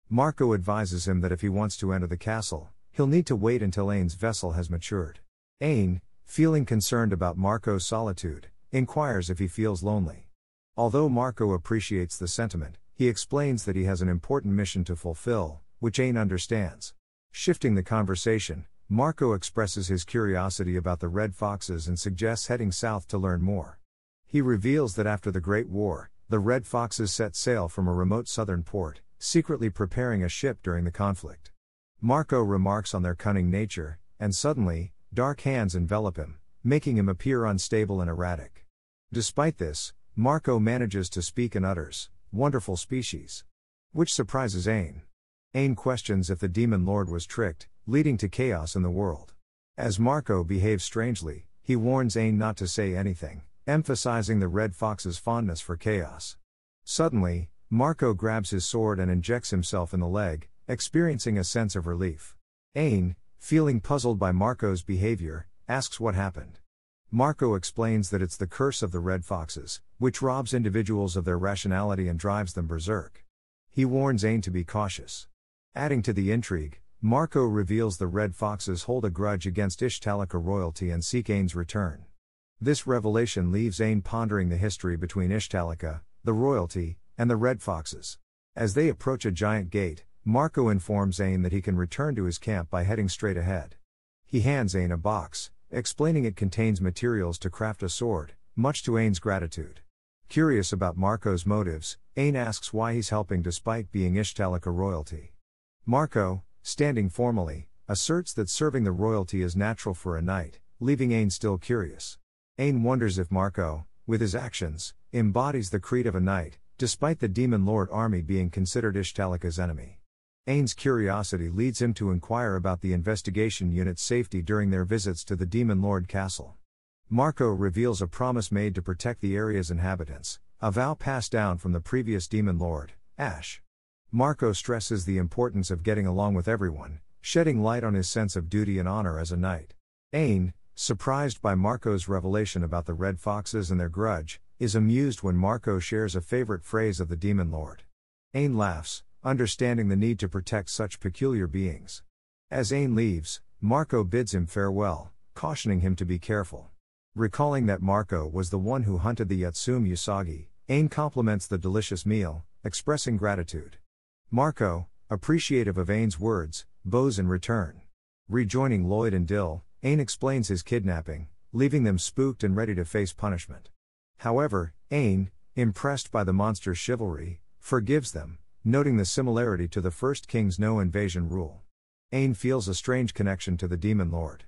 Marco advises him that if he wants to enter the castle, he'll need to wait until Ain's vessel has matured. Ain, feeling concerned about Marco's solitude, inquires if he feels lonely. Although Marco appreciates the sentiment, he explains that he has an important mission to fulfill, which Ain understands. Shifting the conversation, Marco expresses his curiosity about the red foxes and suggests heading south to learn more. He reveals that after the Great War, the red foxes set sail from a remote southern port, secretly preparing a ship during the conflict. Marco remarks on their cunning nature, and suddenly, dark hands envelop him, making him appear unstable and erratic. Despite this, Marco manages to speak and utters, "Wonderful species," which surprises Ain. Ain questions if the Demon Lord was tricked, leading to chaos in the world. As Marco behaves strangely, he warns Ain not to say anything, emphasizing the red fox's fondness for chaos. Suddenly, Marco grabs his sword and injects himself in the leg, experiencing a sense of relief. Ain, feeling puzzled by Marco's behavior, asks what happened. Marco explains that it's the curse of the red foxes, which robs individuals of their rationality and drives them berserk. He warns Ain to be cautious. Adding to the intrigue, Marco reveals the red foxes hold a grudge against Ishtalika royalty and seek Ain's return. This revelation leaves Ain pondering the history between Ishtalika, the royalty, and the red foxes. As they approach a giant gate, Marco informs Ain that he can return to his camp by heading straight ahead. He hands Ain a box, explaining it contains materials to craft a sword, much to Ain's gratitude. Curious about Marco's motives, Ain asks why he's helping despite being Ishtalika royalty. Marco, standing formally, asserts that serving the royalty is natural for a knight, leaving Ain still curious. Ain wonders if Marco, with his actions, embodies the creed of a knight, despite the Demon Lord army being considered Ishtalika's enemy. Ain's curiosity leads him to inquire about the investigation unit's safety during their visits to the Demon Lord castle. Marco reveals a promise made to protect the area's inhabitants, a vow passed down from the previous Demon Lord, Ash. Marco stresses the importance of getting along with everyone, shedding light on his sense of duty and honor as a knight. Ain, surprised by Marco's revelation about the red foxes and their grudge, is amused when Marco shares a favorite phrase of the Demon Lord. Ain laughs, understanding the need to protect such peculiar beings. As Ain leaves, Marco bids him farewell, cautioning him to be careful. Recalling that Marco was the one who hunted the Yatsume Usagi, Ain compliments the delicious meal, expressing gratitude. Marco, appreciative of Ain's words, bows in return. Rejoining Lloyd and Dill, Ain explains his kidnapping, leaving them spooked and ready to face punishment. However, Ain, impressed by the monster's chivalry, forgives them, noting the similarity to the first king's no-invasion rule. Ain feels a strange connection to the Demon Lord.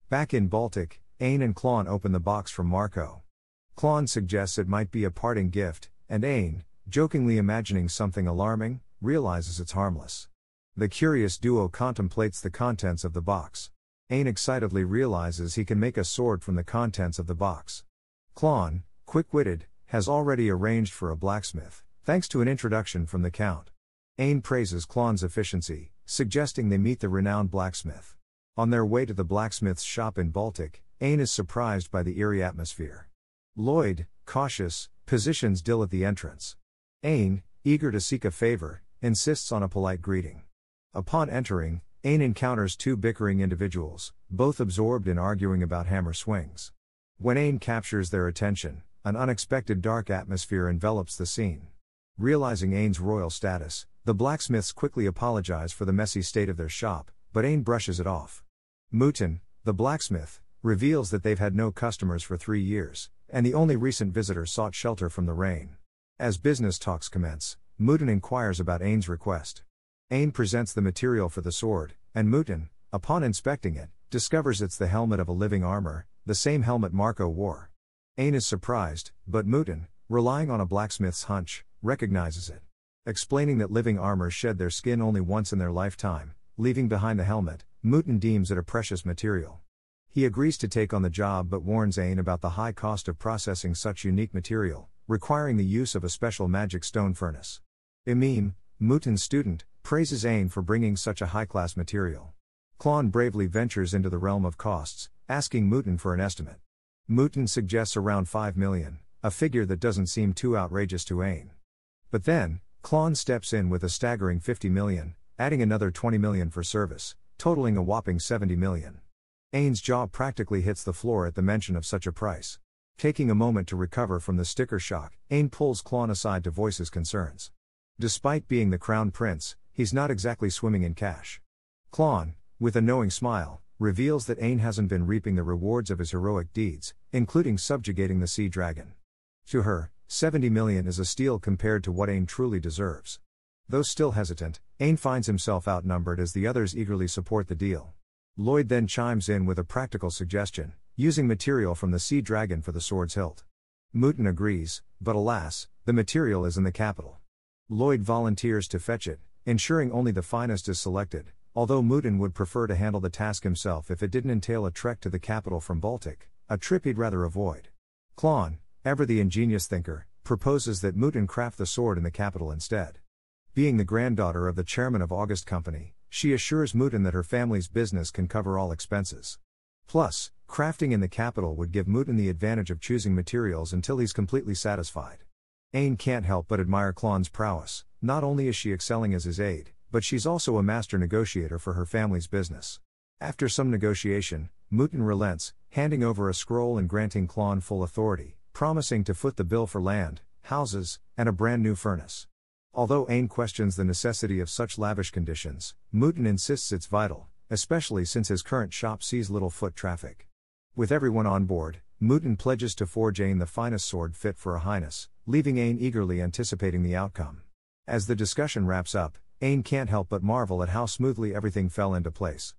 Back in Baltic, Ain and Klon open the box from Marco. Klon suggests it might be a parting gift, and Ain, jokingly imagining something alarming, realizes it's harmless. The curious duo contemplates the contents of the box. Ain excitedly realizes he can make a sword from the contents of the box. Klon, quick-witted, has already arranged for a blacksmith, thanks to an introduction from the Count. Ain praises Klon's efficiency, suggesting they meet the renowned blacksmith. On their way to the blacksmith's shop in Baltic, Ain is surprised by the eerie atmosphere. Lloyd, cautious, positions Dill at the entrance. Ain, eager to seek a favor, insists on a polite greeting. Upon entering, Ain encounters two bickering individuals, both absorbed in arguing about hammer swings. When Ain captures their attention, an unexpected dark atmosphere envelops the scene. Realizing Ain's royal status, the blacksmiths quickly apologize for the messy state of their shop, but Ain brushes it off. Mutin, the blacksmith, reveals that they've had no customers for 3 years, and the only recent visitor sought shelter from the rain. As business talks commence, Mutin inquires about Ain's request. Ain presents the material for the sword, and Mutin, upon inspecting it, discovers it's the helmet of a living armor, the same helmet Marco wore. Ain is surprised, but Mutin, relying on a blacksmith's hunch, recognizes it. Explaining that living armor shed their skin only once in their lifetime, leaving behind the helmet, Mutin deems it a precious material. He agrees to take on the job but warns Ain about the high cost of processing such unique material, requiring the use of a special magic stone furnace. Imim, Mutin's student, praises Ain for bringing such a high-class material. Klon bravely ventures into the realm of costs, asking Mutin for an estimate. Mutin suggests around 5 million, a figure that doesn't seem too outrageous to Ain. But then, Klon steps in with a staggering 50 million, adding another 20 million for service, totaling a whopping 70 million. Ain's jaw practically hits the floor at the mention of such a price. Taking a moment to recover from the sticker shock, Ain pulls Klon aside to voice his concerns. Despite being the crown prince, he's not exactly swimming in cash. Klon, with a knowing smile, reveals that Ain hasn't been reaping the rewards of his heroic deeds, including subjugating the sea dragon. To her, 70 million is a steal compared to what Ain truly deserves. Though still hesitant, Ain finds himself outnumbered as the others eagerly support the deal. Lloyd then chimes in with a practical suggestion, using material from the sea dragon for the sword's hilt. Mutin agrees, but alas, the material is in the capital. Lloyd volunteers to fetch it, ensuring only the finest is selected, although Mutin would prefer to handle the task himself if it didn't entail a trek to the capital from Baltic, a trip he'd rather avoid. Klon, ever the ingenious thinker, proposes that Mutin craft the sword in the capital instead. Being the granddaughter of the chairman of August Company, she assures Mutin that her family's business can cover all expenses. Plus, crafting in the capital would give Mutin the advantage of choosing materials until he's completely satisfied. Ain can't help but admire Klon's prowess. Not only is she excelling as his aide, but she's also a master negotiator for her family's business. After some negotiation, Mutin relents, handing over a scroll and granting Klon full authority, promising to foot the bill for land, houses, and a brand new furnace. Although Ain questions the necessity of such lavish conditions, Mutin insists it's vital, especially since his current shop sees little foot traffic. With everyone on board, Mutin pledges to forge Ain the finest sword fit for a highness, leaving Ain eagerly anticipating the outcome. As the discussion wraps up, Ain can't help but marvel at how smoothly everything fell into place.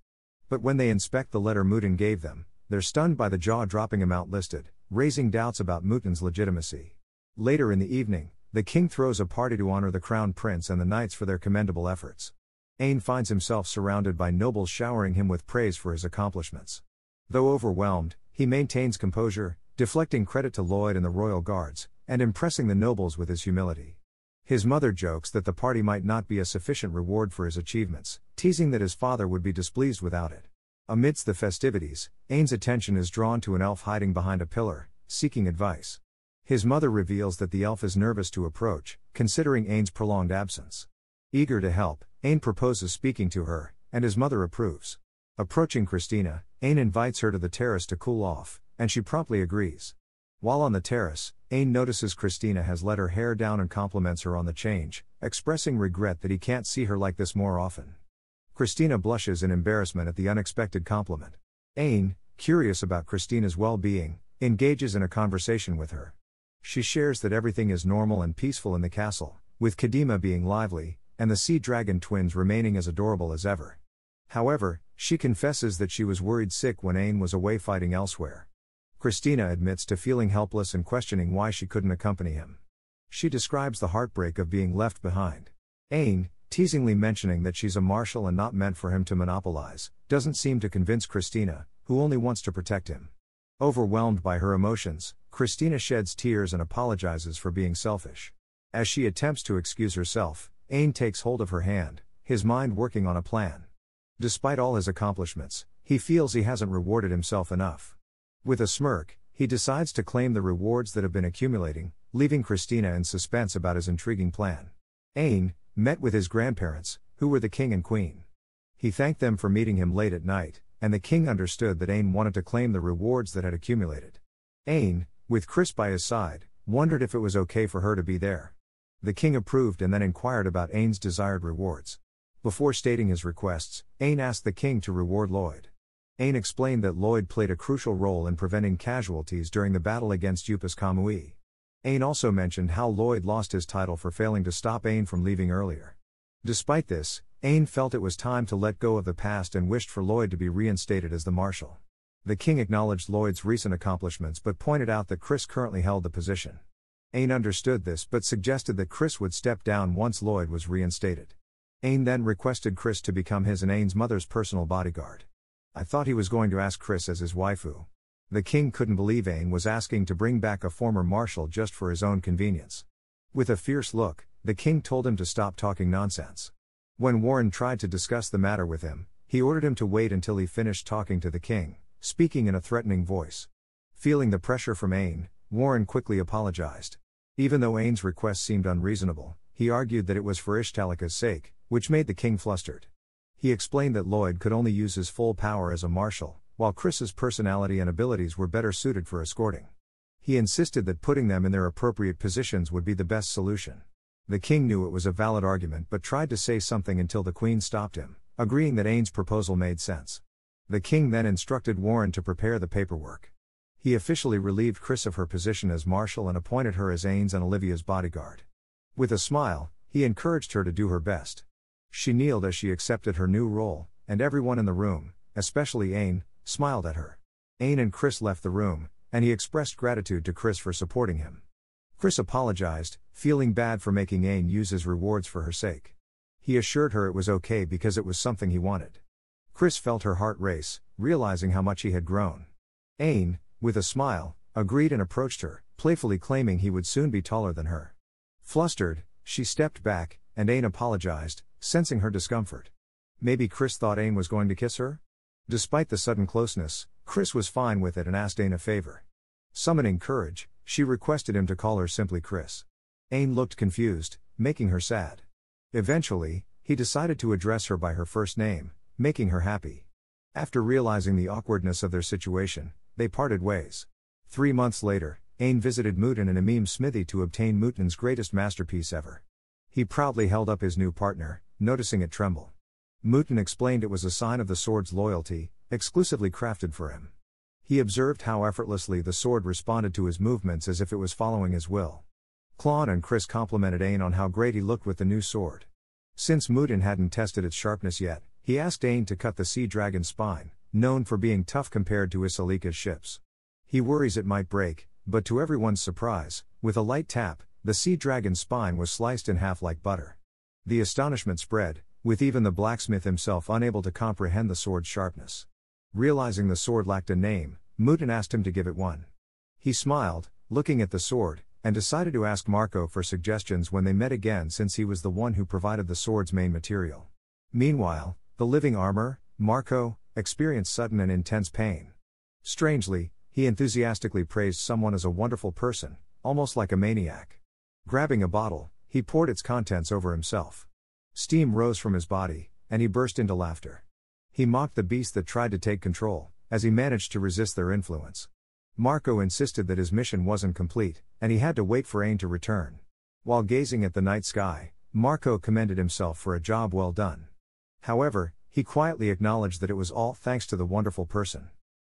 But when they inspect the letter Mutin gave them, they're stunned by the jaw-dropping amount listed, raising doubts about Mutin's legitimacy. Later in the evening, the king throws a party to honor the crown prince and the knights for their commendable efforts. Ain finds himself surrounded by nobles showering him with praise for his accomplishments. Though overwhelmed, he maintains composure, deflecting credit to Lloyd and the royal guards, and impressing the nobles with his humility. His mother jokes that the party might not be a sufficient reward for his achievements, teasing that his father would be displeased without it. Amidst the festivities, Ain's attention is drawn to an elf hiding behind a pillar, seeking advice. His mother reveals that the elf is nervous to approach, considering Ain's prolonged absence. Eager to help, Ain proposes speaking to her, and his mother approves. Approaching Christina, Ain invites her to the terrace to cool off, and she promptly agrees. While on the terrace, Ain notices Christina has let her hair down and compliments her on the change, expressing regret that he can't see her like this more often. Christina blushes in embarrassment at the unexpected compliment. Ain, curious about Christina's well-being, engages in a conversation with her. She shares that everything is normal and peaceful in the castle, with Kadima being lively, and the sea dragon twins remaining as adorable as ever. However, she confesses that she was worried sick when Ain was away fighting elsewhere. Christina admits to feeling helpless and questioning why she couldn't accompany him. She describes the heartbreak of being left behind. Ain, teasingly mentioning that she's a marshal and not meant for him to monopolize, doesn't seem to convince Christina, who only wants to protect him. Overwhelmed by her emotions, Christina sheds tears and apologizes for being selfish. As she attempts to excuse herself, Ain takes hold of her hand, his mind working on a plan. Despite all his accomplishments, he feels he hasn't rewarded himself enough. With a smirk, he decides to claim the rewards that have been accumulating, leaving Christina in suspense about his intriguing plan. Ain met with his grandparents, who were the king and queen. He thanked them for meeting him late at night, and the king understood that Ain wanted to claim the rewards that had accumulated. Ain, with Chris by his side, wondered if it was okay for her to be there. The king approved and then inquired about Ain's desired rewards. Before stating his requests, Ain asked the king to reward Lloyd. Ain explained that Lloyd played a crucial role in preventing casualties during the battle against Upas Kamui. Ain also mentioned how Lloyd lost his title for failing to stop Ain from leaving earlier. Despite this, Ain felt it was time to let go of the past and wished for Lloyd to be reinstated as the marshal. The king acknowledged Lloyd's recent accomplishments but pointed out that Chris currently held the position. Ain understood this but suggested that Chris would step down once Lloyd was reinstated. Ain then requested Chris to become his and Ain's mother's personal bodyguard. I thought he was going to ask Chris as his waifu. The king couldn't believe Ain was asking to bring back a former marshal just for his own convenience. With a fierce look, the king told him to stop talking nonsense. When Warren tried to discuss the matter with him, he ordered him to wait until he finished talking to the king, speaking in a threatening voice. Feeling the pressure from Ain, Warren quickly apologized. Even though Ain's request seemed unreasonable, he argued that it was for Ishtalika's sake, which made the king flustered. He explained that Lloyd could only use his full power as a marshal, while Chris's personality and abilities were better suited for escorting. He insisted that putting them in their appropriate positions would be the best solution. The king knew it was a valid argument but tried to say something until the queen stopped him, agreeing that Ain's proposal made sense. The king then instructed Warren to prepare the paperwork. He officially relieved Chris of her position as marshal and appointed her as Ain's and Olivia's bodyguard. With a smile, he encouraged her to do her best. She kneeled as she accepted her new role, and everyone in the room, especially Ain, smiled at her. Ain and Chris left the room, and he expressed gratitude to Chris for supporting him. Chris apologized, feeling bad for making Ain use his rewards for her sake. He assured her it was okay because it was something he wanted. Chris felt her heart race, realizing how much he had grown. Ain, with a smile, agreed and approached her, playfully claiming he would soon be taller than her. Flustered, she stepped back, and Ain apologized, sensing her discomfort. Maybe Chris thought Ain was going to kiss her? Despite the sudden closeness, Chris was fine with it and asked Ain a favor. Summoning courage, she requested him to call her simply Chris. Ain looked confused, making her sad. Eventually, he decided to address her by her first name, making her happy. After realizing the awkwardness of their situation, they parted ways. 3 months later, Ain visited Muten in Amim's smithy to obtain Muten's greatest masterpiece ever. He proudly held up his new partner, noticing it tremble. Muten explained it was a sign of the sword's loyalty, exclusively crafted for him. He observed how effortlessly the sword responded to his movements as if it was following his will. Claude and Chris complimented Ain on how great he looked with the new sword. Since Muten hadn't tested its sharpness yet, he asked Ain to cut the sea dragon's spine, known for being tough compared to Isalika's ships. He worries it might break, but to everyone's surprise, with a light tap, the sea dragon's spine was sliced in half like butter. The astonishment spread, with even the blacksmith himself unable to comprehend the sword's sharpness. Realizing the sword lacked a name, Muten asked him to give it one. He smiled, looking at the sword, and decided to ask Marco for suggestions when they met again since he was the one who provided the sword's main material. Meanwhile, the living armor, Marco, experienced sudden and intense pain. Strangely, he enthusiastically praised someone as a wonderful person, almost like a maniac. Grabbing a bottle, he poured its contents over himself. Steam rose from his body, and he burst into laughter. He mocked the beast that tried to take control, as he managed to resist their influence. Marco insisted that his mission wasn't complete, and he had to wait for Ain to return. While gazing at the night sky, Marco commended himself for a job well done. However, he quietly acknowledged that it was all thanks to the wonderful person.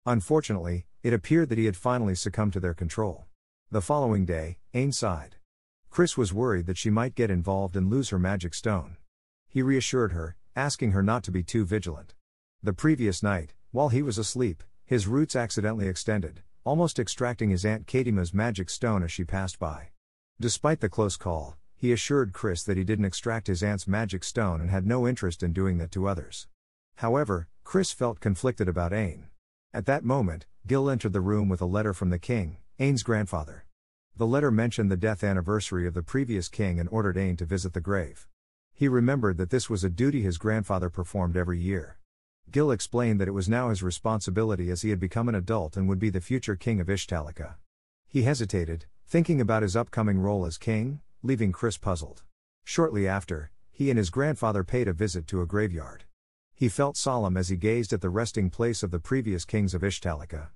Unfortunately, it appeared that he had finally succumbed to their control. The following day, Ain sighed. Chris was worried that she might get involved and lose her magic stone. He reassured her, asking her not to be too vigilant. The previous night, while he was asleep, his roots accidentally extended, almost extracting his Aunt Katima's magic stone as she passed by. Despite the close call, he assured Chris that he didn't extract his aunt's magic stone and had no interest in doing that to others. However, Chris felt conflicted about Ain. At that moment, Gil entered the room with a letter from the king, Ain's grandfather. The letter mentioned the death anniversary of the previous king and ordered Ain to visit the grave. He remembered that this was a duty his grandfather performed every year. Gil explained that it was now his responsibility as he had become an adult and would be the future king of Ishtalica. He hesitated, thinking about his upcoming role as king, leaving Chris puzzled. Shortly after, he and his grandfather paid a visit to a graveyard. He felt solemn as he gazed at the resting place of the previous kings of Ishtalica.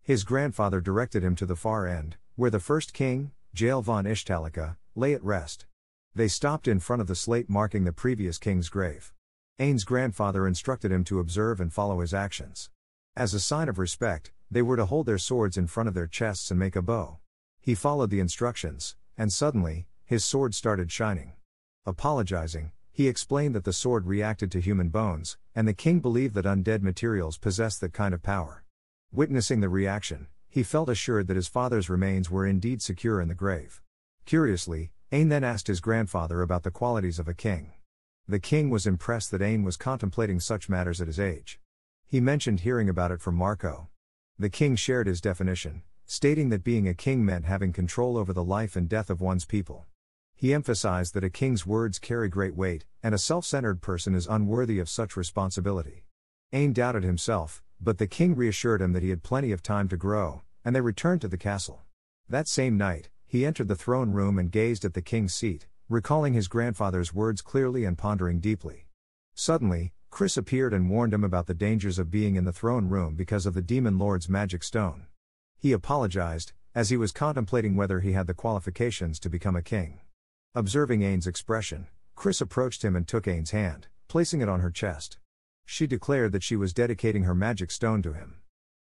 His grandfather directed him to the far end, where the first king, Jael von Ishtalica, lay at rest. They stopped in front of the slate marking the previous king's grave. Ain's grandfather instructed him to observe and follow his actions. As a sign of respect, they were to hold their swords in front of their chests and make a bow. He followed the instructions, and suddenly, his sword started shining. Apologizing, he explained that the sword reacted to human bones, and the king believed that undead materials possessed that kind of power. Witnessing the reaction, he felt assured that his father's remains were indeed secure in the grave. Curiously, Ain then asked his grandfather about the qualities of a king. The king was impressed that Ain was contemplating such matters at his age. He mentioned hearing about it from Marco. The king shared his definition, stating that being a king meant having control over the life and death of one's people. He emphasized that a king's words carry great weight, and a self-centered person is unworthy of such responsibility. Ain doubted himself, but the king reassured him that he had plenty of time to grow, and they returned to the castle. That same night, he entered the throne room and gazed at the king's seat, recalling his grandfather's words clearly and pondering deeply. Suddenly, Chris appeared and warned him about the dangers of being in the throne room because of the demon lord's magic stone. He apologized, as he was contemplating whether he had the qualifications to become a king. Observing Ain's expression, Chris approached him and took Ain's hand, placing it on her chest. She declared that she was dedicating her magic stone to him.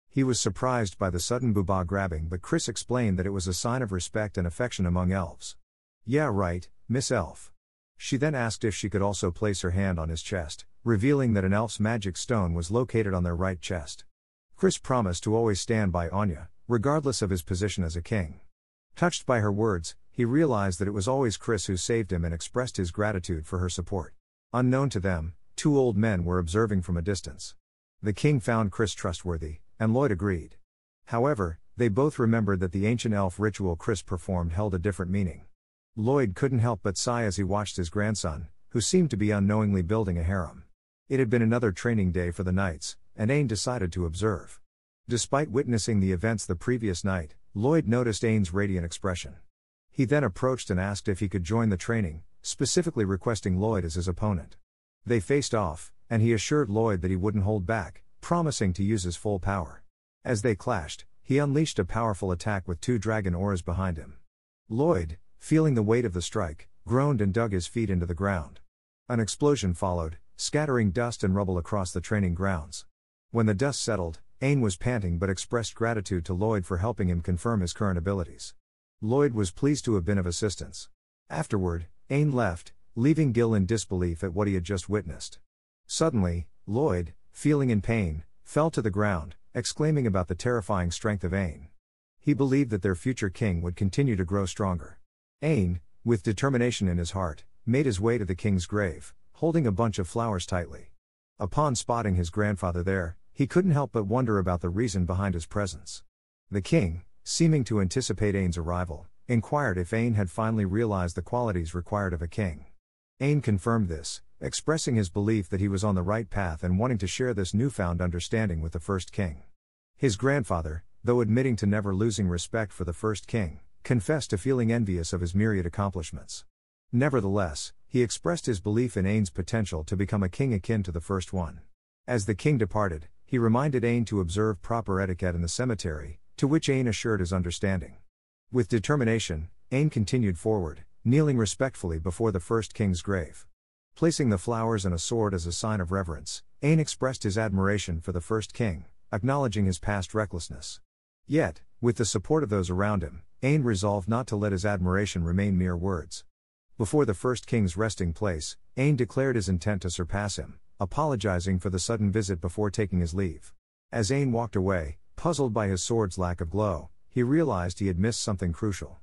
He was surprised by the sudden booba grabbing, but Chris explained that it was a sign of respect and affection among elves. "Yeah, right, Miss Elf." She then asked if she could also place her hand on his chest, revealing that an elf's magic stone was located on their right chest. Chris promised to always stand by Anya, regardless of his position as a king. Touched by her words, he realized that it was always Chris who saved him and expressed his gratitude for her support. Unknown to them, two old men were observing from a distance. The king found Chris trustworthy, and Lloyd agreed. However, they both remembered that the ancient elf ritual Chris performed held a different meaning. Lloyd couldn't help but sigh as he watched his grandson, who seemed to be unknowingly building a harem. It had been another training day for the knights, and Ain decided to observe. Despite witnessing the events the previous night, Lloyd noticed Ain's radiant expression. He then approached and asked if he could join the training, specifically requesting Lloyd as his opponent. They faced off, and he assured Lloyd that he wouldn't hold back, promising to use his full power. As they clashed, he unleashed a powerful attack with two dragon auras behind him. Lloyd, feeling the weight of the strike, groaned and dug his feet into the ground. An explosion followed, scattering dust and rubble across the training grounds. When the dust settled, Ain was panting but expressed gratitude to Lloyd for helping him confirm his current abilities. Lloyd was pleased to have been of assistance. Afterward, Ain left, leaving Gil in disbelief at what he had just witnessed. Suddenly, Lloyd, feeling in pain, fell to the ground, exclaiming about the terrifying strength of Ain. He believed that their future king would continue to grow stronger. Ain, with determination in his heart, made his way to the king's grave, holding a bunch of flowers tightly. Upon spotting his grandfather there, he couldn't help but wonder about the reason behind his presence. The king, seeming to anticipate Ain's arrival, inquired if Ain had finally realized the qualities required of a king. Ain confirmed this, expressing his belief that he was on the right path and wanting to share this newfound understanding with the first king. His grandfather, though admitting to never losing respect for the first king, confessed to feeling envious of his myriad accomplishments. Nevertheless, he expressed his belief in Ain's potential to become a king akin to the first one. As the king departed, he reminded Ain to observe proper etiquette in the cemetery, to which Ain assured his understanding. With determination, Ain continued forward, kneeling respectfully before the first king's grave. Placing the flowers and a sword as a sign of reverence, Ain expressed his admiration for the first king, acknowledging his past recklessness. Yet, with the support of those around him, Ain resolved not to let his admiration remain mere words. Before the first king's resting place, Ain declared his intent to surpass him, apologizing for the sudden visit before taking his leave. As Ain walked away, puzzled by his sword's lack of glow, he realized he had missed something crucial.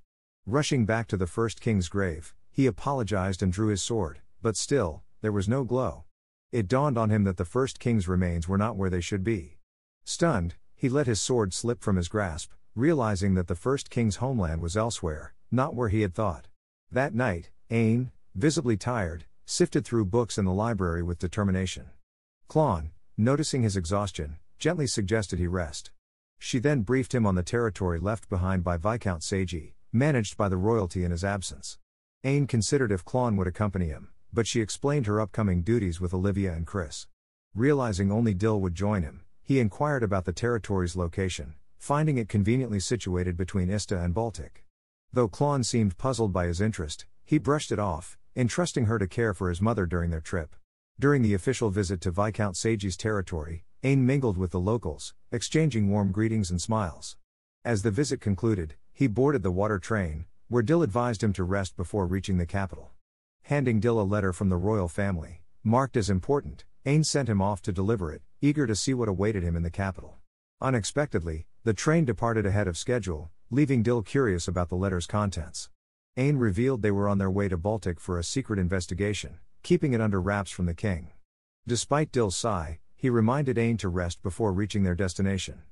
Rushing back to the first king's grave, he apologized and drew his sword, but still, there was no glow. It dawned on him that the first king's remains were not where they should be. Stunned, he let his sword slip from his grasp, realizing that the first king's homeland was elsewhere, not where he had thought. That night, Ain, visibly tired, sifted through books in the library with determination. Klon, noticing his exhaustion, gently suggested he rest. She then briefed him on the territory left behind by Viscount Seiji, managed by the royalty in his absence. Ain considered if Klon would accompany him, but she explained her upcoming duties with Olivia and Chris. Realizing only Dill would join him, he inquired about the territory's location, finding it conveniently situated between Ista and Baltic. Though Klon seemed puzzled by his interest, he brushed it off, entrusting her to care for his mother during their trip. During the official visit to Viscount Seiji's territory, Ain mingled with the locals, exchanging warm greetings and smiles. As the visit concluded, he boarded the water train, where Dill advised him to rest before reaching the capital. Handing Dill a letter from the royal family, marked as important, Ain sent him off to deliver it, eager to see what awaited him in the capital. Unexpectedly, the train departed ahead of schedule, leaving Dill curious about the letter's contents. Ain revealed they were on their way to Baltic for a secret investigation, keeping it under wraps from the king. Despite Dill's sigh, he reminded Ain to rest before reaching their destination.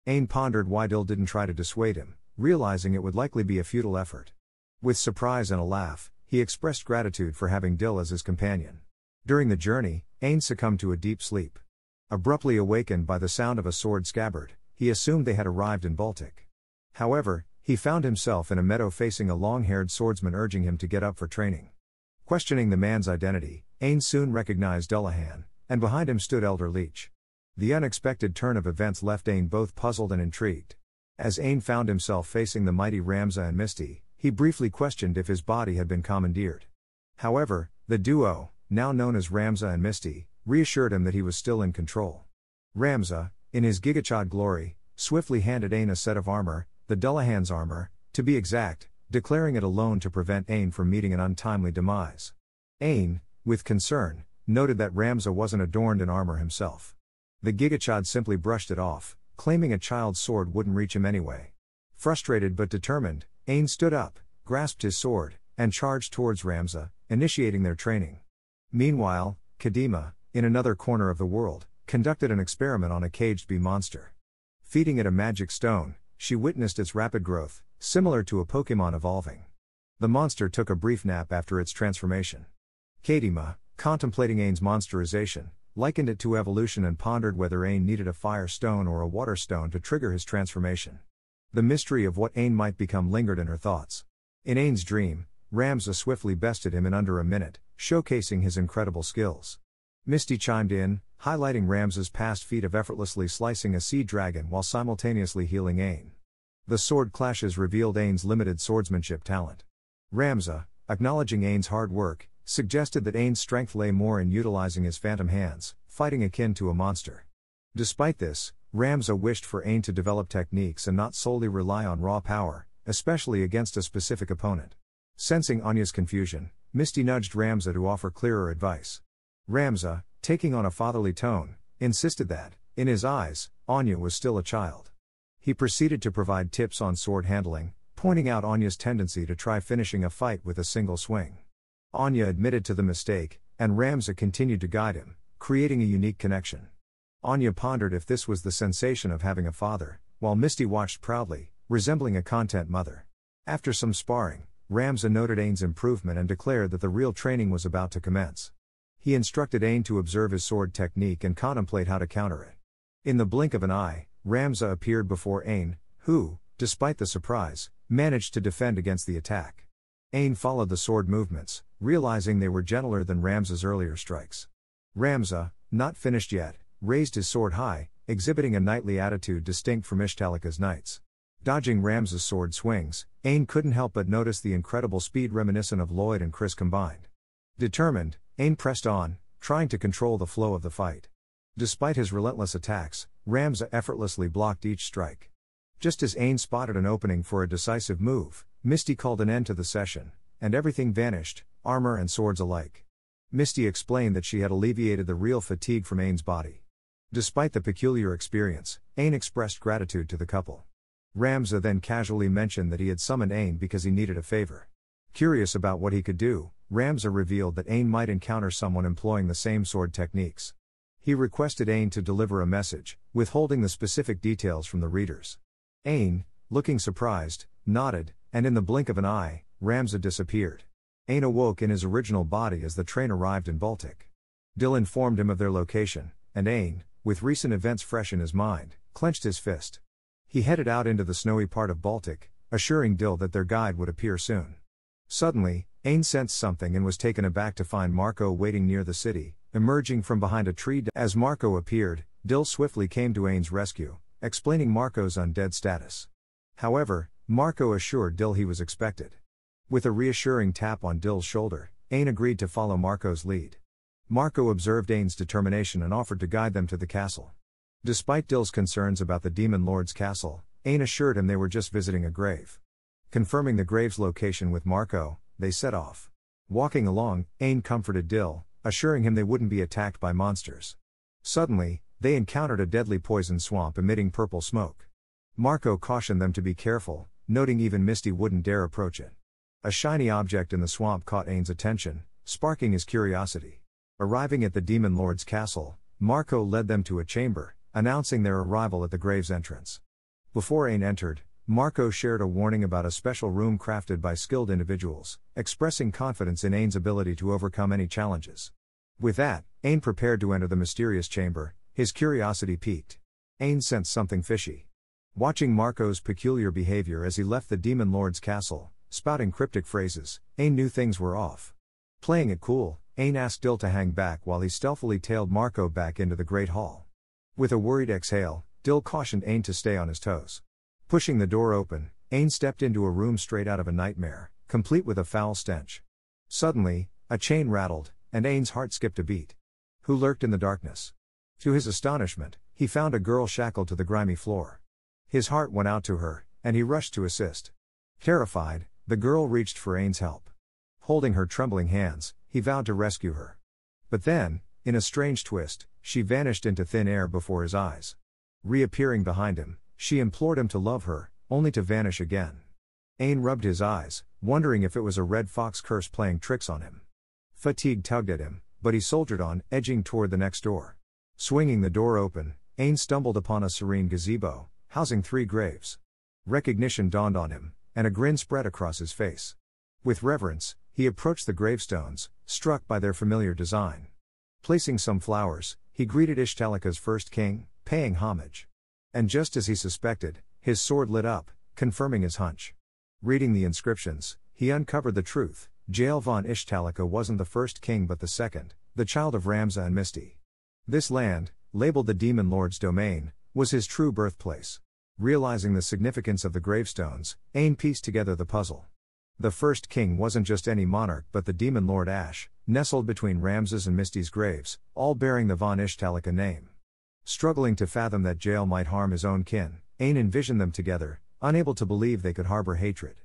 Ain pondered why Dill didn't try to dissuade him, realizing it would likely be a futile effort. With surprise and a laugh, he expressed gratitude for having Dill as his companion. During the journey, Ain succumbed to a deep sleep. Abruptly awakened by the sound of a sword scabbard, he assumed they had arrived in Baltic. However, he found himself in a meadow facing a long-haired swordsman urging him to get up for training. Questioning the man's identity, Ain soon recognized Dullahan, and behind him stood Elder Leech. The unexpected turn of events left Ain both puzzled and intrigued. As Ain found himself facing the mighty Ramza and Misty, he briefly questioned if his body had been commandeered. However, the duo, now known as Ramza and Misty, reassured him that he was still in control. Ramza, in his Gigachad glory, swiftly handed Ain a set of armor, the Dullahan's armor, to be exact, declaring it alone to prevent Ain from meeting an untimely demise. Ain, with concern, noted that Ramza wasn't adorned in armor himself. The Gigachad simply brushed it off, claiming a child's sword wouldn't reach him anyway. Frustrated but determined, Ain stood up, grasped his sword, and charged towards Ramza, initiating their training. Meanwhile, Kadima, in another corner of the world, conducted an experiment on a caged bee monster. Feeding it a magic stone, she witnessed its rapid growth, similar to a Pokémon evolving. The monster took a brief nap after its transformation. Kadima, contemplating Ain's monsterization, likened it to evolution and pondered whether Ain needed a fire stone or a water stone to trigger his transformation. The mystery of what Ain might become lingered in her thoughts. In Ain's dream, Ramza swiftly bested him in under a minute, showcasing his incredible skills. Misty chimed in, highlighting Ramza's past feat of effortlessly slicing a sea dragon while simultaneously healing Ain. The sword clashes revealed Ain's limited swordsmanship talent. Ramza, acknowledging Ain's hard work, suggested that Ain's strength lay more in utilizing his phantom hands, fighting akin to a monster. Despite this, Ramza wished for Ain to develop techniques and not solely rely on raw power, especially against a specific opponent. Sensing Anya's confusion, Misty nudged Ramza to offer clearer advice. Ramza, taking on a fatherly tone, insisted that, in his eyes, Anya was still a child. He proceeded to provide tips on sword handling, pointing out Anya's tendency to try finishing a fight with a single swing. Anya admitted to the mistake, and Ramza continued to guide him, creating a unique connection. Anya pondered if this was the sensation of having a father, while Misty watched proudly, resembling a content mother. After some sparring, Ramza noted Ain's improvement and declared that the real training was about to commence. He instructed Ain to observe his sword technique and contemplate how to counter it. In the blink of an eye, Ramza appeared before Ain, who, despite the surprise, managed to defend against the attack. Ain followed the sword movements, realizing they were gentler than Ramza's earlier strikes. Ramza, not finished yet, raised his sword high, exhibiting a knightly attitude distinct from Ishtalika's knights. Dodging Ramza's sword swings, Ain couldn't help but notice the incredible speed reminiscent of Lloyd and Chris combined. Determined, Ain pressed on, trying to control the flow of the fight. Despite his relentless attacks, Ramza effortlessly blocked each strike. Just as Ain spotted an opening for a decisive move, Misty called an end to the session, and everything vanished, armor and swords alike. Misty explained that she had alleviated the real fatigue from Ain's body. Despite the peculiar experience, Ain expressed gratitude to the couple. Ramza then casually mentioned that he had summoned Ain because he needed a favor. Curious about what he could do, Ramza revealed that Ain might encounter someone employing the same sword techniques. He requested Ain to deliver a message, withholding the specific details from the readers. Ain, looking surprised, nodded, and in the blink of an eye, Ramza disappeared. Ain awoke in his original body as the train arrived in Baltic. Dil informed him of their location, and Ain, with recent events fresh in his mind, clenched his fist. He headed out into the snowy part of Baltic, assuring Dil that their guide would appear soon. Suddenly, Ain sensed something and was taken aback to find Marco waiting near the city, emerging from behind a tree. As Marco appeared, Dil swiftly came to Ain's rescue, explaining Marco's undead status. However, Marco assured Dil he was expected. With a reassuring tap on Dil's shoulder, Ain agreed to follow Marco's lead. Marco observed Ain's determination and offered to guide them to the castle. Despite Dil's concerns about the Demon Lord's castle, Ain assured him they were just visiting a grave. Confirming the grave's location with Marco, they set off. Walking along, Ain comforted Dil, assuring him they wouldn't be attacked by monsters. Suddenly, they encountered a deadly poison swamp emitting purple smoke. Marco cautioned them to be careful, noting even Misty wouldn't dare approach it. A shiny object in the swamp caught Ain's attention, sparking his curiosity. Arriving at the Demon Lord's castle, Marco led them to a chamber, announcing their arrival at the grave's entrance. Before Ain entered, Marco shared a warning about a special room crafted by skilled individuals, expressing confidence in Ain's ability to overcome any challenges. With that, Ain prepared to enter the mysterious chamber, his curiosity piqued. Ain sensed something fishy. Watching Marco's peculiar behavior as he left the Demon Lord's castle, spouting cryptic phrases, Ain knew things were off. Playing it cool, Ain asked Dil to hang back while he stealthily tailed Marco back into the Great Hall. With a worried exhale, Dil cautioned Ain to stay on his toes. Pushing the door open, Ain stepped into a room straight out of a nightmare, complete with a foul stench. Suddenly, a chain rattled, and Ain's heart skipped a beat. Who lurked in the darkness? To his astonishment, he found a girl shackled to the grimy floor. His heart went out to her, and he rushed to assist. Terrified, the girl reached for Ain's help. Holding her trembling hands, he vowed to rescue her. But then, in a strange twist, she vanished into thin air before his eyes. Reappearing behind him, she implored him to love her, only to vanish again. Ain rubbed his eyes, wondering if it was a red fox curse playing tricks on him. Fatigue tugged at him, but he soldiered on, edging toward the next door. Swinging the door open, Ain stumbled upon a serene gazebo, housing 3 graves. Recognition dawned on him, and a grin spread across his face. With reverence, he approached the gravestones, struck by their familiar design. Placing some flowers, he greeted Ishtalika's first king, paying homage. And just as he suspected, his sword lit up, confirming his hunch. Reading the inscriptions, he uncovered the truth. Jael von Ishtalika wasn't the first king but the second, the child of Ramza and Misty. This land, labeled the Demon Lord's domain, was his true birthplace. Realizing the significance of the gravestones, Ain pieced together the puzzle. The first king wasn't just any monarch but the Demon Lord Ash, nestled between Ramza's and Misty's graves, all bearing the von Ishtalika name. Struggling to fathom that Jael might harm his own kin, Ain envisioned them together, unable to believe they could harbor hatred.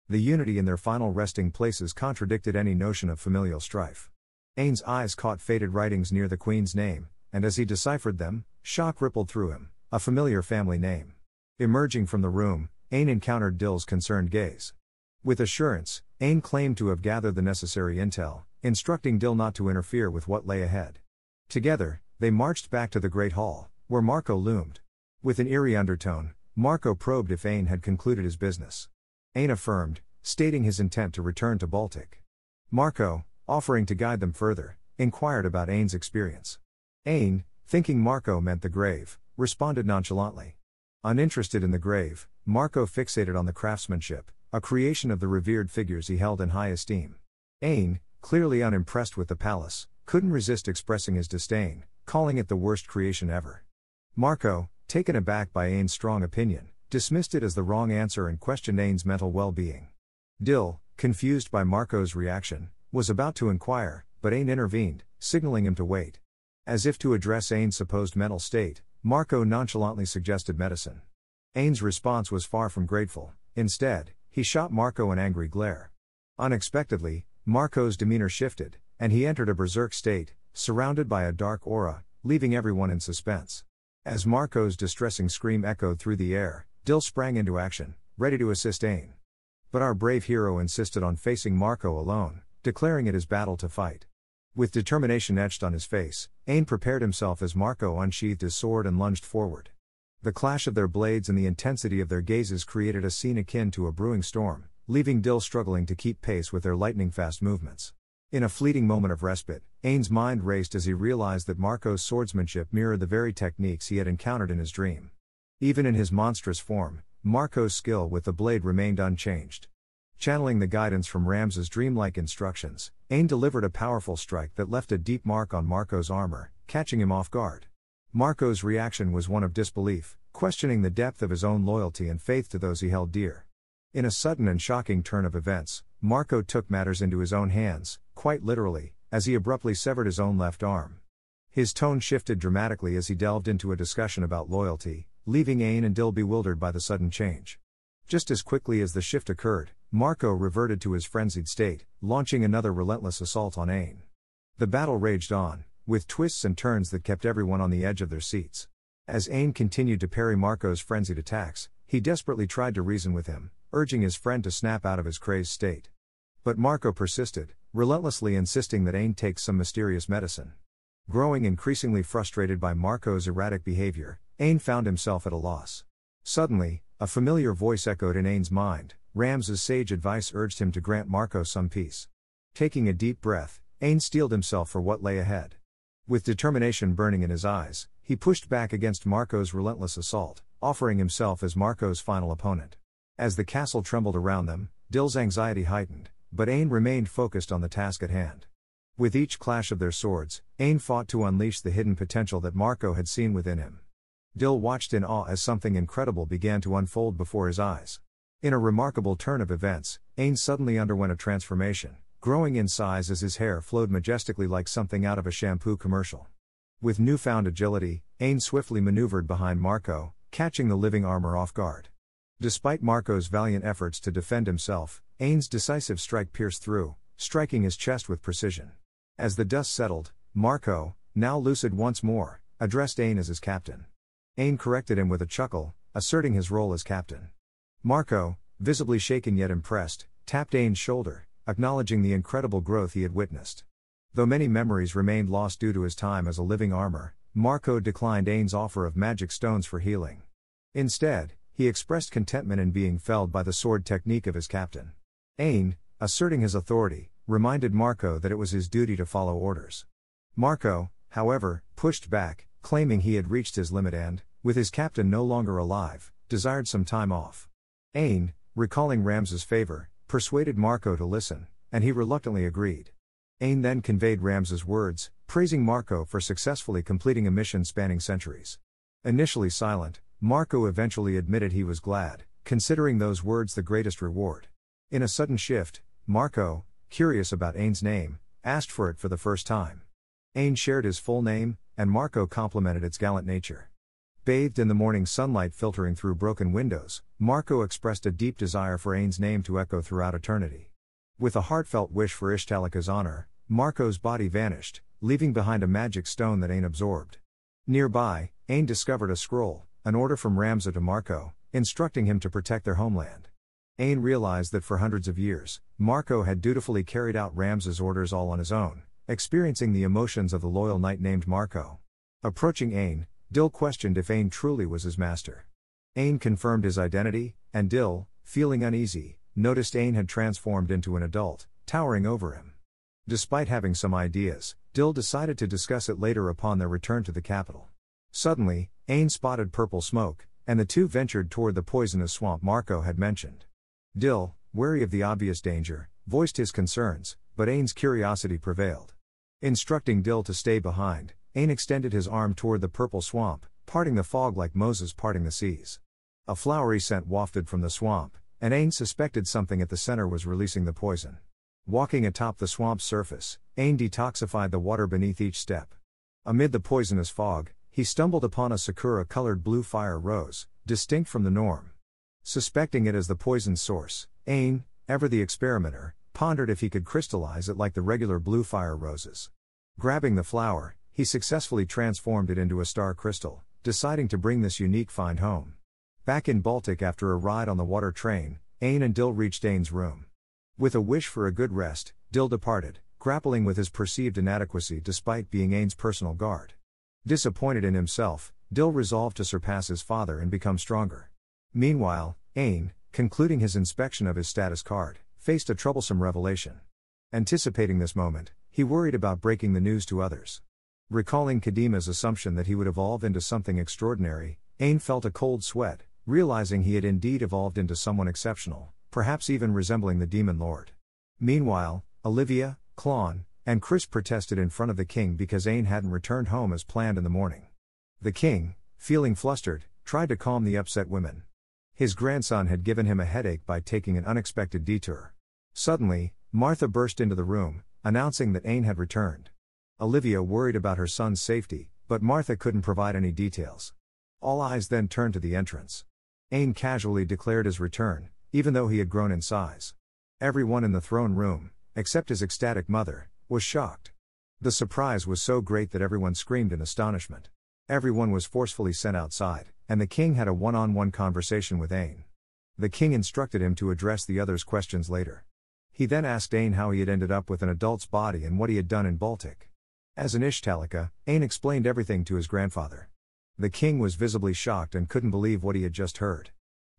The unity in their final resting places contradicted any notion of familial strife. Ain's eyes caught faded writings near the queen's name, and as he deciphered them, shock rippled through him, a familiar family name. Emerging from the room, Ain encountered Dil's concerned gaze. With assurance, Ain claimed to have gathered the necessary intel, instructing Dil not to interfere with what lay ahead. Together, they marched back to the Great Hall, where Marco loomed. With an eerie undertone, Marco probed if Ain had concluded his business. Ain affirmed, stating his intent to return to Baltic. Marco, offering to guide them further, inquired about Ain's experience. Ain, thinking Marco meant the grave, responded nonchalantly. Uninterested in the grave, Marco fixated on the craftsmanship, a creation of the revered figures he held in high esteem. Ain, clearly unimpressed with the palace, couldn't resist expressing his disdain, calling it the worst creation ever. Marco, taken aback by Ain's strong opinion, dismissed it as the wrong answer and questioned Ain's mental well-being. Dil, confused by Marco's reaction, was about to inquire, but Ain intervened, signaling him to wait. As if to address Ain's supposed mental state, Marco nonchalantly suggested medicine. Ain's response was far from grateful. Instead, he shot Marco an angry glare. Unexpectedly, Marco's demeanor shifted, and he entered a berserk state, surrounded by a dark aura, leaving everyone in suspense. As Marco's distressing scream echoed through the air, Dil sprang into action, ready to assist Ain. But our brave hero insisted on facing Marco alone, declaring it his battle to fight. With determination etched on his face, Ain prepared himself as Marco unsheathed his sword and lunged forward. The clash of their blades and the intensity of their gazes created a scene akin to a brewing storm, leaving Dill struggling to keep pace with their lightning-fast movements. In a fleeting moment of respite, Ain's mind raced as he realized that Marco's swordsmanship mirrored the very techniques he had encountered in his dream. Even in his monstrous form, Marco's skill with the blade remained unchanged. Channeling the guidance from Rams's dreamlike instructions, Ain delivered a powerful strike that left a deep mark on Marco's armor, catching him off guard. Marco's reaction was one of disbelief, questioning the depth of his own loyalty and faith to those he held dear. In a sudden and shocking turn of events, Marco took matters into his own hands, quite literally, as he abruptly severed his own left arm. His tone shifted dramatically as he delved into a discussion about loyalty, leaving Ain and Dill bewildered by the sudden change. Just as quickly as the shift occurred, Marco reverted to his frenzied state, launching another relentless assault on Ain. The battle raged on, with twists and turns that kept everyone on the edge of their seats. As Ain continued to parry Marco's frenzied attacks, he desperately tried to reason with him, urging his friend to snap out of his crazed state. But Marco persisted, relentlessly insisting that Ain take some mysterious medicine. Growing increasingly frustrated by Marco's erratic behavior, Ain found himself at a loss. Suddenly, a familiar voice echoed in Ain's mind. Rams's sage advice urged him to grant Marco some peace. Taking a deep breath, Ain steeled himself for what lay ahead. With determination burning in his eyes, he pushed back against Marco's relentless assault, offering himself as Marco's final opponent. As the castle trembled around them, Dill's anxiety heightened, but Ain remained focused on the task at hand. With each clash of their swords, Ain fought to unleash the hidden potential that Marco had seen within him. Dill watched in awe as something incredible began to unfold before his eyes. In a remarkable turn of events, Ain suddenly underwent a transformation, growing in size as his hair flowed majestically like something out of a shampoo commercial. With newfound agility, Ain swiftly maneuvered behind Marco, catching the living armor off guard. Despite Marco's valiant efforts to defend himself, Ain's decisive strike pierced through, striking his chest with precision. As the dust settled, Marco, now lucid once more, addressed Ain as his captain. Ain corrected him with a chuckle, asserting his role as captain. Marco, visibly shaken yet impressed, tapped Ain's shoulder, acknowledging the incredible growth he had witnessed. Though many memories remained lost due to his time as a living armor, Marco declined Ain's offer of magic stones for healing. Instead, he expressed contentment in being felled by the sword technique of his captain. Ain, asserting his authority, reminded Marco that it was his duty to follow orders. Marco, however, pushed back, claiming he had reached his limit and, with his captain no longer alive, desired some time off. Ain, recalling Rams's favor, persuaded Marco to listen, and he reluctantly agreed. Ain then conveyed Rams's words, praising Marco for successfully completing a mission spanning centuries. Initially silent, Marco eventually admitted he was glad, considering those words the greatest reward. In a sudden shift, Marco, curious about Ain's name, asked for it for the first time. Ain shared his full name, and Marco complimented its gallant nature. Bathed in the morning sunlight filtering through broken windows, Marco expressed a deep desire for Ain's name to echo throughout eternity. With a heartfelt wish for Ishtalika's honor, Marco's body vanished, leaving behind a magic stone that Ain absorbed. Nearby, Ain discovered a scroll, an order from Ramza to Marco, instructing him to protect their homeland. Ain realized that for hundreds of years, Marco had dutifully carried out Ramza's orders all on his own, experiencing the emotions of the loyal knight named Marco. Approaching Ain, Dill questioned if Ain truly was his master. Ain confirmed his identity, and Dill, feeling uneasy, noticed Ain had transformed into an adult, towering over him. Despite having some ideas, Dill decided to discuss it later upon their return to the capital. Suddenly, Ain spotted purple smoke, and the two ventured toward the poisonous swamp Marco had mentioned. Dill, wary of the obvious danger, voiced his concerns, but Ain's curiosity prevailed. Instructing Dill to stay behind, Ain extended his arm toward the purple swamp, parting the fog like Moses parting the seas. A flowery scent wafted from the swamp, and Ain suspected something at the center was releasing the poison. Walking atop the swamp's surface, Ain detoxified the water beneath each step. Amid the poisonous fog, he stumbled upon a sakura-colored blue fire rose, distinct from the norm. Suspecting it as the poison's source, Ain, ever the experimenter, pondered if he could crystallize it like the regular blue fire roses. Grabbing the flower, he successfully transformed it into a star crystal, deciding to bring this unique find home. Back in Baltic after a ride on the water train, Ain and Dill reached Ain's room. With a wish for a good rest, Dill departed, grappling with his perceived inadequacy despite being Ain's personal guard. Disappointed in himself, Dill resolved to surpass his father and become stronger. Meanwhile, Ain, concluding his inspection of his status card, faced a troublesome revelation. Anticipating this moment, he worried about breaking the news to others. Recalling Kadima's assumption that he would evolve into something extraordinary, Ain felt a cold sweat, realizing he had indeed evolved into someone exceptional, perhaps even resembling the Demon Lord. Meanwhile, Olivia, Klon, and Chris protested in front of the king because Ain hadn't returned home as planned in the morning. The king, feeling flustered, tried to calm the upset women. His grandson had given him a headache by taking an unexpected detour. Suddenly, Martha burst into the room, announcing that Ain had returned. Olivia worried about her son's safety, but Martha couldn't provide any details. All eyes then turned to the entrance. Ain casually declared his return, even though he had grown in size. Everyone in the throne room, except his ecstatic mother, was shocked. The surprise was so great that everyone screamed in astonishment. Everyone was forcefully sent outside, and the king had a one-on-one conversation with Ain. The king instructed him to address the others' questions later. He then asked Ain how he had ended up with an adult's body and what he had done in Baltic. As an Ishtalika, Ain explained everything to his grandfather. The king was visibly shocked and couldn't believe what he had just heard.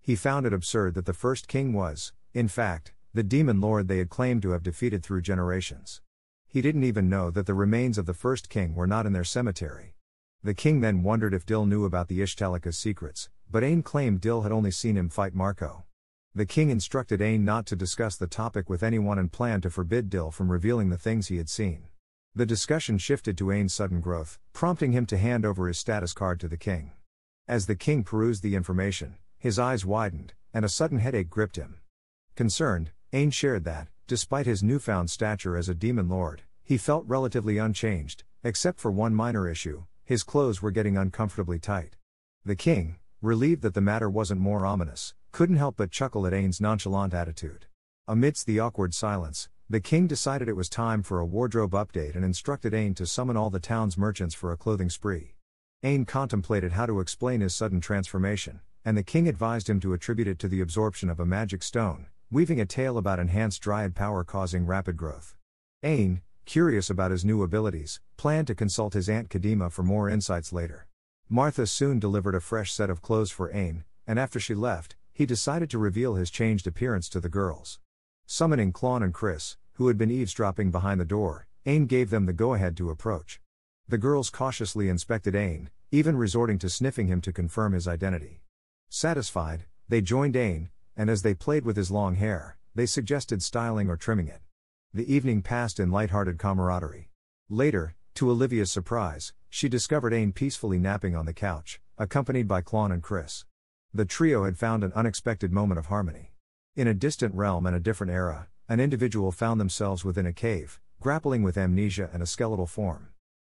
He found it absurd that the first king was, in fact, the demon lord they had claimed to have defeated through generations. He didn't even know that the remains of the first king were not in their cemetery. The king then wondered if Dill knew about the Ishtalika's secrets, but Ain claimed Dill had only seen him fight Marco. The king instructed Ain not to discuss the topic with anyone and planned to forbid Dill from revealing the things he had seen. The discussion shifted to Ain's sudden growth, prompting him to hand over his status card to the king. As the king perused the information, his eyes widened, and a sudden headache gripped him. Concerned, Ain shared that, despite his newfound stature as a demon lord, he felt relatively unchanged, except for one minor issue: his clothes were getting uncomfortably tight. The king, relieved that the matter wasn't more ominous, couldn't help but chuckle at Ain's nonchalant attitude. Amidst the awkward silence, the king decided it was time for a wardrobe update and instructed Ain to summon all the town's merchants for a clothing spree. Ain contemplated how to explain his sudden transformation, and the king advised him to attribute it to the absorption of a magic stone, weaving a tale about enhanced dryad power causing rapid growth. Ain, curious about his new abilities, planned to consult his aunt Kadima for more insights later. Martha soon delivered a fresh set of clothes for Ain, and after she left, he decided to reveal his changed appearance to the girls. Summoning Klon and Chris, who had been eavesdropping behind the door, Ain gave them the go-ahead to approach. The girls cautiously inspected Ain, even resorting to sniffing him to confirm his identity. Satisfied, they joined Ain, and as they played with his long hair, they suggested styling or trimming it. The evening passed in light-hearted camaraderie. Later, to Olivia's surprise, she discovered Ain peacefully napping on the couch, accompanied by Klon and Chris. The trio had found an unexpected moment of harmony. In a distant realm and a different era, an individual found themselves within a cave, grappling with amnesia and a skeletal form.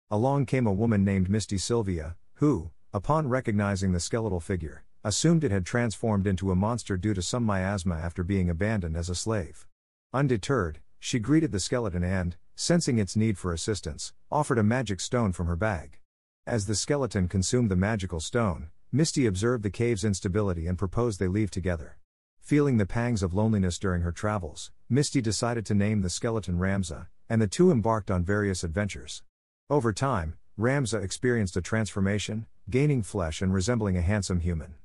Along came a woman named Misty Sylvia, who, upon recognizing the skeletal figure, assumed it had transformed into a monster due to some miasma after being abandoned as a slave. Undeterred, she greeted the skeleton and, sensing its need for assistance, offered a magic stone from her bag. As the skeleton consumed the magical stone, Misty observed the cave's instability and proposed they leave together. Feeling the pangs of loneliness during her travels, Misty decided to name the skeleton Ramza, and the two embarked on various adventures. Over time, Ramza experienced a transformation, gaining flesh and resembling a handsome human.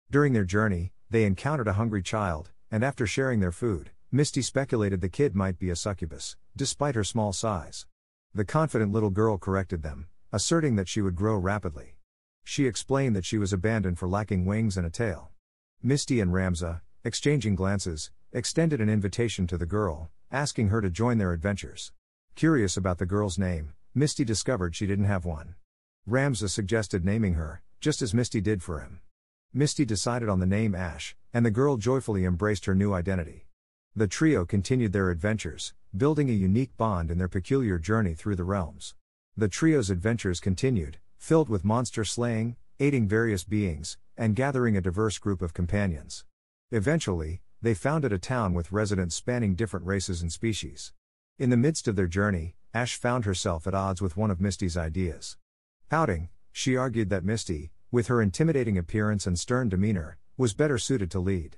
During their journey, they encountered a hungry child, and after sharing their food, Misty speculated the kid might be a succubus, despite her small size. The confident little girl corrected them, asserting that she would grow rapidly. She explained that she was abandoned for lacking wings and a tail. Misty and Ramza, exchanging glances, extended an invitation to the girl, asking her to join their adventures. Curious about the girl's name, Misty discovered she didn't have one. Ramza suggested naming her, just as Misty did for him. Misty decided on the name Ash, and the girl joyfully embraced her new identity. The trio continued their adventures, building a unique bond in their peculiar journey through the realms. The trio's adventures continued, filled with monster slaying, aiding various beings, and gathering a diverse group of companions. Eventually, they founded a town with residents spanning different races and species. In the midst of their journey, Ash found herself at odds with one of Misty's ideas. Pouting, she argued that Misty, with her intimidating appearance and stern demeanor, was better suited to lead.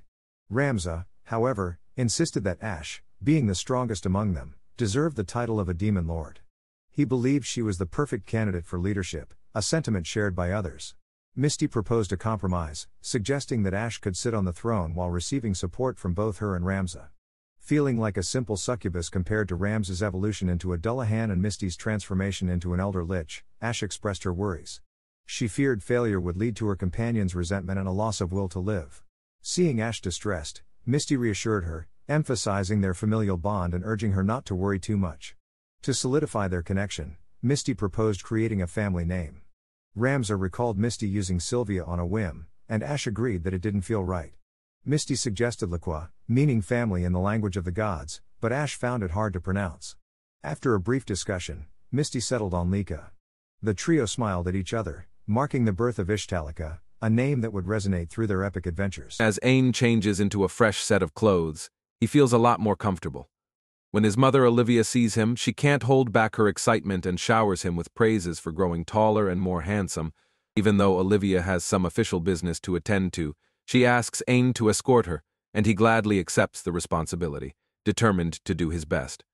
Ramza, however, insisted that Ash, being the strongest among them, deserved the title of a demon lord. He believed she was the perfect candidate for leadership, a sentiment shared by others. Misty proposed a compromise, suggesting that Ash could sit on the throne while receiving support from both her and Ramza. Feeling like a simple succubus compared to Ramza's evolution into a Dullahan and Misty's transformation into an elder lich, Ash expressed her worries. She feared failure would lead to her companion's resentment and a loss of will to live. Seeing Ash distressed, Misty reassured her, emphasizing their familial bond and urging her not to worry too much. To solidify their connection, Misty proposed creating a family name. Ramza recalled Misty using Sylvia on a whim, and Ash agreed that it didn't feel right. Misty suggested Liqua, meaning family in the language of the gods, but Ash found it hard to pronounce. After a brief discussion, Misty settled on Lika. The trio smiled at each other, marking the birth of Ishtalika, a name that would resonate through their epic adventures. As Ain changes into a fresh set of clothes, he feels a lot more comfortable. When his mother Olivia sees him, she can't hold back her excitement and showers him with praises for growing taller and more handsome. Even though Olivia has some official business to attend to, she asks Ain to escort her, and he gladly accepts the responsibility, determined to do his best.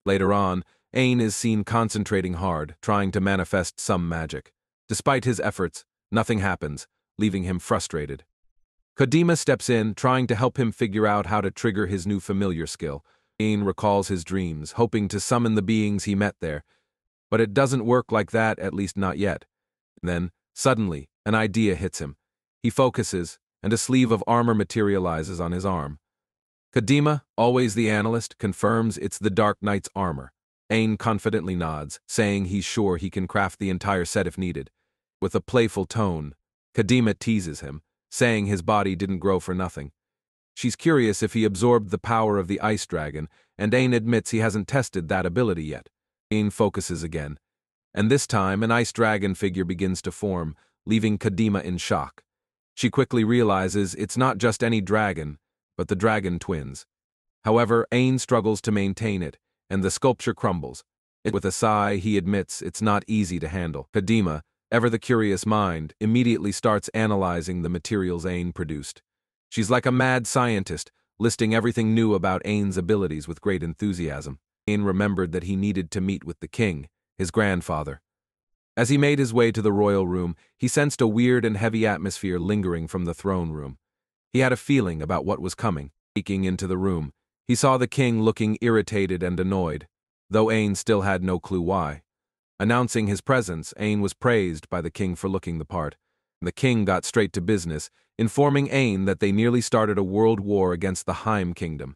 Later on, Ain is seen concentrating hard, trying to manifest some magic. Despite his efforts, nothing happens, leaving him frustrated. Kadima steps in, trying to help him figure out how to trigger his new familiar skill. Ain recalls his dreams, hoping to summon the beings he met there, but it doesn't work like that, at least not yet. Then, suddenly, an idea hits him. He focuses, and a sleeve of armor materializes on his arm. Kadima, always the analyst, confirms it's the Dark Knight's armor. Ain confidently nods, saying he's sure he can craft the entire set if needed. With a playful tone, Kadima teases him, saying his body didn't grow for nothing. She's curious if he absorbed the power of the ice dragon, and Ain admits he hasn't tested that ability yet. Ain focuses again, and this time an ice dragon figure begins to form, leaving Kadima in shock. She quickly realizes it's not just any dragon, but the dragon twins. However, Ain struggles to maintain it, and the sculpture crumbles. With a sigh, he admits it's not easy to handle. Kadima, ever the curious mind, immediately starts analyzing the materials Ain produced. She's like a mad scientist, listing everything new about Ain's abilities with great enthusiasm. Ain remembered that he needed to meet with the king, his grandfather. As he made his way to the royal room, he sensed a weird and heavy atmosphere lingering from the throne room. He had a feeling about what was coming. Peeking into the room, he saw the king looking irritated and annoyed, though Ain still had no clue why. Announcing his presence, Ain was praised by the king for looking the part. The king got straight to business, informing Ain that they nearly started a world war against the Heim kingdom.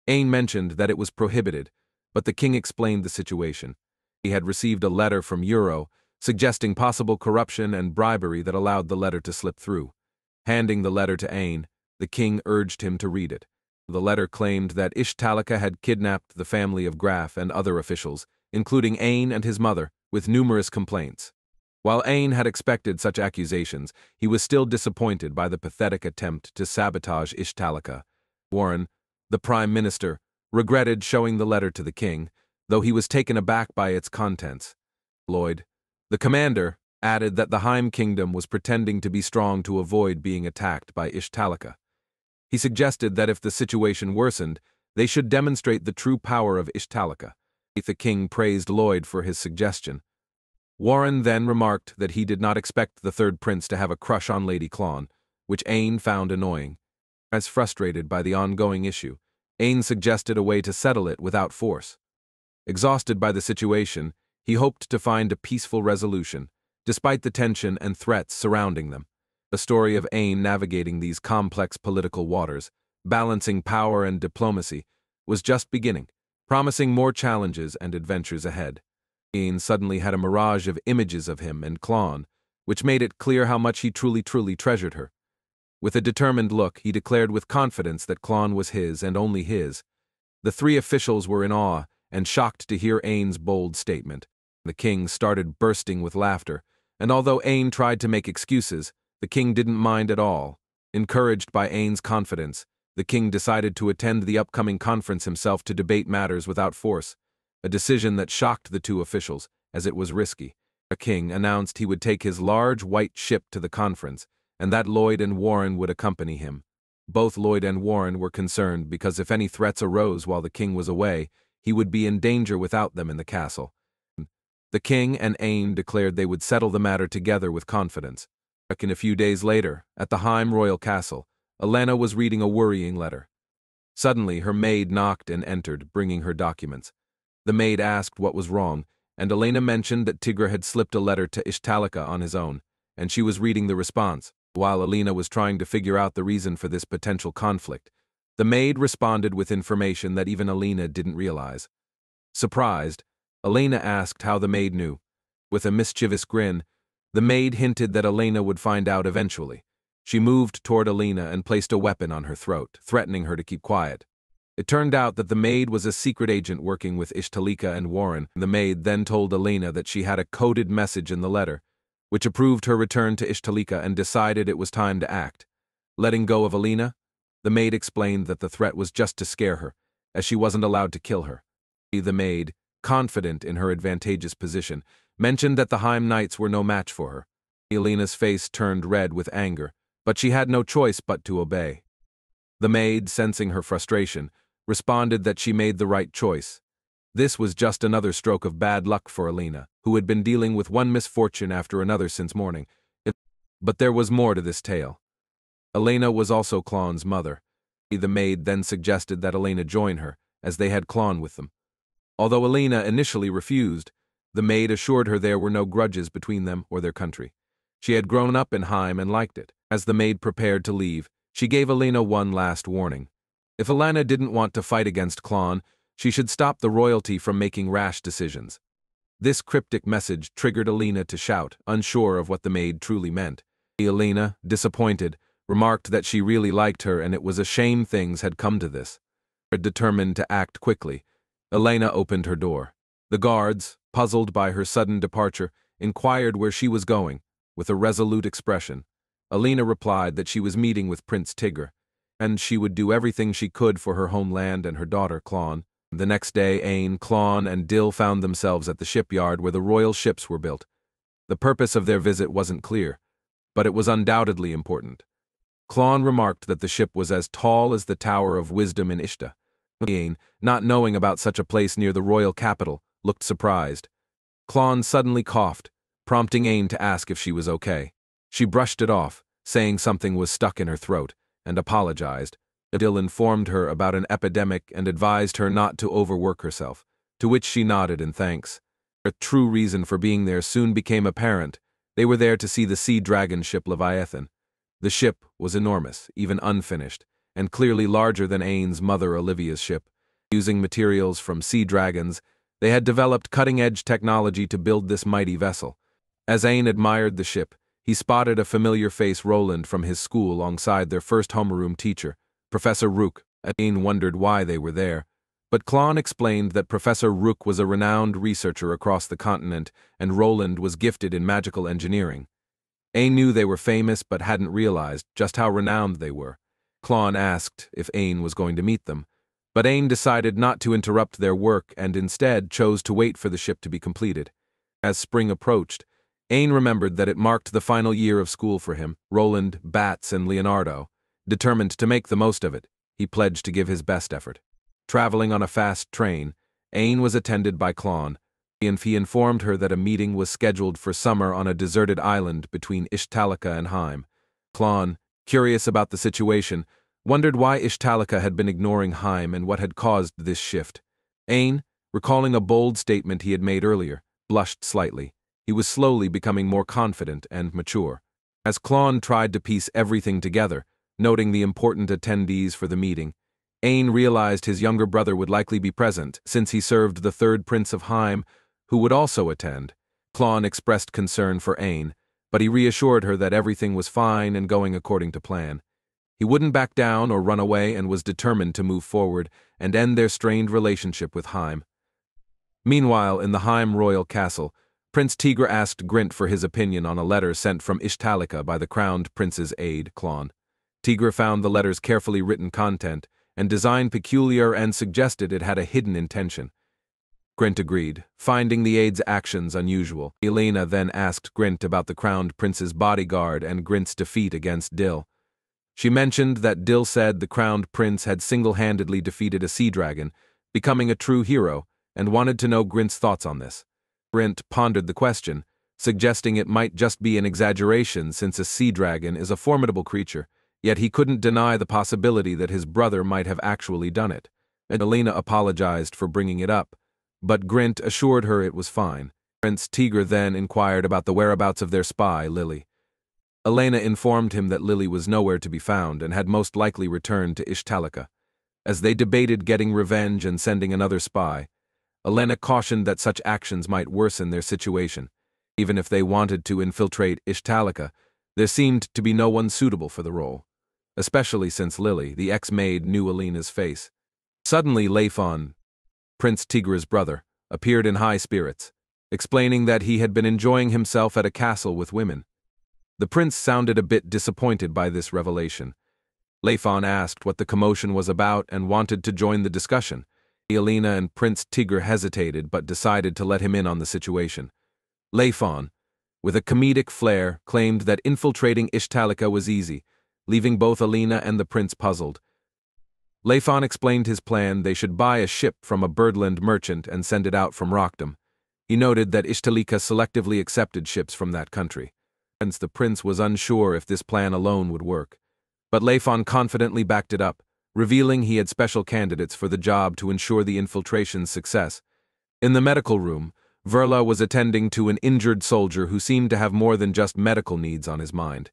Ain mentioned that it was prohibited, but the king explained the situation. He had received a letter from Euro, suggesting possible corruption and bribery that allowed the letter to slip through. Handing the letter to Ain, the king urged him to read it. The letter claimed that Ishtalika had kidnapped the family of Graf and other officials, including Ain and his mother, with numerous complaints. While Ain had expected such accusations, he was still disappointed by the pathetic attempt to sabotage Ishtalika. Warren, the prime minister, regretted showing the letter to the king, though he was taken aback by its contents. Lloyd, the commander, added that the Heim kingdom was pretending to be strong to avoid being attacked by Ishtalika. He suggested that if the situation worsened, they should demonstrate the true power of Ishtalika. The king praised Lloyd for his suggestion. Warren then remarked that he did not expect the third prince to have a crush on Lady Clawn, which Ain found annoying. As frustrated by the ongoing issue, Ain suggested a way to settle it without force. Exhausted by the situation, he hoped to find a peaceful resolution, despite the tension and threats surrounding them. The story of Ain navigating these complex political waters, balancing power and diplomacy, was just beginning, promising more challenges and adventures ahead. Ain suddenly had a mirage of images of him and Clawn, which made it clear how much he truly treasured her. With a determined look, he declared with confidence that Clawn was his and only his. The three officials were in awe and shocked to hear Ain's bold statement. The king started bursting with laughter, and although Ain tried to make excuses, the king didn't mind at all. Encouraged by Ain's confidence, the king decided to attend the upcoming conference himself to debate matters without force, a decision that shocked the two officials, as it was risky. The king announced he would take his large white ship to the conference, and that Lloyd and Warren would accompany him. Both Lloyd and Warren were concerned because if any threats arose while the king was away, he would be in danger without them in the castle. The king and Ain declared they would settle the matter together with confidence. A few days later, at the Heim royal castle, Elena was reading a worrying letter. Suddenly, her maid knocked and entered, bringing her documents. The maid asked what was wrong, and Elena mentioned that Tigre had slipped a letter to Ishtalika on his own, and she was reading the response. While Elena was trying to figure out the reason for this potential conflict, the maid responded with information that even Elena didn't realize. Surprised, Elena asked how the maid knew. With a mischievous grin, the maid hinted that Elena would find out eventually. She moved toward Elena and placed a weapon on her throat, threatening her to keep quiet. It turned out that the maid was a secret agent working with Ishtalika and Warren. The maid then told Elena that she had a coded message in the letter, which approved her return to Ishtalika and decided it was time to act. Letting go of Elena, the maid explained that the threat was just to scare her, as she wasn't allowed to kill her. The maid, confident in her advantageous position, mentioned that the Heim Knights were no match for her. Elena's face turned red with anger, but she had no choice but to obey. The maid, sensing her frustration, responded that she made the right choice. This was just another stroke of bad luck for Elena, who had been dealing with one misfortune after another since morning. But there was more to this tale. Elena was also Clon's mother. The maid then suggested that Elena join her, as they had Clon with them. Although Elena initially refused, the maid assured her there were no grudges between them or their country. She had grown up in Heim and liked it. As the maid prepared to leave, she gave Elena one last warning. If Elena didn't want to fight against Clon, she should stop the royalty from making rash decisions. This cryptic message triggered Elena to shout, unsure of what the maid truly meant. Elena, disappointed, remarked that she really liked her and it was a shame things had come to this. Determined to act quickly, Elena opened her door. The guards, puzzled by her sudden departure, inquired where she was going. With a resolute expression, Elena replied that she was meeting with Prince Tigre, and she would do everything she could for her homeland and her daughter Clon. The next day, Ain, Clon, and Dill found themselves at the shipyard where the royal ships were built. The purpose of their visit wasn't clear, but it was undoubtedly important. Clon remarked that the ship was as tall as the Tower of Wisdom in Ishta. Ain, not knowing about such a place near the royal capital, looked surprised. Clon suddenly coughed, prompting Ain to ask if she was okay. She brushed it off, saying something was stuck in her throat, and apologized. Dill informed her about an epidemic and advised her not to overwork herself, to which she nodded in thanks. Her true reason for being there soon became apparent. They were there to see the sea dragon ship Leviathan. The ship was enormous, even unfinished, and clearly larger than Ain's mother Olivia's ship. Using materials from sea dragons, they had developed cutting-edge technology to build this mighty vessel. As Ain admired the ship, he spotted a familiar face Roland from his school alongside their first homeroom teacher, Professor Rook. Ain wondered why they were there, but Clon explained that Professor Rook was a renowned researcher across the continent and Roland was gifted in magical engineering. Ain knew they were famous but hadn't realized just how renowned they were. Clon asked if Ain was going to meet them, but Ain decided not to interrupt their work and instead chose to wait for the ship to be completed. As spring approached, Ain remembered that it marked the final year of school for him, Roland, Bats, and Leonardo. Determined to make the most of it, he pledged to give his best effort. Traveling on a fast train, Ain was attended by Clon, and he informed her that a meeting was scheduled for summer on a deserted island between Ishtalika and Heim. Clon, curious about the situation, wondered why Ishtalika had been ignoring Heim and what had caused this shift. Ain, recalling a bold statement he had made earlier, blushed slightly. He was slowly becoming more confident and mature. As Clon tried to piece everything together, noting the important attendees for the meeting, Ain realized his younger brother would likely be present since he served the third Prince of Heim, who would also attend. Clon expressed concern for Ain, but he reassured her that everything was fine and going according to plan. He wouldn't back down or run away and was determined to move forward and end their strained relationship with Heim. Meanwhile, in the Heim royal castle, Prince Tigre asked Grint for his opinion on a letter sent from Ishtalika by the crowned prince's aide, Clon. Tigre found the letter's carefully written content and design peculiar and suggested it had a hidden intention. Grint agreed, finding the aide's actions unusual. Elena then asked Grint about the crowned prince's bodyguard and Grint's defeat against Dill. She mentioned that Dill said the crowned prince had single-handedly defeated a sea dragon, becoming a true hero, and wanted to know Grint's thoughts on this. Grint pondered the question, suggesting it might just be an exaggeration since a sea dragon is a formidable creature, yet he couldn't deny the possibility that his brother might have actually done it. And Elena apologized for bringing it up, but Grint assured her it was fine. Prince Tigre then inquired about the whereabouts of their spy, Lily. Elena informed him that Lily was nowhere to be found and had most likely returned to Ishtalika. As they debated getting revenge and sending another spy, Elena cautioned that such actions might worsen their situation. Even if they wanted to infiltrate Ishtalika, there seemed to be no one suitable for the role, especially since Lily, the ex-maid, knew Elena's face. Suddenly Leifon, Prince Tigre's brother, appeared in high spirits, explaining that he had been enjoying himself at a castle with women. The prince sounded a bit disappointed by this revelation. Leifon asked what the commotion was about and wanted to join the discussion. Elena and Prince Tigre hesitated but decided to let him in on the situation. Leifon, with a comedic flair, claimed that infiltrating Ishtalika was easy, leaving both Elena and the prince puzzled. Leifon explained his plan: they should buy a ship from a birdland merchant and send it out from Rockdom. He noted that Ishtalika selectively accepted ships from that country. Hence the prince was unsure if this plan alone would work. But Leifon confidently backed it up, revealing he had special candidates for the job to ensure the infiltration's success. In the medical room, Verla was attending to an injured soldier who seemed to have more than just medical needs on his mind.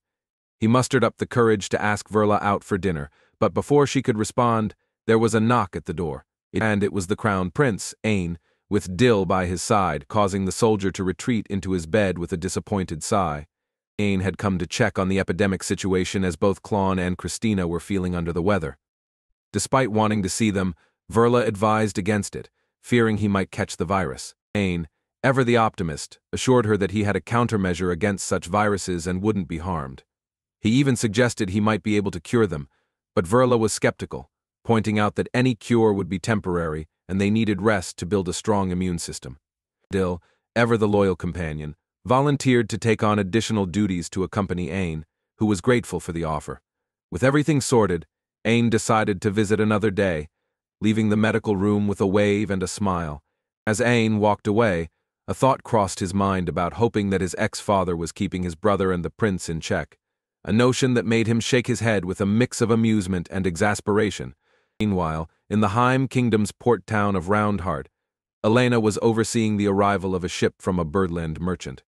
He mustered up the courage to ask Verla out for dinner, but before she could respond, there was a knock at the door, and it was the crown prince, Ain, with Dill by his side, causing the soldier to retreat into his bed with a disappointed sigh. Ain had come to check on the epidemic situation as both Clawn and Christina were feeling under the weather. Despite wanting to see them, Verla advised against it, fearing he might catch the virus. Ain, ever the optimist, assured her that he had a countermeasure against such viruses and wouldn't be harmed. He even suggested he might be able to cure them, but Verla was skeptical, pointing out that any cure would be temporary and they needed rest to build a strong immune system. Dill, ever the loyal companion, volunteered to take on additional duties to accompany Ain, who was grateful for the offer. With everything sorted, Ain decided to visit another day, leaving the medical room with a wave and a smile. As Ain walked away, a thought crossed his mind about hoping that his ex-father was keeping his brother and the prince in check, a notion that made him shake his head with a mix of amusement and exasperation. Meanwhile, in the Heim Kingdom's port town of Roundheart, Elena was overseeing the arrival of a ship from a birdland merchant.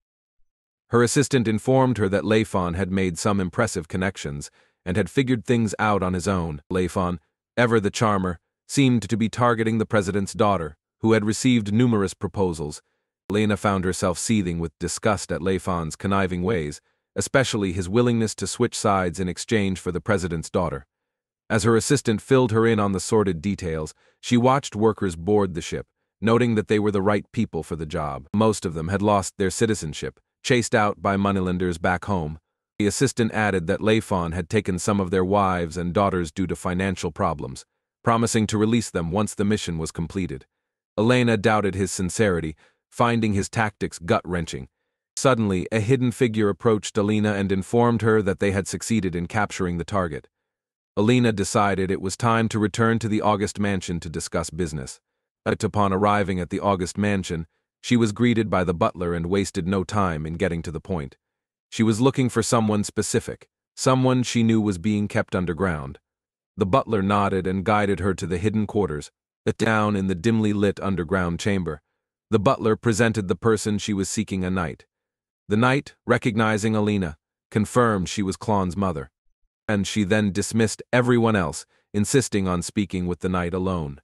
Her assistant informed her that Leifon had made some impressive connections and had figured things out on his own. Leifon, ever the charmer, seemed to be targeting the president's daughter, who had received numerous proposals. Elena found herself seething with disgust at Leifon's conniving ways, especially his willingness to switch sides in exchange for the president's daughter. As her assistant filled her in on the sordid details, she watched workers board the ship, noting that they were the right people for the job. Most of them had lost their citizenship, chased out by moneylenders back home. The assistant added that Leifon had taken some of their wives and daughters due to financial problems, promising to release them once the mission was completed. Elena doubted his sincerity, finding his tactics gut-wrenching. Suddenly, a hidden figure approached Elena and informed her that they had succeeded in capturing the target. Elena decided it was time to return to the August mansion to discuss business. But upon arriving at the August mansion, she was greeted by the butler and wasted no time in getting to the point. She was looking for someone specific, someone she knew was being kept underground. The butler nodded and guided her to the hidden quarters, down in the dimly lit underground chamber. The butler presented the person she was seeking a knight. The knight, recognizing Elena, confirmed she was Clawn's mother, and she then dismissed everyone else, insisting on speaking with the knight alone.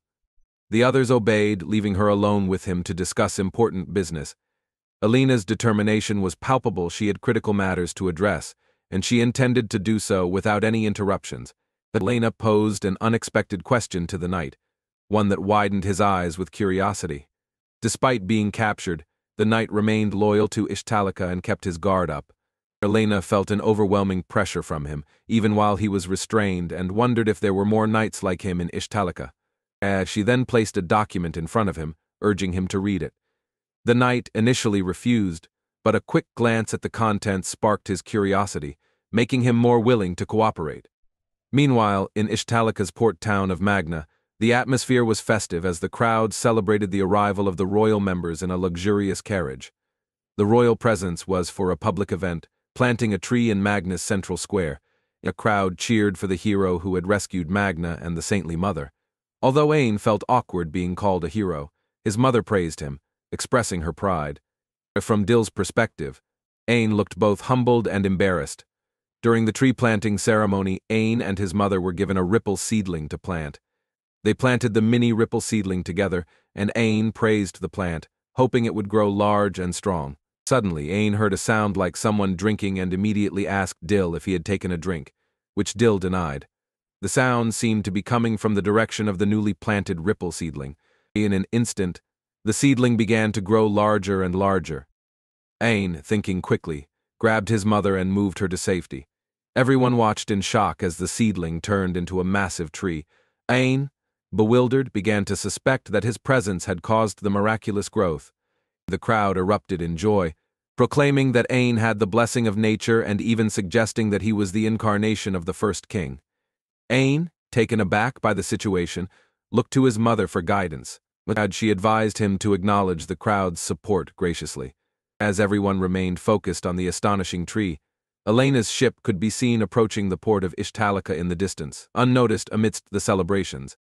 The others obeyed, leaving her alone with him to discuss important business. Elena's determination was palpable. She had critical matters to address, and she intended to do so without any interruptions. Elena posed an unexpected question to the knight, one that widened his eyes with curiosity. Despite being captured, the knight remained loyal to Ishtalika and kept his guard up. Elena felt an overwhelming pressure from him, even while he was restrained, and wondered if there were more knights like him in Ishtalika. She then placed a document in front of him, urging him to read it. The knight initially refused, but a quick glance at the contents sparked his curiosity, making him more willing to cooperate. Meanwhile, in Ishtalika's port town of Magna, the atmosphere was festive as the crowd celebrated the arrival of the royal members in a luxurious carriage. The royal presence was for a public event, planting a tree in Magna's central square. A crowd cheered for the hero who had rescued Magna and the saintly mother. Although Ain felt awkward being called a hero, his mother praised him, expressing her pride. From Dill's perspective, Ain looked both humbled and embarrassed. During the tree planting ceremony, Ain and his mother were given a ripple seedling to plant. They planted the mini ripple seedling together, and Ain praised the plant, hoping it would grow large and strong. Suddenly, Ain heard a sound like someone drinking and immediately asked Dill if he had taken a drink, which Dill denied. The sound seemed to be coming from the direction of the newly planted ripple seedling. In an instant, the seedling began to grow larger and larger. Ain, thinking quickly, grabbed his mother and moved her to safety. Everyone watched in shock as the seedling turned into a massive tree. Ain, bewildered, began to suspect that his presence had caused the miraculous growth. The crowd erupted in joy, proclaiming that Ain had the blessing of nature and even suggesting that he was the incarnation of the first king. Ain, taken aback by the situation, looked to his mother for guidance, but she advised him to acknowledge the crowd's support graciously. As everyone remained focused on the astonishing tree, Elena's ship could be seen approaching the port of Ishtalica in the distance, unnoticed amidst the celebrations.